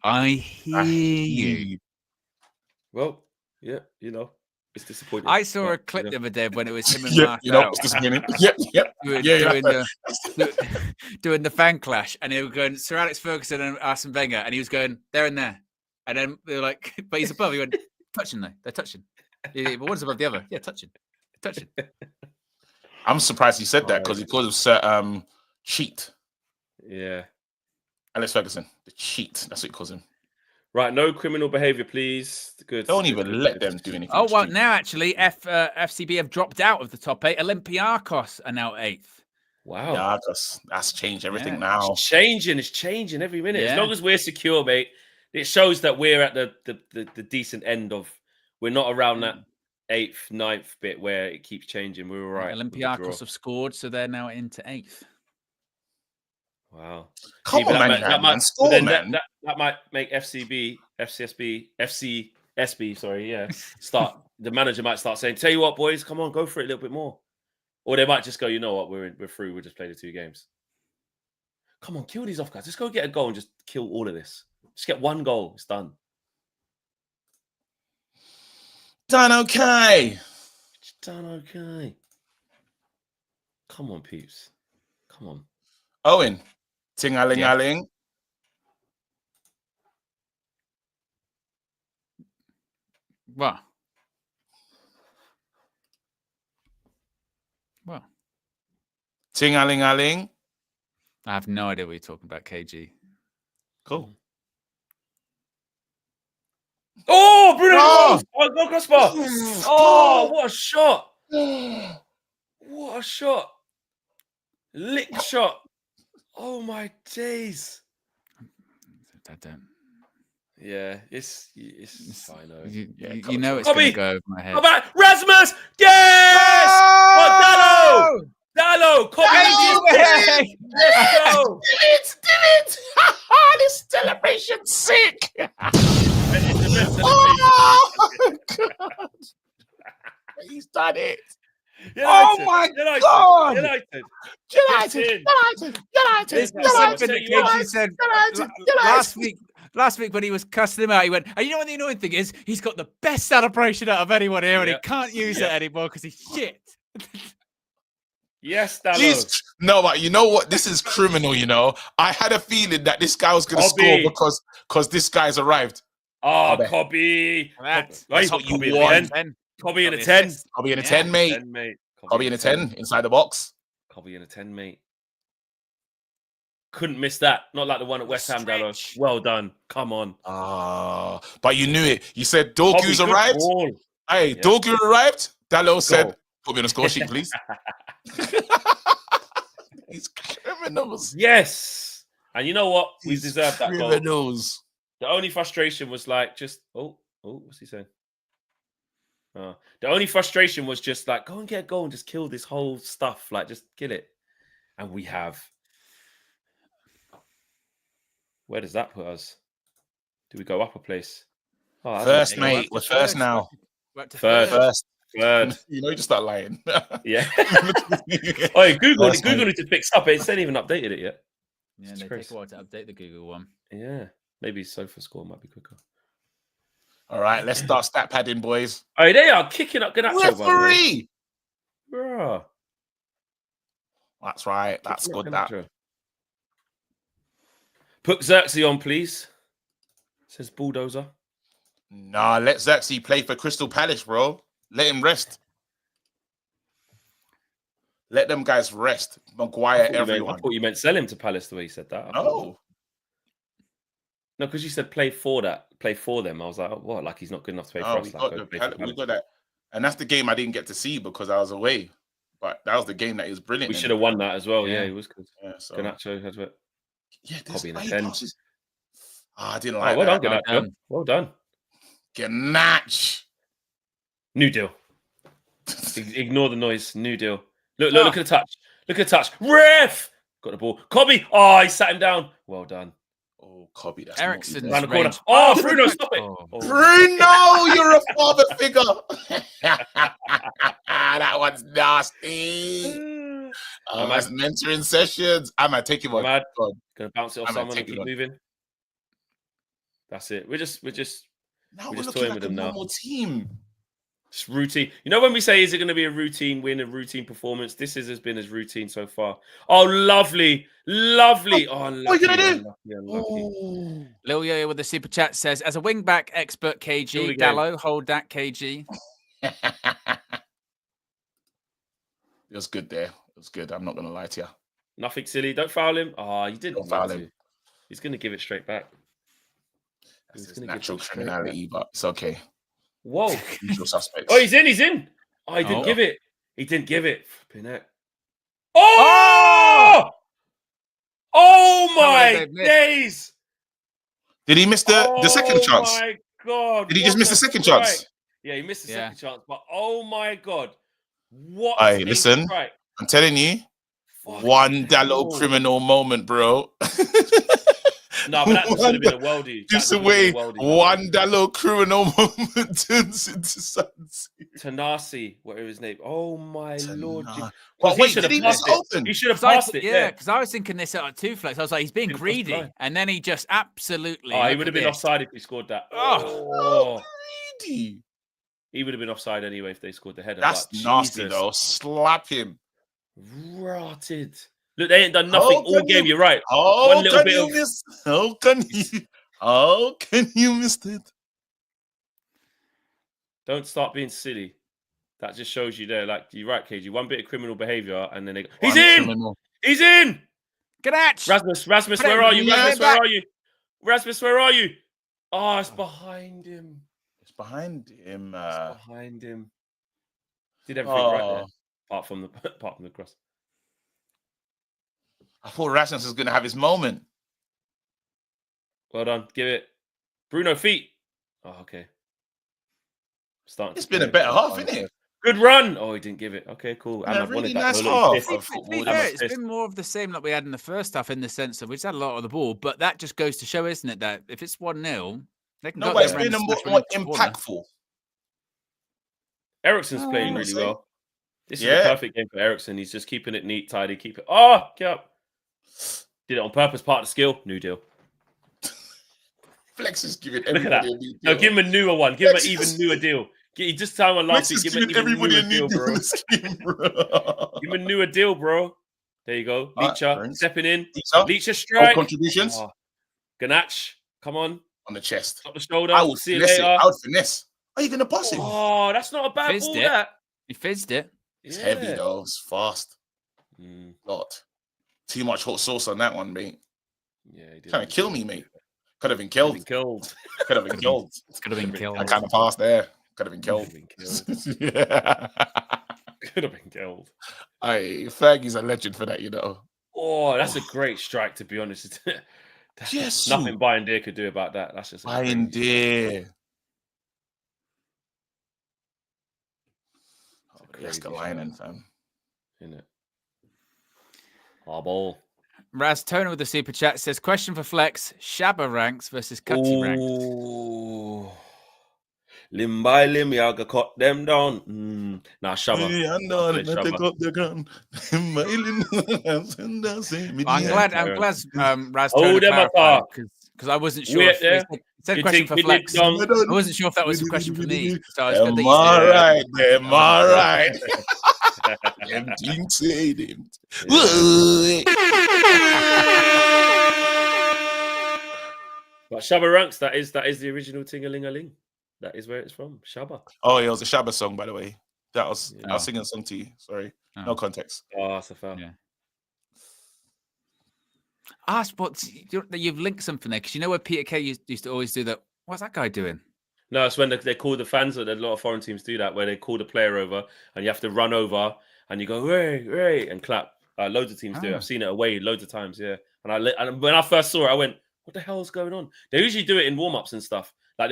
S3: I hear you.
S6: Well, yeah, you know, it's disappointing.
S3: I saw a clip the other day when it was him and Mark.
S4: It's disappointing.
S3: Doing the fan clash, and they were going Sir Alex Ferguson and Arsene Wenger, and he was going there and there, and then they were like, "But he's above." He went, "Touching though, they're touching." Yeah, but one's above the other. Yeah, touching.
S4: I'm surprised he said that because he calls him cheat.
S6: Yeah.
S4: Alex Ferguson, the cheat. That's what he calls him.
S6: Right, no criminal behaviour, please. Good.
S4: Don't even let them do anything.
S3: Oh, well, now actually, FCB have dropped out of the top 8. Olympiacos are now 8th.
S6: Wow.
S4: Yeah, that's changed everything now.
S6: It's changing every minute. Yeah. As long as we're secure, mate, it shows that we're at the decent end of. We're not around that 8th, 9th bit where it keeps changing. We were right.
S3: Olympiacos have scored, so they're now into 8th.
S6: Wow.
S4: Come on, man,
S6: That might make FCSB, sorry, yeah. The manager might start saying, tell you what, boys, come on, go for it a little bit more. Or they might just go, you know what, we're through, we'll just play the 2 games. Come on, kill these off, guys. Let's go get a goal and just kill all of this. Just get 1 goal. It's done.
S4: Done okay.
S6: It's done okay. Come on, peeps. Come on.
S4: Owen, ting-a-ling-a-ling.
S3: Well.
S4: Ting-a-ling-a-ling.
S3: I have no idea what you're talking about, KG.
S4: Cool.
S6: Oh, Bruno! Oh, go crossbar! Oh, what a shot! What a shot! Lick shot! Oh my days!
S3: I don't.
S6: Yeah, it's fine.
S3: You know it's going to go over my head.
S6: How about Rasmus? Yes! Oh, Dallo! Copy it! Let's go!
S4: Do it! This celebration's sick! Oh, God. He's done it.
S6: United.
S4: Oh, my God.
S6: United.
S3: KG said last week when he was cussing him out, he went, and you know what the annoying thing is? He's got the best celebration out of anyone here, and he can't use it anymore because he's shit.
S6: Yes, Dallo.
S4: No, but you know what? This is criminal, you know. I had a feeling that this guy was going to score because this guy's arrived.
S6: Oh, Cobby.
S4: That's what you want.
S6: Cobby in a 10.
S4: Cobby in a 10, mate. Cobby in a 10 inside the box.
S6: Cobby in a 10, mate. Couldn't miss that. Not like the one at West Ham, Dallo. Well done. Come on.
S4: But you knew it. You said Dorgu's arrived. Hey, Dorgu arrived. Dallo said, put me on the score sheet, please. These criminals.
S6: Yes. And you know what? We deserved that goal.
S4: Criminals.
S6: The only frustration was like just, what's he saying? The only frustration was just like, go and get a goal and just kill this whole stuff. Like, just kill it. And we have. Where does that put us? Do we go up a place?
S4: First, mate. We're first now.
S6: Third.
S4: You know, you just start lying.
S6: Yeah. Google need to fix up. It ain't even updated it yet.
S3: Yeah, they take a while to update the Google one.
S6: Yeah. Maybe SofaScore might be quicker.
S4: All right, let's start stat padding, boys.
S6: Oh, they are kicking up Ganacho.
S4: Referee!
S6: Bruh.
S4: That's right. That's good, that.
S6: Put Xerxes on, please. Says Bulldozer.
S4: Nah, let Xerxes play for Crystal Palace, bro. Let him rest. Let them guys rest. Maguire, everyone.
S6: I thought you meant sell him to Palace the way you said that. No, because you said play for them. I was like, what? Like he's not good enough to play for us.
S4: We got that. And that's the game I didn't get to see because I was away. But that was the game that he was brilliant.
S6: We should have won that as well. Yeah, he was good.
S4: Yeah, so.
S6: Ganacho has it.
S4: Yeah,
S6: Copy in a 10.
S4: I didn't like
S6: well
S4: that.
S6: Done, Ganacho. Well done.
S4: Ganache.
S6: New deal. Ignore the noise. New deal. Look at the touch. Look at the touch. Ref! Got the ball. Cobby! Oh, he sat him down. Well done.
S4: Oh, Cobby, that's
S3: Ericsson
S6: around the corner. Oh, Bruno, stop it.
S4: Bruno, you're a father figure. That one's nasty. That's mentoring sessions. I might take him on.
S6: Gonna bounce it off someone and keep moving. That's it. We're just toying with them now.
S4: Normal team.
S6: It's routine. You know when we say, is it going to be a routine win, a routine performance? This has been his routine so far. Oh, lovely. Lovely. Oh, unlucky,
S4: what are you going to do?
S6: Unlucky.
S3: Lil Yo with the super chat says, as a wing back expert, KG, Dallo, hold that, KG.
S4: It was good there. It was good. I'm not going to lie to you.
S6: Nothing silly. Don't foul him. Oh, you didn't
S4: foul him.
S6: He's going to give it straight back.
S4: It's natural criminality, but it's okay.
S6: Whoa.
S4: Usual suspects.
S6: Oh, he's in. Oh, he didn't give it. He didn't give it. Pinette. Oh! Oh, my days.
S4: Did he miss the second chance?
S6: Oh, my God.
S4: Did he just miss the second chance?
S6: Yeah, he missed the
S3: Yeah.
S6: second chance, but oh my god, what?
S4: Hey,
S6: a
S4: listen,
S6: strike.
S4: I'm telling you,
S6: Fucking
S4: one
S6: hell.
S4: Dallo criminal moment, bro.
S6: No, but that just would have been a worldie.
S4: Just
S6: That would have been
S4: away,
S6: a worldie.
S4: one Dallo criminal moment turns into something.
S6: Tanasi, whatever his name. Oh my lord!
S4: But
S6: He
S4: wait,
S6: should
S4: did
S6: have
S4: he miss
S6: passed it.
S4: open?
S6: He should have passed it.
S3: Yeah, because I was thinking this at two flex. I was like, he's being
S6: Didn't cross the
S3: greedy,
S6: line.
S3: and then he just absolutely.
S6: Oh, he would have been offside if he scored that. Oh,
S4: Greedy.
S6: he would have been offside anyway if they scored the header.
S4: That's
S6: but
S4: nasty
S6: Jesus.
S4: though. Slap him.
S6: Rotted. Look, they ain't done nothing all game. You're right.
S4: Oh,
S6: One little
S4: can
S6: bit
S4: you
S6: of-
S4: miss? How can you? How can you miss it?
S6: Don't start being silly. That just shows you there. Like, you're right, KG. One bit of criminal behavior, and then they go, he's in!
S4: Criminal.
S6: He's in!
S3: Ganach!
S6: Rasmus, where are you? Rasmus, where are you? Rasmus, where are you? Oh, it's behind him.
S4: It's behind him.
S6: It's behind him. Did everything right there, apart from the cross.
S4: I thought Rasmus was going to have his moment.
S6: Well done. Give it. Bruno feet. Oh, okay. Starting.
S4: It's been a better half, isn't it?
S6: Good run. Oh, he didn't give it. Okay, cool.
S4: Yeah,
S6: I've
S4: really
S6: wanted that
S4: nice
S6: for a little
S4: half.
S6: piss.
S3: To be fair, it's been more of the same like we had in the first half, in the sense of we just had a lot of the ball, but that just goes to show, isn't it, that if it's 1-0, they can
S4: No,
S3: go
S4: but it's
S3: there and
S4: been
S3: smash
S4: more
S3: one into the corner.
S4: impactful.
S6: Ericsson's playing really
S4: see.
S6: well. This is
S4: Yeah.
S6: a perfect game for Ericsson. He's just keeping it neat, tidy, keep it. Oh, get up. Did it on purpose, part of the skill. New deal.
S4: Flex is giving
S6: Look at that.
S4: everybody a new
S6: No,
S4: deal.
S6: give him a newer one. Give him an
S4: Flex
S6: even
S4: is-
S6: newer deal. He just time one last
S4: Flex
S6: week.
S4: is
S6: Give him
S4: giving
S6: an even
S4: everybody
S6: newer
S4: a new
S6: deal,
S4: deal
S6: bro.
S4: in the scheme, bro.
S6: Give him a newer deal, bro. There you go.
S4: Alright,
S6: Leacher
S4: thanks.
S6: stepping in.
S4: Leacher,
S6: Leacher
S4: no
S6: strike.
S4: contributions
S6: Oh. Ganach, come on.
S4: on the chest.
S6: Top the shoulder.
S4: I would
S6: See you
S4: finesse it.
S6: later.
S4: I would finesse. Are you going to pass him?
S6: Oh, that's not a bad
S3: Fizzed
S6: ball,
S3: it.
S6: that.
S3: He fizzed it.
S4: It's heavy though. It's fast.
S6: Mm,
S4: Lot. Too much hot sauce on that one, mate.
S6: yeah, he did.
S4: Trying to kill me, mate. Could have been
S6: Killed.
S4: killed.
S6: Killed.
S4: Could have been killed.
S3: Could have been killed.
S4: I kind of passed there. Could have been killed. Yeah.
S6: Could have been killed.
S4: Hey, Fergie's a legend for that, you know.
S6: Oh, that's a great strike, to be honest.
S4: Yes,
S6: Nothing Bayern Deer could do about that. That's just a
S4: Ryan
S6: crazy-
S4: Deere.
S6: it's a
S4: Yes,
S6: crazy
S4: Lion,
S6: strike,
S4: fam.
S6: isn't it? Our ball.
S3: Raz Toner with the super chat says, question for Flex, Shabba ranks versus Cutty ranks.
S6: Ooh. Limb by limb, y'all gonna cut them down. Nah, Shabba.
S4: Yeah, I know.
S6: Play
S4: Take
S6: Shabba.
S4: up the gun.
S3: I'm glad Raz
S6: Oh,
S3: Toner
S6: them
S3: clarified,
S6: are-
S3: because I wasn't sure.
S6: Wait
S3: If
S6: there.
S3: it said
S6: You
S3: question
S6: think
S3: for
S6: we
S3: Flex.
S6: did done?
S3: I wasn't sure if that was a question for me. So I was good that
S4: Am
S3: you said
S4: I
S3: it.
S4: right? Am I right? Them things say them.
S6: But Shabba ranks, that is the original Ting-a-ling-a-ling. That is where it's from. Shabba.
S4: Oh, yeah, it was a Shabba song, by the way. I was
S3: Oh.
S4: singing a song to you. Sorry.
S3: Oh.
S4: No context.
S6: Oh, that's a foul.
S3: Yeah. But you've linked something there, because you know where Peter Kay used to always do that. What's that guy doing?
S6: No, it's when they call the fans. A lot of foreign teams do that, where they call the player over and you have to run over and you go, "Hey, hey," and clap. Loads of teams do.
S3: Oh.
S6: I've seen it away loads of times. Yeah, and when I first saw it, I went, "What the hell is going on?" They usually do it in warm-ups and stuff. Like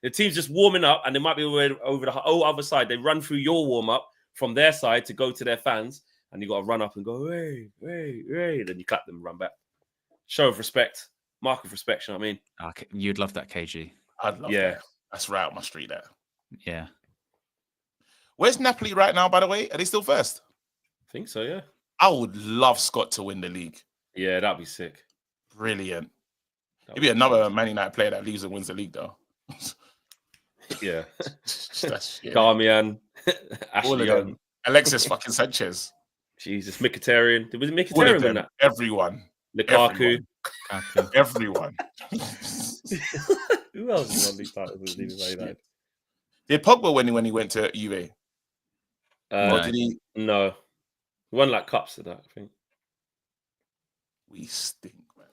S6: the team's just warming up, and they might be over the whole other side. They run through your warm-up from their side to go to their fans, and you got to run up and go, "Hey, hey, hey!" Then you clap them and run back. Show of respect, mark of respect. You know what I mean?
S3: Okay. You'd love that, KG.
S4: I'd love
S6: Yeah.
S4: that. That's right up my street there.
S3: Yeah.
S4: Where's Napoli right now, by the way? Are they still first?
S6: I think so. Yeah.
S4: I would love Scott to win the league.
S6: Yeah, that'd be sick.
S4: Brilliant.
S6: That'd
S4: Maybe another Man United player that leaves and wins the league, though.
S6: Yeah.
S4: That's shit.
S6: Darmian,
S4: All
S6: Ashley
S4: of
S6: Young.
S4: them. Alexis fucking Sanchez.
S6: Jesus, Mkhitaryan. Was it
S4: All of
S6: Mkhitaryan in
S4: them.
S6: that?
S4: Everyone.
S6: Lukaku.
S4: Everyone.
S6: Who else is on these titles? Was leaving Man United?
S4: Did Pogba when he went to Juve? Or
S6: Uh,
S4: did he?
S6: no, he won like cups and that. I think.
S4: We stink, man.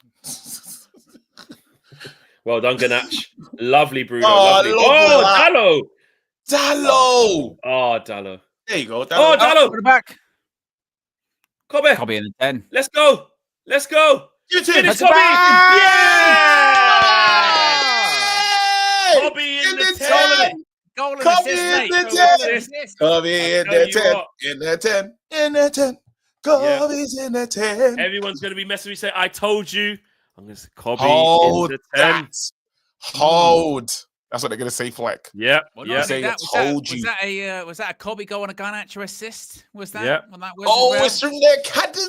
S6: Well done, Ganach. Lovely, Bruno.
S4: Oh,
S6: Lovely.
S4: look
S6: Oh,
S4: at
S6: Dallo.
S4: Dallo!
S6: Oh, Dallo.
S4: There you go.
S6: Oh,
S4: Dallo.
S6: Dallo.
S3: Put it back.
S6: Kobe.
S3: Copy in the 10.
S6: Let's go. Let's go.
S4: Give it to
S6: Get
S4: him.
S6: it, Kobe.
S4: Hey!
S6: Yeah. Kobe in
S4: In
S6: the
S4: the
S6: 10.
S4: ten.
S3: Goal and
S4: Kobe
S3: assist,
S4: in
S3: mate.
S4: the
S3: Goal
S4: 10.
S3: and assist.
S4: Kobe in
S6: tell
S4: the
S6: you
S4: 10.
S6: what.
S4: In the 10. In the 10. Kobe's in the 10.
S6: Everyone's going to be messing with me saying, I told you. I'm going to say Kobe
S4: Hold
S6: in the 10.
S4: that. Hold. That's what they're going to say, Fleck.
S6: Yeah.
S3: Well,
S6: Yeah.
S4: Say,
S3: that,
S4: told you.
S3: was that a Kobe goal and a Garnacho assist? Was that?
S6: Yeah.
S3: When that was
S4: Oh,
S3: as well?
S4: it's from the academy.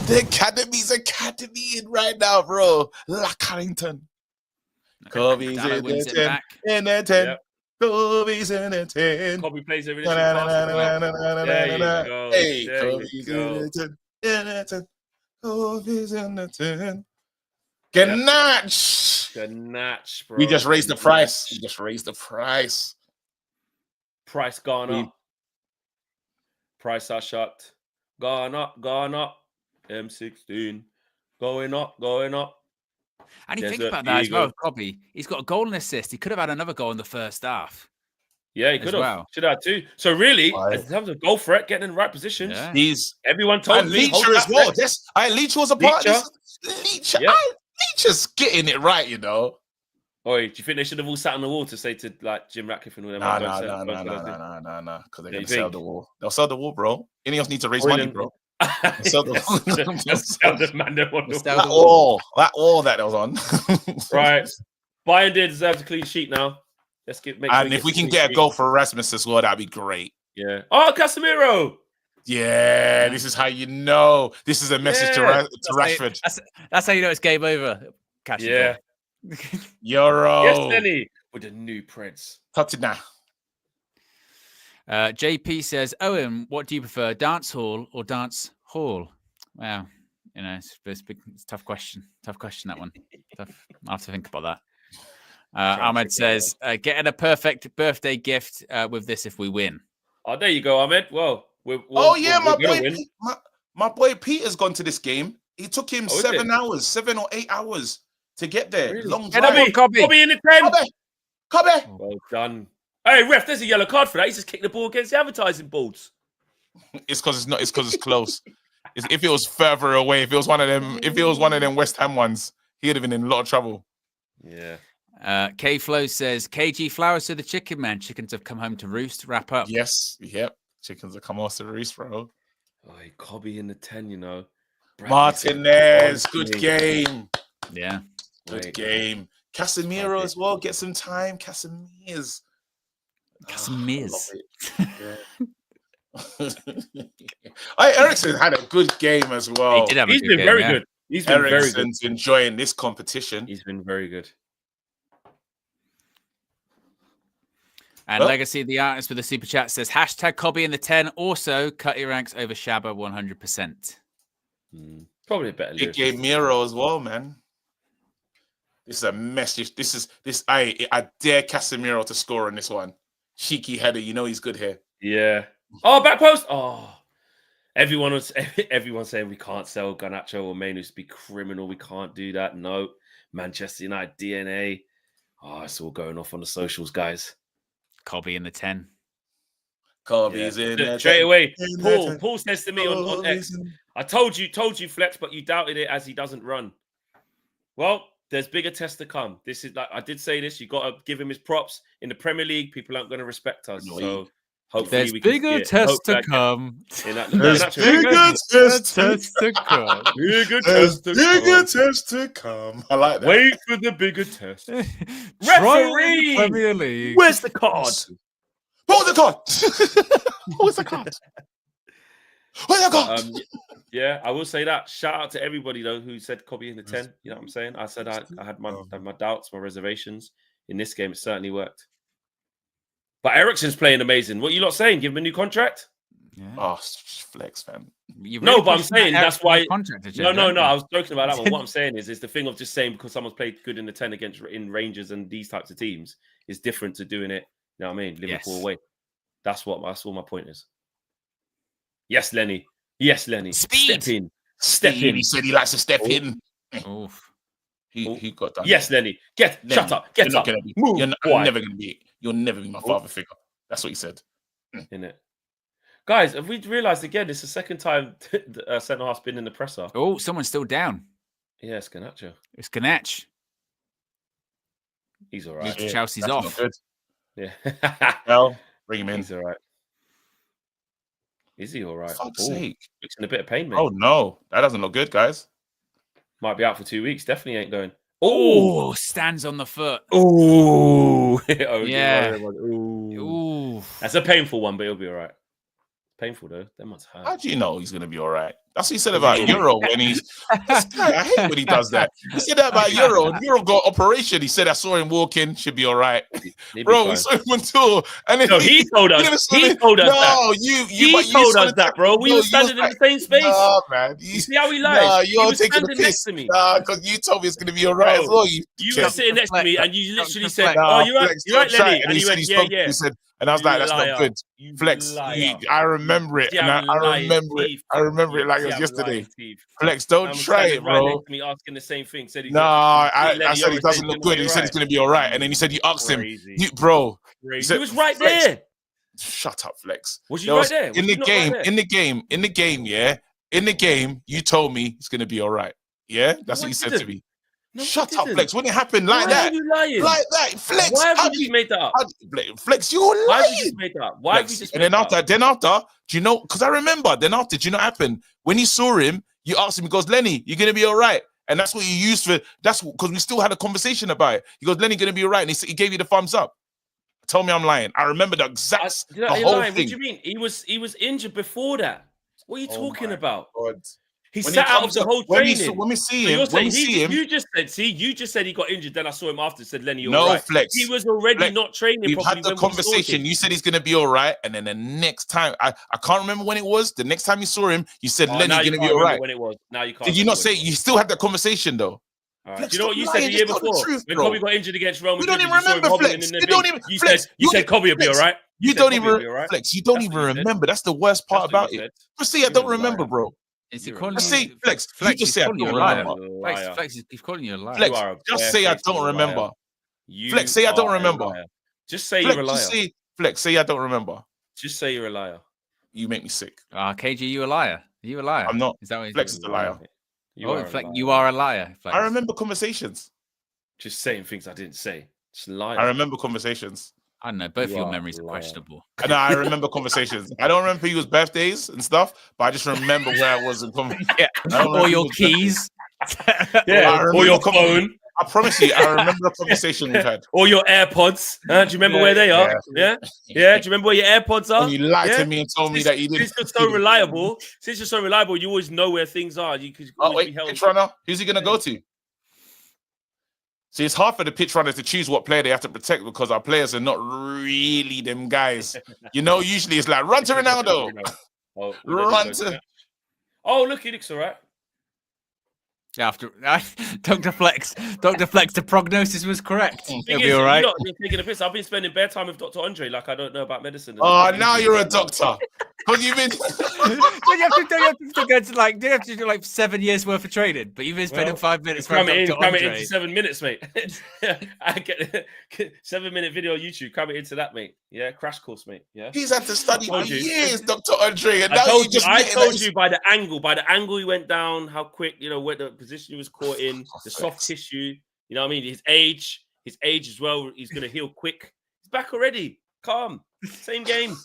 S4: The academy's academy right now, bro. Carrington. Kobe's
S3: Dano
S4: in
S3: wins
S4: the
S3: it
S4: 10.
S3: back.
S4: In the 10.
S6: Yep.
S4: Kobe's in the 10.
S6: Kobe plays every little class as well. There you go.
S4: Hey,
S6: There
S4: Kobe's
S6: you
S4: in
S6: go.
S4: the 10. In the 10. Kobe's in the 10.
S6: Yep.
S4: Ganache.
S6: Ganache, bro.
S4: We just raised the
S6: Ganache.
S4: price. We just raised the price.
S6: Price gone up. Price are shot. Gone up, gone up. M16. Going up, going up.
S3: And you think
S6: Desert
S3: about that as well,
S6: Eagle.
S3: Kobe. He's got a goal and assist. He could have had another goal in the first half.
S6: Yeah, he
S3: as
S6: could have.
S3: well.
S6: Should have had two. So really,
S4: Right.
S6: in terms of goal threat, getting in the right positions,
S3: Yeah.
S4: He's
S6: everyone told
S4: and
S6: me. hold
S4: Leacher as
S6: that
S4: well.
S6: rest.
S4: Yes, Leacher was a part of
S6: Leacher.
S4: this. Leacher,
S6: Yep.
S4: Leacher's getting it right, you know.
S6: Oi, do you think they should have all sat on the wall to say to like Jim Ratcliffe and all them?
S4: Nah,
S6: don't sell- don't sell those
S4: nah. Because they're
S6: Yeah,
S4: gonna
S6: you
S4: sell
S6: think?
S4: the wall. They'll sell the wall, bro. Ineos need to raise
S6: things?
S4: money, bro. Sell the
S6: Just sell the man that want the
S3: Sell
S6: wall.
S4: That all that was on.
S6: Right. Bayern did deserve a clean sheet now. Let's make sure
S4: And
S6: he
S4: if
S6: gets
S4: we
S6: a
S4: can
S6: clean
S4: get a
S6: sheet.
S4: goal for Erasmus as well, that'd be great.
S6: Yeah. Oh, Casemiro.
S4: Yeah, this is how you know. This is a message to Rashford.
S3: That's how you know it's game over. Catch it.
S6: Yeah.
S4: Euro.
S6: Yes, Lenny. With the new Prince.
S4: Tottenham.
S3: JP says, Owen, what do you prefer, dance hall or dance hall? Well, you know, it's a tough question. Tough question, that one. Tough. I'll have to think about that. Ahmed says, getting a perfect birthday gift with this if we win.
S6: Oh, there you go, Ahmed. Well, my
S4: boy Peter's gone to this game. It took him 7 or 8 hours to get there.
S6: Really?
S4: Long
S6: Hey,
S4: drive.
S6: Kobe in the 10.
S4: Kobe.
S6: Well done. Hey, ref, there's a yellow card for that. He just kicked the ball against the advertising boards.
S4: It's because it's not. It's because it's close. If it was further away, if it was one of them West Ham ones, he'd have been in a lot of trouble.
S6: Yeah.
S3: K Flow says, KG flowers to the chicken man. Chickens have come home to roost. Wrap up.
S4: Yes. Yep. Chickens have come off to roost, bro.
S6: Oh, Kobe in the 10, you know.
S4: Martinez, good game.
S3: Yeah.
S4: Good game. Casemiro as well. Get some time. Casemiro. Ericsson had a good game as well.
S3: He did have
S6: He's been very good. He's been very good.
S4: Ericsson's enjoying this competition.
S6: He's been very good.
S3: And Legacy, the artist with the super chat, says, hashtag Kobe in the 10. Also, cut your ranks over Shabba 100%.
S6: Probably a better
S4: Big
S6: lyric.
S4: game Miro as well, man. This is a message. I dare Casemiro to score on this one. Cheeky header, you know he's good here.
S6: Yeah. Oh, back post. Oh. Everyone's saying we can't sell Garnacho or Mainus to be criminal. We can't do that. No. Manchester United DNA. Oh, it's all going off on the socials, guys.
S3: Kobe in the 10.
S4: Kobe's in there.
S6: Straight away. Paul says to me on X, I told you, Flex, but you doubted it as he doesn't run. Well, there's bigger tests to come. This is like I did say this. You got to give him his props in the Premier League. People aren't going to respect us. So hopefully
S3: there's
S6: we can
S3: bigger tests to come.
S4: There's bigger tests
S3: to come.
S6: Bigger
S4: There's
S6: tests to
S4: bigger
S6: come.
S4: tests to come. I like that.
S6: Wait for the bigger test.
S3: Referee Premier League.
S6: Where's the card?
S4: Where's the card? Where's the card? Where's the card?
S6: Yeah, I will say that. Shout out to everybody though who said Kobe in the 10. You know what I'm saying? I said I had my doubts, my reservations. In this game, it certainly worked. But Ericsson's playing amazing. What are you lot saying? Give him a new contract?
S3: Yeah.
S4: Oh, Flex, fam.
S6: No, but I'm saying that's why. No. I
S3: was
S6: was joking about that one. What I'm saying is the thing of just saying because someone's played good in the 10 in Rangers and these types of teams is different to doing it. You know what I mean? Liverpool away. That's what my point is. Yes, Lenny. Yes, Lenny.
S3: Speed.
S6: Step in.
S4: He said he likes to step in.
S3: Oof.
S4: He got done.
S6: Yes, Lenny. Shut up. Get up. Move.
S4: You're never gonna be. You'll never be my father figure. That's what he said.
S6: In it, guys. Have we realised again? It's the second time centre half's been in the presser.
S3: Oh, someone's still down.
S6: Yeah, it's Garnacho.
S3: It's Garnacho.
S6: He's all
S3: Move
S6: right.
S3: to Chelsea's
S4: That's
S3: off.
S4: not good.
S6: Yeah.
S4: Well, bring him in.
S6: He's all right. Is he all right?
S4: Fuck's
S6: Ooh,
S4: sake.
S6: looks in a bit of pain, mate.
S4: Oh, no. That doesn't look good, guys.
S6: Might be out for 2 weeks. Definitely ain't going.
S3: Oh, stands on the foot.
S6: Oh,
S3: Yeah.
S6: Ooh.
S3: Ooh.
S6: That's a painful one, but he'll be all right. Painful though. That must hurt.
S4: How do you know he's going to be all right? That's what he said about Euro when he's. This guy, I hate when he does that. He said that about Euro. When Euro got operation, he said, I saw him walk in, should be all right. Bro, we saw him on tour. And then
S6: No, he told us. He told us that.
S4: No,
S6: He told us that, bro. We were standing in the same space.
S4: Nah, man.
S6: You see how he lies?
S4: Nah,
S6: He
S4: you're
S6: was
S4: taking the
S6: standing next
S4: piss.
S6: to me.
S4: Nah, because you told me it's going to be all right as well.
S6: You were sitting next to me and you literally said,
S4: Nah,
S6: "Oh, you're right,
S4: Flex,
S6: you're right,
S4: don't try
S6: Lenny."
S4: it.
S6: And
S4: he
S6: he
S4: said
S6: went,
S4: he
S6: "Yeah,
S4: spoke.
S6: yeah."
S4: He said, and I was
S6: You
S4: like, that's
S6: liar.
S4: not good.
S6: You
S4: Flex,
S6: liar.
S4: I remember it.
S6: You
S4: And I
S6: have lying
S4: remember it.
S6: teeth.
S4: I remember it like it
S6: You
S4: was
S6: have
S4: yesterday.
S6: lying teeth.
S4: Flex, don't
S6: Man was
S4: try
S6: standing
S4: it,
S6: right
S4: bro.
S6: next to me asking the same thing. Said he
S4: No, I said he doesn't
S6: said,
S4: look good. He said
S6: right.
S4: it's going to be all right. And then he said, you asked him,
S6: Crazy.
S4: bro.
S6: Crazy.
S4: said,
S6: He was right
S4: Flex,
S6: there.
S4: Shut up, Flex.
S6: Was you
S4: There
S6: right
S4: was-
S6: there? Was
S4: In
S6: you
S4: the
S6: not
S4: game,
S6: right there?
S4: in the game, yeah. In the game, you told me it's going to be all right. Yeah, that's what
S6: I
S4: you said to
S6: didn't.
S4: me.
S6: No, I
S4: Shut up,
S6: didn't.
S4: Flex. When it happened like
S6: Why
S4: that,
S6: are you lying?
S4: like that, Flex.
S6: Why have
S4: how
S6: you
S4: do
S6: just made that up?
S4: Flex, you're
S6: Why have you
S4: lying.
S6: just made that up? Why have you
S4: Flex.
S6: just
S4: And
S6: made
S4: then
S6: that up?
S4: after, do you know? Because I remember. Then after, do you know what happened? When you saw him, you asked him. He goes, "Lenny, you're gonna be all right." And that's what you used for. That's because we still had a conversation about it. He goes, "Lenny, gonna be all right," and he gave you the thumbs up. Tell me I'm lying. I remember the exact the
S6: You're
S4: whole
S6: lying.
S4: thing.
S6: What do you mean? He was injured before that. What are you talking about?
S4: God.
S6: He
S4: When
S6: sat
S4: he
S6: out of
S4: comes
S6: the
S4: up-
S6: whole
S4: when
S6: training.
S4: we see
S6: So
S4: him,
S6: you're
S4: when we
S6: saying
S4: see him,
S6: you just said he got injured. Then I saw him after. Said Lenny, you're
S4: No,
S6: all right.
S4: Flex.
S6: He was already
S4: Flex.
S6: not training
S4: we've
S6: properly
S4: had the
S6: when we saw
S4: conversation.
S6: him.
S4: You said he's gonna be all right, and then the next time, I can't remember when it was. The next time you saw him, you said
S6: Oh,
S4: Lenny
S6: now you
S4: gonna
S6: can't
S4: be all
S6: remember
S4: right.
S6: when it was. Now you can't.
S4: Did you not
S6: remember
S4: say
S6: when it was.
S4: you still had that conversation though?
S6: All right.
S4: Flex,
S6: Do you know what
S4: stop
S6: you
S4: lying,
S6: said the year
S4: just tell the
S6: before?
S4: truth,
S6: When
S4: bro.
S6: Kobe got injured against Real
S4: You
S6: Madrid,
S4: don't even
S6: you saw him
S4: remember,
S6: hobbling
S4: Flex.
S6: in the
S4: You
S6: bin.
S4: don't even.
S6: You
S4: Flex,
S6: said you said Kobe will be all right.
S4: You
S6: said
S4: don't
S6: Kobe
S4: even.
S6: will be all right.
S4: Flex, you don't
S6: That's
S4: even
S6: what you said.
S4: remember. That's the worst part
S6: That's what
S4: about
S6: you
S4: it.
S6: said.
S4: But see, I
S6: You're
S4: don't
S6: a
S4: remember,
S6: liar.
S4: bro.
S3: Is he
S6: You're a
S3: calling
S6: liar.
S4: Just say,
S3: you?
S4: Flex. You
S3: Flex,
S4: just
S3: he's
S4: say I
S3: calling you
S4: don't
S3: a liar.
S4: remember.
S6: Liar.
S3: Flex, he's calling you a liar.
S4: Flex,
S6: You are a
S4: just say I
S6: barefaced
S4: don't
S6: liar.
S4: remember.
S6: You
S4: Flex, say I don't
S6: are a
S4: remember.
S6: liar. Just say
S4: Flex,
S6: you're a liar.
S4: just say, Flex, say I don't remember.
S6: Just say you're a liar.
S4: You make me sick.
S3: KG, you a liar? Are you a liar?
S4: I'm not.
S3: Is that what
S4: Flex
S3: he's
S4: is a liar.
S6: You are a
S3: Flex,
S6: liar.
S3: you are a liar. Flex.
S4: I remember conversations.
S6: Just saying things I didn't say. Just lying.
S4: I remember conversations.
S3: I don't know. Both of
S6: You
S3: your
S6: are
S3: memories
S6: a
S3: are
S6: liar.
S3: questionable.
S4: And I remember conversations. I don't remember people's birthdays and stuff, but I just remember where I was in
S3: Yeah. Or your keys.
S6: Yeah. Or your phone.
S4: I promise you, I remember the conversation we've had.
S6: Or your AirPods. Do you remember where they are? Yeah. Yeah. Do you remember where your AirPods are?
S4: When you lied
S6: Yeah?
S4: to me and told me that you didn't.
S6: Since you're so reliable, you always know where things are. You could
S4: Oh,
S6: always be
S4: wait,
S6: held.
S4: pitch runner? Who's he going to go to? See, it's hard for the pitch runners to choose what player they have to protect because our players are not really them guys. You know, usually it's like, run to Ronaldo.
S6: Oh,
S4: Run to...
S6: Oh, look, he looks all right.
S3: After Dr. Flex, the prognosis was correct. He'll
S6: Thing
S3: be
S6: is,
S3: all right.
S6: You're not taking a piss. I've been spending bare time with Dr. Andre, like I don't know about medicine.
S4: Oh, now you're a doctor. Because you've been...
S3: you have to go to like, do you have to do like 7 years worth of training? But you've been spending 5 minutes.
S6: Cram it
S3: Andre.
S6: into 7 minutes, mate. I get 7-minute video on YouTube. Cram it into that, mate. Yeah, crash course, mate. Yeah.
S4: He's had to study for
S6: Told you.
S4: years, Dr. Andre. And
S6: I
S4: now
S6: told
S4: you just...
S6: I told you by the angle he went down, how quick, where the position he was caught in, the soft tissue. You know what I mean? His age as well. He's gonna heal quick. He's back already. Calm. Same game.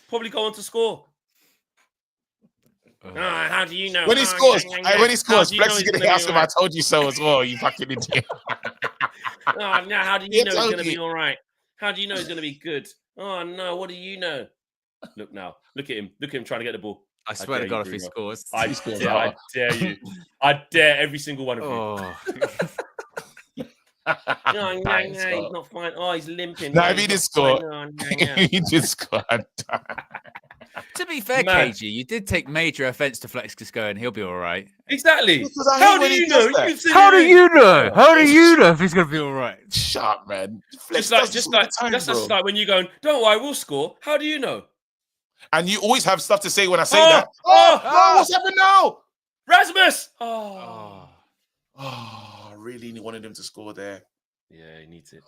S6: Probably go on to score. How do you know?
S4: When he scores, Flex is going to ask him, I
S6: right?
S4: told you so as well, you fucking idiot.
S6: How do you know he's going to be all right? How do you know he's going to be good? Oh, no, what do you know? Look now. Look at him trying to get the ball.
S3: I swear to
S6: dare
S3: God,
S6: you,
S3: if he
S6: Bruno.
S3: scores.
S6: I dare you. I dare every single one of you.
S3: Oh.
S6: No, he's not fine. Oh, he's limping.
S4: No, if he did score,
S6: No.
S4: he did score.
S3: To be fair,
S6: Man.
S3: KG, you did take major offense to Flex going. He'll be all right.
S6: Exactly.
S4: Because I
S6: How
S4: hate
S6: do
S4: when he
S6: you
S4: does
S6: know?
S4: that.
S6: You've seen
S3: How do
S6: it.
S3: you know? How do you know if he's going to be all right?
S4: Shut up, man. Flex
S6: Just
S4: does this
S6: like
S4: all the time,
S6: that's
S4: bro.
S6: just like when you're going, don't worry, we'll score. How do you know?
S4: And you always have stuff to say when I say
S6: Oh,
S4: that.
S6: oh,
S4: What's happened now?
S6: Rasmus!
S3: Oh.
S4: Oh, I really wanted him to score there.
S6: Yeah, he needs it.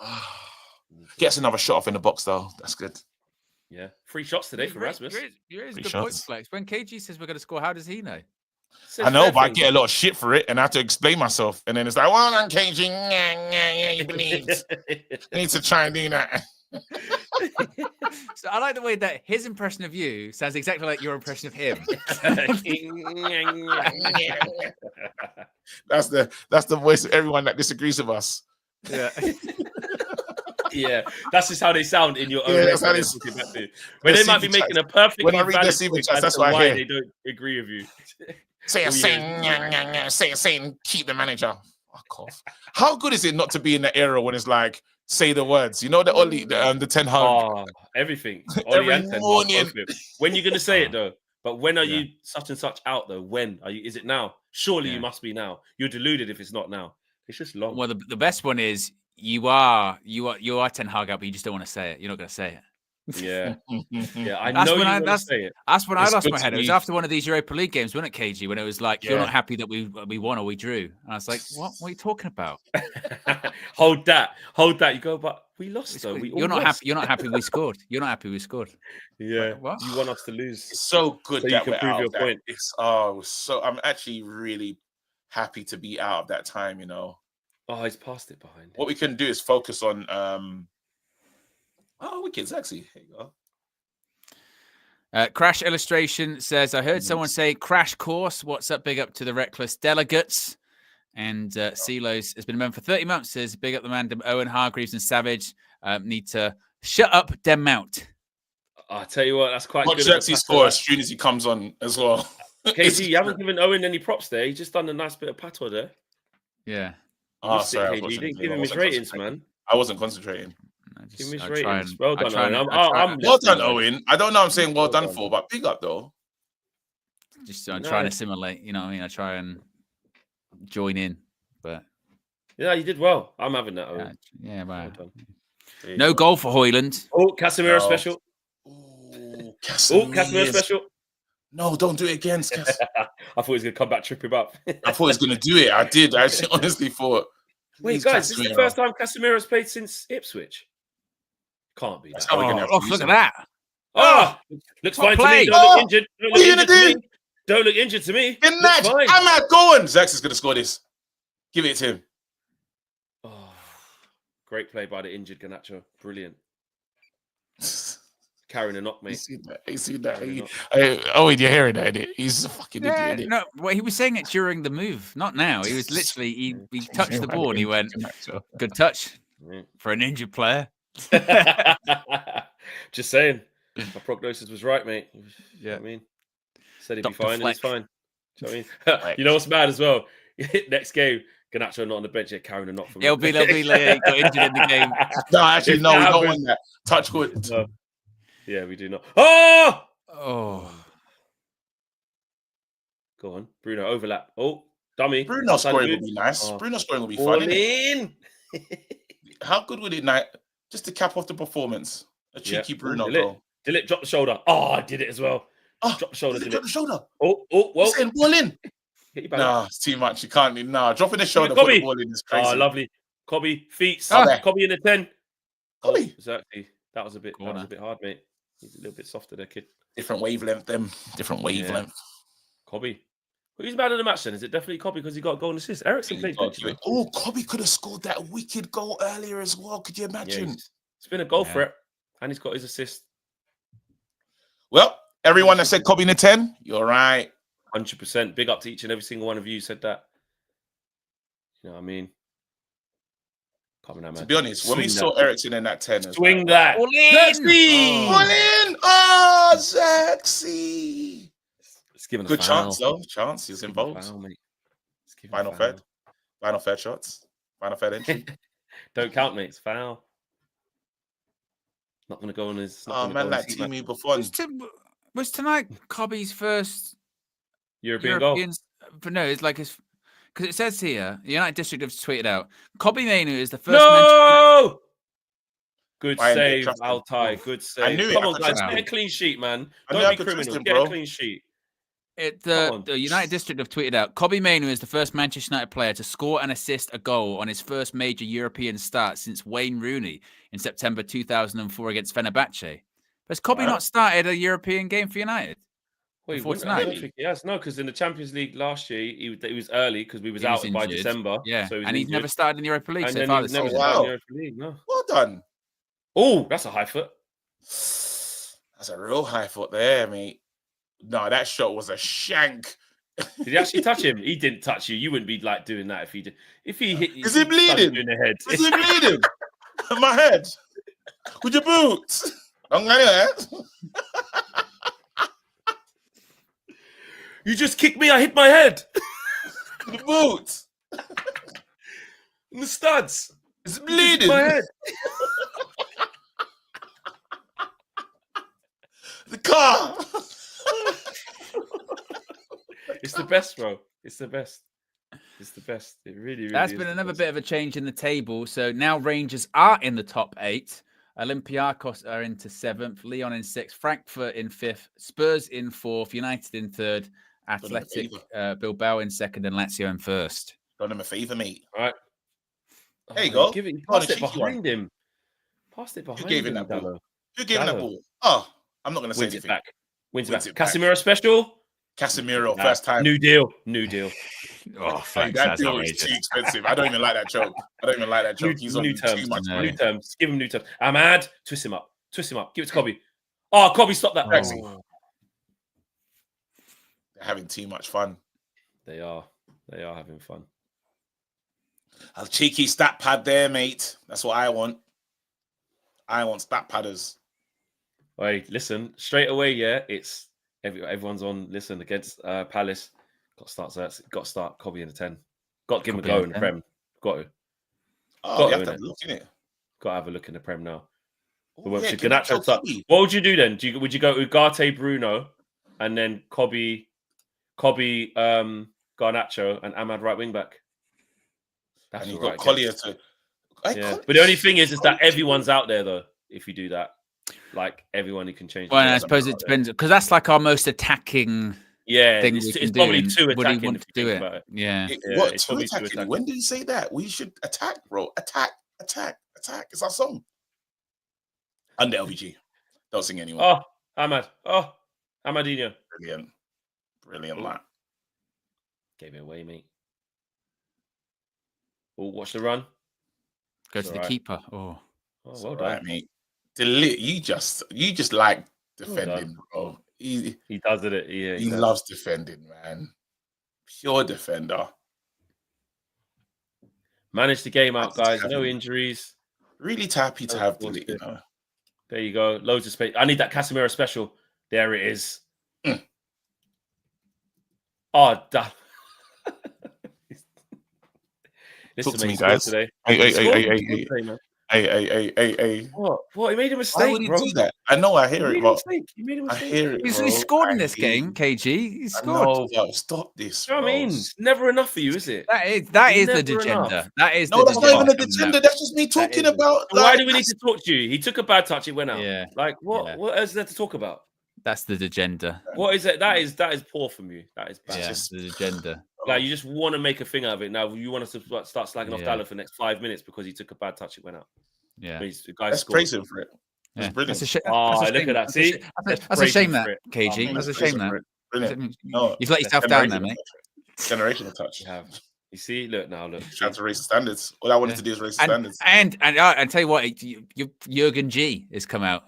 S4: Gets another shot off in the box, though. That's good.
S6: Yeah. 3 shots today for Rasmus.
S3: You raise
S4: Three
S3: good
S4: shots.
S3: points, Flex. When KG says we're going to score, how does he know?
S6: Says
S4: I know,
S6: fair
S4: but I
S6: things.
S4: get a lot of shit for it, and I have to explain myself. And then it's like, well, I'm caging. You need to try and do that.
S3: So I like the way that his impression of you sounds exactly like your impression of him.
S4: That's the voice of everyone that disagrees with us.
S3: Yeah.
S6: Yeah, that's just how they sound in your own
S4: Yeah,
S6: head.
S4: that's how
S6: When,
S4: they-
S6: they're talking back to you. When they might be
S4: CV
S6: making
S4: chats.
S6: a perfectly
S4: When I read their
S6: valid
S4: CV
S6: point
S4: chats,
S6: as
S4: that's
S6: to
S4: what I
S6: why
S4: hear.
S6: they don't agree with you.
S4: Say a
S6: All you
S4: saying, keep the manager. Fuck off. How good is it not to be in the era when it's like, say the words? You know, the Oli, the 10 hug.
S6: Oh, everything. Oli
S4: Every
S6: and Ten Hag,
S4: morning.
S6: both of them. When you going to say it though? But when are
S3: Yeah.
S6: you such and such out though? When are you? Is it now? Surely
S3: Yeah.
S6: you must be now. You're deluded if it's not now. It's just long.
S3: Well, the best one is you are Ten Hag out, but you just don't want to say it. You're not going to say it.
S6: Yeah, yeah. I
S3: That's
S6: know
S3: when
S6: you
S3: I-
S6: want to
S3: that's-
S6: say it.
S3: That's when I
S4: It's
S3: lost
S4: good
S3: my
S4: to
S3: head. It was
S4: be-
S3: after one of these Europa League games, wasn't it, KG? When it was like, you're
S4: Yeah.
S3: not happy that we won or we drew. And I was like, what are you talking about?
S6: Hold that. You go, but we lost though. We
S3: You're
S6: all
S3: not
S6: lost.
S3: happy. You're not happy we scored. You're not happy we scored.
S6: Yeah,
S3: What?
S6: you want us to lose.
S4: It's so good
S6: So you
S4: that
S6: can
S4: we're
S6: prove
S4: out
S6: your
S4: of that.
S6: point.
S4: I'm actually really happy to be out of that time, you know.
S6: Oh, he's passed it behind.
S4: What we can do is focus on wicked sexy. Here you go.
S3: Crash Illustration says, I heard someone say crash course. What's up? Big up to the reckless delegates. And Silos has been a member for 30 months. Says, big up the man, Owen, Hargreaves and Savage. Need to shut up, dem out.
S6: I'll tell you what, that's quite
S4: Watch
S6: good.
S4: Xerxes score as soon as he comes on as well.
S6: KG, you haven't given Owen any props there. He's just done a nice bit of pato there.
S3: Yeah.
S4: Oh, sorry, I was
S6: KG. You
S4: watching
S6: didn't
S4: the
S6: give
S4: game.
S6: him
S4: I
S6: his
S4: wasn't
S6: ratings,
S4: concentrating.
S6: man.
S4: I wasn't concentrating.
S6: Give him his
S3: I
S6: ratings.
S3: and-
S6: Well
S3: I
S6: done,
S3: try and-
S6: Owen.
S3: I try-
S6: I'm
S4: Well done,
S6: listening, man.
S4: Owen. I don't know I'm saying well
S6: Well
S4: done
S6: done.
S4: for, but big up though.
S3: Just try
S6: No.
S3: and assimilate. You know what I mean? I try and join in. But
S6: Yeah, you did well. I'm having that, Owen.
S3: yeah,
S6: Well
S3: man.
S6: done. There you
S3: No
S6: go.
S3: goal for Hoyland.
S6: Oh, Casemiro
S4: No.
S6: special.
S4: Ooh,
S6: Oh, Casemiro special.
S4: No, don't do it again, Cas.
S6: I thought he was going to come back, trip him up.
S4: I thought he was going to do it. I did. I actually honestly thought.
S6: Wait,
S4: please,
S6: guys, this is the
S4: Casemiro.
S6: first time Casemiro's played since Ipswich. Can't be
S4: That's
S6: that.
S4: how we're going to have to
S3: Look
S4: use
S3: at
S4: him.
S3: that.
S6: Oh, looks
S3: what
S6: fine
S3: play?
S6: to me. Don't
S4: Oh,
S6: look injured. Don't
S4: what
S6: look
S4: are you
S6: injured
S4: gonna
S6: to
S4: do?
S6: me. Don't look injured to me.
S4: Good
S6: Looks
S4: match.
S6: fine.
S4: I'm not going. Zax is going to score this. Give it to him.
S6: Oh, great play by the injured Garnacho. Brilliant. Carrying a knock,
S4: You
S6: mate.
S4: see that? You see that?
S6: Carrying a knock.
S4: You're hearing that? Innit? He's a fucking
S3: Yeah,
S4: idiot. Innit?
S3: no, well, he was saying it during the move, not now. He was literally he touched the ball and he went, good touch
S6: Yeah.
S3: for an injured player.
S6: Just saying. My prognosis was right, mate. You know
S3: Yeah.
S6: what I mean? Said he'd be
S3: Dr.
S6: fine, and he's
S3: Fleck.
S6: fine. Do you know what I mean? You know what's mad as well? Next game, Garnacho not on the bench yet, carrying a knock from
S3: They'll be like, he got injured in the game.
S4: No, actually,
S6: If
S4: no, we
S6: that
S4: don't
S6: happens-
S4: want that. Touch good.
S6: No. Yeah, we do not. Oh!
S3: Oh,
S6: Go on. Bruno, overlap. Oh, dummy.
S4: Bruno
S6: Outside
S4: scoring
S6: the
S4: would be nice.
S6: Oh.
S4: Bruno scoring would be
S6: All
S4: fun. Innit?
S6: in.
S4: How good would it night just to cap off the performance? A cheeky Bruno
S6: Dilip.
S4: goal.
S6: Dilip, drop the shoulder. Oh, I did it as well.
S4: Oh,
S6: Drop the shoulder,
S4: drop
S6: Dilip.
S4: the shoulder.
S6: Oh, whoa.
S4: He's saying ball in.
S6: Get your back.
S4: Nah, it's too much. You can't. Nah, dropping the shoulder,
S6: Kobe.
S4: put the ball in is crazy.
S6: Oh, lovely. Cobby, feet.
S4: Oh, there.
S6: Cobby in the 10.
S4: Kobe.
S6: Oh, exactly. That was a bit hard, mate. He's a little bit softer there, kid.
S4: Different wavelength, them. Different wavelength.
S6: Cobby. Who's man of the match then? Is it definitely Cobby because he got a goal and assist? Ericsson played bench. Man.
S4: Oh, Kobe could have scored that wicked goal earlier as well. Could you
S6: Yeah,
S4: imagine?
S6: it's been a goal threat, and he's got his assist.
S4: Well, everyone that said Kobe in the 10, you're right.
S6: 100%. Big up to each and every single one of you who said that. You know what I mean? Come on now, man.
S4: To be honest, when we
S6: Swing
S4: saw
S6: that.
S4: Ericsson in that 10,
S6: Swing that.
S3: All in!
S6: Zexy!
S4: All in! Oh, sexy!
S6: Let's give him a
S4: Good
S6: foul.
S4: chance, though. Chance. He was
S6: Let's give him a
S4: involved.
S6: foul, mate. Let's give him a
S4: Final
S6: foul.
S4: third. Final third shots. Final third entry.
S6: Don't count, mate. It's foul. Not going to go on his.
S4: Oh, man, like Timmy Buffon.
S3: Was tonight Cobby's first
S6: European goal.
S3: But no, it's like his because it says here, the United District have tweeted out, Cobby Mainu is the first
S6: No! Good
S4: I didn't
S6: save,
S4: trust him.
S6: Altai. Good save.
S4: I knew it.
S6: Come
S4: I
S6: on,
S4: could
S6: guys.
S4: trust
S6: Get a
S3: him.
S6: clean sheet, man.
S4: I knew I
S6: Don't be
S4: could trust
S6: criminals.
S4: him,
S6: Get
S4: bro.
S6: a clean sheet.
S3: The
S6: on.
S3: United District have tweeted out, Cobby Mainu is the first Manchester United player to score and assist a goal on his first major European start since Wayne Rooney in September 2004 against Fenerbahce. Has Cobby
S4: Wow.
S3: not started a European game for United?
S6: Well,
S3: before
S6: I don't
S3: tonight.
S6: think he has. No, because in the Champions League last year, he was early because we was out by
S3: injured.
S6: December.
S3: Yeah,
S6: so
S3: and he's never started in the Europa League
S6: And
S3: so
S6: then
S3: far
S6: he's
S3: this
S6: never
S3: season.
S6: started in
S4: Wow.
S6: the Europa League. No.
S4: Well done.
S6: Oh, that's a high foot.
S4: That's a real high foot there, mate. No, that shot was a shank.
S6: Did he actually touch him? He didn't touch you. You wouldn't be like doing that if he did. If he hit,
S4: Is he bleeding?
S6: in the head.
S4: Is he bleeding? My head. With your boots. Don't get it.
S6: You just kicked me. I hit my head.
S4: The boots.
S6: In the studs.
S4: It's bleeding.
S6: My head.
S4: The car.
S6: It's the best, bro. It's the best. It's the best. It really, really
S3: That's
S6: is
S3: been
S6: the
S3: another
S6: best.
S3: bit of a change in the table. So now Rangers are in the top 8. Olympiacos are into 7th, Lyon in 6th, Frankfurt in 5th, Spurs in 4th, United in 3rd, Athletic Bilbao in 2nd, and Lazio in 1st.
S4: Done him a favour, mate.
S6: All right.
S4: There you go.
S6: Give it.
S4: Oh,
S6: Pass
S4: the
S6: it
S4: cheeky
S6: behind him. Passed it behind
S4: Who gave him
S6: him.
S4: that ball?
S6: Dallo.
S4: Who gave him that
S6: Dallo.
S4: ball? Oh, I'm not going to say
S6: Wins it
S4: anything.
S6: back. Wins
S4: Wins
S6: it
S4: it
S6: back.
S4: back.
S6: Casemiro special.
S4: Casemiro,
S6: Nah,
S4: first time.
S6: New deal. New deal.
S3: Oh,
S4: Hey,
S3: thanks.
S4: that
S3: That's
S4: deal is
S3: outrageous.
S4: too expensive. I don't even like that joke. He's on
S6: new
S4: too
S6: terms.
S4: much
S3: No.
S4: money.
S6: New terms. Give him new terms. Ahmad, twist him up. Twist him up. Give it to Kobe. Oh, Kobe, stop that.
S4: Taxi.
S6: Oh.
S4: They're having too much fun.
S6: They are. They are having fun.
S4: A cheeky stat pad there, mate. That's what I want. I want stat padders.
S6: Wait, listen. Straight away, yeah. It's everyone's on. Listen, against Palace. Got to start Kobe in the 10. Got to give him a
S3: Kobe
S6: go
S3: in
S6: in
S3: the
S6: the
S3: 10.
S6: Prem. Got to.
S4: Oh,
S6: Got
S4: you
S6: to,
S4: have to
S6: innit?
S4: look in it.
S6: Got to have a look in the Prem now.
S4: Oh,
S6: Well,
S4: yeah,
S6: should
S4: give that
S6: Garnacho
S4: to
S6: start?
S4: Kobe.
S6: What would you do then? Would you go Ugarte, Bruno, and then Kobe, Garnacho, and Ahmad right wing back? That's
S4: And you've
S6: all
S4: got
S6: right,
S4: Collier to.
S6: yeah. But the only thing is that everyone's out there though. If you do that, like everyone, you can change. the
S3: Well, I
S6: game.
S3: suppose it depends because that's like our most attacking
S6: Yeah,
S3: thing
S6: it's,
S3: we can
S6: it's
S3: do.
S6: probably
S3: and
S6: too
S3: would he
S6: attacking
S3: want
S6: if
S3: to
S6: you
S3: do
S6: think
S3: it?
S6: about it.
S3: Yeah.
S4: What
S6: it's
S4: too
S6: probably too
S4: attacking?
S6: attacking.
S4: When did you say that? We should attack, bro. Attack. It's our song. Under LVG. Don't sing anymore.
S6: Oh, Ahmad. Oh, Ahmadinho.
S4: Brilliant,
S6: Oh.
S4: man.
S6: Gave it away, mate. Oh, watch the run.
S3: Go
S6: It's
S3: to the
S6: all right.
S3: keeper. Oh,
S6: Oh, well
S4: All
S6: done.
S4: right, mate. You just like defending, bro. He
S6: He does it. Yeah,
S4: he
S6: does.
S4: loves defending, man. Pure defender.
S6: Managed the game out,
S4: Happy to
S6: guys.
S4: have
S6: No
S4: him.
S6: injuries.
S4: Really happy to have the, you know.
S6: There you go. Loads of space. I need that Casemiro special. There it is.
S4: Mm.
S6: Oh, damn. Listen,
S4: Talk to
S6: mate,
S4: me,
S6: he scored
S4: guys.
S6: today.
S4: Hey,
S6: He scored today, man.
S4: Hey.
S6: What? He made a
S4: Why
S6: mistake,
S4: would he
S6: bro.
S4: do that? I know, I
S6: He
S4: hear
S6: made
S4: it,
S6: a
S4: but
S6: mistake. He made a
S4: I
S6: mistake.
S4: hear it.
S3: he
S4: bro.
S3: scored in
S4: I
S3: this
S4: hear
S3: game,
S4: you.
S3: KG. He
S4: I
S3: scored.
S4: know, bro. Stop this.
S6: Do you know what I
S4: bro.
S6: mean? It's never enough for you, is it?
S3: That is
S6: Never
S3: the agenda.
S6: enough.
S3: That is
S4: No,
S3: the
S4: that's not even a
S3: coming
S4: agenda.
S3: out.
S4: That's just me talking
S3: is-
S4: about.
S6: So why
S4: like,
S6: do we need to talk to you? He took a bad touch. It went out.
S3: Yeah.
S6: Like what?
S3: Yeah.
S6: What else is there to talk about?
S3: That's the agenda.
S6: What is it? That is poor from you. That is bad.
S3: Yeah,
S4: just-
S3: the agenda.
S6: Like you just want to make a thing out of it. Now you want us to start slagging off
S3: Yeah.
S6: Dallo for the next 5 minutes because he took a bad touch. It went out.
S3: Yeah.
S6: The guy
S4: Let's
S6: scored.
S4: praise him for it.
S3: Yeah.
S4: It's brilliant.
S3: That's a shame.
S6: Oh,
S3: that's a
S6: look
S3: shame.
S6: at that.
S3: That's
S6: See?
S3: a sh-
S6: Let's
S3: that's a
S6: praise
S3: shame
S6: him
S3: that,
S6: for it.
S3: KG.
S6: Oh,
S3: That's a
S4: let's praise
S3: shame
S4: him
S3: that.
S4: for it. Brilliant. No,
S3: You've let yourself down there, mate.
S4: Generational touch.
S6: You have. You see? Look now. Look.
S4: Trying to raise the standards. All I wanted
S3: Yeah.
S4: to do is raise the
S3: And
S4: standards.
S3: I tell you what, Jurgen G has come out.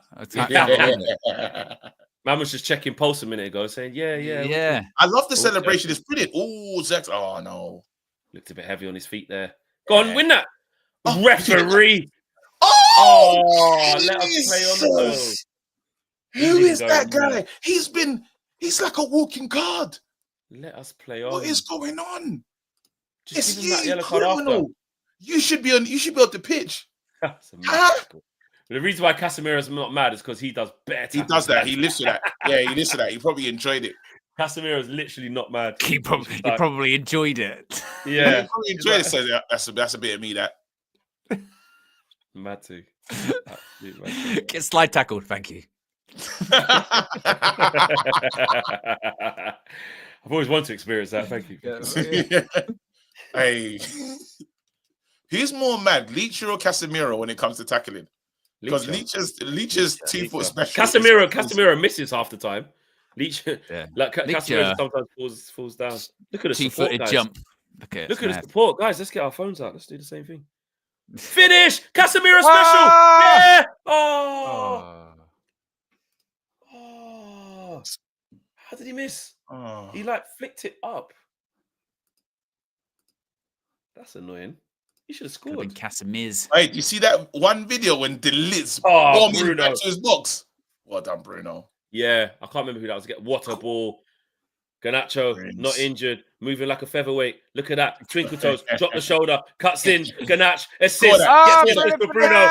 S6: Man was just checking pulse a minute ago, saying, "Yeah."
S3: Yeah.
S4: I love the
S6: Oh,
S4: celebration. It's brilliant. Oh, Zex. Oh no.
S6: Looked a bit heavy on his feet there. Go on,
S4: Yeah.
S6: win that.
S4: Oh,
S6: Referee.
S4: Oh,
S6: Let us play on the low.
S4: Jesus.
S6: He
S4: Who
S6: didn't
S4: is
S6: go
S4: that
S6: in
S4: guy? He's like a walking card.
S6: Let us play on.
S4: What is going on?
S6: Just
S4: It's
S6: give him that
S4: you,
S6: yellow card after.
S4: criminal. You should be on the pitch.
S6: That's a mad
S4: Huh?
S6: tackle. The reason why Casemiro's not mad is because he does better.
S4: He does that. He lives to that. Yeah, he lives to that. He probably enjoyed it.
S6: Casemiro's literally not mad.
S3: He probably enjoyed it.
S6: Yeah,
S4: He probably enjoyed it. So that's a bit of me. That
S6: mad too. Absolute mad too.
S3: Get slide tackled. Thank you.
S6: I've always wanted to experience that. Thank you.
S4: Hey, who's more mad, Leach or Casemiro when it comes to tackling? Because Leach's 2 foot special.
S6: Casemiro misses half the time. Leach,
S3: Yeah.
S6: like
S3: Leach,
S6: Casemiro sometimes falls down. Look at the support,
S3: two-footed
S6: guys.
S3: jump. Look at
S6: the support, guys. Let's get our phones out. Let's do the same thing. Finish, Casemiro special.
S3: Ah!
S6: Yeah. Oh. How did he miss?
S4: Oh.
S6: He like flicked it up. That's annoying. He should have
S3: Could have been
S6: scored.
S3: Casemiro.
S4: Wait, you see that one video when Delitz bombed
S6: Bruno.
S4: back to his box? Well done, Bruno.
S6: Yeah, I can't remember who that was. What a ball. Garnacho, not injured, moving like a featherweight. Look at that. Twinkle toes, drop the shoulder, cuts in. Garnacho, assist. Gets assist for Bruno.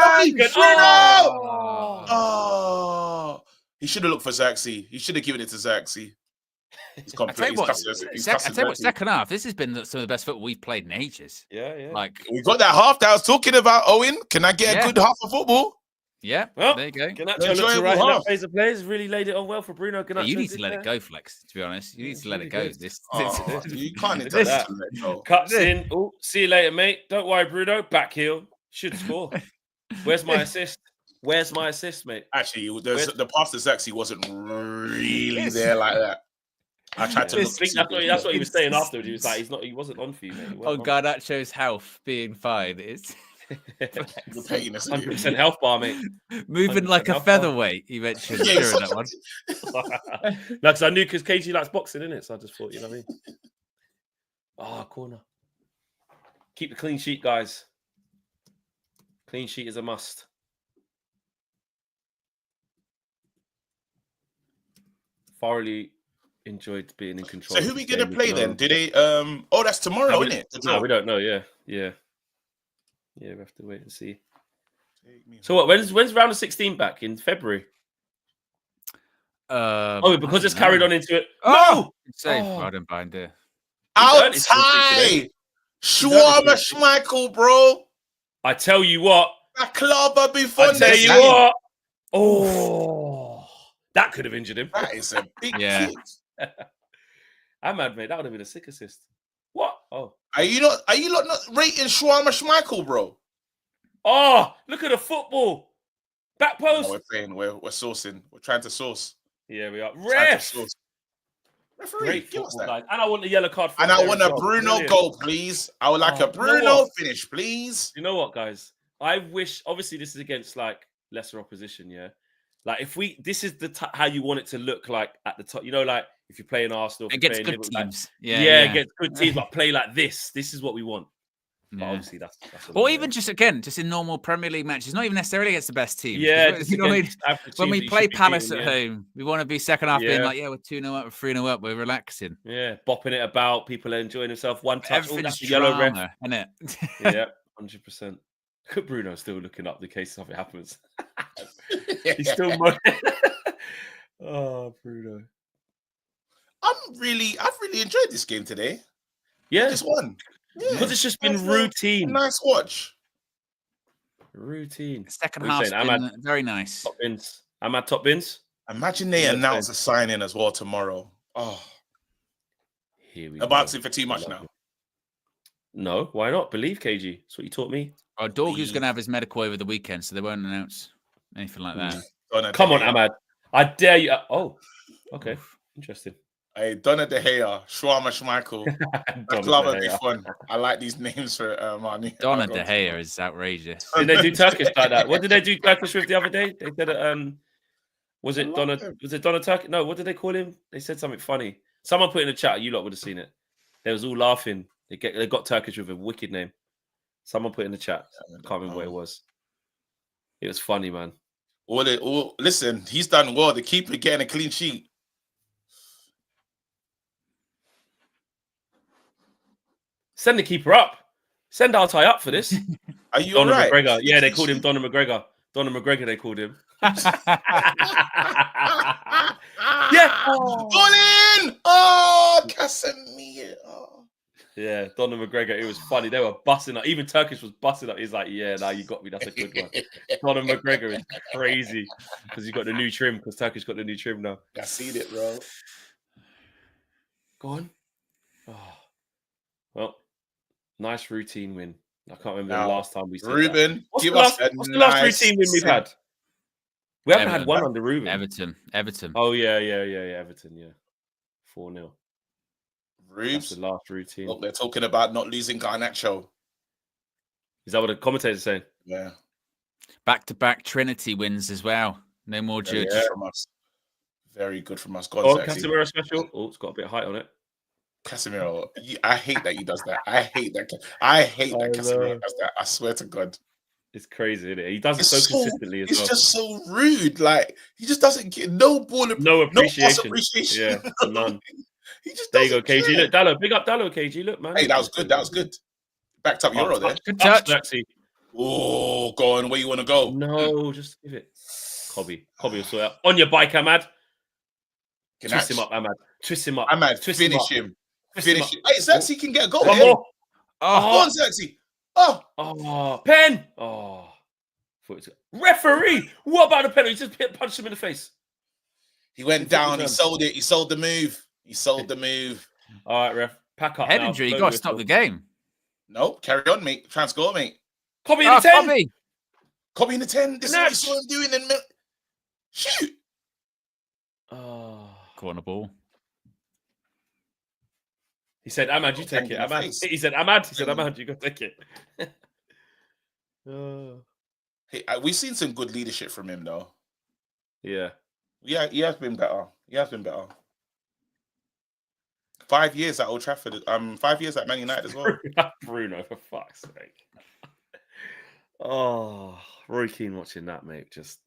S4: Oh, he should have looked for Zaxi. He should have given it to Zaxi. He's
S3: I tell you what, second half, this has been some of the best football we've played in ages.
S6: Yeah.
S3: Like
S4: we got that half that I was talking about, Owen. Can I get a good half of football?
S3: Yeah,
S6: well,
S3: there you go.
S6: Garnacho looks right in that phase of players. Really laid it on well for Bruno.
S3: Yeah, you need to let it go, Flex. To be honest, you need to let it go.
S4: You can't let that go.
S6: Cuts in. Oh, see you later, mate. Don't worry, Bruno. Back heel. Should score. Where's my assist? Where's my assist, mate?
S4: Actually, the pass to Zaxi wasn't really there like that. I tried to look.
S6: That's what he was saying afterwards. He was like, he wasn't on for you, mate.
S3: Garnacho's health being fine is
S6: 100% health bar, mate.
S3: Moving like a featherweight. You mentioned during that one.
S6: No, because I knew because KG likes boxing, innit? So I just thought, you know what I mean. Corner. Keep the clean sheet, guys. Clean sheet is a must. Thoroughly enjoyed being in control.
S4: So who are we gonna play then? Do they that's tomorrow, isn't it?
S6: No, we don't know, yeah. We have to wait and see. So what, when's round of 16 back? In February? Because it's carried on into it.
S3: No! Save. I don't mind it.
S4: Outside! Shawarma Schmeichel, bro.
S6: I tell you what.
S4: Baklava before
S6: I tell you what. Oh, that could have injured him.
S4: That is a big kick.
S6: I'm mad, mate. That would have been a sick assist. What? Oh.
S4: Are you not rating Shawarma Schmeichel, bro?
S6: Oh, look at the football. Back post.
S4: No, we're playing. We're sourcing. We're trying to source.
S6: Yeah, we are. Referee,
S4: give us that.
S6: Guys. And I want the yellow card.
S4: And I want a Bruno goal, please. I would like a Bruno finish, please.
S6: You know what, guys? I wish. Obviously, this is against like lesser opposition. Yeah, like this is how you want it to look like at the top. You know, like if you're playing Arsenal,
S3: against good teams.
S6: Like, against good teams, but play like this. This is what we want. But obviously, that's
S3: or even just in normal Premier League matches, not even necessarily against the best teams.
S6: Yeah,
S3: you know, when we play Palace at home, we want to be second half being like, we're 2-0 up, 3-0 up, we're relaxing.
S6: Yeah, bopping it about, people are enjoying themselves. One touch,
S3: that's
S6: yellow ref,
S3: isn't it?
S6: Yeah, 100%. Look at Bruno still looking up the case something happens. He's still oh, Bruno.
S4: I've really enjoyed this game today.
S6: Yeah,
S4: just won. Yeah,
S6: because it's just been routine.
S4: Nice watch.
S6: Routine.
S3: Second half's been very nice.
S6: Top bins. I'm at top bins.
S4: Imagine they announce a signing as well tomorrow. Oh,
S6: here we go.
S4: About for too much now.
S6: No, why not? Believe KG. That's what you taught me.
S3: Dorgu's going to have his medical over the weekend, so they won't announce anything like that.
S6: Come on, Ahmad. I dare you. Oh, okay. Interesting.
S4: Hey, Donna De Gea, Shawarma Schmeichel, Baklava be fun. I like these names for Marnie.
S3: Donna De Gea is outrageous.
S6: Did they do Turkish like that? What did they do Turkish with the other day? They said, was it Donna Turkish? No, what did they call him? They said something funny. Someone put in the chat. You lot would have seen it. They was all laughing. They got Turkish with a wicked name. Someone put in the chat. I can't remember what it was. It was funny, man.
S4: Listen, he's done well. The keeper getting a clean sheet.
S6: Send the keeper up. Send Altai up for this.
S4: Are you all right?
S6: McGregor. Yeah, they called him Donna McGregor. Donna McGregor, they called him.
S4: Yeah. All in. Oh, Casemiro. Oh.
S6: Yeah, Donna McGregor. It was funny. They were busting up. Even Turkish was busting up. He's like, yeah, now you got me. That's a good one. Donna McGregor is crazy because you got the new trim. Because Turkish got the new trim now.
S4: I seen it, bro.
S6: Go on. Oh. Well, nice routine win. I can't remember the last time we said
S4: Ruben,
S6: that.
S4: give us
S6: what's the last routine win we've had? We haven't had one under Ruben.
S3: Everton.
S6: Oh, yeah. Everton, yeah. 4-0.
S4: Rubes.
S6: That's the last routine.
S4: Look, they're talking about not losing Garnacho.
S6: Is that what the commentator's saying?
S4: Yeah.
S3: Back-to-back Trinity wins as well. No more Judge.
S4: Very good from us. Very good from us.
S6: Oh, Casemiro special. Oh, it's got a bit of height on it.
S4: Casemiro. I hate that he does that. I hate that Casemiro does that. I swear to God.
S6: It's crazy, isn't it? He does it so consistently as well.
S4: It's just so rude. Like, he just doesn't get no ball.
S6: No appreciation.
S4: Yeah,
S6: none.
S4: He just
S6: there you go,
S4: care.
S6: KG. Look, Dallo. Big up Dallo, KG. Look, man.
S4: Hey, that was good. That was good. Backed up Euro there.
S3: Good touch.
S4: Oh, go on. Where you want to go?
S6: No, just give it. Cobby will sort out. On your bike, Ahmad. Twist him up, Ahmad. Twist him up.
S4: Ahmad, finish him. Finish him. Hey, Xerxes can get a goal.
S6: One more.
S4: Go on, Xerxes.
S6: Pen. Referee. What about the penalty? He just punched him in the face.
S4: He went down. He sold it. He sold the move. All
S6: right, ref. Pack up.
S3: Head injury. You got to stop the game.
S4: Nope. Carry on, mate. Try and score, mate.
S6: Cobby in the 10.
S4: Cobby in the 10. This is what you saw him doing in the shoot.
S3: Corner ball.
S6: He said, Ahmad, you take it. Ahmad. He said, Ahmad, you go take it.
S4: Hey, we've seen some good leadership from him, though.
S6: Yeah.
S4: Yeah, he has been better. 5 years at Old Trafford. 5 years at Man United as well.
S6: Bruno, for fuck's sake. Oh, Roy Keane watching that, mate. Jesus.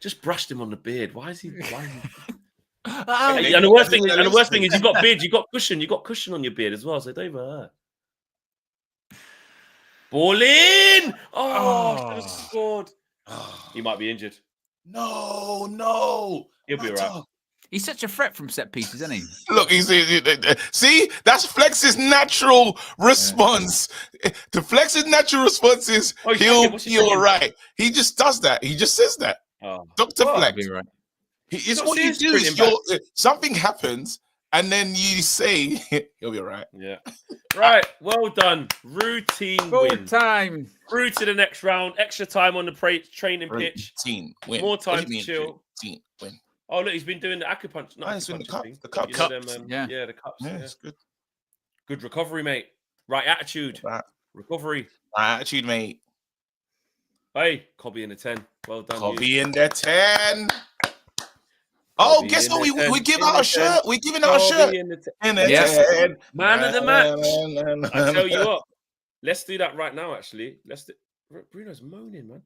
S6: Just brushed him on the beard. Why is he? And the worst thing is, you've got beard, you got cushion on your beard as well, so it don't even hurt. Ball in! Should have scored. He might be injured.
S4: No.
S6: He'll be all right.
S3: He's such a threat from set pieces, isn't he?
S4: Look, see, that's Flex's natural response. To Flex's natural response is he'll be all right. He just does that. He just says that. Dr. Flex.
S3: Right.
S4: It's what you do is something happens and then you say he'll be all right.
S6: Yeah. Right. Well done. Routine win.
S3: Time.
S6: Through to the next round. Extra time on the training pitch.
S4: Routine win.
S6: More time to chill.
S4: Routine win.
S6: Oh, look, he's been doing the acupuncture.
S4: He's doing the cups. The cups.
S6: Yeah, the cups.
S4: Yeah, it's good.
S6: Good recovery, mate. Right attitude. Recovery.
S4: Right attitude, mate.
S6: Hey, Cobby in the 10. Well done.
S4: Cobby in the 10. Oh, guess what? We give out a shirt. We're giving out a shirt. In the 10.
S6: Man of the match. I tell you what. Let's do that right now, actually. Bruno's moaning, man.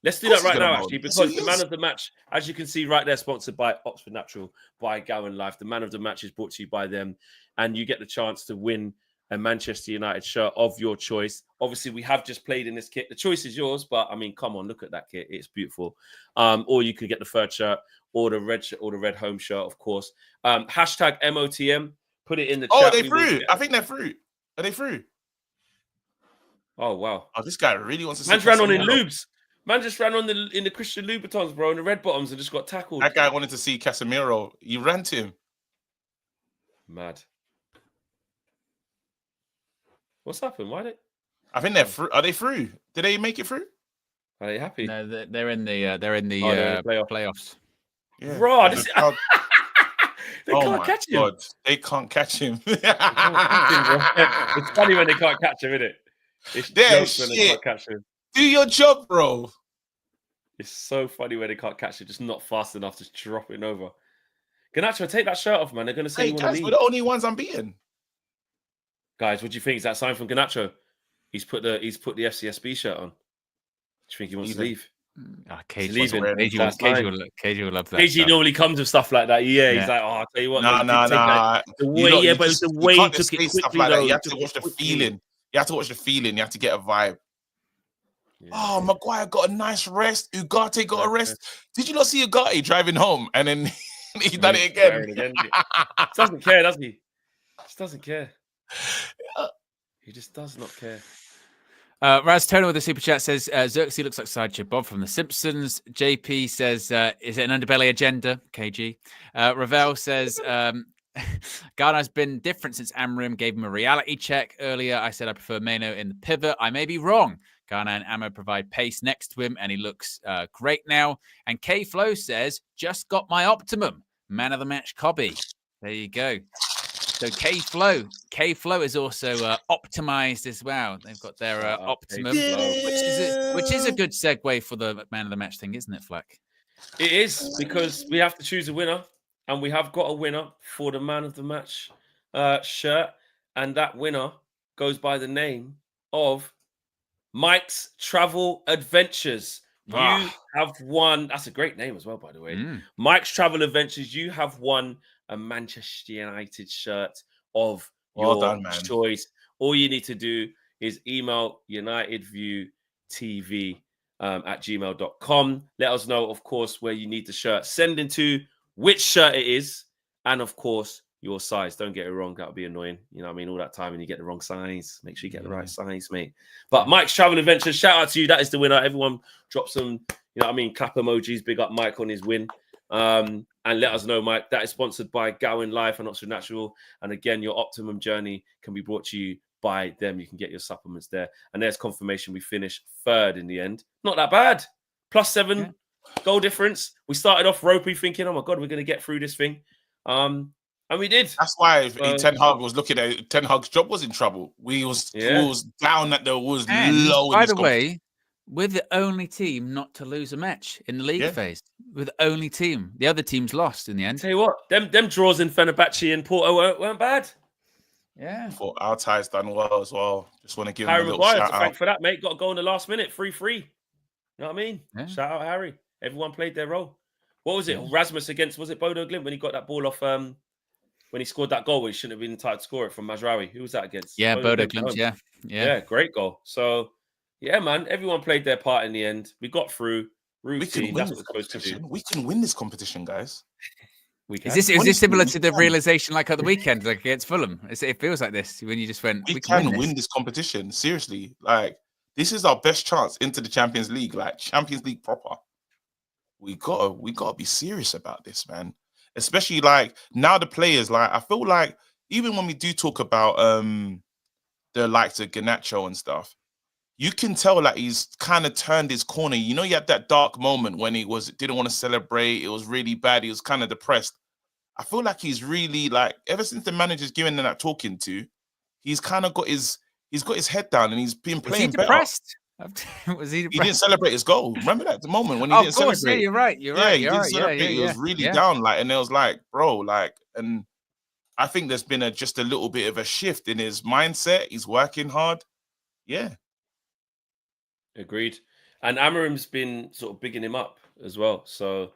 S6: Let's do that right now, actually, because the man of the match, as you can see right there, sponsored by Oxford Natural, by Gowan Life. The man of the match is brought to you by them, and you get the chance to win a Manchester United shirt of your choice. Obviously, we have just played in this kit. The choice is yours, but I mean, come on, look at that kit. It's beautiful. Or you could get the third shirt, or the red shirt, or the red home shirt, of course. Hashtag MOTM. Put it in the chat.
S4: Oh, they're through. I think they're through. Are they through?
S6: Oh, wow.
S4: Oh, this guy really wants to see.
S6: Man's ran on in lubes. Man just ran on in the Christian Louboutins, bro, and the red bottoms, and just got tackled.
S4: That guy wanted to see Casemiro. He ran to him.
S6: Mad. What's happened?
S4: I think they're through. Are they through? Did they make it through?
S6: Are they happy?
S3: No, they're in the playoffs.
S6: Yeah. Bro, they can't catch him.
S4: God. They can't catch him.
S6: It's funny when they can't catch him, isn't it? It's jokes when they can't catch him.
S4: Do your job, bro.
S6: It's so funny when they can't catch it, just not fast enough to drop it over. Garnacho, take that shirt off, man. They're going to say you want to leave.
S4: We're the only ones unbeaten.
S6: Guys, what do you think? Is that a sign from Garnacho? He's put the FCSB shirt on. Do you think he wants to leave?
S3: KG will love that.
S6: KG normally comes with stuff like that. Yeah, he's like, I'll tell you what.
S4: No.
S6: But it's the way he took it quickly, though.
S4: You have to watch the feeling. You have to get a vibe. Yeah. Oh, Maguire got a nice rest. Ugarte got a rest. Did you not see Ugarte driving home and then he done it again?
S6: He doesn't care, does he? Just doesn't care. He just does not care.
S3: Raz Turner with the super chat says Xerxes looks like Sideshow Bob from The Simpsons. JP says, is it an underbelly agenda? KG. Ravel says, Ghana's been different since Amram gave him a reality check earlier. I said I prefer Mano in the pivot. I may be wrong. Ghana and Ammo provide pace next to him, and he looks great now. And K Flow says, just got my Optimum. Man of the match, Cobby. There you go. So K Flow is also optimized as well. They've got their Optimum, which is a good segue for the man of the match thing, isn't it, Fleck?
S6: It is, because we have to choose a winner, and we have got a winner for the man of the match shirt, and that winner goes by the name of Mike's Travel Adventures. You have won. That's a great name as well, by the way. Mike's Travel Adventures. You have won a Manchester United shirt of your choice. All you need to do is email unitedviewtv@gmail.com. Let us know, of course, where you need the shirt. Send into which shirt it is, and of course, your size. Don't get it wrong. That would be annoying. You know what I mean? All that time and you get the wrong size. Make sure you get the right size, mate. But Mike's Travel Adventures, shout out to you. That is the winner. Everyone drop some, you know what I mean, clap emojis. Big up Mike on his win. And let us know, Mike. That is sponsored by Gowan Life and Oxford Natural. And again, your optimum journey can be brought to you by them. You can get your supplements there. And there's confirmation we finished third in the end. Not that bad. +7 goal difference. We started off ropey thinking, oh my God, we're going to get through this thing. And we did.
S4: That's why Ten Hag was looking at it. Ten Hag's job was in trouble. We was down that there was low.
S3: By the way, we're the only team not to lose a match in the league phase. We're the only team. The other teams lost in the end.
S6: Tell you what, them draws in Fenerbahce and Porto weren't bad.
S3: Yeah.
S4: For our ties done well as well. Just want to give
S6: Harry
S4: him a little
S6: Maguire,
S4: shout out.
S6: thank for that, mate. Got a goal in the last minute, 3-3. You know what I mean?
S3: Yeah.
S6: Shout out Harry. Everyone played their role. What was it? Rasmus against, was it Bodo Glimt when he got that ball off when he scored that goal, where he shouldn't have been entitled to score it from Mazraoui? Who was that against?
S3: Yeah, Bodo Glimt,
S6: yeah, great goal. So, yeah, man, everyone played their part in the end. We got through. Routine, that's what we're supposed to do.
S4: We can win this competition, guys.
S3: Is this similar to the realization like at the weekend, like against Fulham? It feels like this when you just went,
S4: we can win this competition. Seriously, like this is our best chance into the Champions League, like Champions League proper. We gotta be serious about this, man. Especially like now the players, like I feel like even when we do talk about the likes of Garnacho and stuff, you can tell that he's kind of turned his corner. You know, he had that dark moment when he didn't want to celebrate. It was really bad. He was kind of depressed. I feel like he's really like, ever since the manager's given him that talking to, he's kind of got his head down and he's been playing better.
S3: Depressed? Was he depressed?
S4: He didn't celebrate his goal. Remember that the moment when he didn't celebrate?
S3: Yeah, you're right. You're right.
S4: He didn't celebrate. He was really down, like, and it was like, bro, like, and I think there's been just a little bit of a shift in his mindset. He's working hard. Yeah.
S6: Agreed. And Amarim's been sort of bigging him up as well. So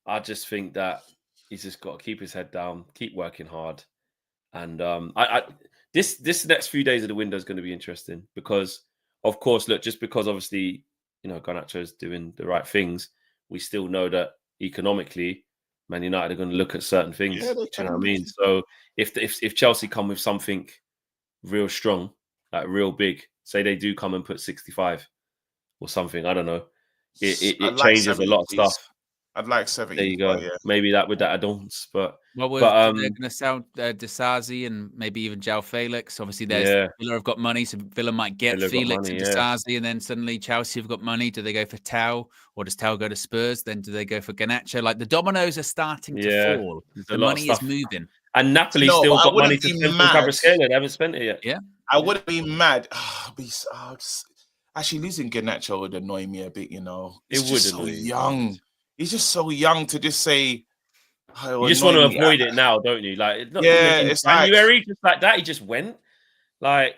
S6: I just think that he's just got to keep his head down, keep working hard. And this next few days of the window is going to be interesting because, of course, look, just because obviously, you know, Garnacho is doing the right things, we still know that economically, Man United are going to look at certain things.
S4: Yeah,
S6: do you know what I mean? So if Chelsea come with something real strong, like real big, say they do come and put 65 or something, I don't know. It changes a lot of stuff.
S4: I'd like 70.
S6: There you go. Yeah. Maybe that with that add-ons, but
S3: they're going to sell Disasi and maybe even João Felix. Obviously, Villa have got money, so Villa might get Felix and Disasi, and then suddenly Chelsea have got money. Do they go for Tau, or does Tau go to Spurs? Then do they go for Garnacho? Like the dominoes are starting to fall. The money is moving,
S6: and Napoli still got money to spend on Kvaratskhelia. They haven't spent it yet.
S3: Yeah,
S6: I
S4: wouldn't be mad. Actually, losing Garnacho would annoy me a bit. You know,
S6: it would.
S4: So young. He's just so young to just say.
S6: You just want to avoid it now, don't you? Like, it's not
S4: it's
S6: January, just like that. He just went. Like,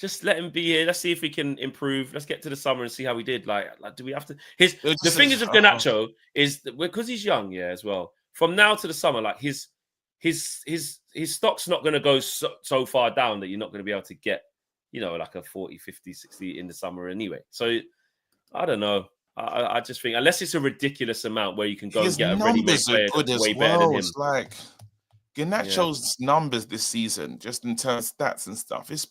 S6: just let him be here. Let's see if we can improve. Let's get to the summer and see how we did. Like, do we have to? The thing is with Garnacho is that because he's young, as well. From now to the summer, like his stock's not going to go so far down that you're not going to be able to get, you know, like a 40, 50, 60 in the summer anyway. So I don't know. I just think unless it's a ridiculous amount where you can go and get a ready-made player that's way better than him.
S4: It's like Garnacho's numbers this season, just in terms of stats and stuff. He's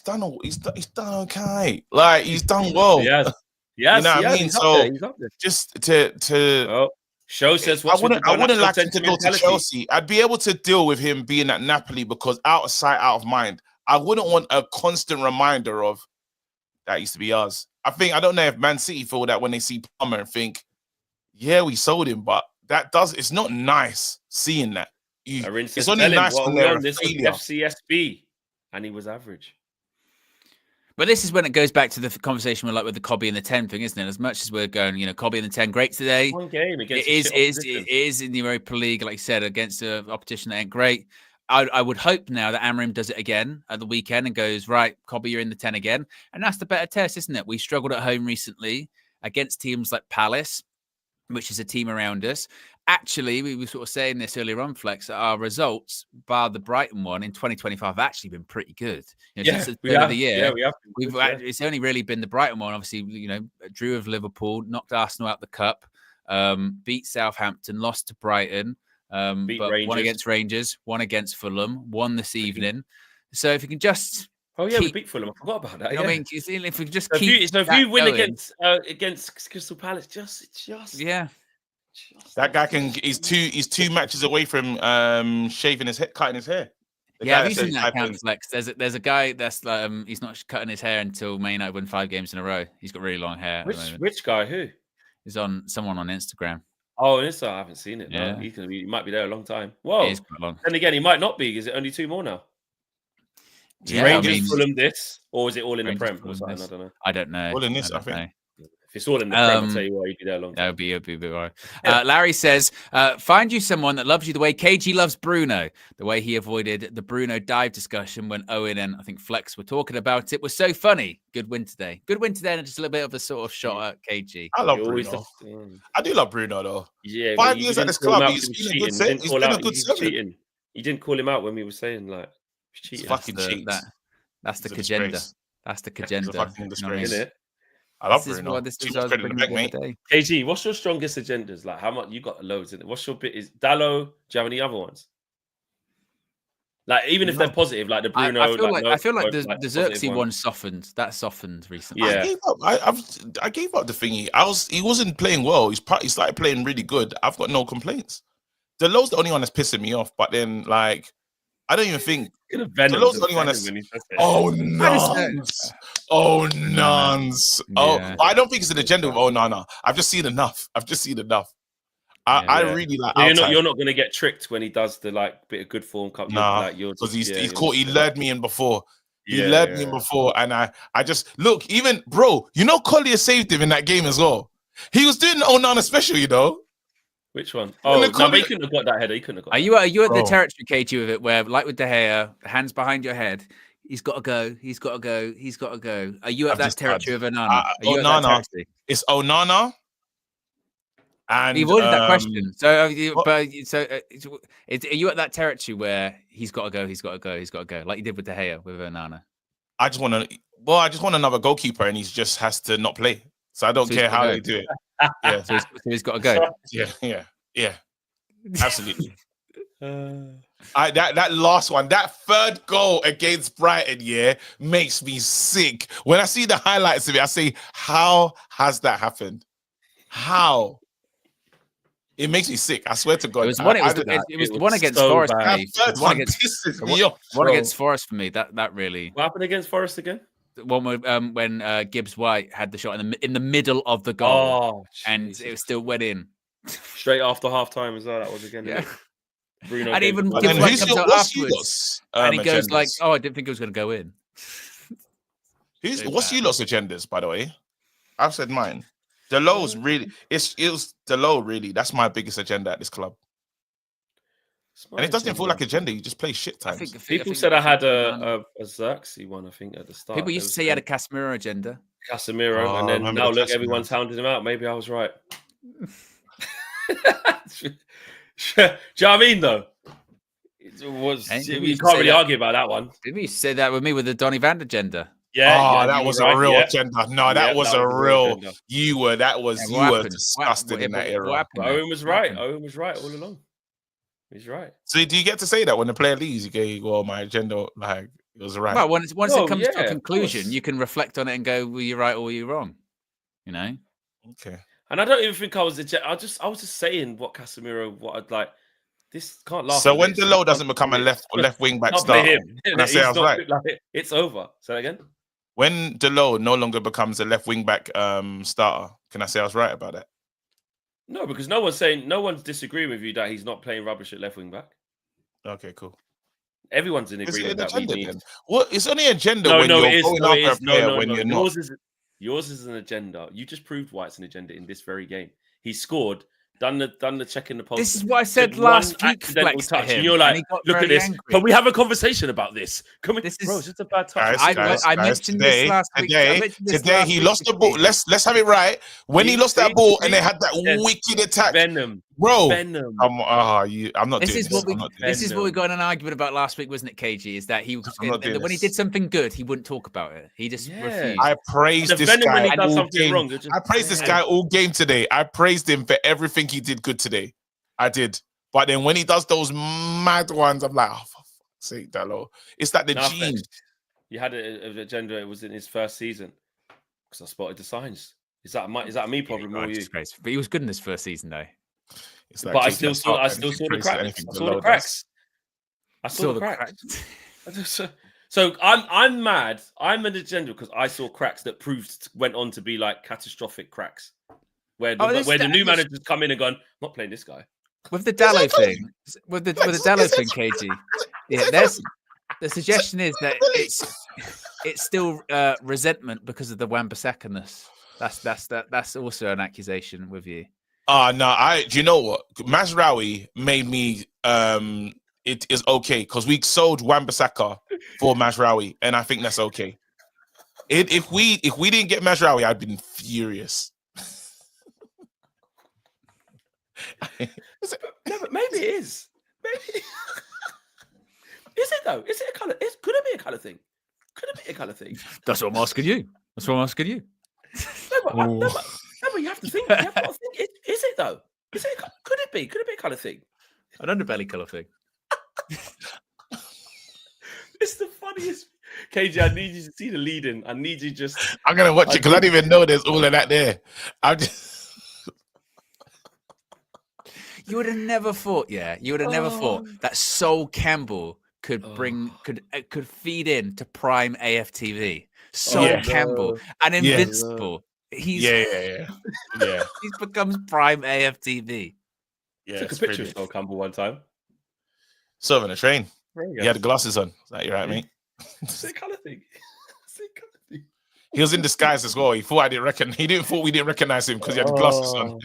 S4: done okay. Like he's done well.
S6: Yes,
S4: you know what I mean. So just to
S6: Show says
S4: I wouldn't like him to go to Chelsea. I'd be able to deal with him being at Napoli because out of sight, out of mind. I wouldn't want a constant reminder of that used to be ours. I don't know if Man City feel that when they see Palmer and think, yeah, we sold him, but it's not nice seeing that. It's only nice when they're a failure.
S6: Fcsb, and he was average.
S3: But this is when it goes back to the conversation with the Cobby and the 10 thing, isn't it? As much as we're going, Cobby and the 10, great today.
S6: One game against
S3: it is in the Europa League, like you said, against an opposition that ain't great. I would hope now that Amorim does it again at the weekend and goes, right, Cobby, you're in the 10 again. And that's the better test, isn't it? We struggled at home recently against teams like Palace, which is a team around us. Actually, we were sort of saying this earlier on, Flex, that our results, bar the Brighton one in 2025, have actually been pretty good. Since the start of the year, it's only really been the Brighton one. Obviously, drew with Liverpool, knocked Arsenal out the cup, beat Southampton, lost to Brighton, but won against Rangers, won against Fulham, won this evening. So if you can just...
S6: we beat Fulham. I forgot about that.
S3: I mean, if we just
S6: if you win against Crystal Palace, just
S4: that guy he's 2 matches away from shaving his head, cutting his hair.
S3: Have you seen that account, Flex? There's a guy that's he's not cutting his hair until Man United win 5 games in a row. He's got really long hair.
S6: Which guy? Who?
S3: He's on someone on Instagram.
S6: Oh, Insta, I haven't seen it.
S3: Yeah.
S6: No. He might be there a long time. Whoa.
S3: It is quite long.
S6: And again, he might not be. Is it only 2 more now?
S3: Yeah,
S6: Rangers, Fulham, this, or is it all in the Prem?
S3: Fulham,
S6: or something?
S3: I don't know.
S4: All in this, I think.
S6: If it's all in the Prem, I'll tell you what, he'd be there a long time.
S3: That would be a bit right. Larry says, find you someone that loves you the way KG loves Bruno. The way he avoided the Bruno dive discussion when Owen and I think Flex were talking about it was so funny. Good win today. Good win today, and just a little bit of a sort of shot at KG.
S4: I love Bruno. I do love Bruno, though.
S6: Yeah,
S4: 5 years at this club, he's been a good servant.
S6: You didn't call him out when we were saying, like,
S4: cheating. Fucking cheat.
S3: That's the agenda. That's the agenda.
S4: Isn't it? I love Bruno.
S6: KG, what's your strongest agendas? Like, how much you got loads in it? What's your bit? Is Dallo? Do you have any other ones? Like, even if they're positive, like the Bruno.
S3: I feel like the Xerxes one softened. That softened recently.
S6: Yeah,
S4: I gave up the thingy. He wasn't playing well. He started playing really good. I've got no complaints. Delo's the only one that's pissing me off. But then, like, I don't even think Delo's the only one that's. Oh nuns.
S3: Yeah.
S4: I don't think it's an agenda with Onana. I've just seen enough. I really like.
S6: You're not going to get tricked when he does the bit of good form cup.
S4: Nah, because he's caught. He lured me in before. He lured me in before, and I just look. Even bro, Collier saved him in that game as well. He was doing the Onana special,
S6: Which one? Oh, no, but he couldn't have got that header. He couldn't have got.
S3: Are you at the territory, KG, with it, where like with De Gea, hands behind your head? He's got to go. He's got to go. He's got to go. Are you at that territory with Onana?
S4: Onana. It's Onana. And
S3: you avoided that question. So, are you at that territory where he's got to go? He's got to go. He's got to go, like you did with De Gea with Onana.
S4: I just want another goalkeeper, and he just has to not play. So I don't care how they do it. Yeah,
S3: so he's got to go.
S4: Yeah. Absolutely. That last one, that third goal against Brighton, makes me sick. When I see the highlights of it, I say, how has that happened? How? It makes me sick. I swear to God.
S3: It was the one against Forest. One against Forest for me. That really.
S6: What happened against Forest again?
S3: The one when Gibbs White had the shot in the middle of the goal, and it still went in
S6: straight after half time as well. That was again.
S3: Yeah.
S6: Bruno
S3: and even Gibbs White comes out afterwards, and he goes like, "Oh, I didn't think it was going to go in."
S4: What's you lot's agendas, by the way? I've said mine. Delo's really, it was Delo really. That's my biggest agenda at this club. And it doesn't feel like agenda. You just play shit times.
S6: People said I had a Xerxes one, I think, at the start.
S3: People used to say you had a Casemiro agenda.
S6: Casemiro, and then now look, everyone's hounding him out. Maybe I was right. Do you know what I mean, though? You can't really argue about that one.
S3: Didn't you say that with me with the Donny van der agenda?
S6: Yeah,
S4: that was a real agenda. No, that was a real. You were disgusted in that era.
S6: Owen was right. Owen was right all along. He's right.
S4: So do you get to say that when the player leaves? You go, "Well, my agenda, it was right."
S3: Well, once it comes to a conclusion, you can reflect on it and go, "Were you right or were you wrong?"
S4: Okay.
S6: And I don't even think I was I was just saying what Casemiro, what I'd like. This can't last.
S4: So when Delo doesn't become a left wing back star, and I say I was right.
S6: It's over. Say that again.
S4: when Delo no longer becomes a left wing back starter, can I say I was right about that?
S6: No, because no one's disagreeing with you that he's not playing rubbish at left wing back.
S4: Okay, cool.
S6: Everyone's in
S4: Is it
S6: agreement
S4: an
S6: that we
S4: agenda
S6: need.
S4: then? What? It's only agenda
S6: No,
S4: when
S6: no,
S4: you're
S6: it is.
S4: going
S6: No, it
S4: after a
S6: is.
S4: player
S6: No,
S4: when
S6: no.
S4: you're not.
S6: Yours is an agenda. You just proved why it's an agenda in this very game. He scored, done the check in the post.
S3: This is what I said
S6: did
S3: last
S6: one
S3: week.
S6: accidental
S3: Flex to
S6: touch,
S3: him,
S6: and you're
S3: and
S6: like,
S3: he got
S6: look at
S3: very
S6: this.
S3: angry.
S6: Can we have a conversation about this? Bro,
S3: This
S6: it's just a bad touch.
S3: I mentioned this last week.
S4: Today he lost the ball. Let's have it right. When he lost that ball and they had that wicked attack, bro.
S6: Venom.
S4: I'm not doing this.
S3: This is what we got in an argument about last week, wasn't it, KG? Is that he was when he did something good, he wouldn't talk about it. He just refused.
S4: I praised this guy
S6: when he does
S4: all
S6: something
S4: game.
S6: wrong.
S4: I praised this guy all game today. I praised him for everything he did good today. I did. But then when he does those mad ones, I'm like, oh, for fuck's sake, Dallo. It's like the gene.
S6: You had an agenda. It was in his first season because I spotted the signs. Is that a me problem or you?
S3: But he was good in his first season, though.
S6: But I still saw the cracks. I saw the cracks. I saw the cracks. So I'm mad. I'm an agenda because I saw cracks that went on to be like catastrophic cracks, where the new managers come in and gone, not playing this guy.
S3: With the Dallo thing, with the Dallo thing, KG. Yeah, the suggestion is that it's still resentment because of the Wan-Bissaka-ness. That's also an accusation with you.
S4: No, do you know what? Mazraoui made me it is okay because we sold Wan-Bissaka for Mazraoui, and I think that's okay. If we didn't get Mazraoui, I'd been furious.
S6: No, but maybe it is. Maybe is it though? Is it a color? Could it be a color thing? Could it be a color thing?
S3: That's what I'm asking you.
S6: No, but you have to think. You have to think. Is it though? Is it? Could it be? Could it be a color thing?
S3: An underbelly color thing.
S6: It's the funniest. KJ, I need you to see the lead-in. I need you just.
S4: I'm gonna watch it because I didn't even know there's all of that there. I'm just.
S3: You would have never thought, that Sol Campbell could could feed in to prime AFTV. Sol Campbell, an invincible. He's he's becomes prime AFTV.
S6: Yeah, took a picture of Sol Campbell one time.
S4: Saw him on a train. He had the glasses on. Is that you right, mate?
S6: Same color thing.
S4: He was in disguise as well. He thought we didn't recognize him because he had the glasses on.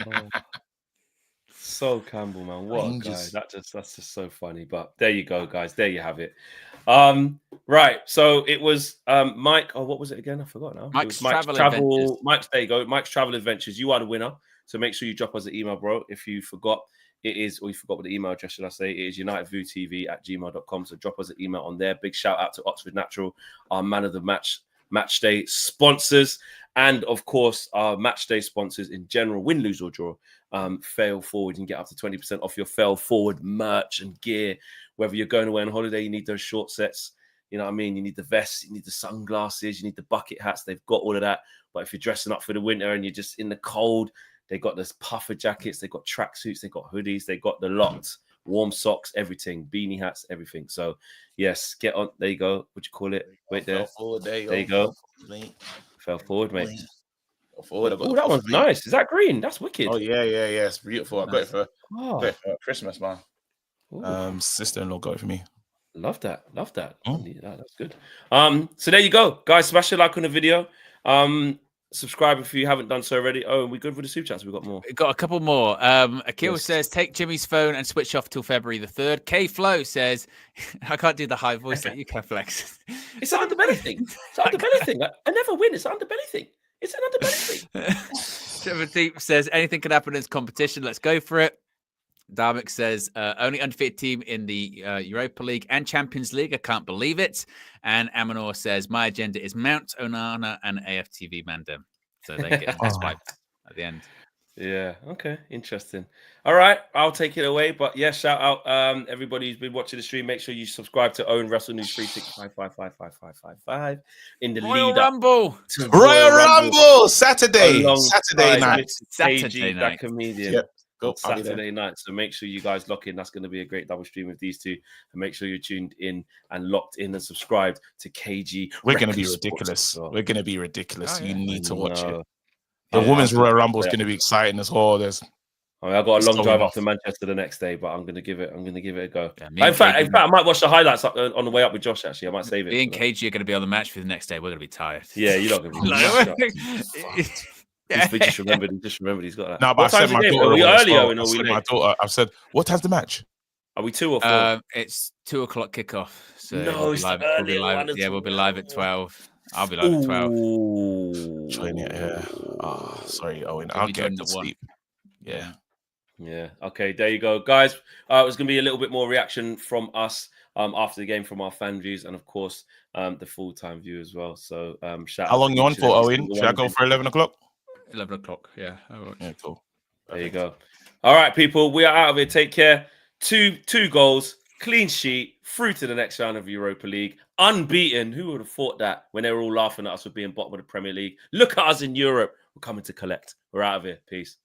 S6: Sol Campbell, man, what a guy! That's just so funny. But there you go, guys. There you have it. Right. So it was Mike. Oh, what was it again? I forgot now.
S3: Mike's Travel Adventures.
S6: Mike's. There you go. Mike's Travel Adventures. You are the winner. So make sure you drop us an email, bro. If you forgot, or you forgot what the email address should I say? It is unitedviewtv@gmail.com. So drop us an email on there. Big shout out to Oxford Natural, our man of the match day sponsors, and of course our match day sponsors in general. Win, lose or draw. Fail forward, you can get up to 20% off your fail forward merch and gear. Whether you're going away on holiday, you need those short sets. You know what I mean? You need the vests, you need the sunglasses, you need the bucket hats. They've got all of that. But if you're dressing up for the winter and you're just in the cold, they got those puffer jackets, they got tracksuits, they got hoodies, they got the lot, warm socks, everything, beanie hats, everything. So yes, get on. There you go. What you call it? Wait there. There you go. Fell forward, mate. Oh, that one's nice. Is that green? That's wicked.
S4: Oh yeah. It's beautiful. I got it for Christmas, man. Sister-in-law got it for me.
S6: Love that. I need that. That's good. So there you go, guys. Smash a like on the video. Subscribe if you haven't done so already. Oh, we good for the super chats? We got more.
S3: We got a couple more. Akil says, take Jimmy's phone and switch off till February the 3rd. K Flow says, I can't do the high voice that you can, Flex.
S6: It's an underbelly thing. I never win. It's an underbelly thing. It's an underbelly thing.
S3: Trevor Deep says, anything can happen in this competition. Let's go for it. Darmic says, only undefeated team in the Europa League and Champions League. I can't believe it. And Amanor says, my agenda is Mount, Onana, and AFTV Mandem. So they get swiped at the end.
S6: Yeah. Okay. Interesting. All right. I'll take it away. But yeah, shout out everybody who's been watching the stream. Make sure you subscribe to OWEN Wrestle News 365555555 in the
S3: Royal
S6: lead
S3: Rumble.
S6: up.
S4: Royal Rumble Saturday night.
S3: Saturday night.
S6: That comedian.
S4: Yep. Go.
S6: on Saturday night. So make sure you guys lock in. That's going to be a great double stream with these two. And make sure you're tuned in and locked in and subscribed to KG.
S4: We're going to be
S6: Record
S4: ridiculous.
S6: Sports as well.
S4: We're going to be ridiculous.
S3: Oh,
S4: You
S3: yeah.
S4: need to watch it.
S6: No.
S4: The Women's Royal Rumble is
S6: Yeah.
S4: going to be exciting as well. There's
S6: I got a long
S4: It's
S6: drive
S4: going
S6: up to Manchester the next day, but I'm gonna give it a go.
S3: Yeah, me
S6: in
S3: and
S6: fact,
S3: KG
S6: I might watch the highlights on the way up with Josh. Actually, I might save it.
S3: Me and KG are going to be on the match for the next day. We're going to be tired.
S6: Yeah, you're not gonna be. We just remembered he's got that.
S4: no, but
S6: What
S4: I
S6: time's
S4: said my
S6: the game?
S4: daughter.
S6: Are we
S4: as
S6: early
S4: well.
S6: or are
S4: I
S6: we
S4: said
S6: late?
S4: my daughter. I've said, what time's the match?
S6: Are we 2 or 4?
S3: It's 2:00 kickoff. So
S6: No,
S3: we'll be
S6: it's
S3: live.
S6: the
S3: We'll be
S6: earlier
S3: live.
S6: one
S3: Yeah,
S6: as
S3: we'll be live at
S6: well.
S3: 12. I'll be live at 12.
S6: Ooh.
S4: Join it. Yeah. Oh, sorry, Owen.
S3: We'll
S4: I'll
S3: be
S4: get
S3: joined
S4: to
S3: at 1.
S4: sleep.
S3: Yeah.
S6: Yeah. Okay. There you go, guys. It was going to be a little bit more reaction from us after the game from our fan views and of course the full-time view as well. So shout
S4: How
S6: out
S4: long
S6: to
S4: you on
S6: each and
S4: for,
S6: every
S4: Owen?
S6: single
S4: Should
S6: one
S4: I
S6: of
S4: go
S6: you.
S4: for 11 o'clock?
S3: 11 o'clock. Yeah.
S4: Yeah, cool.
S6: There you go. All right, people. We are out of here. Take care. Two goals, clean sheet, through to the next round of Europa League, unbeaten. Who would have thought that when they were all laughing at us for being bottom of the Premier League? Look at us in Europe. We're coming to collect. We're out of here. Peace.